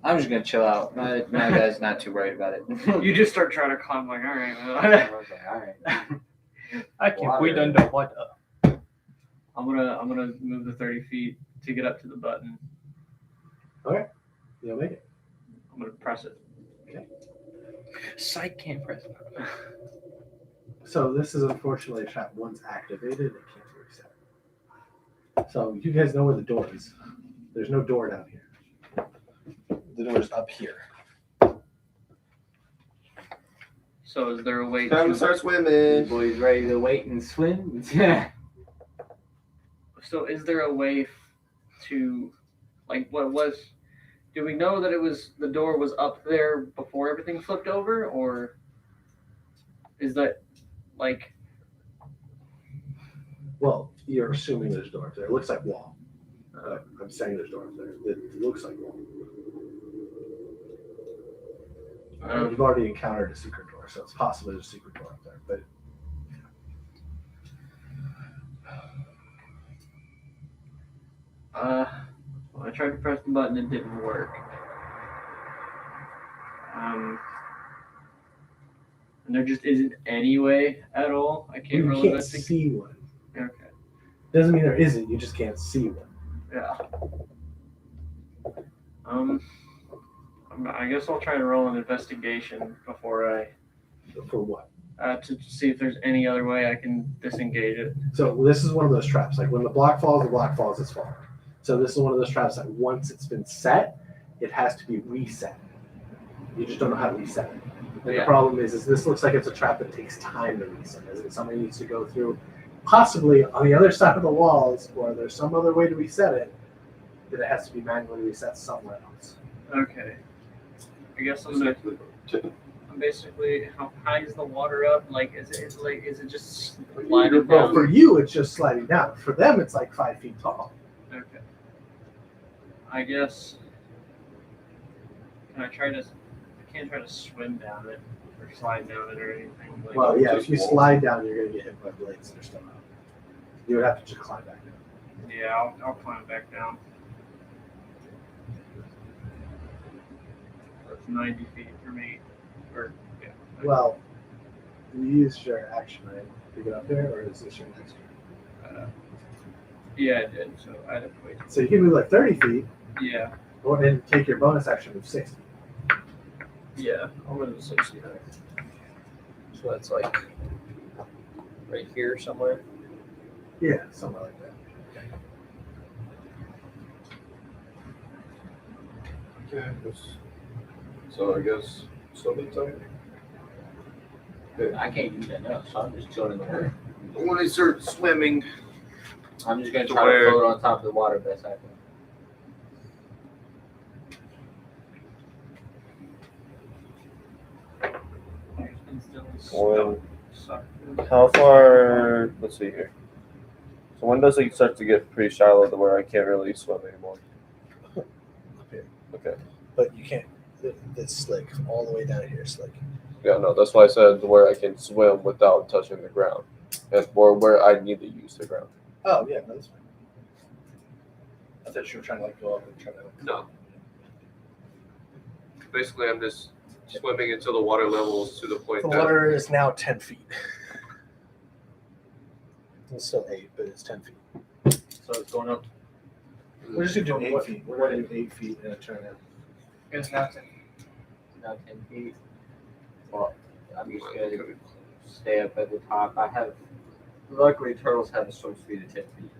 I'm just gonna chill out. My guy's not too worried about it. You just start trying to climb, like, all right, I was like, all right. I can't. We Water. done the what? I'm gonna move the 30 feet to get up to the button. You'll make it. I'm gonna press it. Psych can't press it. So this is unfortunately a trap. Once activated, it can't be reset. So you guys know where the door is. There's no door down here. The door is up here. So is there a way Time to to? start swimming. Boys ready to wait and swim? Yeah. So is there a way to, like, what was? Do we know that it was the door was up there before everything flipped over, or is that like? Well, you're assuming there's a door up there. It looks like wall. I'm saying there's a door up there. It looks like wall. You've already encountered a secret door, so it's possible there's a secret door up there. But Well, I tried to press the button, it didn't work. And there just isn't any way at all. I can't you really can't investigate. see one. Okay. Doesn't mean there isn't. You just can't see one. Yeah. I guess I'll try to roll an investigation before I For what? to see if there's any other way I can disengage it. So this is one of those traps. Like when the block falls, it's falling. So this is one of those traps that once it's been set, it has to be reset. You just don't know how to reset it. And Yeah. the problem is this looks like it's a trap that takes time to reset. As in somebody needs to go through, possibly on the other side of the walls, or there's some other way to reset it, that it has to be manually reset somewhere else. Okay. I guess I'm basically, how high is the water up? Like, is it just sliding Well, down? for you, it's just sliding down. For them, it's like 5 feet tall. Okay. I guess. Can I try to? I can't try to swim down it or slide down it or anything. Like, Well, yeah, just if you walk. slide down, you're going to get hit by blades that are still out. You would have to just climb back down. yeah, I'll climb back down. That's 90 feet for me. Or yeah. Well, you used your action, right, to get up there, or is this your next turn? Yeah, I did. So I had to wait. So you can move like 30 feet, Yeah. or then take your bonus action of 60. Yeah, I'm gonna do 69. So that's like right here somewhere. Yeah, somewhere like that. Okay. So I guess swimming time. I can't use that now, so I'm just chilling in the water. When I start swimming, I'm just gonna To try where? to float on top of the water best I can. when, Suck. how far? Let's see here. So when does it start to get pretty shallow to where I can't really swim anymore? Up here. Okay. But you can't. It's slick. All the way down here, slick. Yeah, no, that's why I said where I can swim without touching the ground, and or where I need to use the ground. Oh, yeah, no, that's fine. I thought you were trying to like go up and try to. No. Basically, I'm just swimming until the water levels to the point The that water is now 10 feet. It's still 8, but it's 10 feet. So it's going up. We're just gonna do 8 feet. We're gonna do 8 feet and a turn in. It's not 10. Now 10 feet. Well, I'm just gonna stay up at the top. I have. Luckily, turtles have a swim speed of 10 feet.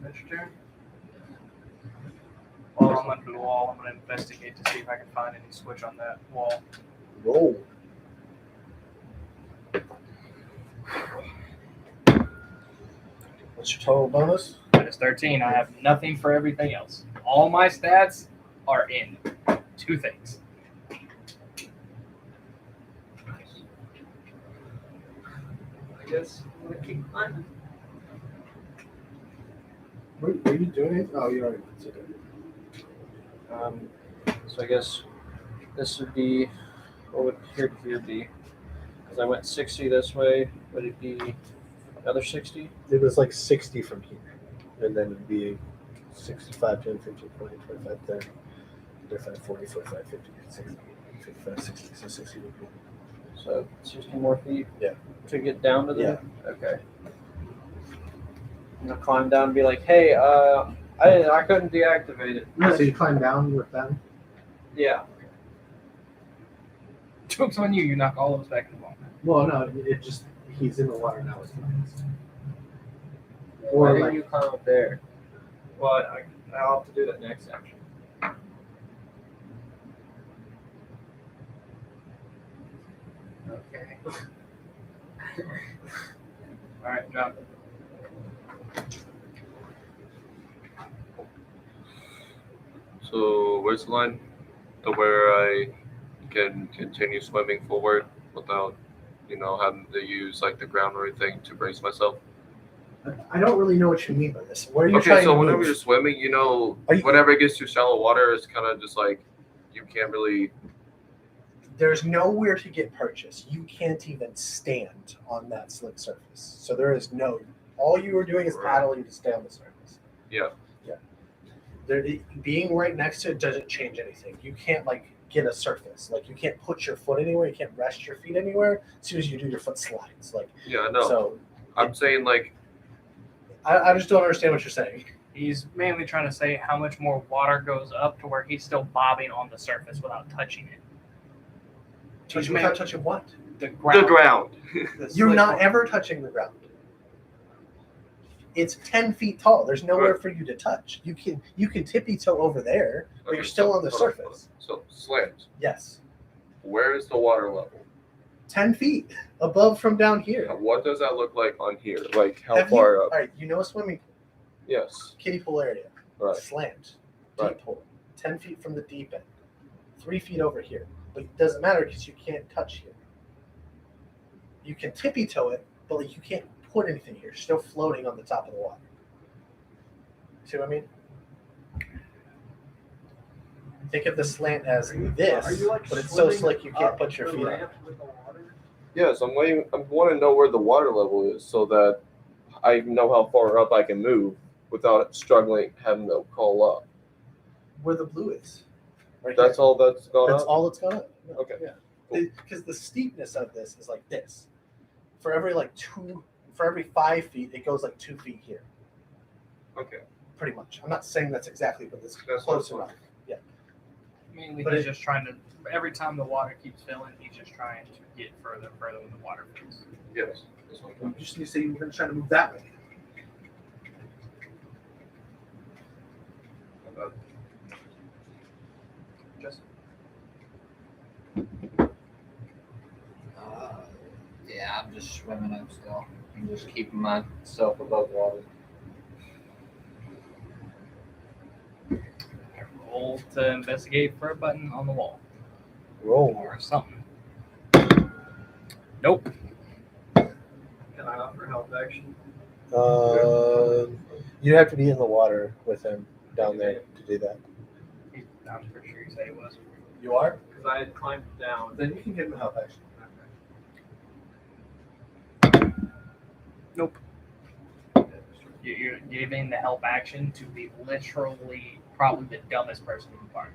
That's your turn. While I'm under the wall, I'm going to investigate to see if I can find any switch on that wall. Roll. What's your total bonus? That is 13. I have nothing for everything else. All my stats are in 2 things. I guess I'm gonna keep climbing. Were you doing it? Oh, you already did it. So I guess this would be, what would here to here be? Because I went 60 this way, would it be another 60? It was like 60 from here. And then it'd be 65, 10, 15, 20, 25, 30, 35, 40, 45, 50, 60, 55, 60. So 60 would be. So 60 more feet? Yeah. To get down to the. Yeah. Okay. I'm gonna climb down and be like, hey, I couldn't deactivate it. So you climb down with them? Yeah. Joke's on you. You knock all of us back in the wall. Well, no, it just, he's in the water now with friends. Why Or didn't like, you climb up there? Well, I'll have to do that next action. Okay. All right, John. So where's the line to where I can continue swimming forward without, having to use like the ground or anything to brace myself? I don't really know what you mean by this. Where are you Okay, trying so to whenever move? you're swimming, Are you- whenever it gets to shallow water, it's kind of just like you can't really. There's nowhere to get purchase. You can't even stand on that slick surface. So there is no. All you are doing is Right. paddling to stay on the surface. Yeah. Yeah. Being right next to it doesn't change anything. You can't get a surface. Like you can't put your foot anywhere. You can't rest your feet anywhere. As soon as you do, your foot slides. Yeah, I know. So I'm saying like. I just don't understand what you're saying. He's mainly trying to say how much more water goes up to where he's still bobbing on the surface without touching it. Touching without touching what? The ground. The ground. You're not ever touching the ground. It's 10 feet tall. There's nowhere Right. for you to touch. You can tippy toe over there, but you're still on the surface. So slams. Yes. Where is the water level? 10 feet above from down here. What does that look like on here? Like how Have far you, up? All right, you know a swimming pool, Yes. kiddie pool area. Right. Slant. Deep Right. pool. 10 feet from the deep end. 3 feet over here. But it doesn't matter because you can't touch here. You can tippy toe it, but you can't put anything here. You're still floating on the top of the water. See what I mean? Think of the slant as this, Are you, but it's so swimming slick you can't up put your the feet on it. ramp with the water? Yes, I'm waiting. I want to know where the water level is so that I know how far up I can move without struggling having to call up. Where the blue is. Right That's here. all that's gone That's up. all it's gonna. Yeah. Okay. Yeah. Cool. Because the steepness of this is like this. For every 5 feet, it goes 2 feet here. Okay. Pretty much. I'm not saying that's exactly, but it's That's close fine. enough. Yeah. Mainly, But he's it- just trying to. Every time the water keeps filling, he's just trying to get further and further when the water fills. Yes. That's what You just need to say you're going to try to move that way. I'm Just Yeah, I'm just swimming up still. I'm just keeping myself above water. roll to investigate for a button on the wall Roll. or something. Nope. Can I offer help action? You'd have to be in the water with him down there to do that. I'm pretty sure you said it was. You are? Because I had climbed down. Then you can give him a help action. Nope. You're giving the help action to the literally probably the dumbest person in the party.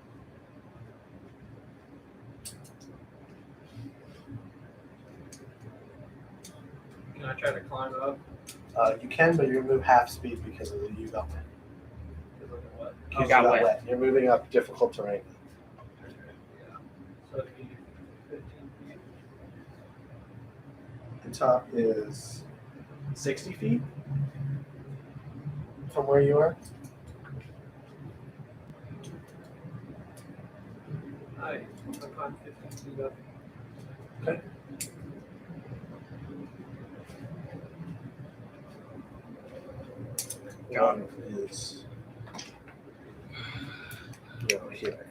Can I try to climb up? You can, but you're going to move half speed because of the you got wet. Because of what? Because got you got wet. wet. You're moving up difficult terrain. Yeah. So it'd be 15 feet. The top is 60 feet from where you are. I climbed 15 feet up. Okay. John is here.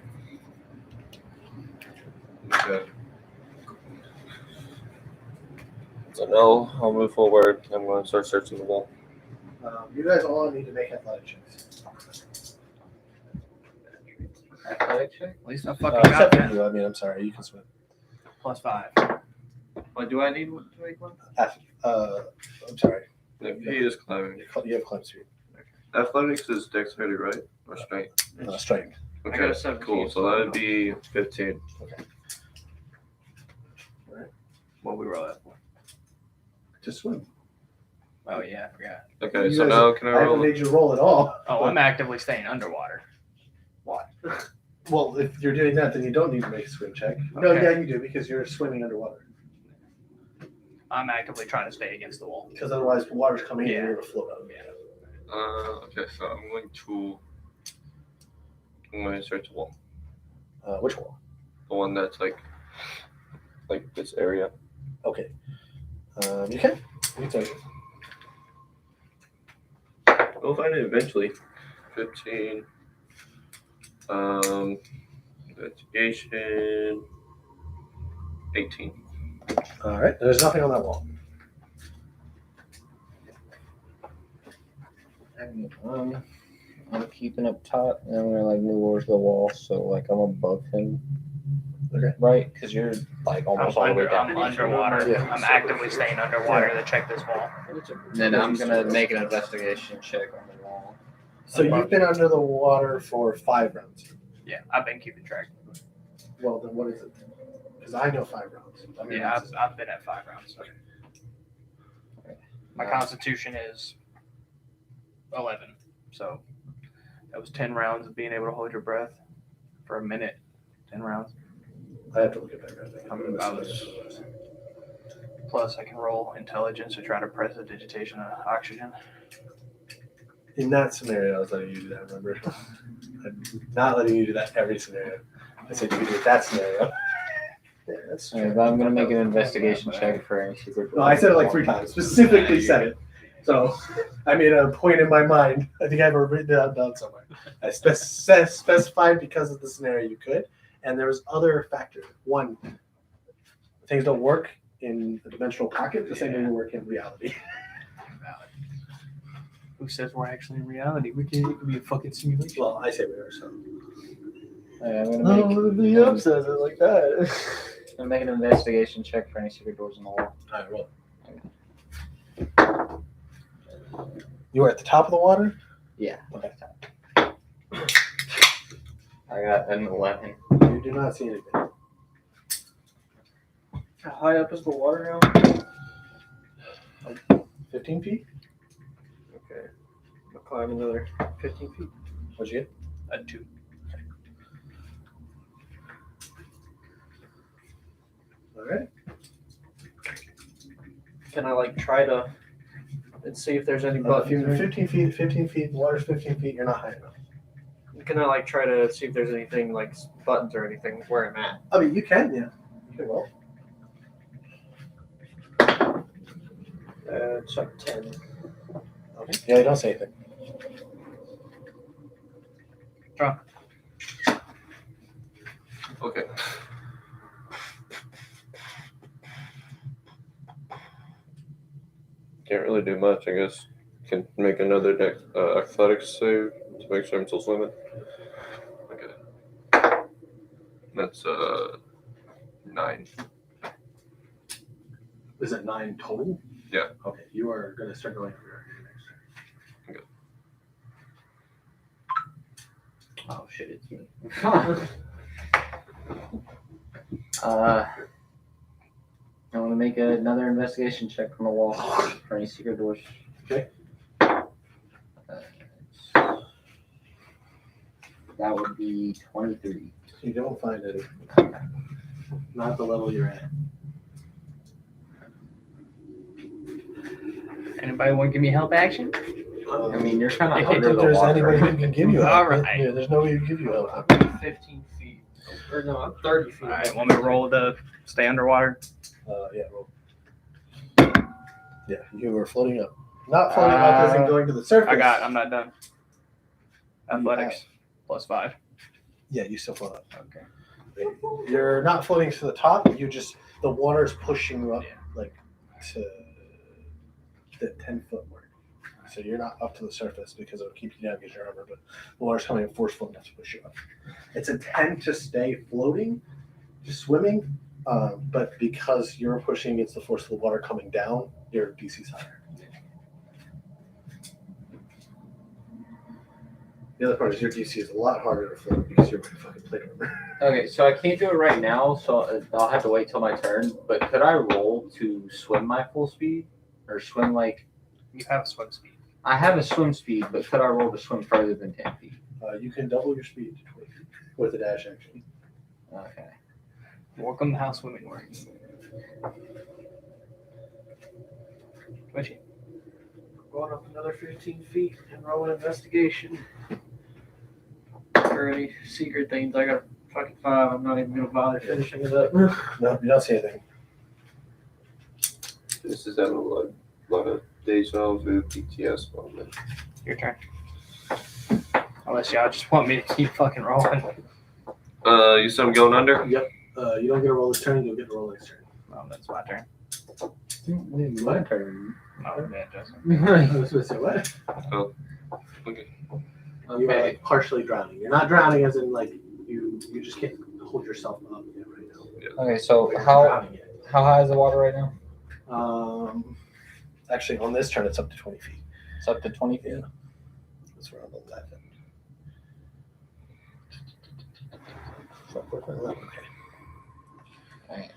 Okay. So no, I'll move forward. I'm going to start searching the wall. You guys all need to make athletic checks. Athletic check? At least I fucking got Except for that. you. I mean, I'm sorry. You can swim. +5. What do I need to make one? I'm sorry. If he is climbing. You have climb speed. Athletics is dexterity, right? Or strength? Strength. Okay, got a 17, cool. So that would be 15. What we roll at for? To swim. Oh yeah, I forgot. Okay, You so guys- now can I I haven't roll? made you roll at all. Oh, I'm actively staying underwater. Well, if you're doing that, then you don't need to make a swim check. No, Okay. yeah, you do because you're swimming underwater. I'm actively trying to stay against the wall. Because otherwise, the water's coming in Yeah. and you're gonna float out. Okay, so I'm going to search the wall. Which wall? The one that's like this area. Okay. You can. You can take it. We'll find it eventually. 15. Investigation. 18. All right. There's nothing on that wall. I'm keeping up top, and I'm gonna like move over to the wall, so like I'm above him. Okay. Right? Because you're like almost all the way down. I'm underwater. Yeah. I'm actively staying underwater to check this wall. Then I'm gonna make an investigation check on the wall. So you've been under the water for 5 rounds. Yeah, I've been keeping track. Well, then what is it? Because I know 5 rounds. I mean, Yeah, I've been at 5 rounds. My constitution is 11, so that was 10 rounds of being able to hold your breath for a minute. 10 rounds. I have to look at that. Plus, I can roll intelligence to try to press the digitation of oxygen. In that scenario, I was letting you do that, remember? I'm not letting you do that every scenario. I said you could do it that scenario. Yeah, that's Alright, but I'm gonna make an investigation check for any secret. No, I said it like 3 times. Specifically said it. So I made a point in my mind. I think I have it written down somewhere. I specified because of the scenario you could, and there was other factors. One, things don't work in a dimensional pocket the same way they work in reality. Who says we're actually in reality? It could be a fucking simulation. Well, I say we are, so. I'm gonna make, the up says it like that. I'm gonna make an investigation check for any secret doors in the wall. All right, roll. You were at the top of the water? Yeah. Okay. I got an 11. You do not see anything. How high up is the water now? 15 feet? Okay. I'll climb another 15 feet. What'd you get? A 2. All right. Can I like try to and see if there's any If buttons? you're or 15 feet, the water's 15 feet, you're not high enough. Can I like try to see if there's anything like buttons or anything where I'm at? I mean, you can, yeah. You can roll. It's like 10. Okay. Yeah, you don't say anything. Okay. Can't really do much, I guess. Can make another athletics save to make sure I'm still swimming. Okay. That's 9. Is it 9 total? Yeah. Okay, you are going to start going for your next turn. Oh shit, it's me. I want to make another investigation check from the wall for any secret doors. Okay. That would be 23. You don't find any. Not the level you're at. Anybody want to give me help action? I mean, you're kind I of don't under think the there's water. anybody who can give you help. All right. Yeah, there's nobody who can give you help. I'm 15 feet. Or no, I'm 30 feet. All right, want me to roll to stay underwater? Yeah, roll. Yeah, you were floating up. Not floating up as in going to the surface. I'm not done. Athletics +5. Yeah, you still float up. Okay. You're not floating to the top. You just the water's pushing you up. Yeah. Like to the 10-foot mark. So you're not up to the surface because it'll keep you down because you're armor, but the water's coming in forceful enough to push you up. It's a 10 to stay floating, just swimming, but because you're pushing against the force of the water coming down, your DC's higher. The other part is your DC is a lot harder to float because you're wearing fucking plate armor. Okay, so I can't do it right now, so I'll have to wait till my turn. But could I roll to swim my full speed? Or swim like. You have swim speed. I have a swim speed, but could I roll to swim further than 10 feet? You can double your speed to 20 feet with a dash action. Okay. Welcome to how swimming works. Twitchy. Going up another 15 feet and roll an investigation. Or any secret things. I got a fucking 5. I'm not even gonna bother finishing it up. No, you don't see anything. This is having a lot of deja vu PTS moment. Your turn. Unless y'all just want me to keep fucking rolling. You said I'm going under? Yep. You don't get a roll this turn, you'll get a roll next turn. Oh, that's my turn. My turn. Oh, man, Justin. I was going to say, what? Oh, okay. You are like partially drowning. You're not drowning as in like you just can't hold yourself up yet right now. Okay, so But you're how drowning yet. high is the water right now? Actually, on this turn, it's up to 20 feet. It's up to 20 feet. Yeah. It's around 11. Okay. Alright,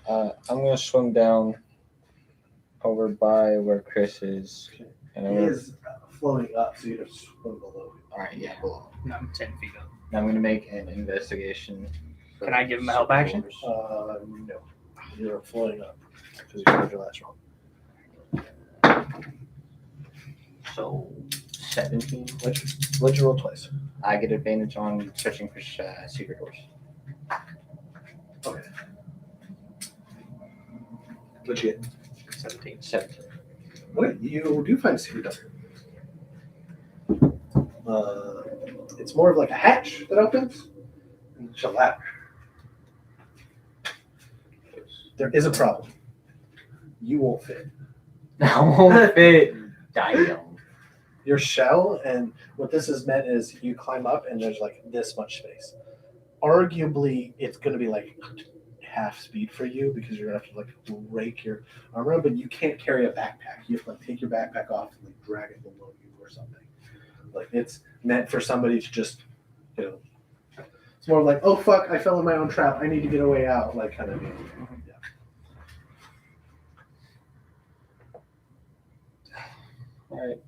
I'm gonna swim down over by where Chris is. Okay. And He I'm gonna, is floating up, so you have to swim below him. alright, yeah, below. No, I'm 10 feet up. Now I'm gonna make an investigation. Can I give him a help action? No. You're floating up because you got your last roll. So 17. What'd you roll twice? I get advantage on searching for secret doors. Okay. What'd you get? 17. 17. Okay, you do find a secret door. It's more of like a hatch that opens, and it's a ladder. There is a problem. You won't fit. I won't fit. Damn. Your shell, and what this has meant is you climb up and there's like this much space. Arguably, it's going to be like half speed for you because you're going to have to like rake your arm around, but you can't carry a backpack. You have to like take your backpack off and like drag it below you or something. Like it's meant for somebody to just, it's more like, oh fuck, I fell in my own trap. I need to get a way out, like kind of thing. Yeah. Alright.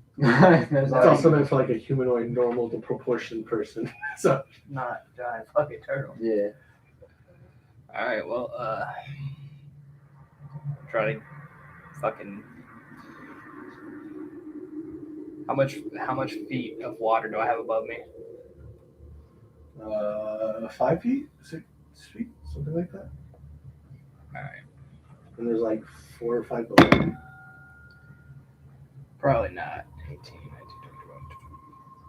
It's also meant for like a humanoid, normal to proportion person. So Not giant fucking turtle. Yeah. Alright, well, try to fucking. How much feet of water do I have above me? 5 feet, 6 feet, something like that. Alright. And there's like 4 or 5 below. Probably not. 18, 19, 20,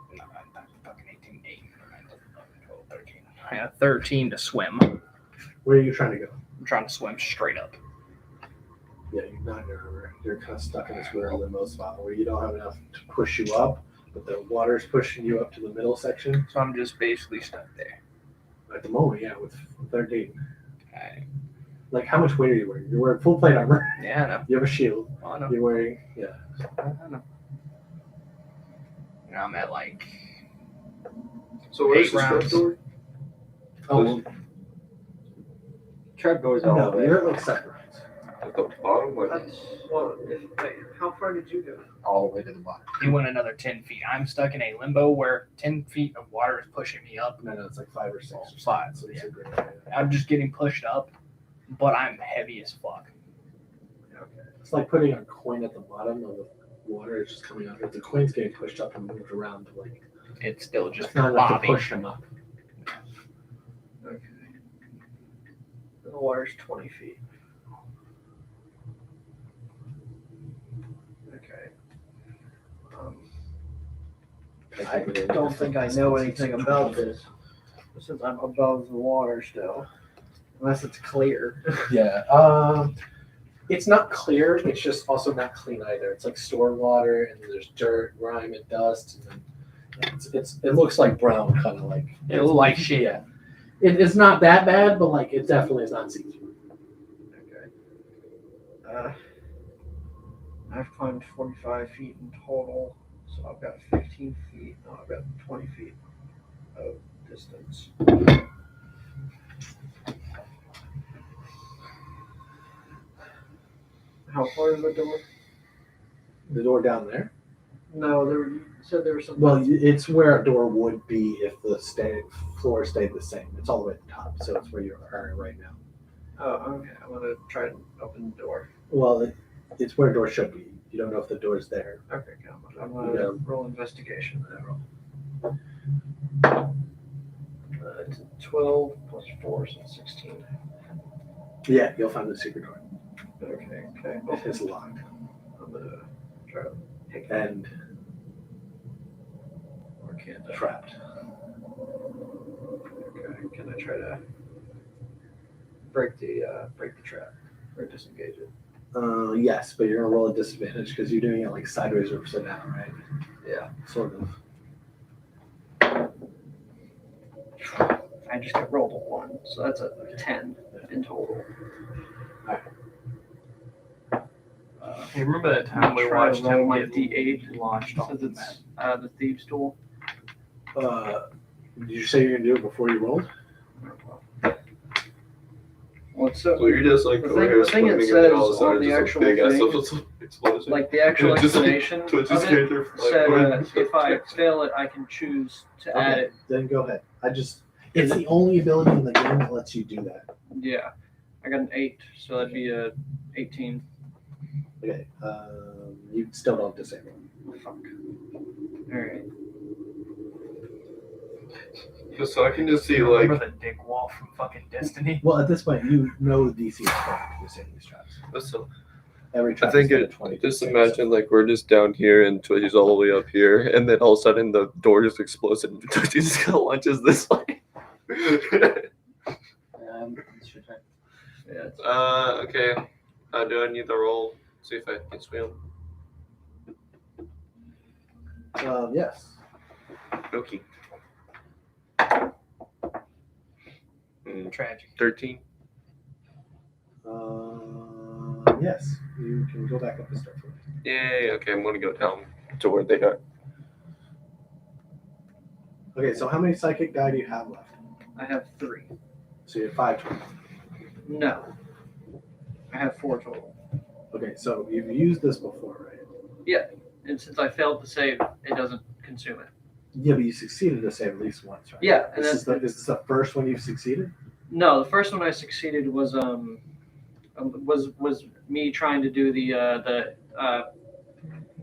21, not fucking 18, 8, 9, 10, 11, 12, 13. I got 13 to swim. Where are you trying to go? I'm trying to swim straight up. Yeah, you're not in a river. You're kind of stuck in this weird limbo spot where you don't have enough to push you up, but the water's pushing you up to the middle section. So I'm just basically stuck there. At the moment, yeah, with 13. Alright. Like, how much weight are you wearing? You're wearing full plate armor. Yeah, I know. You have a shield. I know. You're wearing, yeah. I know. And I'm at like So where's 8 the rounds. trap door? Oh, well, Trap doors all no, the way. you're at like 7 rounds. At the bottom? Like, Well, how far did you go? All the way to the bottom. he went another 10 feet. I'm stuck in a limbo where 10 feet of water is pushing me up. No, it's like 5 or 6 or something. 5, So it's yeah. a great area. I'm just getting pushed up, but I'm heavy as fuck. It's like putting a coin at the bottom of the water. It's just coming up. If the coin's getting pushed up and moved around, like It's still just it's not enough to bobbing. push them up. Okay. The water's 20 feet. Okay. I don't think I know anything about this since I'm above the water still. Unless it's clear. Yeah. It's not clear. It's just also not clean either. It's like storm water, and there's dirt, grime, and dust, and then it looks like brown, kind of like It looks like shit. Yeah, it's not that bad, but like it definitely is not see-through. Okay. I've climbed 45 feet in total, so I've got 15 feet. No, I've got 20 feet of distance. How far is the door? The door down there. No, you said there was something. Well, it's where a door would be if the floor stayed the same. It's all the way at the top, so it's where you are right now. Oh, okay. I'm gonna try to open the door. Well, it's where a door should be. You don't know if the door's there. Okay, I'm gonna roll investigation. It's 12 plus 4, so 16. Yeah, you'll find the secret door. Okay. It is locked. I'm gonna try to pick it. And Or can't I? trapped. Okay, can I try to break the trap or disengage it? Yes, but you're gonna roll a disadvantage because you're doing it like sideways or upside down, right? Yeah. Sort of. I just got rolled a 1, so that's a 10 in total. Hey, remember that time we Try to watched roll him my get D8 launched off since the map? it's the thieves' tool. Did you say you're gonna do it before you rolled? Well, it's so So you're just like The over thing- here the thing it swimming, and then all of a says sudden on the just actual a big ass thing, explosion. like the actual Just like explanation Twitch of is it character, said if I fail it, I can choose to add it. Then go ahead. It's the only ability in the game that lets you do that. Yeah, I got an 8, so that'd be a 18. Okay. You still don't disable. Fuck. All right. So I can just see like Remember the dick wall from fucking Destiny? Well, at this point, you know the DC is correct to disable these traps. so Every I trap think is it. 20. Just imagine like we're just down here and Twitch is all the way up here, and then all of a sudden the door just explodes and Twitch just kind of launches this way. It's your turn. Yeah. Okay. Do I need the roll? See if I can swim. Yes. Okay. Tragic. 13. Yes. You can go back up and start from there. Yay. Okay, I'm gonna go down to where they are. Okay, so how many psychic die do you have left? I have 3. So you have 5 total. No. I have 4 total. Okay, so you've used this before, right? And since I failed to save, it doesn't consume it. Yeah, but you succeeded to save at least once, right? Yeah, and Is this the first one you've succeeded? No, the first one I succeeded was me trying to do the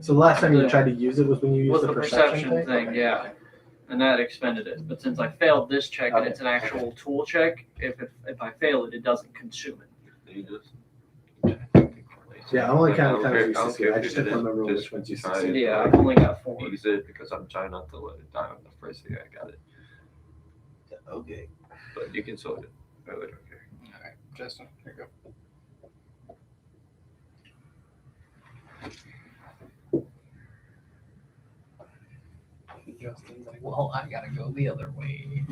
So the last time you The- tried to use it was when you used was the the perception perception thing, Okay, yeah. okay. and that expended it. But since I failed this check and Okay, it's an actual tool check, if I fail it, it doesn't consume it. You just. Yeah, I only I counted don't care- times I you don't succeeded. care I if just you didn't did it, remember just which ones you try succeeded. Yeah, I've only got 4. Use it because I'm trying not to let it die on the first thing I got it. Okay. But you can sort it. I really don't care. Alright, Justin, here you go. Justin's like, well, I gotta go the other way.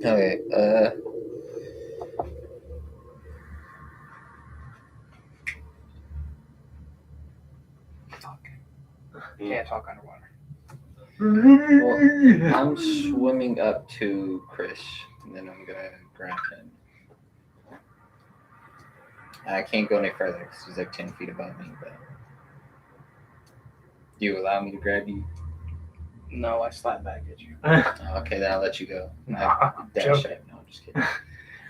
Okay. Fuck. Can't talk underwater. Well, I'm swimming up to Chris, and then I'm gonna grab him. I can't go any further because he's like 10 feet above me. But do you allow me to grab you? No, I slap back at you. Okay, then I'll let you go. Nah, Dash joking. it. No, I'm just kidding.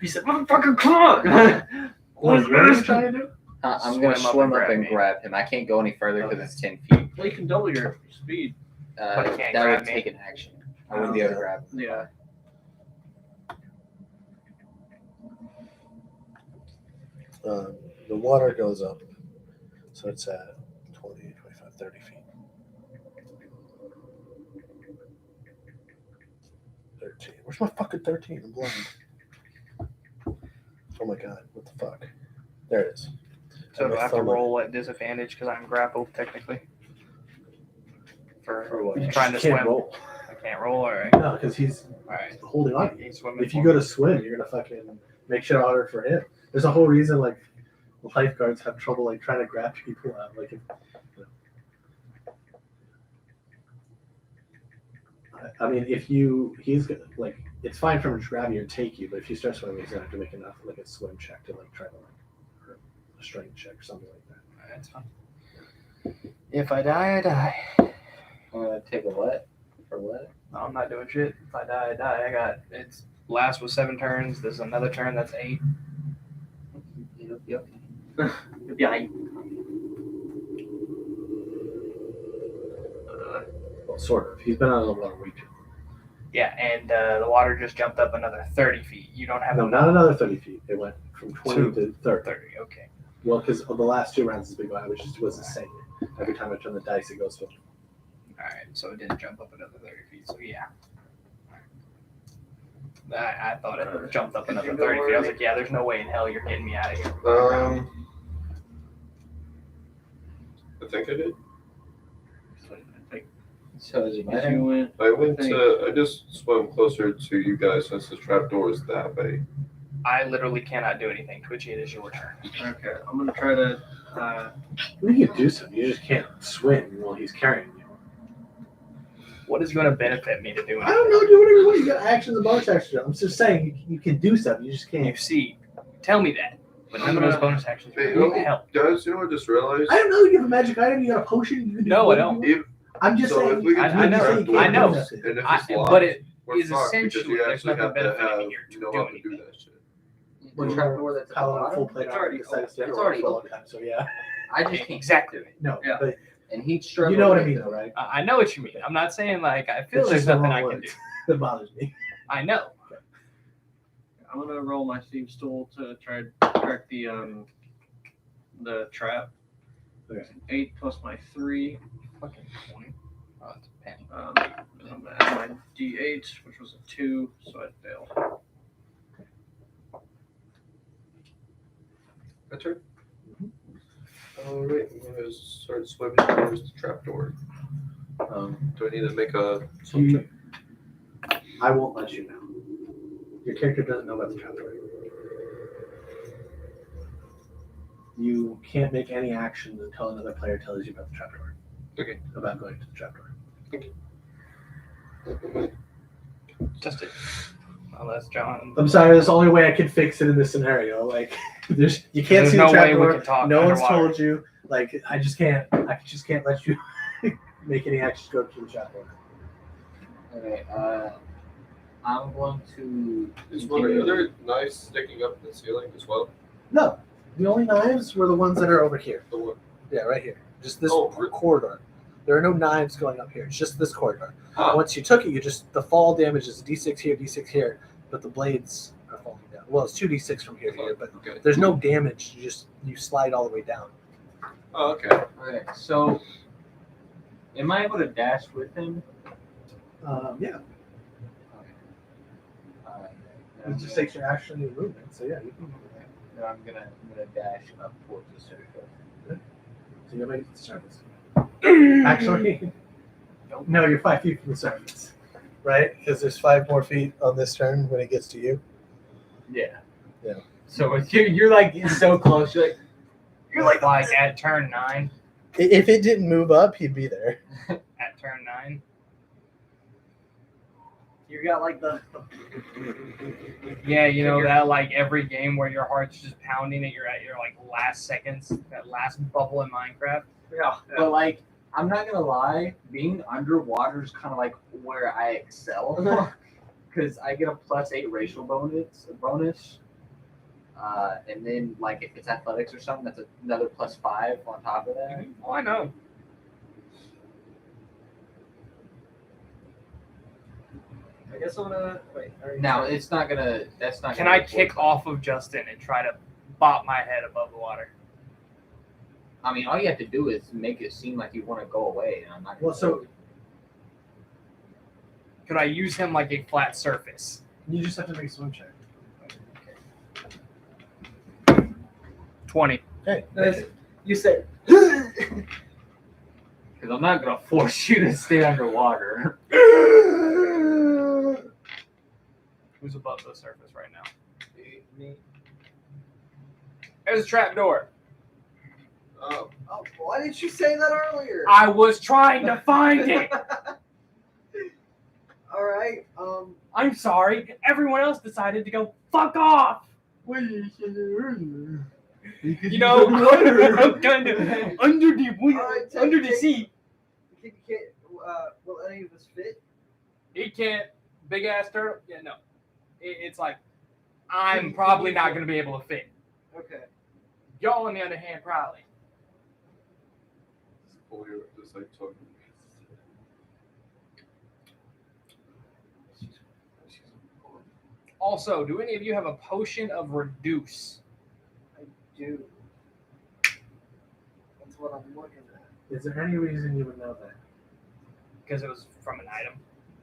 He said, "Motherfucker, come on!" What are you trying to do? I'm gonna Swim up swim and up grab and me. grab him. I can't go any further because it's 10 feet. Well, you can double your speed. But he can't That grab would me. take an action. I wouldn't be able to grab him. Yeah. The water goes up, so it's at 20, 25, 30 feet. 13. Where's my fucking 13? I'm blind. Oh my god, what the fuck? There it is. So And do my I have to thumb- roll at disadvantage because I'm grappled technically? For what? You trying to just can't swim. roll. I can't roll. All right. No, because he's All right. holding on. He's swimming. If you for go me. to swim, you're gonna fucking make shit harder for him. There's a whole reason like lifeguards have trouble like trying to grab people out. Like, I mean, if he's like, it's fine for him to grab you and take you, but if you start swimming, he's gonna have to make enough like a swim check to like try to like, or a strength check or something like that. That's fine. If I die, I die. I'm gonna take a what? For what? No, I'm not doing shit. If I die, I die. I got it's last was 7 turns. There's another turn that's 8. Yep. Yeah. Well, sort of. He's been on a long week. Yeah, and the water just jumped up another 30 feet. You don't have No, enough. not another 30 feet. It went from 20 to 30. 30. Okay. Well, because the last 2 rounds has been going, which was the same. Every time I turn the dice, it goes to. All right. So it didn't jump up another 30 feet. So yeah. I thought it jumped up another 30 feet. I was like, yeah, there's no way in hell you're getting me out of here. I think I did. So is it my If you turn? went, I just swam closer to you guys since the trapdoor is that way. I literally cannot do anything. Twitchy, it is your turn. okay, I'm gonna try to. You can do something. You just can't swim while he's carrying you. What is going to benefit me to do I anything? don't know. Do whatever you want. You got actions and bonus actions. I'm just saying you can do something. You just You can't. see, tell me that. But none of those bonus actions Hey, will help. guys, you know what I just realized? I don't know. You have a magic item. You got a potion. You can do No, I whatever don't. you want. I'm just So saying. if we get I to the know, trapdoor, I know. and if it's locked, But it we're is fucked because essentially you there's actually nothing have to benefiting have here to know do how to anything. do that shit. The trapdoor that's at the Paladin full bottom. plate It's armor already decided to stay It's around already for a long open. time. So yeah. I just can't. Exactly. No, Yeah. but And he'd struggle. you know what I with mean, it. though, right? I know what you mean. I'm not saying like I feel It's there's just the nothing wrong I can words. do. That bothers me. I know. I'm gonna roll my steam stool to try to track the trap. Okay. 8 plus my 3. Fucking 20. Oh, it's a penny. I'm gonna add my D8, which was a 2, so I failed. My turn? Alright, I'm gonna start swimming towards the trapdoor. Do I need to make a swim You- check? I won't let you know. Your character doesn't know about the trapdoor. You can't make any actions until another player tells you about the trapdoor. Okay. About going to the trapdoor. Just it. Unless John. I'm sorry, that's the only way I can fix it in this scenario. Like, you can't There's see no the way we trapdoor. can talk No one's underwater. told you. Like, I just can't let you make any actions go to the trapdoor. Okay. I'm going to. Is one of the other knives sticking up in the ceiling as well? No, the only knives were the ones that are over here. The one. Yeah, right here. Just this Oh, really? corridor. There are no knives going up here. It's just this corridor. Ah. Once you took it, the fall damage is D6 here, D6 here, but the blades are falling down. Well, it's 2D6 from here to here, but Okay. there's no damage. You slide all the way down. Oh, okay. Okay. So, am I able to dash with him? Yeah. Alright. It just takes your action and your movement. So yeah, you can. No, I'm gonna dash up towards the circle. So you're making the surface. Actually, no, you're 5 feet from the surface, right? Because there's 5 more feet on this turn when it gets to you. Yeah. Yeah. So you're like so close. You're like Like at turn 9. If it didn't move up, he'd be there. At turn 9. You got like the Yeah, you know that like every game where your heart's just pounding at your like last seconds, that last bubble in Minecraft. yeah. But like, I'm not gonna lie, being underwater is kind of like where I excel because I get a +8 racial bonus. And then like if it's athletics or something, that's another +5 on top of that. Oh, I know. I guess I'm gonna wait. Now it's not gonna. That's not. Can gonna I kick off of Justin and try to bop my head above the water? I mean, all you have to do is make it seem like you want to go away, and I'm not. Gonna Well, so- do it. Could I use him like a flat surface? You just have to make a swim check. 20. Okay. You said. Because I'm not gonna force you to stay underwater. Who's above the surface right now? Me. There's a trap door. Oh, Oh, why didn't you say that earlier? I was trying to find it. All right. I'm sorry. Everyone else decided to go fuck off. You You know, I'm kind of under the Alright, under the take- sea. Will any of us fit? He can't. Big ass turtle. Yeah, no. It's like I'm probably not going to be able to fit. Okay. Y'all, on the other hand, probably. just like talking. Also, do any of you have a potion of reduce? I do. That's what I'm looking at. Is there any reason you would know that? Because it was from an item.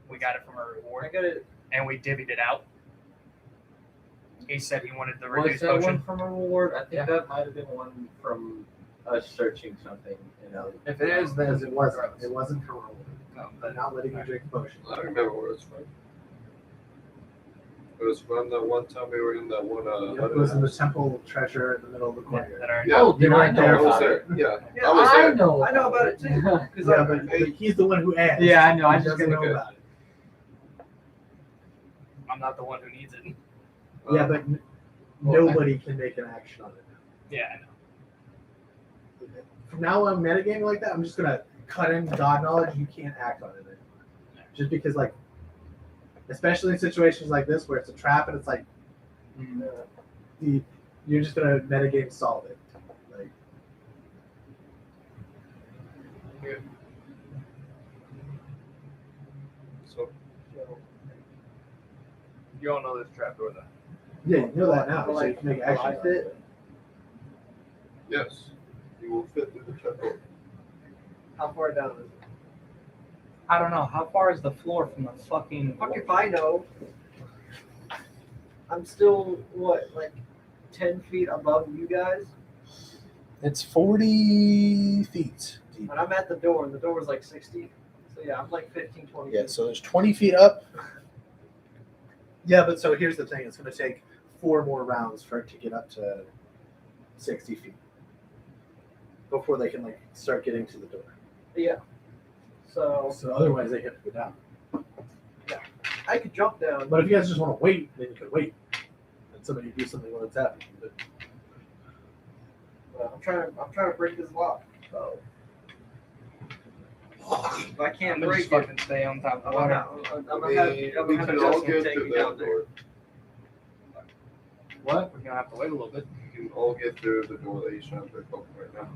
We got it from a I reward, got it. and we divvied it out. He said he wanted the Was reduce that potion. one from a reward? I think Yeah. that might have been one from us searching something. If it is, then Because it wasn't. It wasn't for reward. No, But not letting you drink the potion. I remember where it's from. It was from that one time we were in that one. It was in the temple treasure in the middle of the courtyard. that are Yeah. Oh, then I weren't there I know was about there. it. Yeah, Yeah, I was there. know. I know about it too. Because Yeah, but he's the one who asked. Yeah, I know, I He just doesn't gonna know go- about it. I'm not the one who needs it. Yeah, but nobody can make an action on it. Yeah, I know. From now on, metagaming like that, I'm just gonna cut in God knowledge. You can't act on it anymore. Just because, like, especially in situations like this where it's a trap and it's like, you're just gonna metagame solve it. Like, So You all know this trapdoor, though. yeah, you know that now, so you Like, can make will action. I on fit? it. yes, you will fit through the trapdoor. How far down is it? I don't know. How far is the floor from the fucking? Fuck if I know. I'm still, what, like 10 feet above you guys? It's 40 feet deep. And I'm at the door, and the door is like 60. So yeah, I'm like 15, 20 Yeah, feet. so there's 20 feet up. Yeah, but so here's the thing: it's going to take 4 more rounds for it to get up to 60 feet before they can like start getting to the door. Yeah. So So otherwise, they have to go down. I could jump down. But if you guys just want to wait, then you can wait, and somebody do something while it's happening. But I'm trying to break this lock. So if I I'm can't gonna just break it, fucking stay on top of the I'm water. gonna have We Justin can all get take through me down that there. door. What? We're gonna have to wait a little bit. You can all get through the door that he's trying to break open right now.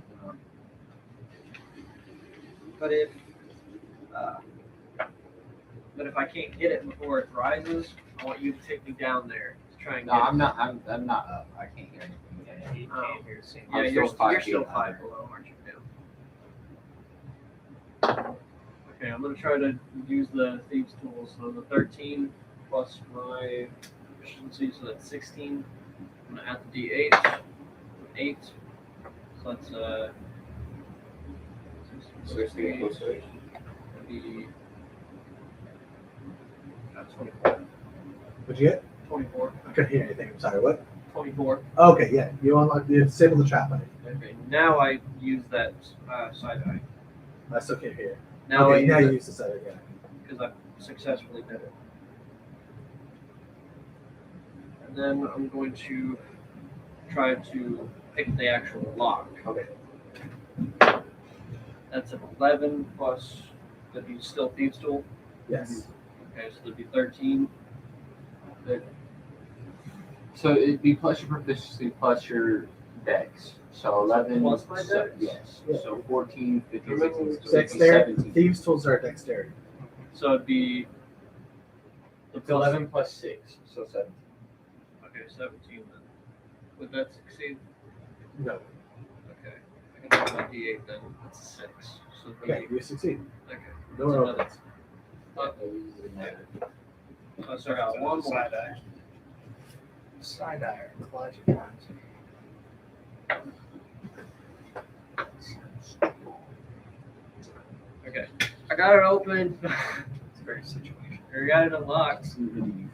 But if I can't get it before it rises, I want you to take me down there to try and No, get I'm it. not. I'm not up. I can't hear anything. He can't hear us. Yeah, I'm you're still 5 you're feet still under. 5 below, aren't you? Yeah. Okay, I'm gonna try to use the thieves' tools. So the 13 plus my efficiency, so that's 16. I'm gonna add the D8. 8. So that's 16 plus 8. That'd be 24. what'd you get? 24. I couldn't hear anything. I'm sorry. What? 24. Okay, yeah. You unlock. You disable the trap. Honey. Okay, now I use that side eye. I still can't hear. Now Okay, now I you use use the side again. because I successfully did it. And then I'm going to try to pick the actual lock. Okay. That's an 11 plus, that'd be still thieves' tool. Yes. Okay, so that'd be 13. So it'd be plus your proficiency plus your dex. So 11 Plus my so- dex? yes. Yeah. So 14, 15, Remember 16, we 17, Dexterity. 17. Thieves' tools are dexterity. So it'd be the It's 11 plus 6, so 17. Okay, 17 then. Would that succeed? No. Okay. I can do my D8 then. That's a 6. So it'd be, Okay, you succeed. okay. Door That's another- opens. Let's start out one more. Side eye. Side eye or Elijah Jones. Okay. I got it open. It's very situational. I got it unlocked. Can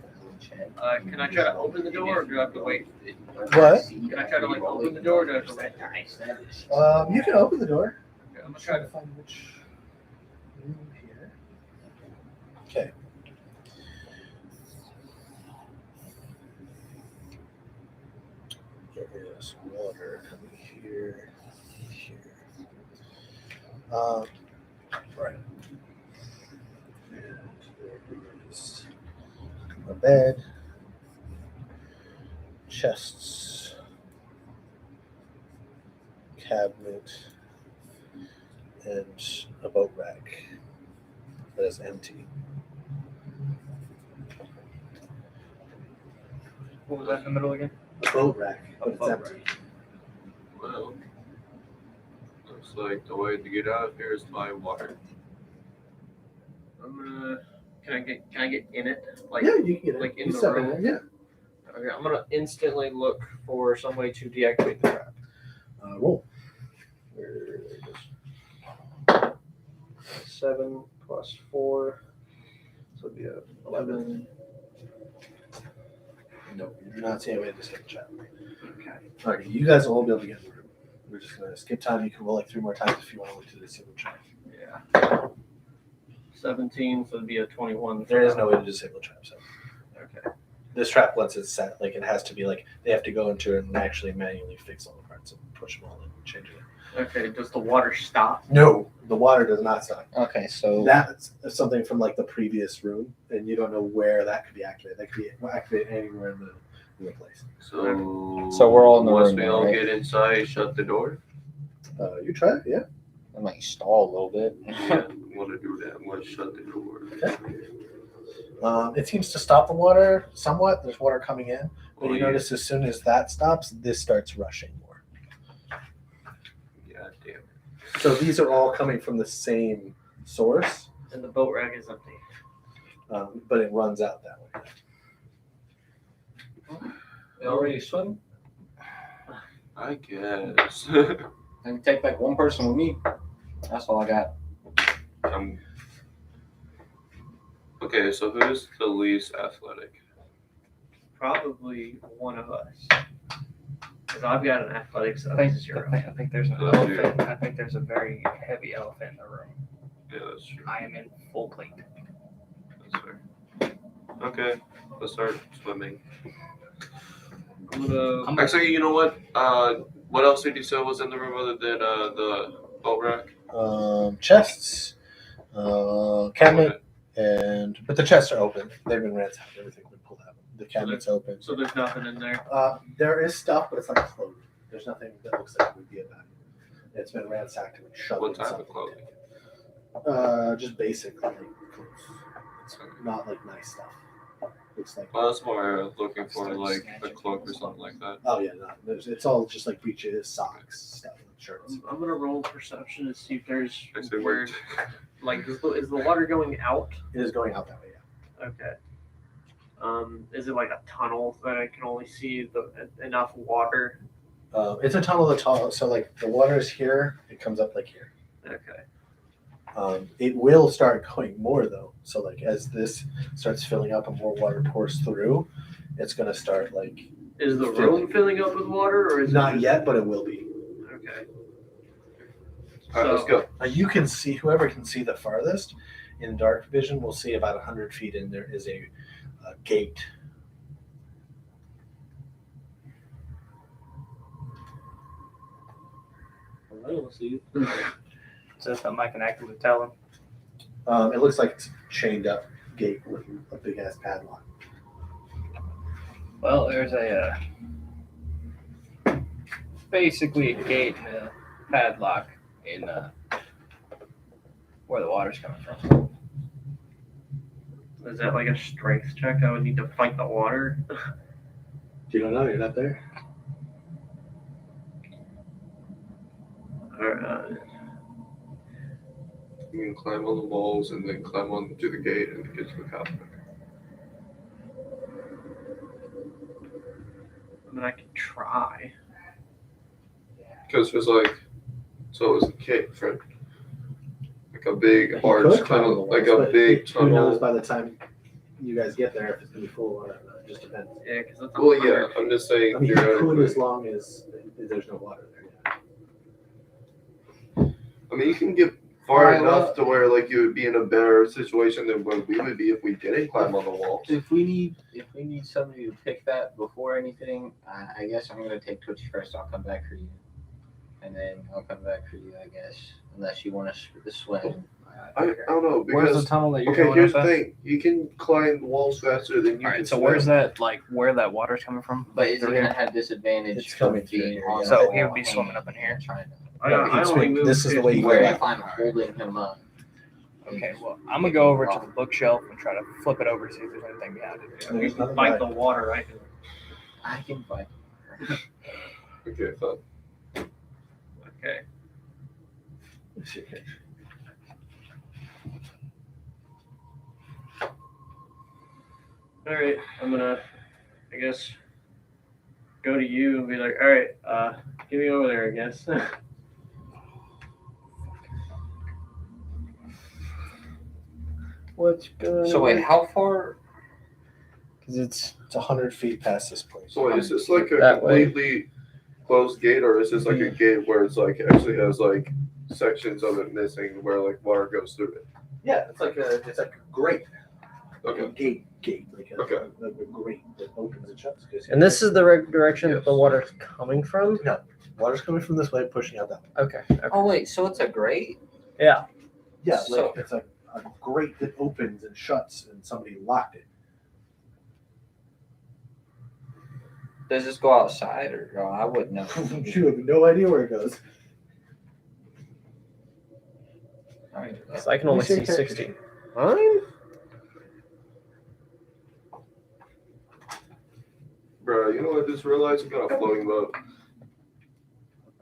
I try to open the door or do I have to wait? What? Can I try to like open the door or do I have to wait? You can open the door. Okay, I'm gonna try to find which room here. Okay. There is water coming here, here. Right. And there is a bed, chests, cabinet, and a boat rack that is empty. What was that in the middle again? A boat rack, but A it's boat empty. Well, looks like the way to get out of here is by water. I'm gonna. Can I get in it? Like Yeah, you can get it. like in You the step room. in there, Okay, I'm gonna instantly look for some way to deactivate the trap. yeah. Roll. Where is it? 7 plus 4. So it'd be a 11. No, you do not see a way to disable chat. Okay. Okay, you guys will all be able to get in the room. We're just gonna skip time. You can roll like 3 more times if you want to look to disable chat. Yeah. 17, so it'd be a 21. There is no way to disable trap. So Okay. this trap, once it's set, like it has to be like they have to go into it and actually manually fix all the parts and push them all in and change it. Okay, does the water stop? No, the water does not stop. Okay, so That's something from like the previous room, and you don't know where that could be activated. That could be activated anywhere in the place. So we're all in the once room we now, all right? get inside, shut the door. You try it, yeah. I might stall a little bit. Yeah, I'm gonna do that. I'm gonna shut the door. It seems to stop the water somewhat. There's water coming in, but Oh, you yeah. notice as soon as that stops, this starts rushing more. Yeah, damn. So these are all coming from the same source, And the boat rack is empty. but it runs out that way. You already swim? I guess. I can take back one person with me. That's all I got. Okay, so who's the least athletic? Probably one of us. Because I've got an athletics of I 0. think there's an That's elephant. I think there's a very heavy elephant in the room. Yeah, that's true. I am in full plate. That's fair. Okay, let's start swimming. I'm gonna. Actually, you know what? What else did you say was in the room other than the boat rack? Chests, cabinet, but the chests are open. They've been ransacked. Everything's been pulled out. The cabinet's open. So there's nothing in there. There is stuff, but it's like clothing. There's nothing that looks like it would be about it. It's been ransacked and shoved. What in type of something. clothing? Just basic like clothes. It's not like nice stuff. Looks like. Well, that's more looking for like a cloak or something like that. Oh yeah, no. It's all just like breeches, socks, stuff, shirts. I'm gonna roll perception to see if there's Actually, where, like, is the water going out? It is going out that way. Yeah. Okay. Is it like a tunnel that I can only see enough water? It's a tunnel that's tall. So like the water is here. It comes up like here. Okay. It will start going more though. So like as this starts filling up and more water pours through, it's gonna start like. Is the room filling up with water, or is Not it yet, but it will be. Okay. All right, let's go. You can see, whoever can see the farthest in dark vision will see about 100 feet in there is a gate. We'll see. Is that something I can actively tell him? It looks like it's a chained up gate with a big ass padlock. Well, there's basically a gate and a padlock in where the water's coming from. Is that like a strength check? I would need to fight the water. You don't know, you're not there. You can climb on the walls and then climb onto the gate and get to the cockpit. I mean, I could try. Because it's like, so it was a cave, right? Like a big You arch, could kind climb on of the like walls, a but big who knows tunnel. by the time you guys get there if it's gonna be full or not. It just depends. Yeah, because that's Well, yeah, I'm just saying I mean, you could theoretically. as long as there's no water there. I mean, you can get far Alright, enough well- to where like you would be in a better situation than what we would be if we didn't climb on the walls. If we need somebody to pick that before anything, I guess I'm gonna take Twitch first. I'll come back for you, and then I'll come back for you. I guess unless you want to swim. I don't know Where's the because tunnel that you're okay, going here's up the at? thing: you can climb walls faster than you All can right, so swim. where's that, like, where that water's coming from? But is he Through gonna here? have disadvantage It's from coming through being here, on yeah. the So he would wall be swimming and up in here? trying to. I He'd only swing. moved This is the way you Where go. if I'm holding him up. Okay, well, I'm gonna go over to the bookshelf and try to flip it over to see if there's anything behind it. If you can fight the water, I can. I can fight. Okay, fine. Okay. All right, I'm gonna, I guess, go to you and be like, all right, get me over there, I guess. What's good? So wait, how far? Because it's 100 feet past this place. So wait, is this like a That way. completely closed gate, or is this like a gate where it's like actually has like sections of it missing where like water goes through it? Yeah, it's like a grate. Okay. Gate, like a, Okay. like a grate that opens and shuts. and this is the direction that the Yes. water's coming from. Water's coming from this way, pushing out that way. Okay. Oh wait, so it's a grate? Yeah. Yeah, So- like it's a grate that opens and shuts, and somebody locked it. Does this go outside or no? I wouldn't know. You have no idea where it goes. All right. So I can only What's your see character 60. Mine? Bro, you know what I just realized? We got a floating boat.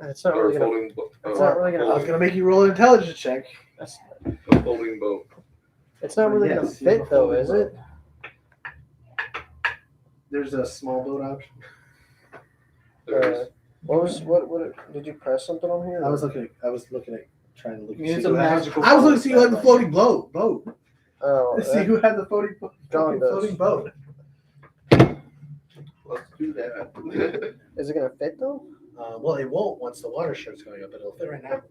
It's not Or really a gonna. floating boat. It's not really I gonna. was gonna make you roll an intelligence check. A floating boat. It's not really gonna Yes, you have fit a though, floating is boat. it? There's a small boat option. There's, What did you press something on here? I was looking at trying to look. It's see a who had- magical I was looking to boat see who had the that, floating boat. Oh, To see who had the floating John does. floating boat. let's do that. is it gonna fit though? Well, it won't once the water starts going up, but it'll fit right now.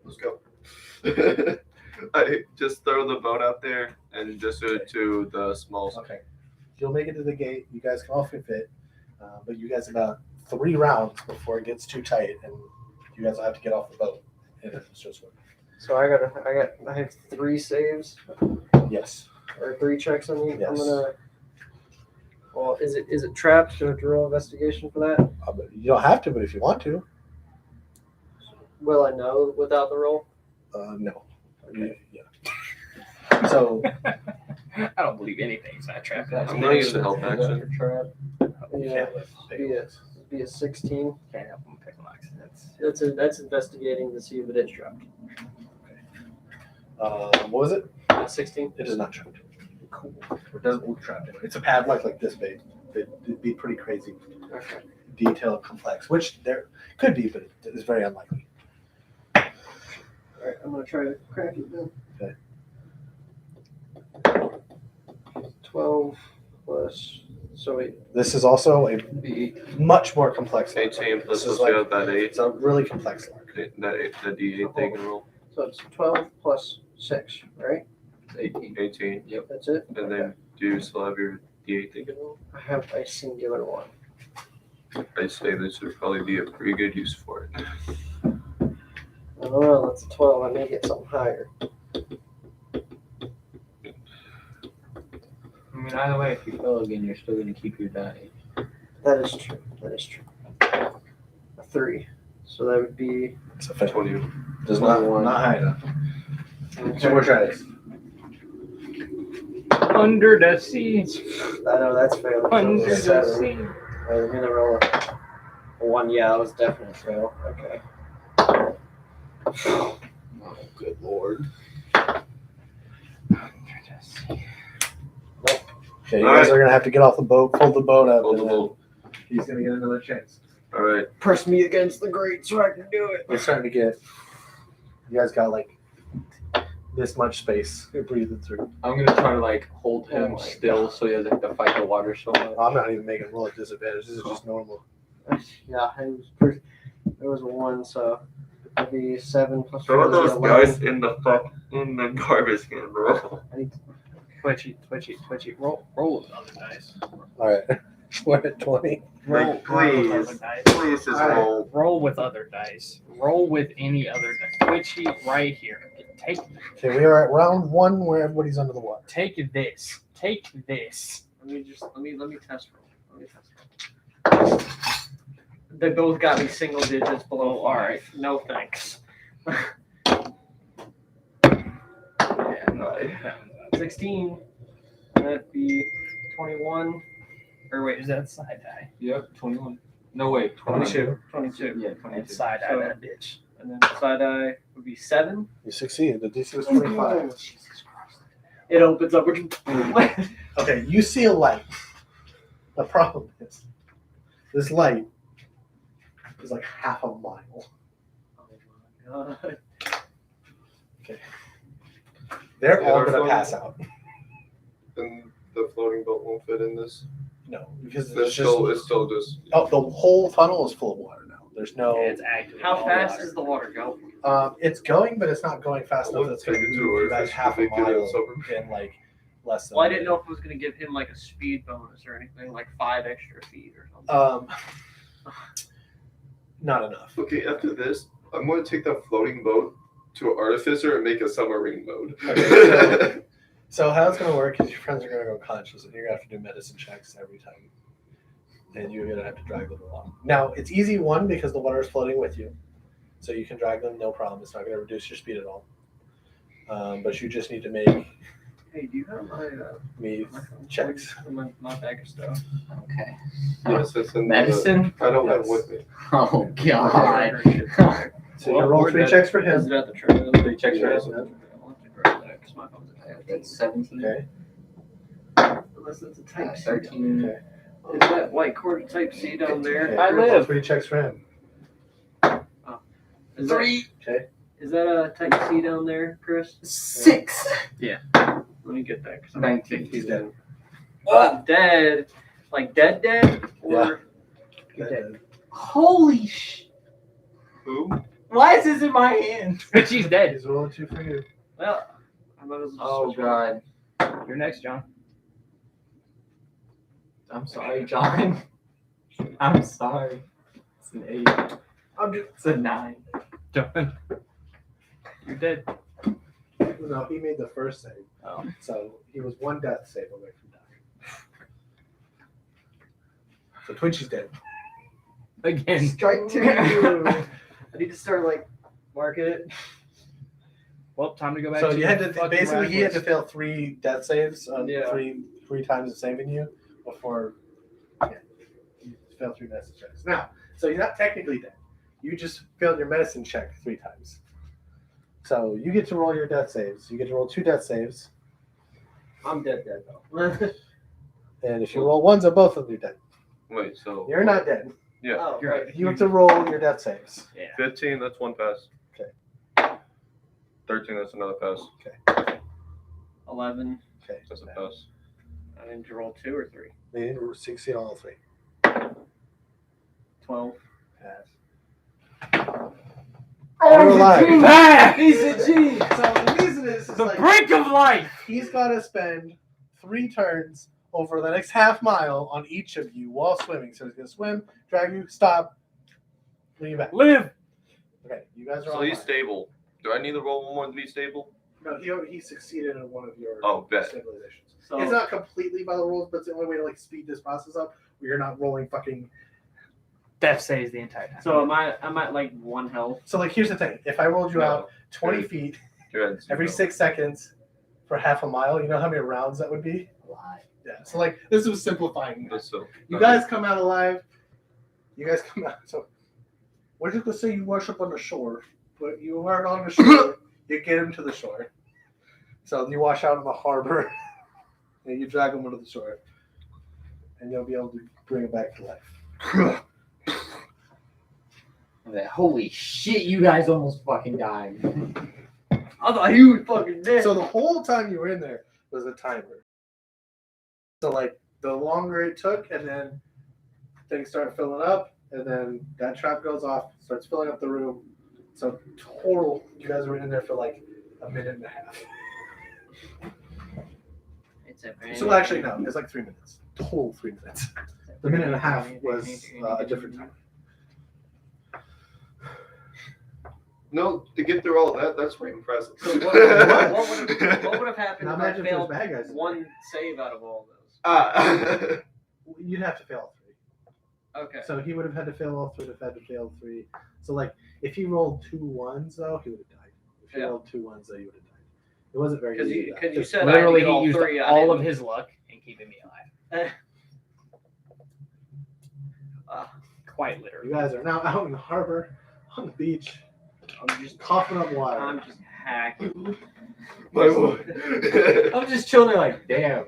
Let's go. I just throw the boat out there and just do it to the small. Okay. You'll make it to the gate. You guys can all fit, but you guys have about 3 rounds before it gets too tight, and you guys will have to get off the boat. And it's just So I have 3 saves yes. or 3 checks. I mean, I'm Yes. gonna. Well, is it trapped? Do I have to roll investigation for that? But you don't have to, but if you want to, Will I know without the roll? no. Yeah. So I don't believe anything's that trap. I'm gonna use the help action. Trap. you Yeah. can't lift Be big a, ones. be a 16. Can't help them pick locks. That's investigating to see if it is trapped. What was it? 16. It is not trapped. Cool. It doesn't look trapped anyway. It's a padlock like this big. It'd be pretty crazy, Okay. detailed, complex, which there could be, but it is very unlikely. All right. I'm gonna try to crack it then. Okay. 12 plus. So wait. This is also a much more complex lock. 18 plus This is let's like, go that 8. it's a really complex lock. The D8 they can roll. So it's 12 plus 6, right? 18. That's it. And then do you still have your D8 they can roll? I have a singular one. I'd say this would probably be a pretty good use for it. I don't know. That's a 12. I may get something higher. I mean, either way, if you fail again, you're still going to keep your die. That is true. That is true. A 3. So that would be. It's a fail. 20. Does not 21. not high enough. 2 more tries. Under the sea. I know that's fail. Under the Seven. sea. Alright, I'm gonna roll a 1. Yeah, that was definitely fail. Okay. Oh, good lord. Okay, you All guys right. are gonna have to get off the boat, pull the boat up, Hold the and then boat. he's gonna get another chance. All right. Press me against the grate so I can do it. It's starting to get. You guys got like this much space you're breathing through. I'm gonna try to like hold him my still so he doesn't have to fight the water so much. I'm not even making roll at disadvantage. This is just normal. Yeah, it was a 1, so it'd be 7 plus Throw 4 would be those 11. guys in the garbage can, bro. Twitchy. Roll with other dice. All right, we're at 20. Roll Like, with other please. dice. Please just All right. roll. Roll with other dice. Roll with any other dice. Twitchy, right here. Take Okay, we are at round 1 where everybody's under the water. this. Take this. Let me test roll. They both got me single digits below. Oh, all right. No thanks. Yeah, no. 16. That'd be 21. Or wait, Is that side die? Yep, 21. No, wait, 22. 22. Yeah, And 22. side eye So- that bitch. And then side eye would be 7. You succeeded. The DC was 25. Jesus Christ. It opens up. Okay, you see a light. The problem is, this light is like half a mile. Oh my god. They're Yeah, all our gonna phone- pass out. And the floating boat won't fit in this. No, because It's there's still just just. oh, the whole tunnel is full of water now. There's no. It's active. How fast does the water go? It's going, but it's not going fast enough. That's going to Take it move to you guys Earth, half a they get it mile sober. in like less than. Well, I a didn't minute. know if it was going to give him like a speed bonus or anything, like 5 extra feet or something. Not enough. Okay, after this, I'm going to take the floating boat to an artificer and make a submarine mode. Okay, So how it's going to work is your friends are going to go conscious, and you're going to have to do medicine checks every time, and you're going to have to drag them along. Now it's easy one because the water is floating with you, so you can drag them no problem. It's not going to reduce your speed at all. But you just need to make Hey, do you have my me my phone? checks. My bag of stuff. Okay. Yes, it's in the- Medicine? I don't have it Yes. with me. Oh, God. So you roll 3 checks for Is him. it at the trailer? 3 checks for Yes. him. I'll have to grab that 'cause my phone's attached. That's 17. Okay. Unless it's a type C. 13. Okay. Is that white cord type C down there? Okay. I Roll live. 3 checks for him. Is that, Okay. is that a type C down there, Chris? 6. Let me get that. 'Cause I'm 19. He's dead. dead. Like dead? Or Dead. Holy sh! Who? Why is this in my hand? But she's dead. He's rolling 2 for you. well, I might as well just Oh, switch one. God. You're next, John. I'm sorry, John. I'm sorry. It's an 8. It's a 9. John. You're dead. No, he made the first save. Oh. So he was 1 death save away from dying. So Twinchy's dead. Again. Strike 2. I need to start like marking it. Well, time to go back So to you had to the fucking basically he had to rifles. fail 3 death saves, Yeah. three times the saving you before you fail 3 medicine checks. Now, so you're not technically dead. You just failed your medicine check 3 times. So you get to roll your death saves. You get to roll 2 death saves, I'm dead though. and if you roll ones on both of them, you're dead. Wait, so You're not dead. yeah, Oh, You're right. You have to roll your death saves. 15. That's 1 pass. Okay. 13. That's another pass. 11. Okay. That's a pass. I need to roll 2 or 3. They didn't succeed on all 3. 12. Pass. You're alive. Ah! He's a G. So the reason is The like, brink of life! he's got to spend 3 turns over the next half mile on each of you while swimming. So he's going to swim, drag you, stop, bring you back. Live! Okay, you guys are So all he's fine. stable. Do I need to roll 1 more to be stable? No, he succeeded in one of your Oh, bet. stabilizations. So It's not completely by the rules, but it's the only way to like speed this process up where you're not rolling fucking. Death saves the entire time. So I'm at like 1 health. So like here's the thing: if I rolled you No. out 20 Okay. feet You're at 0. every 6 seconds for half a mile, you know how many rounds that would be? A lot. Yeah. So like this was simplifying. That's so. You guys come out alive. You guys come out. So we're just gonna say you worship on the shore, but you aren't on the shore. You get him to the shore. So you wash out in the harbor, and you drag him into the shore, and you'll be able to bring him back to life. Holy shit! You guys almost fucking died. I thought he was fucking dead. So the whole time you were in there was a timer. So like the longer it took, and then things start filling up, and then that trap goes off, starts filling up the room. So total, you guys were in there for like a minute and a half. So actually no, it's like 3 minutes. Total 3 minutes. The minute and a half was a different time. No, to get through all that, that's pretty impressive. So what would have happened Now if I imagine if there's failed bad guys. one save out of all those? You'd have to fail all 3. Okay. So he would have had to fail all 3, would have had to fail 3. So like if he rolled 2 1s though, he would have died. If he rolled 2 1s though, he would have died. It wasn't very easy. Because you said Literally, I had to get he used 3. all of his luck in keeping me alive. Quite literally. You guys are now out in the harbor, on the beach, I'm just coughing up water. I'm just hacking. My boy. I'm just chilling there like, damn.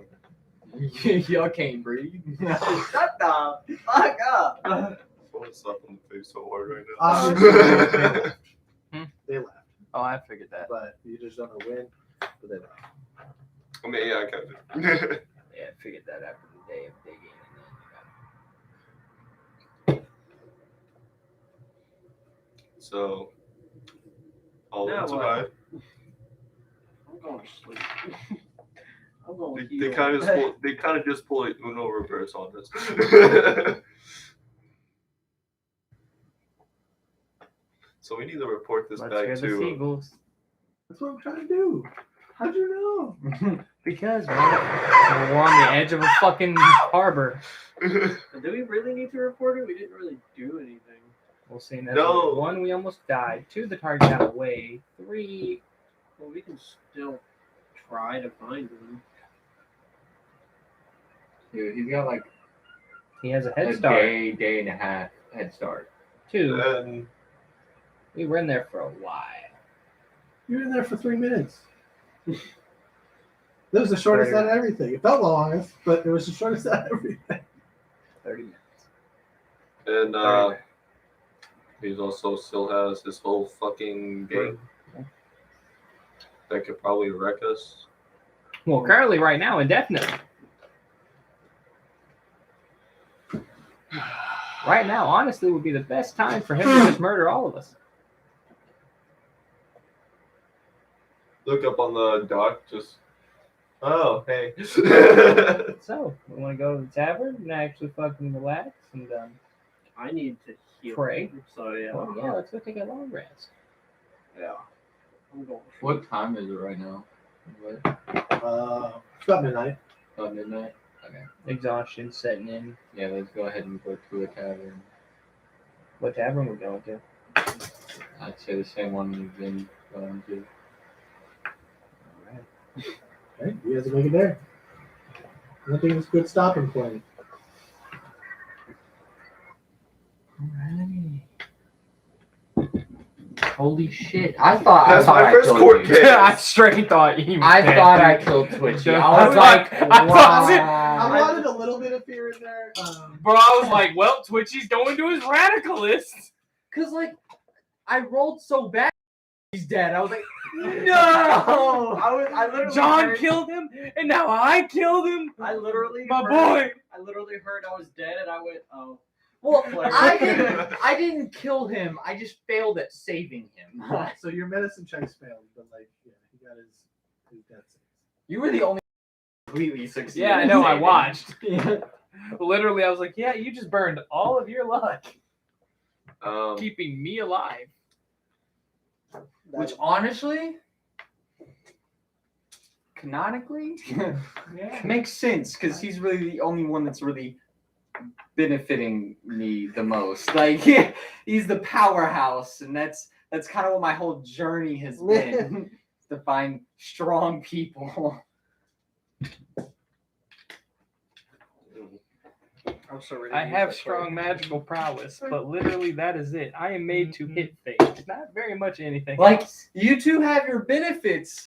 Y'all can't breathe. Shut the fuck up. I'm stuck on the face so hard right now. Obviously, they left. Oh, I figured that. But you just don't know when. But they left. I mean, yeah, I got it. Yeah, I figured that after the day of digging. So, all Now of them survived. I'm going to sleep. I'm going to They heal. kind of just pulled it Uno reverse on this. So we need to report this Let's back hear the to. seagulls. That's what I'm trying to do. How'd you know? Because we're on the edge of a fucking harbor. Do we really need to report it? We didn't really do anything. We'll see. No. 1, we almost died. 2, the target got away. 3, Well, we can still try to find them. Dude, he's got like he has a head a start. day and a half head start. 2, And we were in there for a while. You were in there for 3 minutes. That was the shortest out of everything. It felt the longest, but it was the shortest out of everything. 30 minutes. and he also still has his whole fucking game that could probably wreck us. Well, currently, right now, indefinitely. Right now, honestly, would be the best time for him to just murder all of us. Look up on the dock, just. Oh, hey. So, we want to go to the tavern and actually fucking relax and I need to heal. Pray. So yeah. well, yeah, let's go take a long rest. Yeah. I'm going. What time is it right now? What? It's about midnight. About midnight? Okay. Exhaustion setting in. Yeah, let's go ahead and go to a tavern. What tavern we going to? I'd say the same one we've been going to. Okay, you guys will make it there. I think it's a good stopping point. Alrighty. Holy shit! I thought That's I my first killed court you. case. I straight thought he was I dead, thought I dude. killed Twitchy. I I was like, I wow. wanted a little bit of fear in there. Bro, I was like, well, Twitchy's going to his radicalist. Cause like, I rolled so bad. He's dead. I was like, no. I literally John heard, killed him, and now I killed him. I literally My heard, boy. I literally heard I was dead, and I went, oh. Well, Like- I didn't kill him. I just failed at saving him. So your medicine checks failed, but like, yeah, he got his death saves. You were the only completely succeeded. Yeah, I know. I saving. watched. Yeah. Literally, I was like, yeah, you just burned all of your luck Um, keeping me alive. Which honestly, canonically, Yeah. makes sense because he's really the only one that's really benefiting me the most. Like he's the powerhouse, and that's kind of what my whole journey has been to find strong people. I'm so ready. I have strong magical prowess, but literally that is it. I am made to hit things, not very much anything. Like else. you two have your benefits,